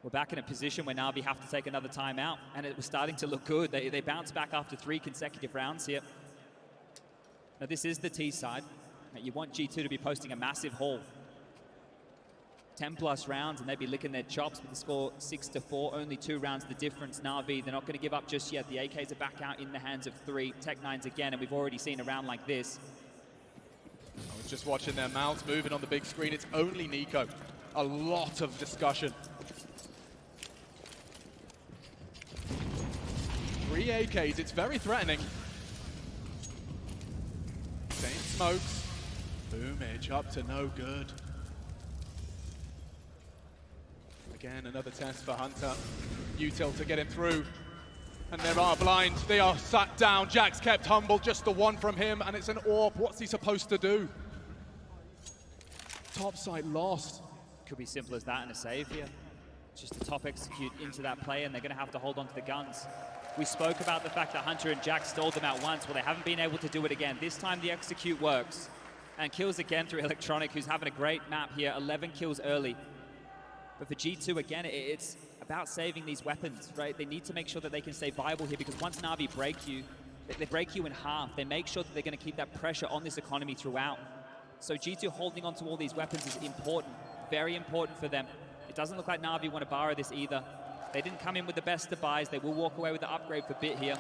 We're back in a position where Na'Vi have to take another timeout, and it was starting to look good. They bounce back after 3 consecutive rounds here. Now this is the T side. You want G2 to be posting a massive haul. 10+ rounds, and they'd be licking their chops with the score 6-4. Only 2 rounds the difference. Na'Vi, they're not going to give up just yet. The AKs are back out in the hands of 3. Tech9s again, and we've already seen a round like this. I was just watching their mouths moving on the big screen. It's only Nico. A lot of discussion. 3 AKs, it's very threatening. Same smokes. Boomage up to no good. Again, another test for Hunter. Util to get him through. And there are blind. They are sat down. Jax kept humble. Just the one from him, and it's an AWP. What's he supposed to do? Topside lost. Could be simple as that and a save here. Just to top execute into that play, and they're going to have to hold on to the guns. We spoke about the fact that Hunter and Jax stole them out once. Well, they haven't been able to do it again. This time the execute works. And kills again through Electronic, who's having a great map here. 11 kills early. But for G2, again, it's about saving these weapons, right? They need to make sure that they can stay viable here, because once Na'Vi break you, they break you in half. They make sure that they're going to keep that pressure on this economy throughout. So G2 holding on to all these weapons is important, very important for them. It doesn't look like Na'Vi want to borrow this either. They didn't come in with the best of buys. They will walk away with the upgrade for Bit here.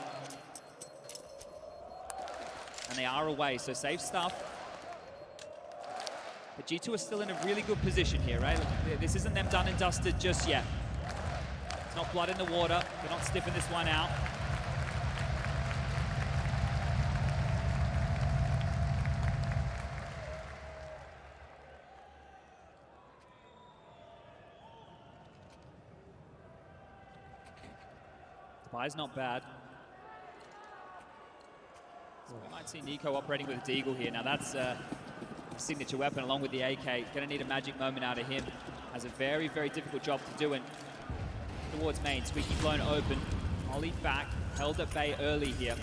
And they are away, so safe stuff. But G2 are still in a really good position here, right? This isn't them done and dusted just yet. It's not blood in the water. They're not stiffing this one out. The buy's not bad. So we might see Nico operating with a Deagle here. Now that's signature weapon along with the AK. Gonna need a magic moment out of him. Has a very, very difficult job to do it. Towards main, Squeaky blown open. Ollie back, held at bay early here.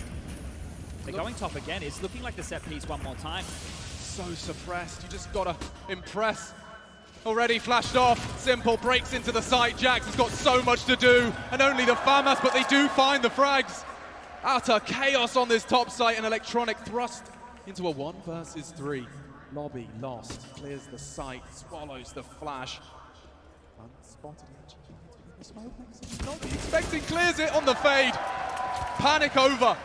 They're going top again. It's looking like the set piece one more time. So suppressed. You just gotta impress Already flashed off. Simple breaks into the site. Jax has got so much to do, and only the FAMAS, but they do find the frags. Utter chaos on this top site, and Electronic thrust into a 1 versus 3. Lobby lost, clears the site, swallows the flash. Unspotted. Smoke next to Lobby, expecting, clears it on the fade. Panic over.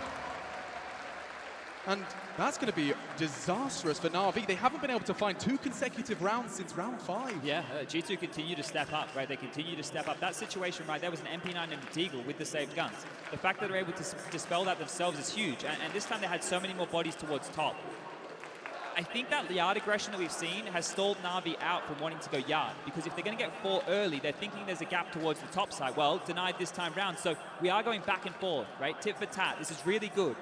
And that's going to be disastrous for Na'Vi. They haven't been able to find 2 consecutive rounds since round 5. Yeah, G2 continue to step up, right? They continue to step up. That situation right there was an MP9 and a Deagle with the saved guns. The fact that they're able to dispel that themselves is huge. And this time they had so many more bodies towards top. I think that yard aggression that we've seen has stalled Na'Vi out from wanting to go yard, because if they're going to get 4 early, they're thinking there's a gap towards the top side. Well, denied this time round, so we are going back and forth, right? Tit for tat. This is really good.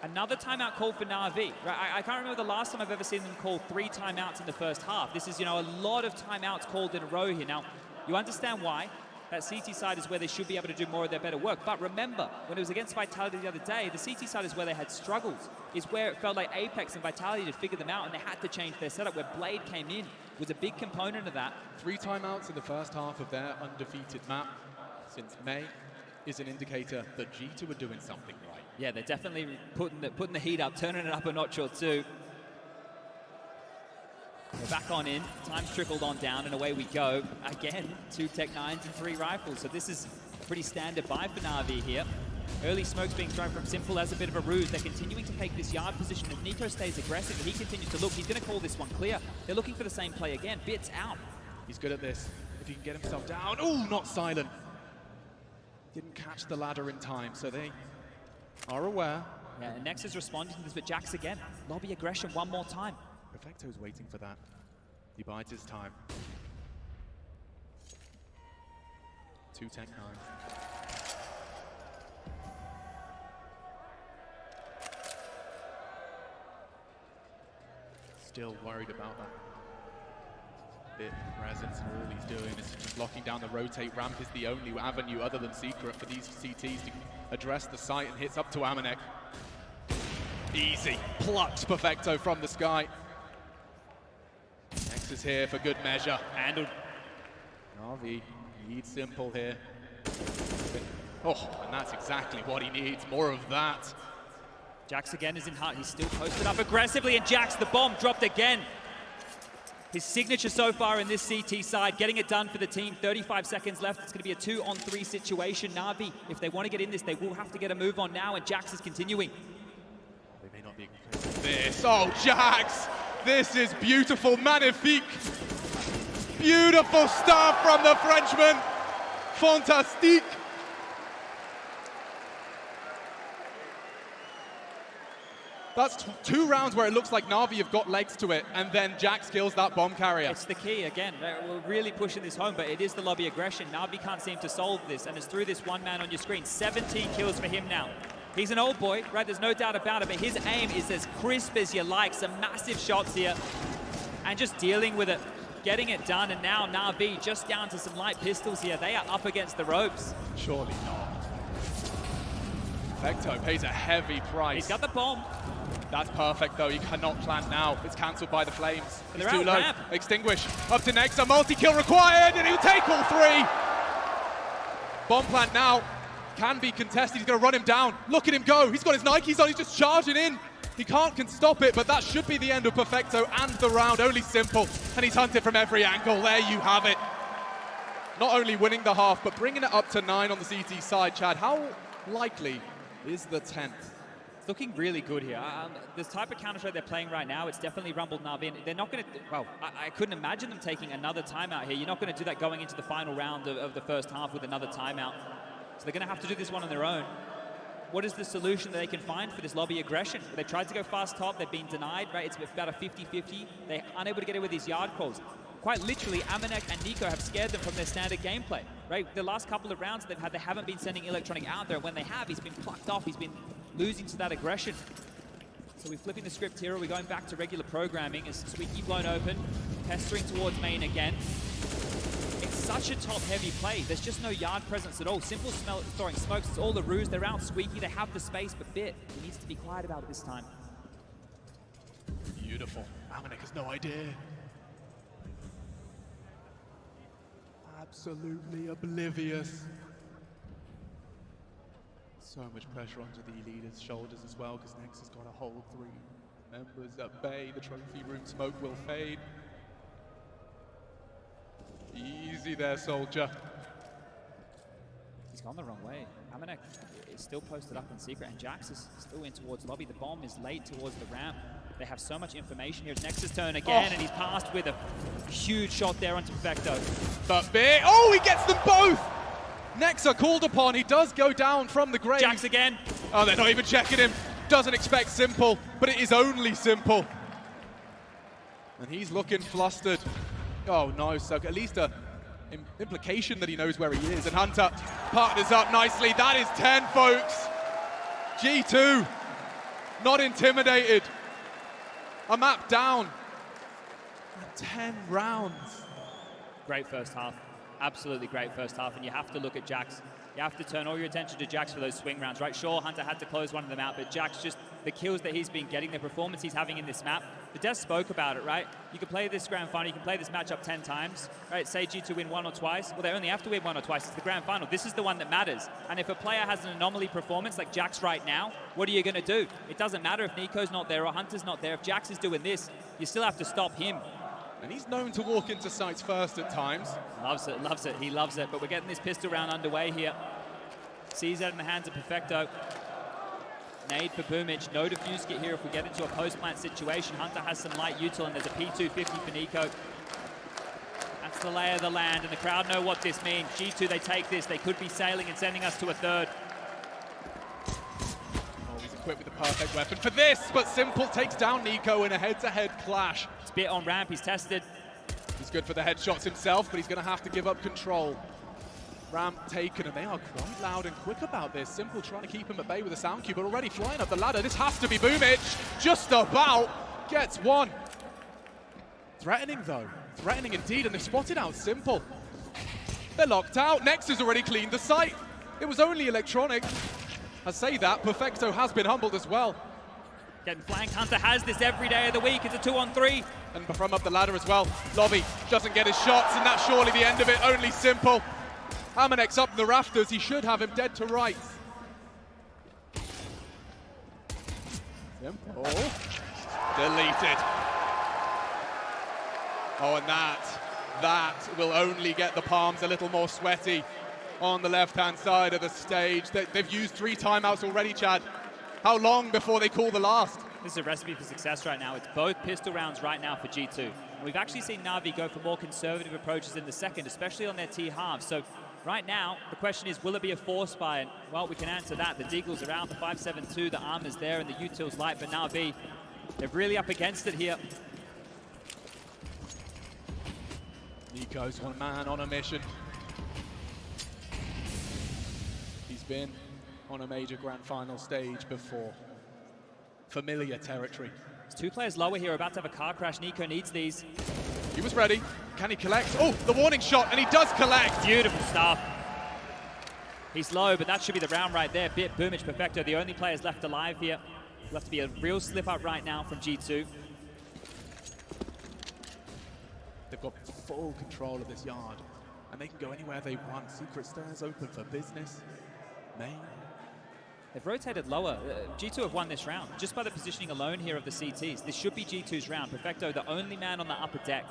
Another timeout called for Na'Vi. Right? I can't remember the last time I've ever seen them call 3 timeouts in the first half. This is, a lot of timeouts called in a row here. Now, you understand why. That CT side is where they should be able to do more of their better work. But remember, when it was against Vitality the other day, the CT side is where they had struggles. It's where it felt like Apex and Vitality had figured them out, and they had to change their setup, where Blade came in, was a big component of that. 3 timeouts in the first half of their undefeated map since May is an indicator that G2 are doing something right. Yeah, they're definitely putting the heat up, turning it up a notch or two. We're back on in. Time's trickled on down, and away we go. Again, 2 Tech 9s and 3 rifles. So this is a pretty standard buy for Na'Vi here. Early smokes being thrown from Simple as a bit of a ruse. They're continuing to take this yard position. If Nico stays aggressive, and he continues to look, he's going to call this one clear. They're looking for the same play again. Bits out. He's good at this. If he can get himself down. Oh, not silent. Didn't catch the ladder in time, so they are aware. Yeah, and Nex is responding to this, but Jax again. Lobby aggression one more time. Perfecto's waiting for that. He bides his time. 2 Tech 9s. Still worried about that. Bit presence, and all he's doing is just locking down the rotate. Ramp is the only avenue other than Secret for these CTs to address the site, and hits up to Amanek. Easy. Plucks Perfecto from the sky. Nex is here for good measure. Handled. Na'Vi needs Simple here. Oh, and that's exactly what he needs. More of that. Jax again is in heart. He's still posted up aggressively, and Jax, the bomb dropped again. His signature so far in this CT side, getting it done for the team. 35 seconds left. It's going to be a 2-on-3 situation. Na'Vi, if they want to get in this, they will have to get a move on now, and Jax is continuing. They may not be this. Oh, Jax! This is beautiful, magnifique. Beautiful stuff from the Frenchman. Fantastique. That's 2 rounds where it looks like Na'Vi have got legs to it, and then Jax kills that bomb carrier. It's the key again. We're really pushing this home, but it is the lobby aggression. Na'Vi can't seem to solve this, and it's through this one man on your screen. 17 kills for him now. He's an old boy, right? There's no doubt about it, but his aim is as crisp as you like. Some massive shots here, and just dealing with it, getting it done. And now Na'Vi just down to some light pistols here. They are up against the ropes. Surely not. Perfecto pays a heavy price. He's got the bomb. That's perfect, though. He cannot plant now. It's cancelled by the flames. But He's too low. Ramp. Extinguish. Up to Nex. A multi-kill required, and he'll take all 3. Bomb plant now. Can be contested. He's going to run him down. Look at him go. He's got his Nikes on. He's just charging in. He can stop it, but that should be the end of Perfecto and the round. Only Simple. And he's hunted from every angle. There you have it. Not only winning the half, but bringing it up to 9 on the CT side. Chad, how likely is the 10th? It's looking really good here. This type of Counter-Strike they're playing right now, it's definitely rumbled Na'Vi. They're not going to, well, I couldn't imagine them taking another timeout here. You're not going to do that going into the final round of the first half with another timeout. So they're going to have to do this one on their own. What is the solution that they can find for this lobby aggression? They tried to go fast top, they've been denied, right? It's about a 50-50. They're unable to get it with these yard calls. Quite literally, Amanek and Nico have scared them from their standard gameplay, right? The last couple of rounds they've had, they haven't been sending Electronic out there. When they have, he's been plucked off, he's been losing to that aggression. So we're flipping the script here, we're going back to regular programming as Squeaky blown open, pestering towards main again. It's such a top-heavy play. There's just no yard presence at all. Simple throwing smokes, it's all the ruse. They're out Squeaky, they have the space, but Bit, he needs to be quiet about it this time. Beautiful. Amanek has no idea. absolutely oblivious. So much pressure onto the leader's shoulders as well, because Nex has got to hold 3 members at bay. The trophy room smoke will fade. Easy there, soldier. He's gone the wrong way. Amanek is still posted up in secret, and Jax is still in towards lobby. The bomb is late towards the ramp. They have so much information here. It's Nex's turn again, and he's passed with a huge shot there onto Perfecto. But big. Oh, he gets them both! Nex are called upon. He does go down from the grave. Jax again. Oh, they're not even checking him. Doesn't expect Simple, but it is only Simple. And he's looking flustered. Oh no, so at least a implication that he knows where he is. And Hunter partners up nicely. That is 10, folks. G2, not intimidated. A map down. 10 rounds. Great first half. Absolutely great first half. And you have to look at Jax. You have to turn all your attention to Jax for those swing rounds, right? Sure, Hunter had to close one of them out, but Jax, just the kills that he's been getting, the performance he's having in this map. The Des spoke about it, right? You can play this grand final, you can play this matchup 10 times, right? Say G2 win 1 or twice. Well, they only have to win 1 or twice. It's the grand final. This is the one that matters. And if a player has an anomaly performance like Jax right now, what are you going to do? It doesn't matter if Nico's not there or Hunter's not there. If Jax is doing this, you still have to stop him. And he's known to walk into sites first at times. Loves it, loves it. He loves it. But we're getting this pistol round underway here. Sees that in the hands of Perfecto. Nade for Boomich. No defuse kit here if we get into a post-plant situation. Hunter has some light util, and there's a P250 for Nico. That's the lay of the land, and the crowd know what this means. G2, they take this. They could be sailing and sending us to a third. Oh, he's equipped with the perfect weapon for this, but Simple takes down Nico in a head-to-head clash. Spit on ramp, he's tested. He's good for the headshots himself, but he's going to have to give up control. Ramp taken, and they are quite loud and quick about this. Simple trying to keep him at bay with a sound cube, but already flying up the ladder. This has to be Boomich. Just about gets one. Threatening, though. Threatening indeed, and they've spotted out Simple. They're locked out. Nex has already cleaned the site. It was only electronic. I say that, Perfecto has been humbled as well. Getting flanked. Hunter has this every day of the week. It's a 2-on-3. And from up the ladder as well. Lobby doesn't get his shots, and that's surely the end of it. Only Simple. Amanex up the rafters. He should have him dead to rights. Simple. Deleted. Oh, and that will only get the palms a little more sweaty on the left-hand side of the stage. They've used 3 timeouts already, Chad. How long before they call the last? This is a recipe for success right now. It's both pistol rounds right now for G2. And we've actually seen Na'Vi go for more conservative approaches in the second, especially on their T halves. So right now, the question is, will it be a force buy? And, well, we can answer that. The Deagles are out, the 5.72, the armor's there, and the util's light, but Na'Vi, they're really up against it here. Nico's one man on a mission. He's been on a major grand final stage before. Familiar territory. There's 2 players lower here, about to have a car crash. Nico needs these. He was ready. Can he collect? Oh, the warning shot, and he does collect. Beautiful stuff. He's low, but that should be the round right there. Bit, Boomich, Perfecto, the only players left alive here. Will have to be a real slip up right now from G2. They've got full control of this yard, and they can go anywhere they want. Secret stairs open for business. Main. They've rotated lower. G2 have won this round just by the positioning alone here of the CTs. This should be G2's round. Perfecto, the only man on the upper deck.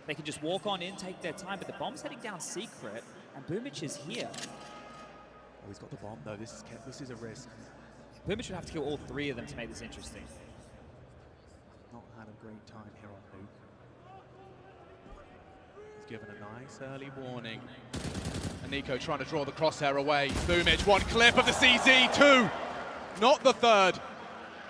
They can just walk on in, take their time, but the bomb's heading down secret, and Boomich is here. Oh, he's got the bomb, though. This is a risk. Boomich would have to kill all 3 of them to make this interesting. Not had a great time here on Luke. He's given a nice early warning. And Nico trying to draw the crosshair away. Boomich, 1 clip of the CZ, 2. Not the 3rd.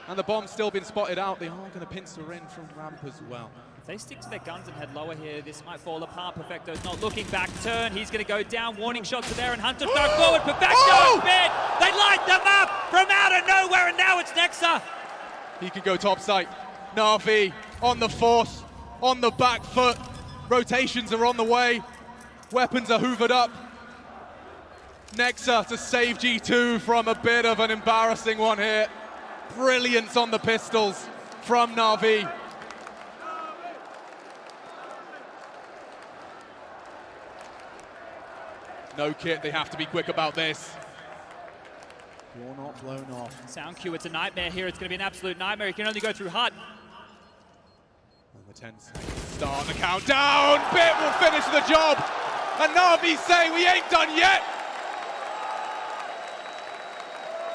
And the bomb's still been spotted out. They are going to pincer in from ramp as well. If they stick to their guns and head lower here, this might fall apart. Perfecto's not looking back. Turn, he's going to go down. Warning shots are there, and Hunter throw forward. Perfecto bit. They light them up from out of nowhere, and now it's Nexa. He can go top site. Na'Vi on the force, on the back foot. Rotations are on the way. Weapons are hoovered up. Nexa to save G2 from a bit of an embarrassing one here. Brilliance on the pistols from Na'Vi. No kit, they have to be quick about this. You're not blown off. Sound Q, it's a nightmare here. It's going to be an absolute nightmare. He can only go through HUD. And the 10 seconds start the countdown. Bit will finish the job. And Na'Vi say we ain't done yet.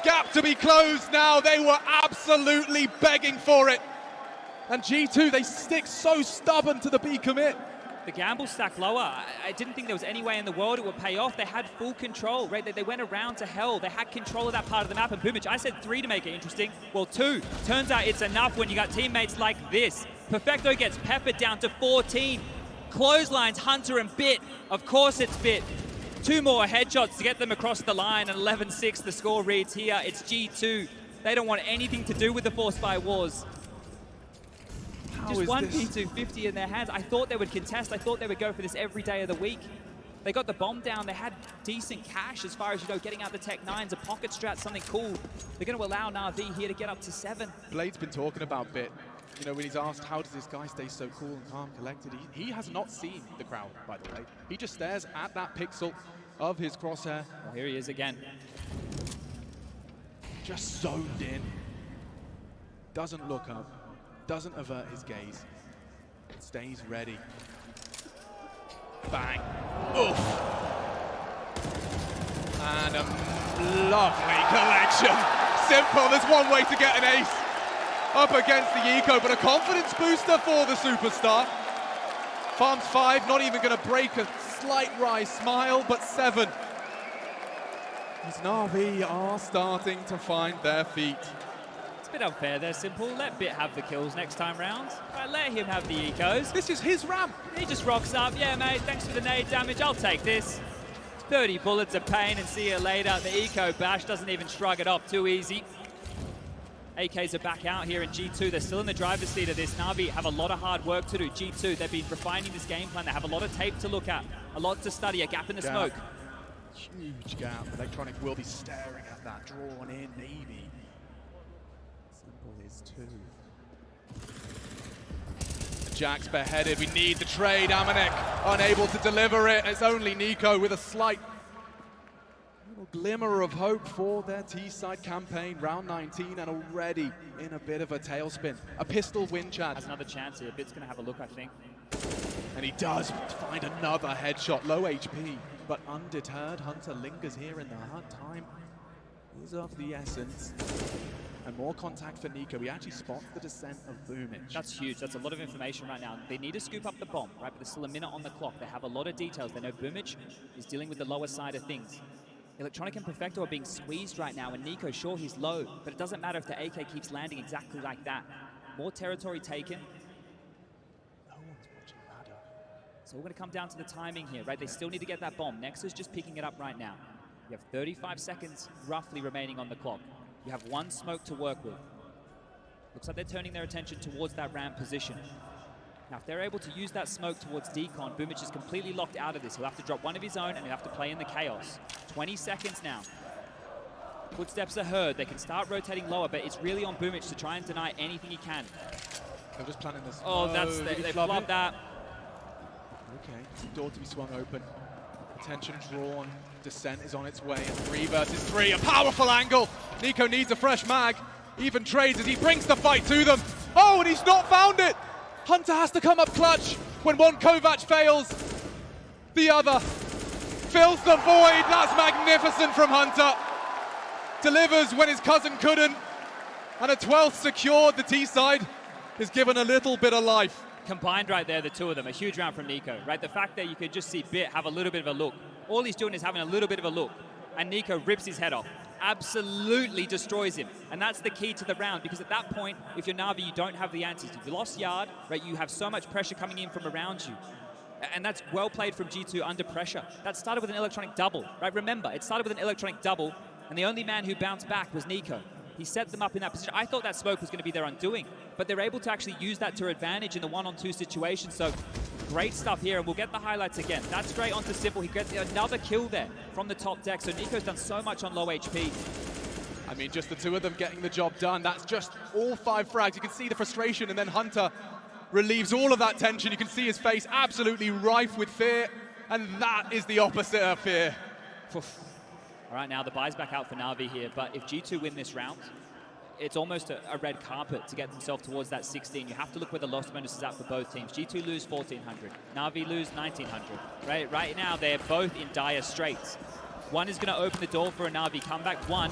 Gap to be closed now. They were absolutely begging for it. And G2, they stick so stubborn to the B commit. The gamble stack lower. I didn't think there was any way in the world it would pay off. They had full control, right? They went around to hell. They had control of that part of the map. And Boomich, I said 3 to make it interesting. Well, 2. Turns out it's enough when you got teammates like this. Perfecto gets peppered down to 14. Clotheslines Hunter and Bit. Of course it's Bit. 2 more headshots to get them across the line. And 11-6 the score reads here. It's G2. They don't want anything to do with the Force by Wars. Just one P250 in their hands. I thought they would contest. I thought they would go for this every day of the week. They got the bomb down. They had decent cash as far as, you know, getting out the Tech 9s, a pocket strat, something cool. They're going to allow Na'Vi here to get up to 7. Blade's been talking about Bit. You know, when he's asked, how does this guy stay so cool and calm, collected? He has not seen the crowd, by the way. He just stares at that pixel of his crosshair. Well, here he is again. Just zoned in. Doesn't look up. Doesn't avert his gaze. Stays ready. Bang. Oof. And a lovely collection. Simple, there's one way to get an ace. Up against the eco, but a confidence booster for the superstar. Farms 5, not even going to break a slight rise smile, but 7. These Na'Vi are starting to find their feet. Bit unfair there, Simple. Let Bit have the kills next time round. Right, let him have the ecos. This is his ramp. He just rocks up. Yeah, mate, thanks for the nade damage. I'll take this. 30 bullets of pain and see you later. The eco bash doesn't even shrug it off too easy. AKs are back out here in G2. They're still in the driver's seat of this. Na'Vi have a lot of hard work to do. G2, they've been refining this game plan. They have a lot of tape to look at, a lot to study, a gap in the smoke. Huge gap. Electronic will be staring at that, drawn in, maybe. Is 2. Jack's beheaded. We need the trade. Amanek unable to deliver it. It's only Nico with a slight little glimmer of hope for their T-side campaign. Round 19 and already in a bit of a tailspin. A pistol win, Chad. Has another chance here. Bit's going to have a look, I think. And he does find another headshot. Low HP, but undeterred. Hunter lingers here in the hard time. Is of the essence. And more contact for Nico. We actually spot the descent of Boomich. That's huge. That's a lot of information right now. They need to scoop up the bomb, right? But there's still a minute on the clock. They have a lot of details. They know Boomich is dealing with the lower side of things. Electronic and Perfecto are being squeezed right now, and Nico, sure, he's low, but it doesn't matter if the AK keeps landing exactly like that. More territory taken. No one's watching ladder. So we're going to come down to the timing here, right? They still need to get that bomb. Nexus just picking it up right now. You have 35 seconds roughly remaining on the clock. You have 1 smoke to work with. Looks like they're turning their attention towards that ramp position. Now, if they're able to use that smoke towards Decon, Boomich is completely locked out of this. He'll have to drop one of his own, and he'll have to play in the chaos. 20 seconds now. Footsteps are heard. They can start rotating lower, but it's really on Boomich to try and deny anything he can. They're just planning this. Oh, that's they flubbed that. Okay, door to be swung open. Attention drawn. Descent is on its way. And 3 versus 3. A powerful angle. Nico needs a fresh mag. Even trades as he brings the fight to them. Oh, and he's not found it. Hunter has to come up clutch. When one Kovac fails, the other fills the void. That's magnificent from Hunter. Delivers when his cousin couldn't. And a 12th secured. The T-side is given a little bit of life. Combined right there, the two of them. A huge round from Nico, right? The fact that you could just see Bit have a little bit of a look. All he's doing is having a little bit of a look. And Nico rips his head off. Absolutely destroys him. And that's the key to the round, because at that point, if you're Na'Vi, you don't have the answers. You've lost yard, right? You have so much pressure coming in from around you. And that's well played from G2 under pressure. That started with an electronic double, right? Remember, it started with an electronic double, and the only man who bounced back was Nico. He set them up in that position. I thought that smoke was going to be their undoing, but they're able to actually use that to advantage in the 1-on-2 situation. So great stuff here, and we'll get the highlights again. That's straight onto Simple. He gets another kill there from the top deck. So Nico's done so much on low HP. I mean, just the two of them getting the job done. That's just all 5 frags. You can see the frustration, and then Hunter relieves all of that tension. You can see his face absolutely rife with fear, and that is the opposite of fear. All right, now the buy's back out for Na'Vi here, but if G2 win this round, it's almost a red carpet to get themselves towards that 16. You have to look where the loss bonus is at for both teams. G2 lose 1,400, Na'Vi lose 1,900. Right now, they're both in dire straits. One is going to open the door for a Na'Vi comeback. One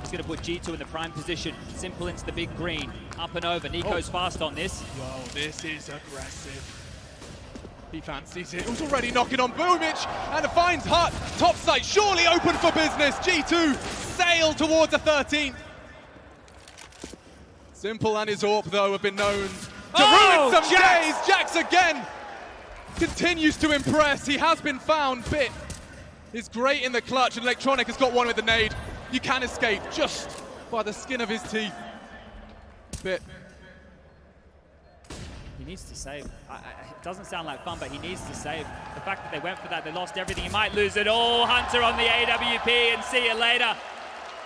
is going to put G2 in the prime position. Simple into the big green, up and over. Nico's fast on this. Whoa, this is aggressive. He fancies it. It was already knocking on Boomich, and it finds Hut. Top site surely open for business. G2 sail towards a 13. Simple and his AWP, though, have been known to ruin some days. Jax again continues to impress. He has been found. Bit is great in the clutch, and Electronic has got one with the nade. You can escape just by the skin of his teeth. Bit. He needs to save. It doesn't sound like fun, but he needs to save. The fact that they went for that, they lost everything. He might lose it all. Hunter on the AWP, and see you later.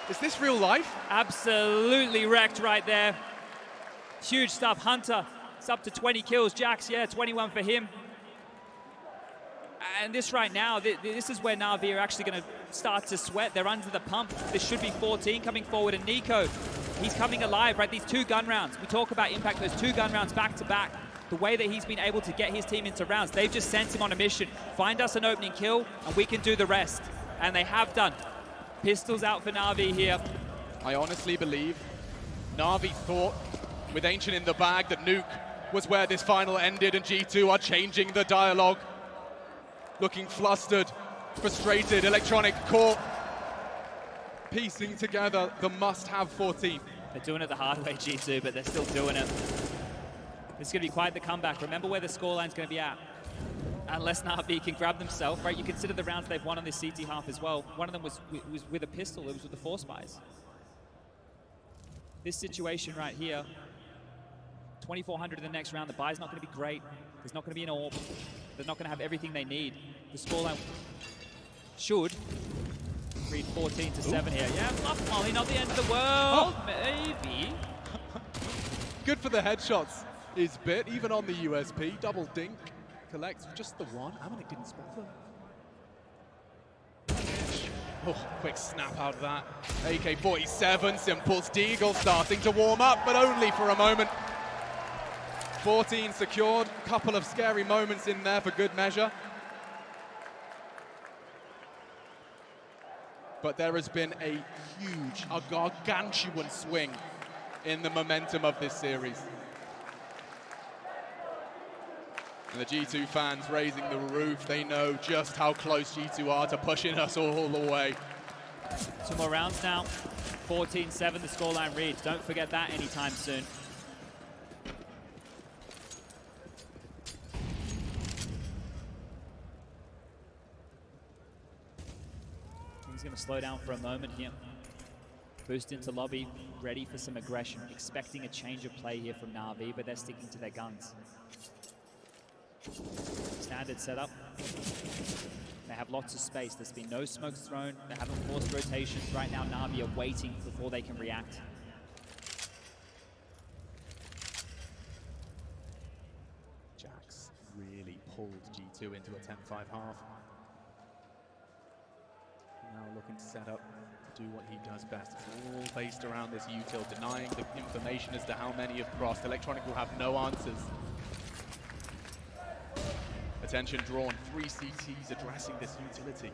Is this real life? Absolutely wrecked right there. Huge stuff. Hunter, it's up to 20 kills. Jax, yeah, 21 for him. And this right now, this is where Na'Vi are actually going to start to sweat. They're under the pump. This should be 14 coming forward. And Nico, he's coming alive, right? These 2 gun rounds. We talk about impact, those 2 gun rounds back to back. The way that he's been able to get his team into rounds, they've just sent him on a mission. Find us an opening kill, and we can do the rest. And they have done. Pistols out for Na'Vi here. I honestly believe Na'Vi thought, with Ancient in the bag, that Nuke was where this final ended, and G2 are changing the dialogue. Looking flustered, frustrated, Electronic caught, piecing together the must-have 14. They're doing it the hard way, G2, but they're still doing it. This is going to be quite the comeback. Remember where the scoreline's going to be at. Unless Na'Vi can grab themselves, right? You consider the rounds they've won on this CT half as well. One of them was with a pistol, it was with the 4 spies. This situation right here, 2,400 in the next round, the buy's not going to be great. There's not going to be an AWP. They're not going to have everything they need. The scoreline should read 14-7 here. Yeah, fluff molly, not the end of the world. Maybe. Good for the headshots is Bit, even on the USP. Double dink, collects just the one. Amanek didn't spot them. Oh, quick snap out of that. AK-47, Simple's Deagle starting to warm up, but only for a moment. 14 secured, couple of scary moments in there for good measure. But there has been a huge, a gargantuan swing in the momentum of this series. And the G2 fans raising the roof, they know just how close G2 are to pushing us all the way. 2 more rounds now. 14-7 the scoreline reads. Don't forget that anytime soon. He's going to slow down for a moment here. Boost into lobby, ready for some aggression. Expecting a change of play here from Na'Vi, but they're sticking to their guns. Standard setup. They have lots of space. There's been no smokes thrown. They haven't forced rotations. Right now, Na'Vi are waiting before they can react. Jax really pulled G2 into a 10-5 half. Now looking to set up to do what he does best. It's all based around this util, denying the information as to how many have crossed. Electronic will have no answers. Attention drawn, 3 CTs addressing this utility.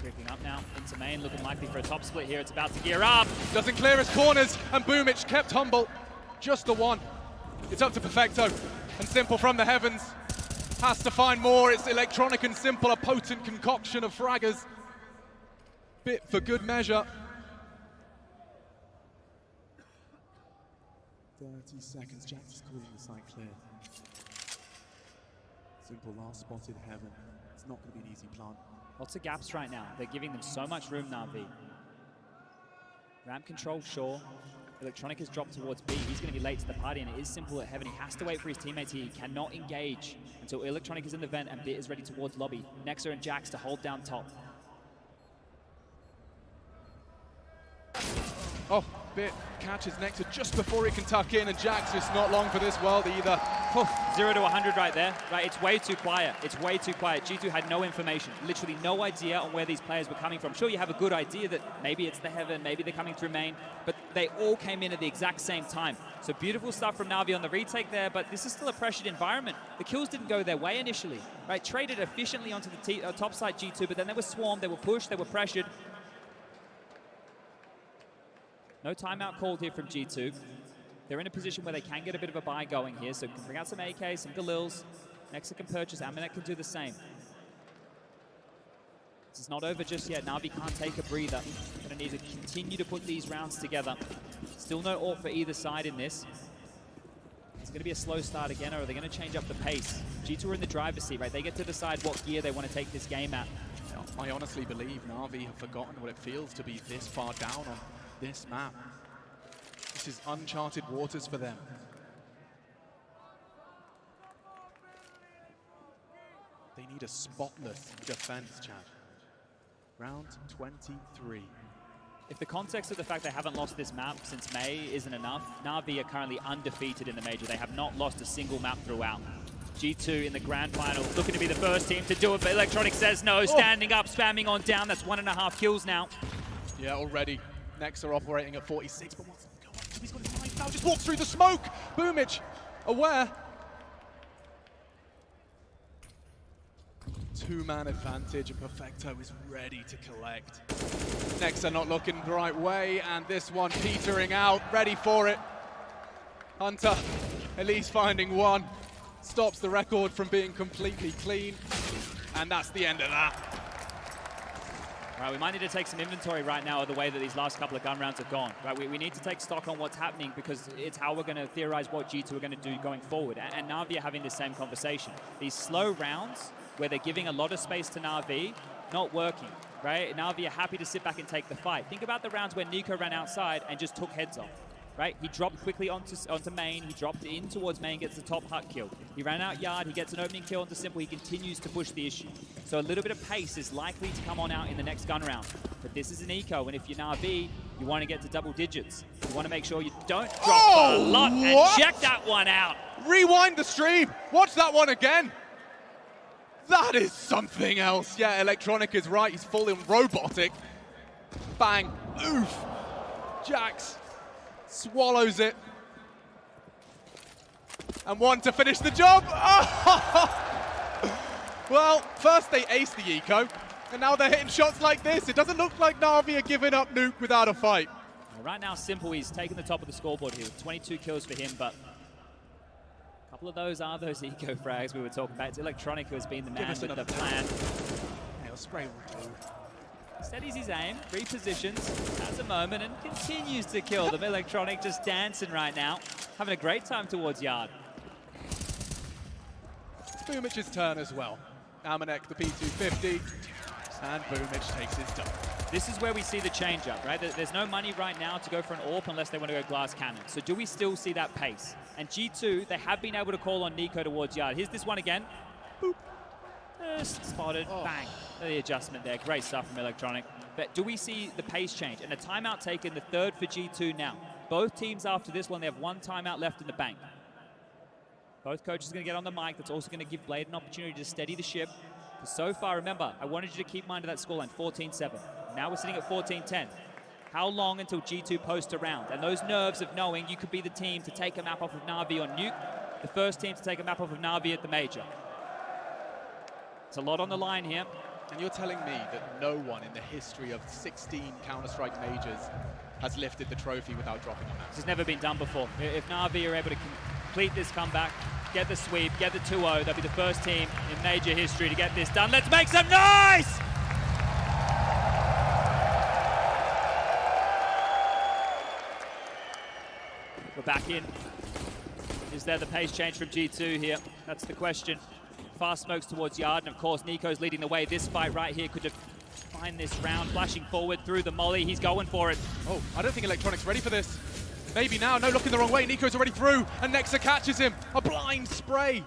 Creeping up now into main, looking likely for a top split here. It's about to gear up. Doesn't clear his corners, and Boomich kept humble. Just the one. It's up to Perfecto, and Simple from the heavens has to find more. It's Electronic and Simple, a potent concoction of fraggers. Bit for good measure. 30 seconds, Jax is calling the site clear. Simple last spotted heaven. It's not going to be an easy plant. Lots of gaps right now. They're giving them so much room, Na'Vi. Ramp control, sure. Electronic has dropped towards B. He's going to be late to the party, and it is Simple at heaven. He has to wait for his teammates here. He cannot engage until Electronic is in the vent and Bit is ready towards lobby. Nexa and Jax to hold down top. Oh, Bit catches Nexa just before he can tuck in, and Jack's just not long for this world either. 0 to 100 right there. Right, it's way too quiet. It's way too quiet. G2 had no information, literally no idea on where these players were coming from. Sure, you have a good idea that maybe it's the Heaven, maybe they're coming through main, but they all came in at the exact same time. So beautiful stuff from Na'Vi on the retake there, but this is still a pressured environment. The kills didn't go their way initially, right? Traded efficiently onto the top side G2, but then they were swarmed, they were pushed, they were pressured. No timeout called here from G2. They're in a position where they can get a bit of a buy going here, so can bring out some AK, some Galils. Nexa can purchase, Amanek can do the same. This is not over just yet. Na'Vi can't take a breather. Gonna need to continue to put these rounds together. Still no ult for either side in this. It's gonna be a slow start again, or are they gonna change up the pace? G2 are in the driver's seat, right? They get to decide what gear they want to take this game at. I honestly believe Na'Vi have forgotten what it feels to be this far down on this map. This is uncharted waters for them. They need a spotless defense, Chad. Round 23. If the context of the fact they haven't lost this map since May isn't enough, Na'Vi are currently undefeated in the major. They have not lost a single map throughout. G2 in the grand final, looking to be the first team to do it, but Electronic says no, standing up, spamming on down. That's 1.5 kills now. Yeah, already. Next are operating at 46, but what's going on? He's got his knife now, just walks through the smoke. Boomich, aware. Two-man advantage, and Perfecto is ready to collect. Next are not looking the right way, and this one petering out, ready for it. Hunter, at least finding one. Stops the record from being completely clean, and that's the end of that. Right, we might need to take some inventory right now of the way that these last couple of gun rounds have gone. Right, we need to take stock on what's happening, because it's how we're going to theorize what G2 are going to do going forward. And Na'Vi are having the same conversation. These slow rounds, where they're giving a lot of space to Na'Vi, not working, right? Na'Vi are happy to sit back and take the fight. Think about the rounds where Nico ran outside and just took heads off. Right, he dropped quickly onto main, he dropped in towards main, gets the top hut kill. He ran out yard, he gets an opening kill onto Simple, he continues to push the issue. So a little bit of pace is likely to come on out in the next gun round. But this is an eco, and if you're Na'Vi, you want to get to double digits. You want to make sure you don't drop a lot and check that one out. Rewind the stream, watch that one again. That is something else. Yeah, Electronic is right, he's full in robotic. Bang, oof, Jax. Swallows it. And one to finish the job. Well, first they aced the eco, and now they're hitting shots like this. It doesn't look like Na'Vi are giving up Nuke without a fight. Right now, Simple, he's taking the top of the scoreboard here with 22 kills for him, but a couple of those are those eco frags we were talking about. It's Electronic who has been the man with the plan. He'll spray will do. Steadies his aim, repositions, has a moment, and continues to kill them. Electronic just dancing right now, having a great time towards yard. It's Boomich's turn as well. Amanek, the P250, and Boomich takes his dub. This is where we see the change-up, right? There's no money right now to go for an AWP unless they want to go glass cannon. So do we still see that pace? And G2, they have been able to call on Nico towards yard. Here's this one again. Boop. Spotted, bang. The adjustment there, great stuff from Electronic. But do we see the pace change? And a timeout taken, the third for G2 now. Both teams after this one, they have one timeout left in the bank. Both coaches are going to get on the mic. That's also going to give Blade an opportunity to steady the ship. So far, remember, I wanted you to keep mind of that scoreline, 14-7. Now we're sitting at 14-10. How long until G2 post a round? And those nerves of knowing you could be the team to take a map off of Na'Vi on Nuke, the first team to take a map off of Na'Vi at the major. It's a lot on the line here. And you're telling me that no one in the history of 16 Counter-Strike majors has lifted the trophy without dropping a map? This has never been done before. If Na'Vi are able to complete this comeback, get the sweep, get the 2-0, they'll be the first team in major history to get this done. Let's make some noise! We're back in. Is there the pace change from G2 here? That's the question. Fast smokes towards yard, and of course Nico's leading the way. This fight right here could define this round. Flashing forward through the molly, he's going for it. Oh, I don't think Electronic's ready for this. Maybe now, no, looking the wrong way. Nico's already through, and Nexa catches him. A blind spray.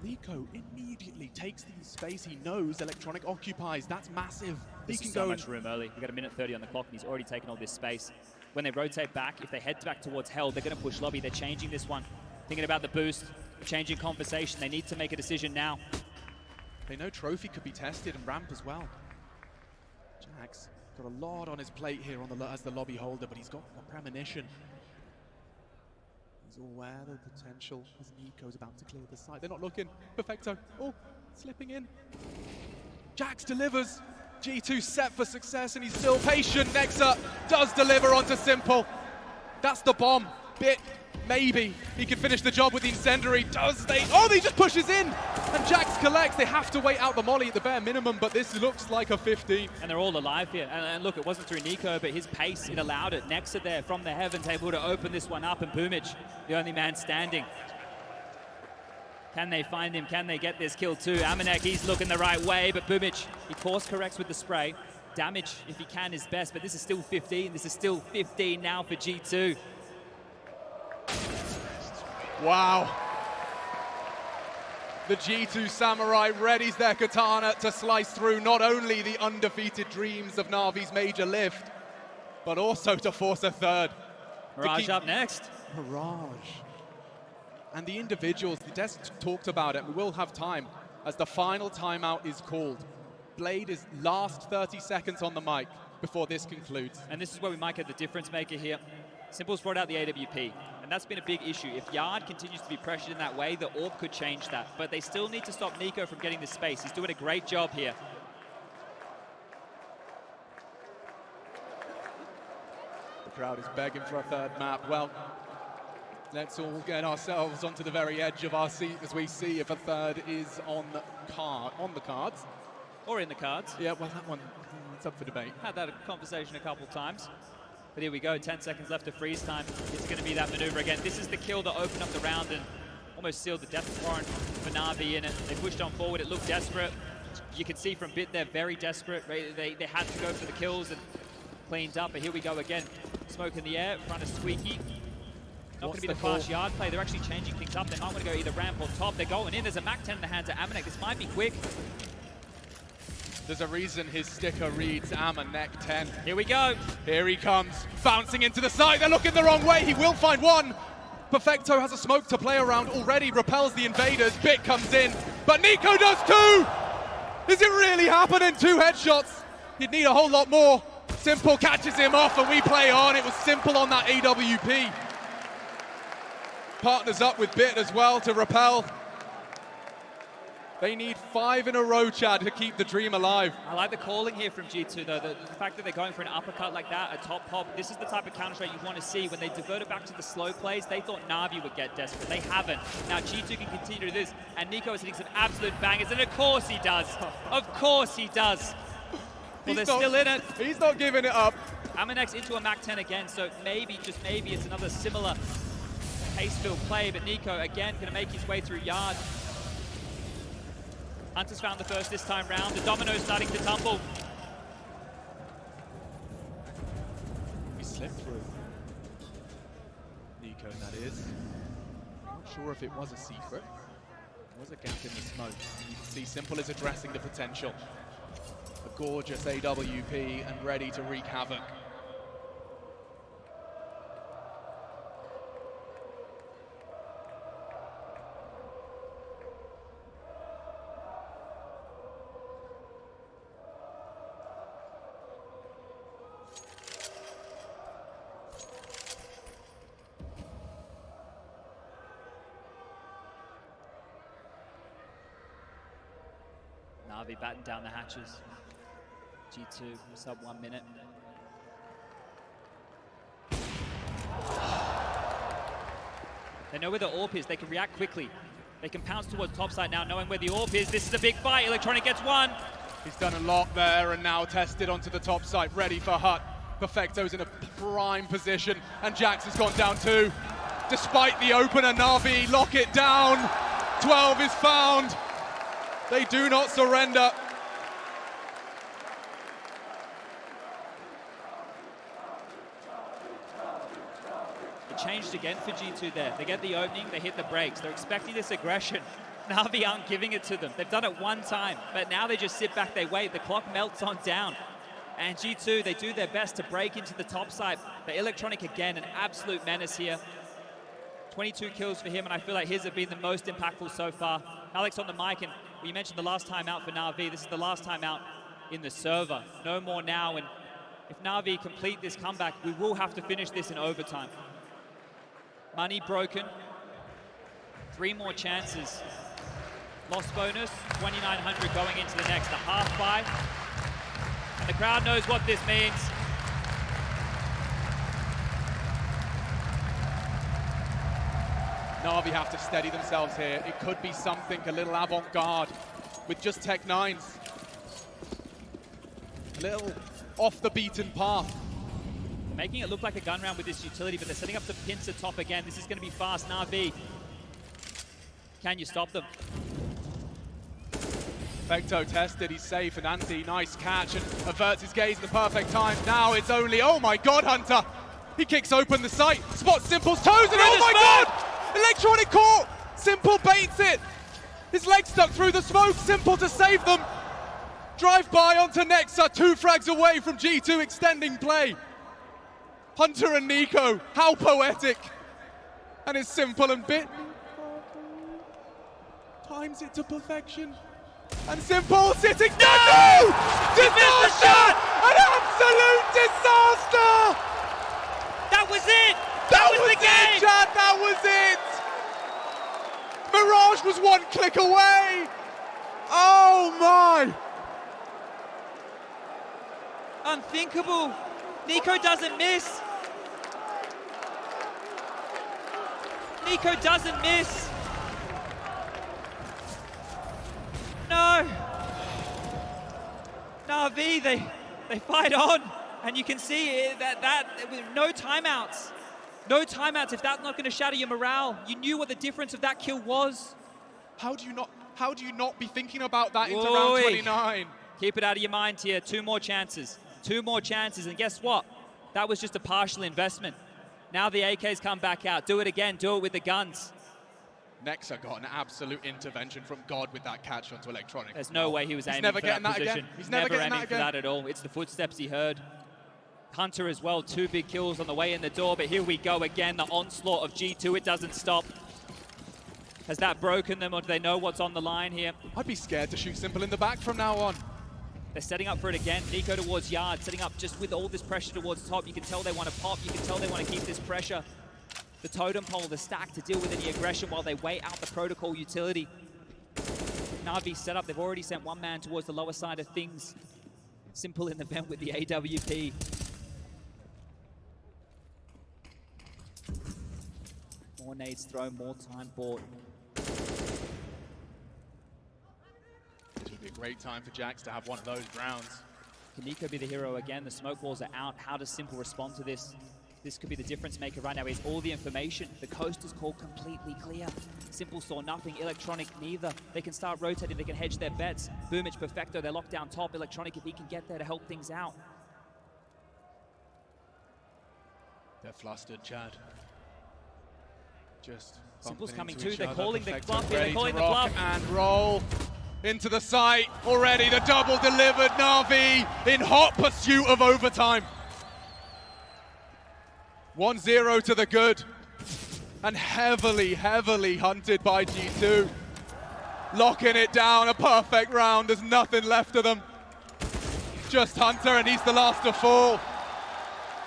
Nico immediately takes the space he knows Electronic occupies. That's massive. This is so much room early. We've got a minute 30 on the clock, and he's already taken all this space. when they rotate back, if they head back towards Hell, they're going to push lobby. They're changing this one. Thinking about the boost, changing conversation. They need to make a decision now. They know Trophy could be tested and ramp as well. Jax got a lot on his plate here on as the lobby holder, but he's got a premonition. He's aware of the potential as Nico's about to clear the site. They're not looking. Perfecto. Oh, slipping in. Jax delivers. G2 set for success, and he's still patient. Nexa does deliver onto Simple. That's the bomb. Bit, maybe. He can finish the job with the incendiary. Does they? Oh, he just pushes in. And Jax collects. They have to wait out the molly at the bare minimum, but this looks like a 15. And they're all alive here. And look, it wasn't through Nico, but his pace, it allowed it. Nexa there from the heavens, able to open this one up, and Boomich, the only man standing. Can they find him? Can they get this kill too? Amanek, he's looking the right way, but Boomich, he course corrects with the spray. Damage, if he can, is best, but this is still 15. This is still 15 now for G2. Wow. The G2 Samurai readies their katana to slice through not only the undefeated dreams of Na'Vi's major lift, but also to force a third. Mirage up next. Mirage. And the individuals, the desk talked about it. We will have time as the final timeout is called. Blade is last 30 seconds on the mic before this concludes. And this is where we might get the difference maker here. Simple's brought out the AWP, and that's been a big issue. If Yard continues to be pressured in that way, the AWP could change that. But they still need to stop Nico from getting the space. He's doing a great job here. The crowd is begging for a third map. Well, let's all get ourselves onto the very edge of our seat as we see if a third is on the cards. Or in the cards. Yeah, well, that one, it's up for debate. Had that conversation a couple times. But here we go, 10 seconds left of freeze time. It's going to be that maneuver again. This is the kill that opened up the round and almost sealed the death warrant for Na'Vi in it. They pushed on forward, it looked desperate. You can see from Bit they're very desperate. They had to go for the kills and cleaned up, but here we go again. Smoke in the air, in front of Squeaky. Not going to be the fast Yard play. They're actually changing things up. They might want to go either ramp or top. They're going in. There's a Mac 10 in the hands of Amanek. This might be quick. There's a reason his sticker reads Amanek 10. Here we go. Here he comes, bouncing into the side. They're looking the wrong way. He will find one. Perfecto has a smoke to play around already, repels the invaders. Bit comes in, but Nico does too. Is it really happening? 2 headshots. He'd need a whole lot more. Simple catches him off and we play on. It was Simple on that AWP. Partners up with Bit as well to repel. They need 5 in a row, Chad, to keep the dream alive. I like the calling here from G2, though. The fact that they're going for an uppercut like that, a top pop, this is the type of counter-strike you want to see. When they diverted back to the slow plays, they thought Na'Vi would get desperate. They haven't. Now G2 can continue to do this, and Nico is hitting some absolute bangers, and of course he does. Of course he does. Well, they're still in it. He's not giving it up. Amanek's into a Mac 10 again, so maybe, just maybe, it's another similar pace-filled play, but Nico, again, going to make his way through Yard. Hunter's found the first this time round. The domino's starting to tumble. He slipped through. Nico, that is. Not sure if it was a secret. There was a gap in the smoke. You can see Simple is addressing the potential. A gorgeous AWP and ready to wreak havoc. Na'Vi batten down the hatches. G2 sub 1 minute. They know where the AWP is. They can react quickly. They can pounce towards topside now, knowing where the AWP is. This is a big fight. Electronic gets one. He's done a lot there and now tested onto the top side, ready for Hut. Perfecto's in a prime position, and Jax has gone down too. Despite the opener, Na'Vi lock it down. 12 is found. They do not surrender. It changed again for G2 there. They get the opening, they hit the brakes. They're expecting this aggression. Na'Vi aren't giving it to them. They've done it one time, but now they just sit back, they wait. The clock melts on down. And G2, they do their best to break into the top side. But Electronic, again, an absolute menace here. 22 kills for him, and I feel like his have been the most impactful so far. Alex on the mic, and you mentioned the last time out for Na'Vi. This is the last time out in the server. No more now, and if Na'Vi complete this comeback, we will have to finish this in overtime. Money broken. 3 more chances. Lost bonus, 2,900 going into the next. A half buy. And the crowd knows what this means. Na'Vi have to steady themselves here. It could be something a little avant-garde with just Tech 9s. A little off the beaten path. They're making it look like a gun round with this utility, but they're setting up the pincer top again. This is going to be fast. Na'Vi, can you stop them? Vecto tested, he's safe, and Anti, nice catch, and averts his gaze at the perfect time. Now it's only, oh my god, Hunter! He kicks open the sight, spots Simple's toes, and oh my god! Electronic caught! Simple baits it! His leg stuck through the smoke, Simple to save them! Drive by onto Nexa, 2 frags away from G2 extending play. Hunter and Nico, how poetic! And it's Simple and Bit times it to perfection. And Simple sitting down. No! Disaster! An absolute disaster! That was it! That was the game! Chad, that was it! Mirage was 1 click away! Oh my! Unthinkable. Nico doesn't miss. Nico doesn't miss. No. Na'Vi, they fight on, and you can see that no timeouts. No timeouts. If that's not going to shatter your morale, you knew what the difference of that kill was. How do you not be thinking about that into round 29? Keep it out of your mind here. 2 more chances. 2 more chances, and guess what? That was just a partial investment. Now the AKs come back out. Do it again. Do it with the guns. Nexa got an absolute intervention from God with that catch onto Electronic. There's no way he was aiming for that position. He's never aiming for that at all. It's the footsteps he heard. Hunter as well, 2 big kills on the way in the door, but here we go again, the onslaught of G2, it doesn't stop. Has that broken them, or do they know what's on the line here? I'd be scared to shoot Simple in the back from now on. They're setting up for it again. Nico towards Yard, setting up just with all this pressure towards top. You can tell they want to pop, you can tell they want to keep this pressure. The totem pole, the stack to deal with any aggression while they wait out the protocol utility. Na'Vi set up, they've already sent 1 man towards the lower side of things. Simple in the vent with the AWP. More nades thrown, more time bought. This would be a great time for Jax to have one of those rounds. Can Nico be the hero again? The smoke walls are out. How does Simple respond to this? This could be the difference maker right now. He has all the information. The coast is called completely clear. Simple saw nothing. Electronic neither. They can start rotating. They can hedge their bets. Boomich, Perfecto, they're locked down top. Electronic, if he can get there to help things out. They're flustered, Chad. Just Simple's coming too. They're calling the bluff here. They're calling the bluff. And roll into the site. Already the double delivered. Na'Vi in hot pursuit of overtime. 1-0 to the good. And heavily, heavily hunted by G2. Locking it down. A perfect round. There's nothing left of them. Just Hunter, and he's the last to fall.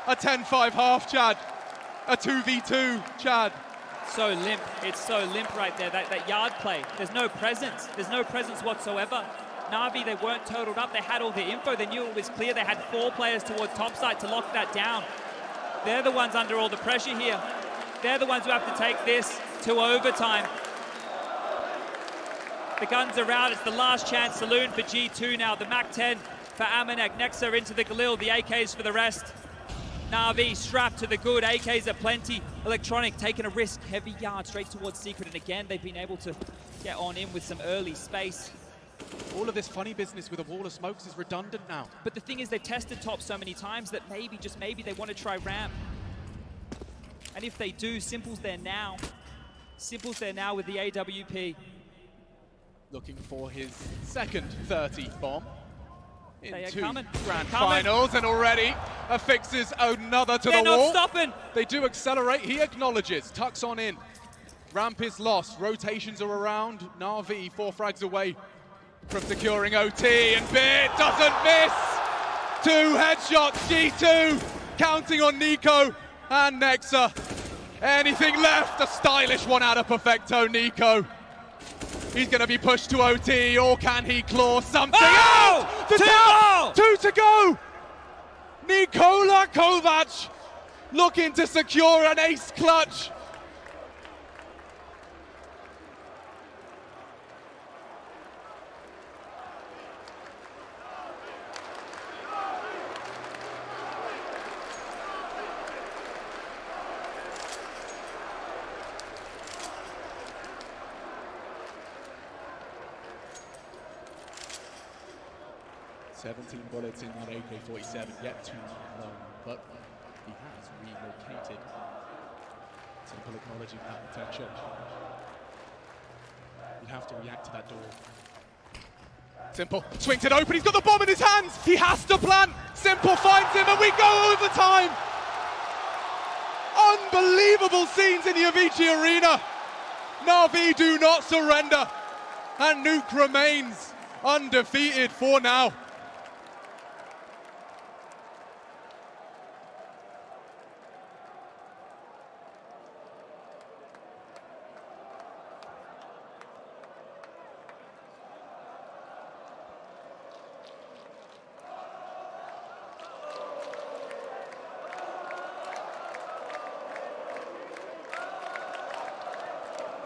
A 10-5 half, Chad. A 2v2, Chad. So limp. It's so limp right there. That Yard play. There's no presence. There's no presence whatsoever. Na'Vi, they weren't totaled up. They had all the info. They knew it was clear. They had 4 players towards topside to lock that down. They're the ones under all the pressure here. They're the ones who have to take this to overtime. The guns are out. It's the last chance saloon for G2 now. The MAC-10 for Amanek. Nexa into the Galil. The AKs for the rest. Na'Vi strapped to the good. AKs are plenty. Electronic taking a risk. Heavy Yard straight towards Secret. And again, they've been able to get on in with some early space. All of this funny business with a wall of smokes is redundant now. But the thing is, they've tested top so many times that maybe, just maybe, they want to try ramp. And if they do, Simple's there now. Simple's there now with the AWP. Looking for his second 30 bomb. Into grand finals, and already affixes another to the wall. They're not stopping. They do accelerate. He acknowledges. Tucks on in. Ramp is lost. Rotations are around. Na'Vi 4 frags away from securing OT, and Bit doesn't miss. 2 headshots. G2 counting on Nico and Nexa. Anything left? A stylish one out of Perfecto. Nico. He's going to be pushed to OT, or can he claw something out? Two to go! Nikola Kovac looking to secure an ace clutch. $17 bullets in that AK-47, yet too long, but he has relocated. Simple acknowledging that potential. You have to react to that door. Simple swings it open, he's got the bomb in his hands! He has to plant! Simple finds him, and we go overtime! Unbelievable scenes in the Avicii Arena! Na'Vi do not surrender, and Nuke remains undefeated for now.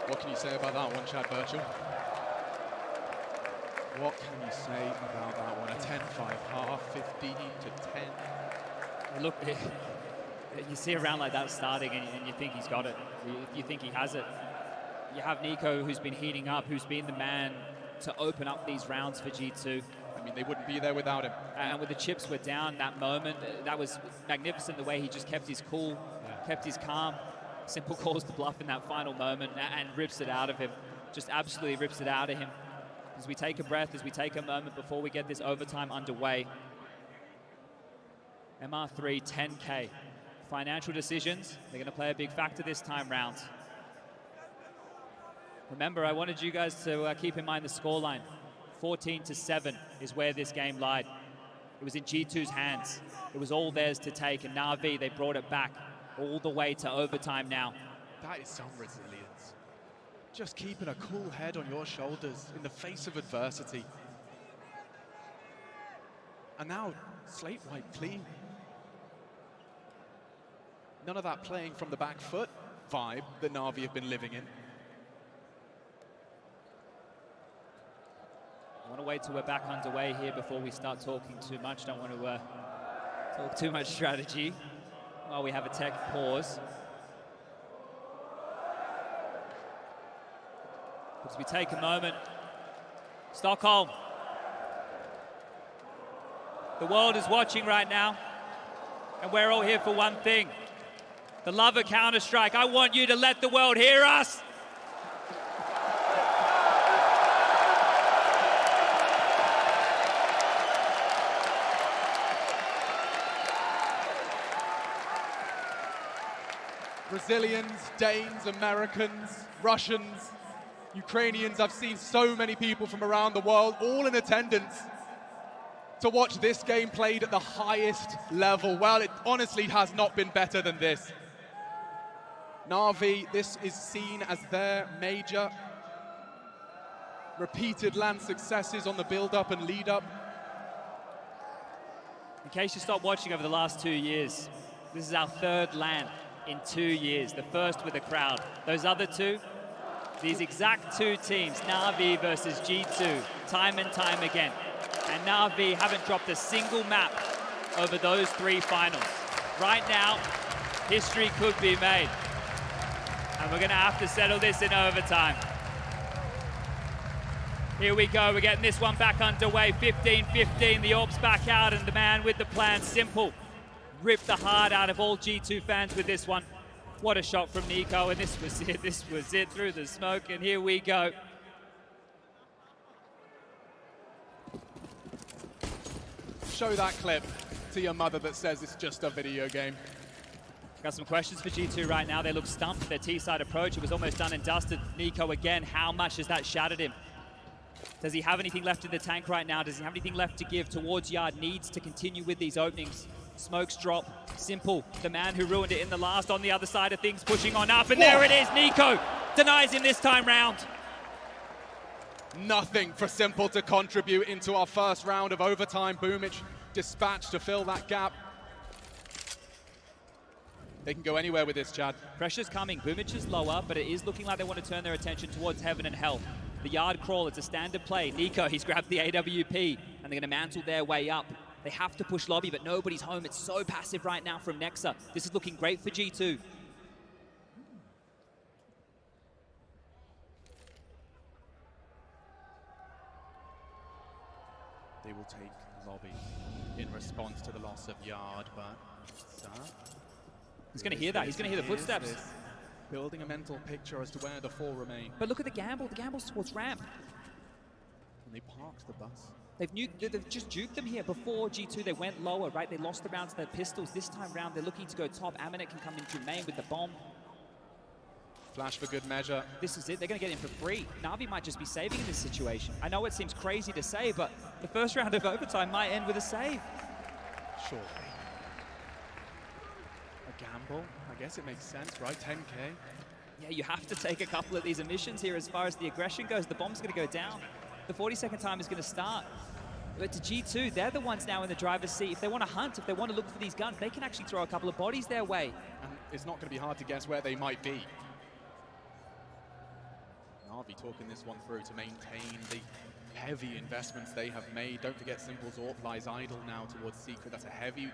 What can you say about that one, Chad Birchall? What can you say about that one? A 10-5 half, 15 to 10. Look, you see a round like that starting and you think he's got it. You think he has it. You have Nico, who's been heating up, who's been the man to open up these rounds for G2. I mean, they wouldn't be there without him. And with the chips were down that moment, that was magnificent, the way he just kept his cool, kept his calm. Simple calls the bluff in that final moment and rips it out of him. Just absolutely rips it out of him. As we take a breath, as we take a moment before we get this overtime underway. MR3, 10K. Financial decisions, they're going to play a big factor this time round. Remember, I wanted you guys to keep in mind the scoreline. 14-7 is where this game lied. It was in G2's hands. It was all theirs to take, and Na'Vi, they brought it back all the way to overtime now. That is some resilience. Just keeping a cool head on your shoulders in the face of adversity. And now, slate wiped clean. None of that playing from the back foot vibe that Na'Vi have been living in. I want to wait till we're back underway here before we start talking too much. Don't want to talk too much strategy while we have a tech pause. As we take a moment, Stockholm. The world is watching right now, and we're all here for one thing. The love of Counter-Strike. I want you to let the world hear us. Brazilians, Danes, Americans, Russians, Ukrainians. I've seen so many people from around the world, all in attendance, to watch this game played at the highest level. Well, it honestly has not been better than this. Na'Vi, this is seen as their major. Repeated LAN successes on the build-up and lead-up. In case you stopped watching over the last 2 years, this is our third LAN in 2 years, the first with a crowd. Those other two, these exact two teams, Na'Vi versus G2, time and time again. And Na'Vi haven't dropped a single map over those three finals. Right now, history could be made. And we're gonna have to settle this in overtime. Here we go, we're getting this one back underway. 15-15, the Orcs back out, and the man with the plan, Simple, ripped the heart out of all G2 fans with this one. What a shot from Nico, and this was it through the smoke, and here we go. show that clip to your mother that says it's just a video game. Got some questions for G2 right now. They look stumped for their T-side approach. It was almost done and dusted. Nico again, how much has that shattered him? Does he have anything left in the tank right now? Does he have anything left to give towards Yard? Needs to continue with these openings. Smokes drop. Simple, the man who ruined it in the last, on the other side of things, pushing on up. And there it is. Nico denies him this time round. Nothing for Simple to contribute into our first round of overtime. Boomich dispatched to fill that gap. They can go anywhere with this, Chad. Pressure's coming. Boomich is lower, but it is looking like they want to turn their attention towards Heaven and Hell. The Yard crawl, it's a standard play. Nico, he's grabbed the AWP, and they're going to mantle their way up. They have to push lobby, but nobody's home. It's so passive right now from Nexa. This is looking great for G2. They will take lobby in response to the loss of Yard, but he's going to hear that. He's going to hear the footsteps. Building a mental picture as to where the four remain. But look at the gamble. The gamble's towards ramp. And they parked the bus. They've just juked them here. Before G2, they went lower, right? They lost the round to their pistols. This time round, they're looking to go top. Amanek can come into main with the bomb. Flash for good measure. This is it. They're going to get in for free. Na'Vi might just be saving in this situation. I know it seems crazy to say, but the first round of overtime might end with a save. Sure. A gamble. I guess it makes sense, right? 10K. Yeah, you have to take a couple of these emissions here as far as the aggression goes. The bomb's going to go down. The 40-second time is going to start. But to G2, they're the ones now in the driver's seat. If they want to hunt, if they want to look for these guns, they can actually throw a couple of bodies their way. And it's not going to be hard to guess where they might be. Na'Vi talking this one through to maintain the heavy investments they have made. Don't forget Simple's AWP lies idle now towards Secret. That's a heavy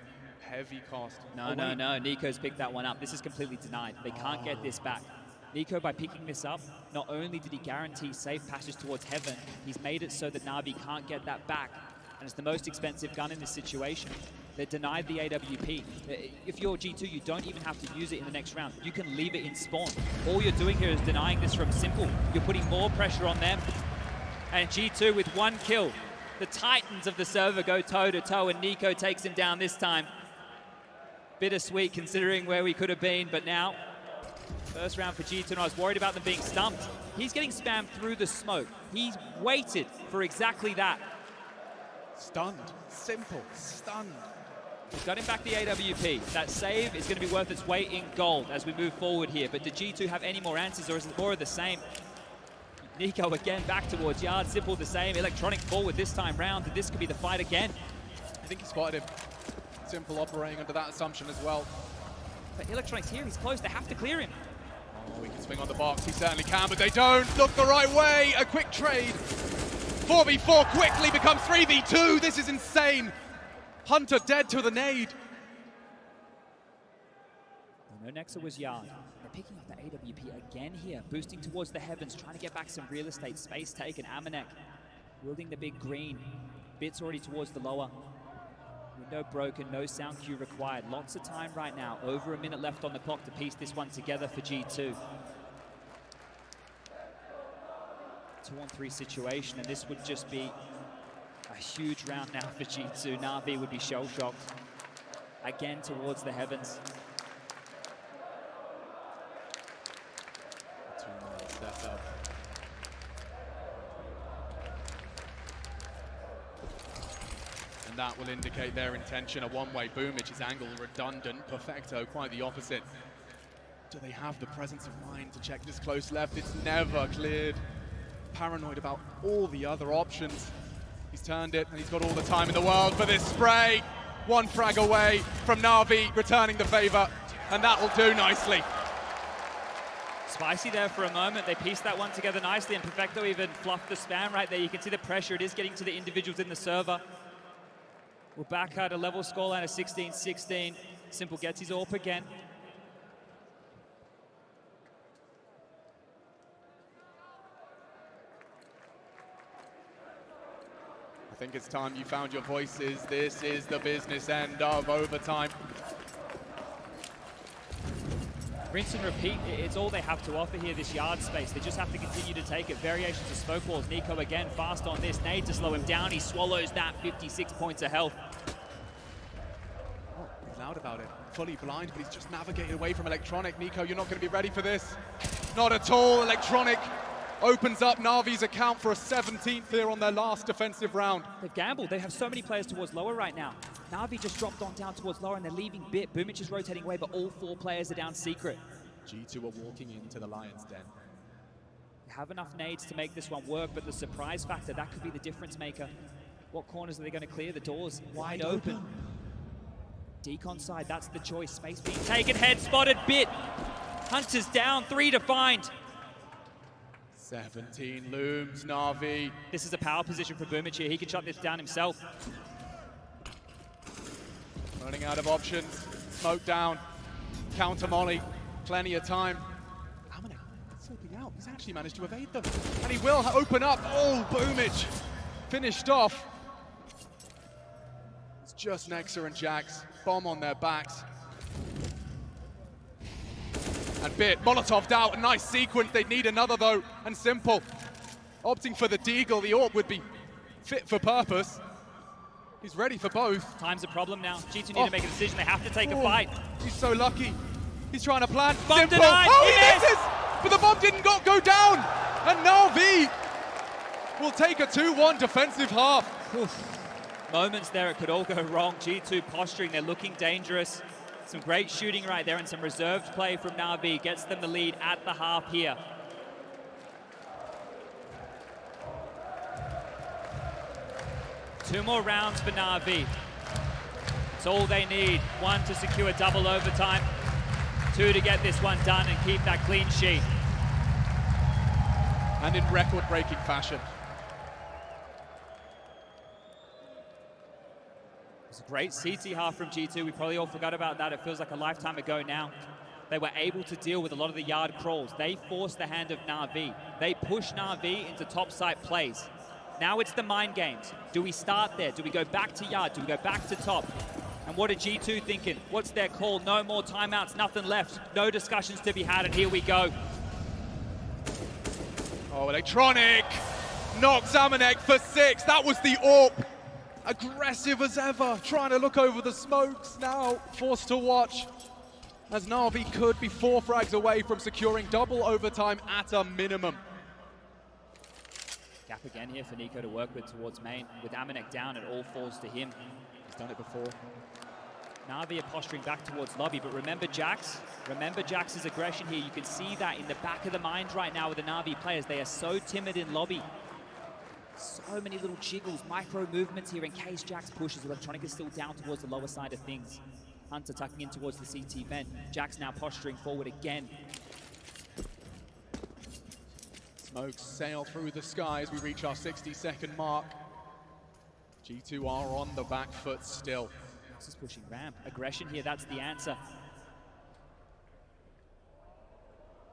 cost. No. Nico's picked that one up. This is completely denied. They can't get this back. Nico, by picking this up, not only did he guarantee safe passage towards Heaven, he's made it so that Na'Vi can't get that back. And it's the most expensive gun in this situation. They're denied the AWP. If you're G2, you don't even have to use it in the next round. You can leave it in spawn. All you're doing here is denying this from Simple. You're putting more pressure on them. And G2 with one kill. The titans of the server go toe-to-toe, and Nico takes him down this time. Bittersweet considering where we could have been, but now, first round for G2, and I was worried about them being stumped. He's getting spammed through the smoke. He's waited for exactly that. Stunned. Simple. Stunned. He's got him back the AWP. That save is going to be worth its weight in gold as we move forward here. But do G2 have any more answers, or is it more of the same? Nico again back towards Yard. Simple the same. Electronic forward this time round. And this could be the fight again. I think he spotted him. Simple operating under that assumption as well. But Electronic's here. He's close. They have to clear him. Oh, he can swing on the box. He certainly can, but they don't look the right way. A quick trade. 4v4 quickly becomes 3v2. This is insane. Hunter dead to the nade. No, Nexa was Yard. They're picking up the AWP again here, boosting towards the heavens, trying to get back some real estate, space taken. Amanek wielding the big green. Bits already towards the lower. Window broken, no sound cue required. Lots of time right now. Over a minute left on the clock to piece this one together for G2. 2-on-3 situation, and this would just be a huge round now for G2. Na'Vi would be shell-shocked. Again towards the heavens. Setup. And that will indicate their intention. A one-way Boomich is angle redundant. Perfecto, quite the opposite. Do they have the presence of mind to check this close left? It's never cleared. Paranoid about all the other options. He's turned it, and he's got all the time in the world for this spray. One frag away from Na'Vi returning the favor, and that will do nicely. Spicy there for a moment. They pieced that one together nicely, and Perfecto even fluffed the spam right there. You can see the pressure. It is getting to the individuals in the server. We're back at a level scoreline of 16-16. Simple gets his AWP again. I think it's time you found your voices. This is the business end of overtime. Rinse and repeat, it's all they have to offer here, this Yard space. They just have to continue to take it. Variations of smoke walls. Nico again fast on this. Nade to slow him down. He swallows that. 56 points of health. doubt about it. Fully blind, but he's just navigated away from Electronic. Nico, you're not going to be ready for this. Not at all. Electronic opens up Na'Vi's account for a 17th here on their last defensive round. They've gambled. They have so many players towards lower right now. Na'Vi just dropped on down towards lower, and they're leaving Bit. Boomich is rotating away, but all 4 players are down secret. G2 are walking into the Lion's Den. They have enough nades to make this one work, but the surprise factor, that could be the difference maker. What corners are they going to clear? The doors wide open. Decon side, that's the choice. Space being taken, head spotted, Bit. Hunter's down, 3 to find. 17 looms, Na'Vi. This is a power position for Boomich here. He can shut this down himself. Running out of options. Smoke down. Counter molly. Plenty of time. Amanek slipping out. He's actually managed to evade them. And he will open up. Oh, Boomich finished off. It's just Nexa and Jax. Bomb on their backs. And Bit, Molotov'd out, a nice sequence. They'd need another though, and Simple opting for the Deagle. The AWP would be fit for purpose. He's ready for both. Time's a problem now. G2 need to make a decision. They have to take a fight. He's so lucky. He's trying to plant. Bomb Simple. denied. Oh, He he missed. misses! But the bomb didn't go down. And Na'Vi will take a 2-1 defensive half. Moments there, it could all go wrong. G2 posturing, they're looking dangerous. Some great shooting right there and some reserved play from Na'Vi gets them the lead at the half here. Two more rounds for Na'Vi. It's all they need. 1 to secure double overtime. 2 to get this one done and keep that clean sheet. And in record-breaking fashion. It's a great CT half from G2. We probably all forgot about that. It feels like a lifetime ago now. They were able to deal with a lot of the yard crawls. They forced the hand of Na'Vi. They pushed Na'Vi into top site plays. Now it's the mind games. Do we start there? Do we go back to yard? Do we go back to top? And what are G2 thinking? What's their call? No more timeouts, nothing left. No discussions to be had, and here we go. Oh, Electronic knocks Amanek for 6. That was the AWP. Aggressive as ever, trying to look over the smokes. Now forced to watch as Na'Vi could be 4 frags away from securing double overtime at a minimum. Gap again here for Nico to work with towards main. With Amanek down, it all falls to him. He's done it before. Na'Vi are posturing back towards lobby, but remember Jax? Remember Jax's aggression here. You can see that in the back of the mind right now with the Na'Vi players. They are so timid in lobby. So many little jiggles, micro movements here in case Jax pushes. Electronic is still down towards the lower side of things. Hunter tucking in towards the CT vent. Jax now posturing forward again. Smokes sail through the sky as we reach our 60-second mark. G2 are on the back foot still. This is pushing ramp. Aggression here, that's the answer.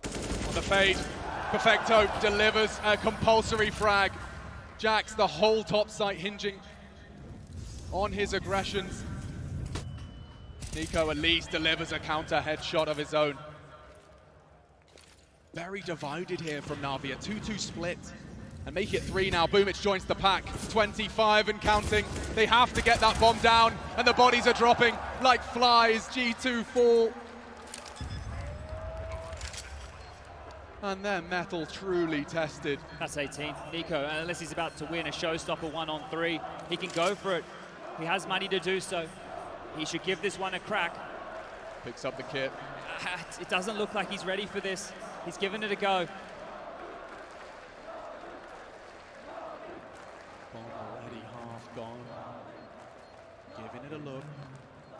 On the fade, Perfecto delivers a compulsory frag. Jax, the whole top site hinging on his aggressions. Nico at least delivers a counter headshot of his own. Very divided here from Na'Vi, a 2-2 split. And make it 3 now. Boomich joins the pack. 25 and counting. They have to get that bomb down, and the bodies are dropping like flies. G2 fall. And their metal truly tested. That's 18. Nico, unless he's about to win a showstopper 1-on-3, he can go for it. He has money to do so. He should give this one a crack. Picks up the kit. It doesn't look like he's ready for this. He's given it a go. Bomb already half gone. Giving it a look.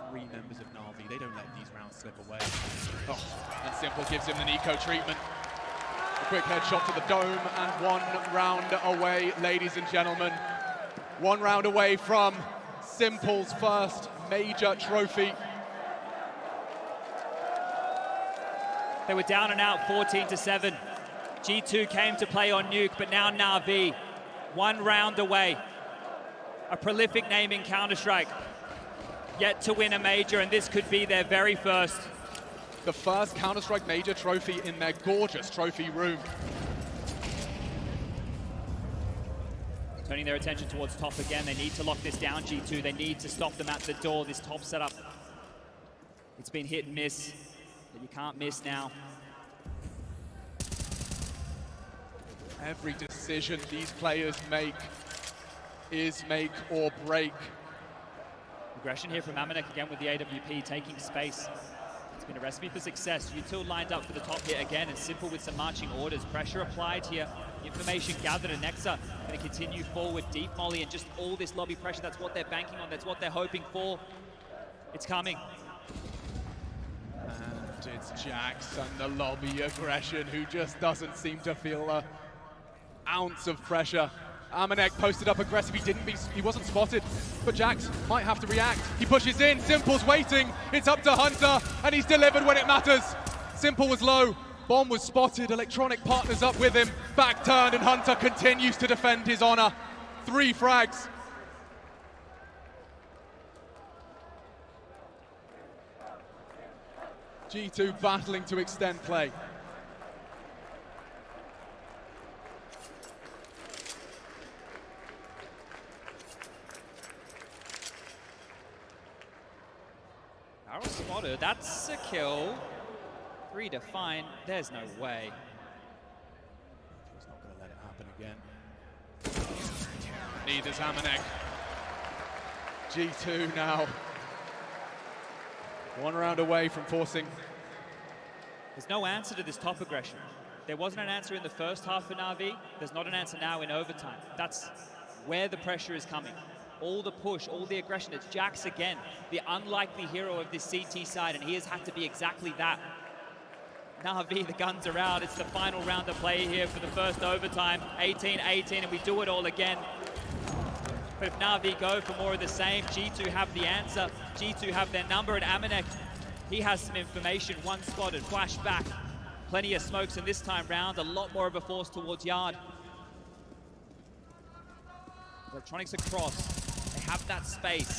3 members of Na'Vi, they don't let these rounds slip away. Oh, and Simple gives him the Nico treatment. A quick headshot to the dome, and 1 round away, ladies and gentlemen. 1 round away from Simple's first major trophy. They were down and out 14-7. G2 came to play on Nuke, but now Na'Vi 1 round away. A prolific name in Counter-Strike. Yet to win a major, and this could be their very first. The first Counter-Strike major trophy in their gorgeous trophy room. Turning their attention towards top again. They need to lock this down, G2. They need to stop them at the door, this top setup. It's been hit and miss, but you can't miss now. Every decision these players make is make or break. Aggression here from Amanek again with the AWP taking space. It's been a recipe for success. Util lined up for the top here again, and Simple with some marching orders. Pressure applied here. Information gathered, and Nexa going to continue forward. Deep molly and just all this lobby pressure. That's what they're banking on. That's what they're hoping for. It's coming. And it's Jax and the lobby aggression who just doesn't seem to feel an ounce of pressure. Amanek posted up aggressive, he wasn't spotted, but Jax might have to react. He pushes in, Simple's waiting, it's up to Hunter, and he's delivered when it matters. Simple was low, Bomb was spotted, Electronic partners up with him, back turned, and Hunter continues to defend his honor. 3 frags. G2 battling to extend play. Arrow spotted, that's a kill. 3 to find, there's no way. He's not going to let it happen again. Neither's Amanek. G2 now 1 round away from forcing. There's no answer to this top aggression. There wasn't an answer in the first half for Na'Vi. There's not an answer now in overtime. That's where the pressure is coming. All the push, all the aggression. It's Jax again, the unlikely hero of this CT side, and he has had to be exactly that. Na'Vi, the guns are out. It's the final round of play here for the first overtime. 18-18, and we do it all again. But if Na'Vi go for more of the same, G2 have the answer. G2 have their number, and Amanek, he has some information. 1 spotted, flashback. Plenty of smokes, and this time round, a lot more of a force towards Yard. Electronics across. They have that space.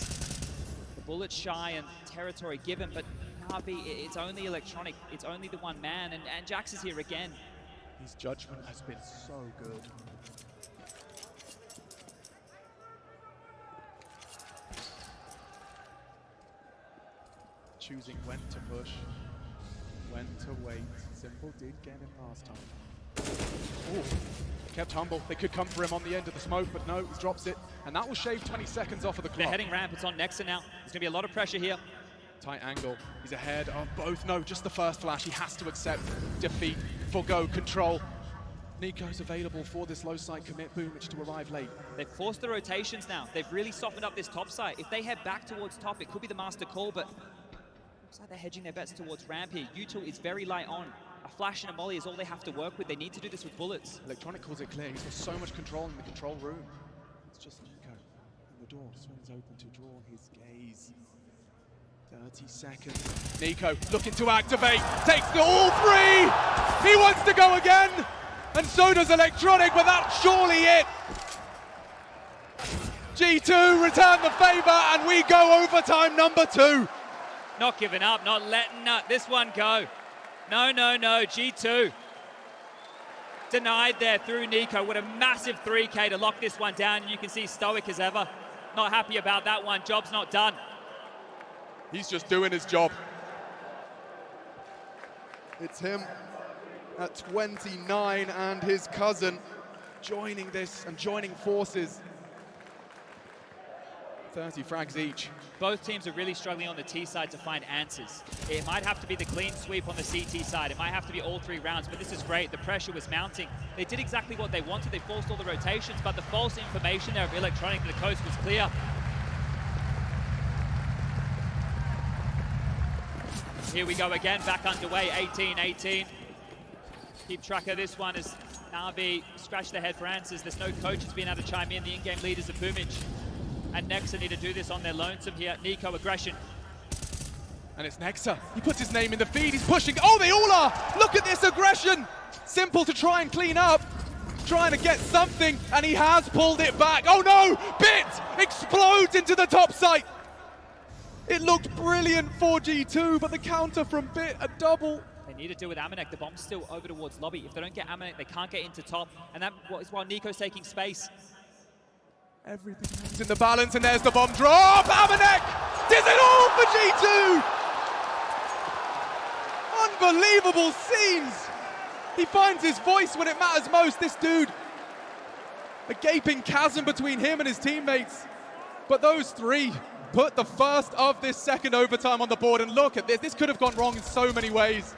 The bullet shy and territory given, but Na'Vi, it's only Electronic. It's only the one man, and Jax is here again. His judgment has been so good. Choosing when to push, when to wait. Simple did get him last time. Ooh. Kept humble. They could come for him on the end of the smoke, but no, he drops it. And that will shave 20 seconds off of the clock. They're heading ramp. It's on Nexa now. There's going to be a lot of pressure here. Tight angle. He's ahead of both. No, just the first flash. He has to accept defeat, forgo control. Nico's available for this low side commit, Boomich to arrive late. They've forced the rotations now. They've really softened up this top side. If they head back towards top, it could be the master call, but looks like they're hedging their bets towards ramp here. Util is very light on. A flash and a molly is all they have to work with. They need to do this with bullets. Electronic calls it clear. He's got so much control in the control room. It's just Nico. And the door swings open to draw his gaze. 30 seconds. Nico looking to activate. Takes the all 3! He wants to go again! And so does Electronic, but that's surely it! G2 return the favor, and we go overtime number 2. Not giving up, not letting this one go. No, no, no, G2. Denied there through Nico. What a massive 3K to lock this one down. And you can see stoic as ever. Not happy about that one. Job's not done. He's just doing his job. It's him at 29 and his cousin joining this and joining forces. 30 frags each. Both teams are really struggling on the T side to find answers. It might have to be the clean sweep on the CT side. It might have to be all 3 rounds, but this is great. The pressure was mounting. They did exactly what they wanted. They forced all the rotations, but the false information there of Electronic to the coast was clear. Here we go again, back underway, 18-18. Keep track of this one as Na'Vi scratch their head for answers. There's no coaches being able to chime in. The in-game leaders are Boomich and Nexa need to do this on their lonesome here. Nico aggression. And it's Nexa. He puts his name in the feed. He's pushing. Oh, they all are! Look at this aggression! Simple to try and clean up. Trying to get something, and he has pulled it back. Oh no! Bit explodes into the top site. It looked brilliant for G2, but the counter from Bit, a double. They need to deal with Amanek. The bomb's still over towards lobby. If they don't get Amanek, they can't get into top. And that is while Nico's taking space. Everything's in the balance, and there's the bomb drop. Amanek does it all for G2. Unbelievable scenes! He finds his voice when it matters most, this dude. A gaping chasm between him and his teammates. But those three put the first of this second overtime on the board, and look at this. This could have gone wrong in so many ways.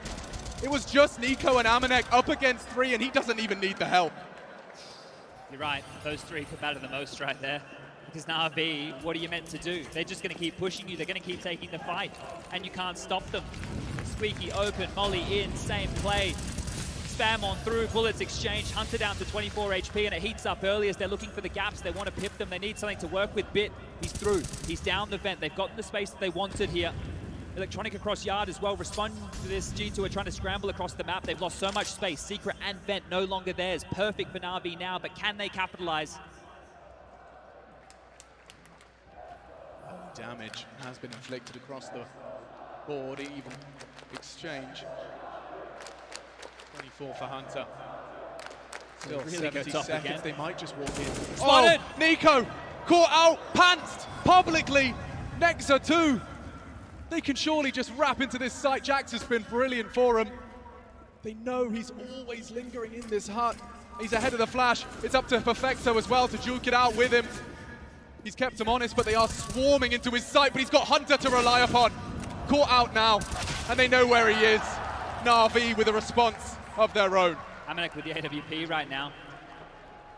It was just Nico and Amanek up against three, and he doesn't even need the help. You're right, those three could matter the most right there. Because Na'Vi, what are you meant to do? They're just going to keep pushing you. They're going to keep taking the fight, and you can't stop them. Squeaky open, Molly in, same play. Spam on through, bullets exchanged, Hunter down to 24 HP, and it heats up early as they're looking for the gaps. They want to pip them. They need something to work with. Bit, he's through. He's down the vent. They've gotten the space that they wanted here. Electronic across yard as well, responding to this. G2 are trying to scramble across the map. They've lost so much space. Secret and vent no longer theirs. Perfect for Na'Vi now, but can they capitalize? Damage has been inflicted across the board, even exchange. 24 for Hunter. Still Really 70 good seconds, again. they might just walk in. Spotted! Oh, Nico caught out, pantsed publicly. Nexa 2. They can surely just wrap into this site. Jax has been brilliant for him. They know he's always lingering in this hut. He's ahead of the flash. It's up to Perfecto as well to juke it out with him. He's kept him honest, but they are swarming into his sight, but he's got Hunter to rely upon. Caught out now, and they know where he is. Na'Vi with a response of their own. Amanek with the AWP right now.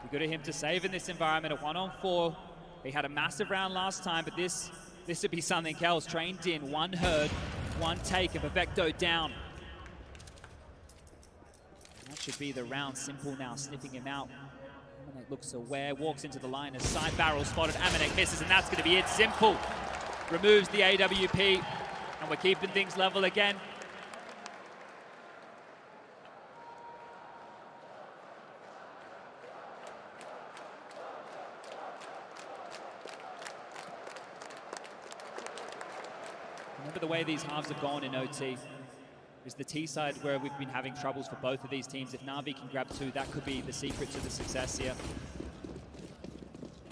Be good of him to save in this environment. A 1-on-4. He had a massive round last time, but this would be something else. Trained in, one heard, one take, and Perfecto down. That should be the round. Simple now, sniffing him out. Amanek looks aware, walks into the line, a side barrel spotted. Amanek misses, and that's going to be it. Simple removes the AWP, and we're keeping things level again. Remember the way these halves have gone in OT. Is the T side where we've been having troubles for both of these teams. If Na'Vi can grab two, that could be the secret to the success here.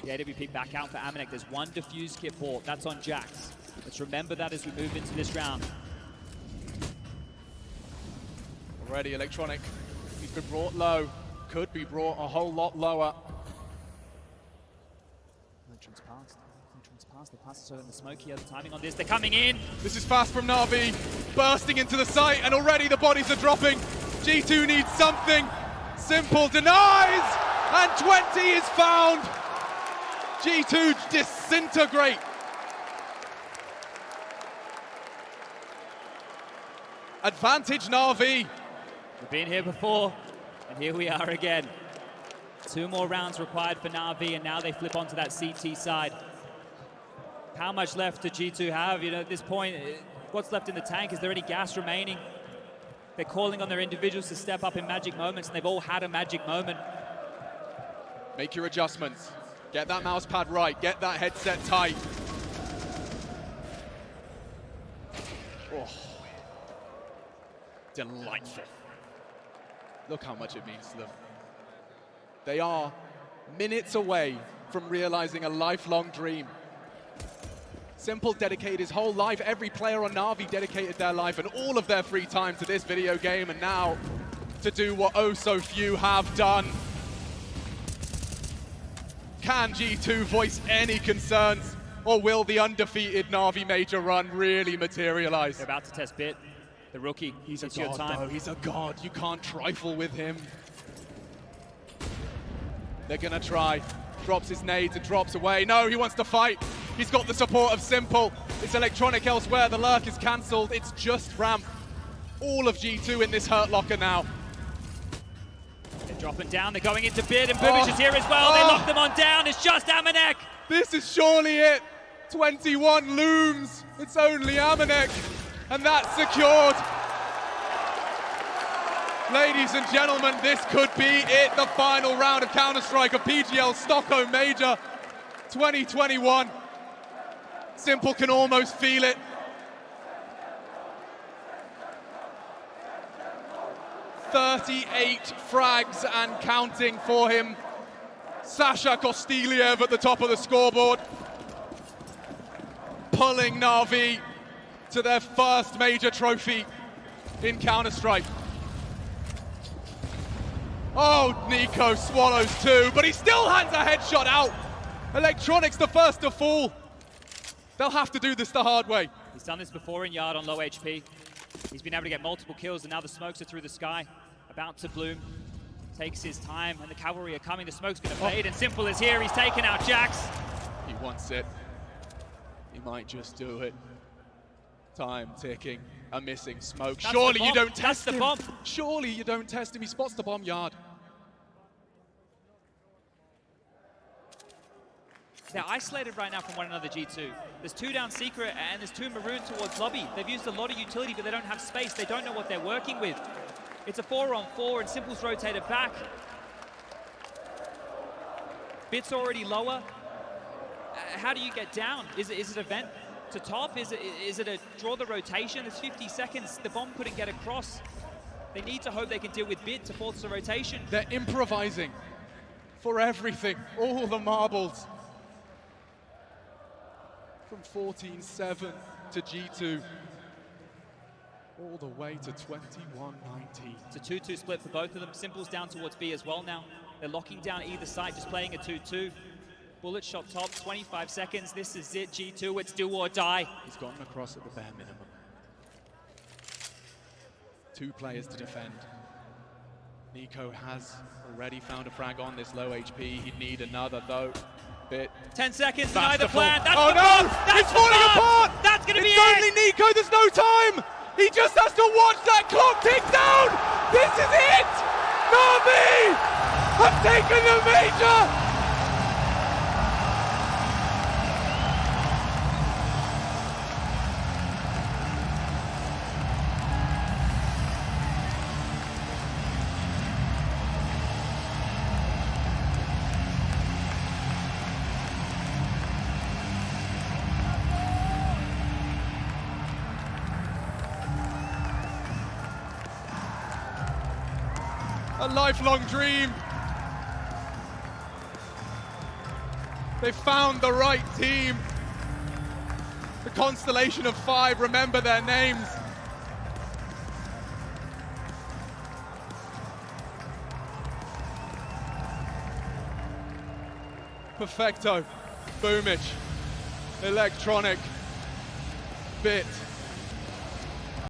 The AWP back out for Amanek. There's one defuse kit port. That's on Jax. Let's remember that as we move into this round. Already Electronic. He's been brought low. Could be brought a whole lot lower. Entrance past. Entrance past. They pass us over in the smoke here. The timing on this. They're coming in. This is fast from Na'Vi. Bursting into the site, and already the bodies are dropping. G2 needs something. Simple denies, and 20 is found. G2 disintegrate. Advantage Na'Vi. We've been here before, and here we are again. 2 more rounds required for Na'Vi, and now they flip onto that CT side. How much left do G2 have? You know, at this point, what's left in the tank? Is there any gas remaining? They're calling on their individuals to step up in magic moments, and they've all had a magic moment. Make your adjustments. Get that mouse pad right. Get that headset tight. Oh. Delightful. Look how much it means to them. They are minutes away from realizing a lifelong dream. Simple dedicated his whole life. Every player on Na'Vi dedicated their life and all of their free time to this video game, and now to do what oh so few have done. Can G2 voice any concerns, or will the undefeated Na'Vi major run really materialize? They're about to test Bit, the rookie. He's a It's your god, time. though. He's a god. You can't trifle with him. They're gonna try. Drops his nades and drops away. No, he wants to fight. He's got the support of Simple. It's Electronic elsewhere. The lurk is cancelled. It's just Ramp. All of G2 in this hurt locker now. They're dropping down. They're going into Bid, and Bubic is here as well. They lock them on down. It's just Amanek. This is surely it. 21 looms. It's only Amanek. And that's secured. Ladies and gentlemen, this could be it. The final round of Counter-Strike of PGL Stockholm Major 2021. Simple can almost feel it. 38 frags and counting for him. Sasha Kostiliev at the top of the scoreboard, pulling Na'Vi to their first major trophy in Counter-Strike. Oh, Nico swallows 2, but he still hands a headshot out. Electronics the first to fall. They'll have to do this the hard way. He's done this before in Yard on low HP. He's been able to get multiple kills, and now the smokes are through the sky. About to bloom. Takes his time, and the cavalry are coming. The smoke's going to fade, and Simple is here. He's taken out Jax. He wants it. He might just do it. Time ticking. A missing smoke. That's Surely you don't test the him. bomb. Surely you don't test him. He spots the bomb. Yard. They're isolated right now from one another, G2. There's 2 down Secret, and there's 2 Maroon towards Lobby. They've used a lot of utility, but they don't have space. They don't know what they're working with. It's a 4-on-4, and Simple's rotated back. Bit's already lower. How do you get down? Is it a vent to top? Is it a draw the rotation? There's 50 seconds. The bomb couldn't get across. They need to hope they can deal with Bit to force the rotation. They're improvising for everything. All the marbles. From 14-7 to G2. All the way to 21-19. It's a 2-2 split for both of them. Simple's down towards B as well now. They're locking down either side, just playing a 2-2. Bullet shot top, 25 seconds. This is it, G2. It's do or die. He's gotten across at the bare minimum. 2 players to defend. Nico has already found a frag on this low HP. He'd need another though. Bit. 10 seconds, That's neither the fall. plan. That's oh the no! bomb. That's It's the falling bomb. apart! That's going to be it's it! only Nico, there's no time! He just has to watch that clock tick down! This is it! Na'Vi have taken the major! A lifelong dream. They found the right team. The constellation of 5 remember their names. Perfecto, Boomich, Electronic, Bit.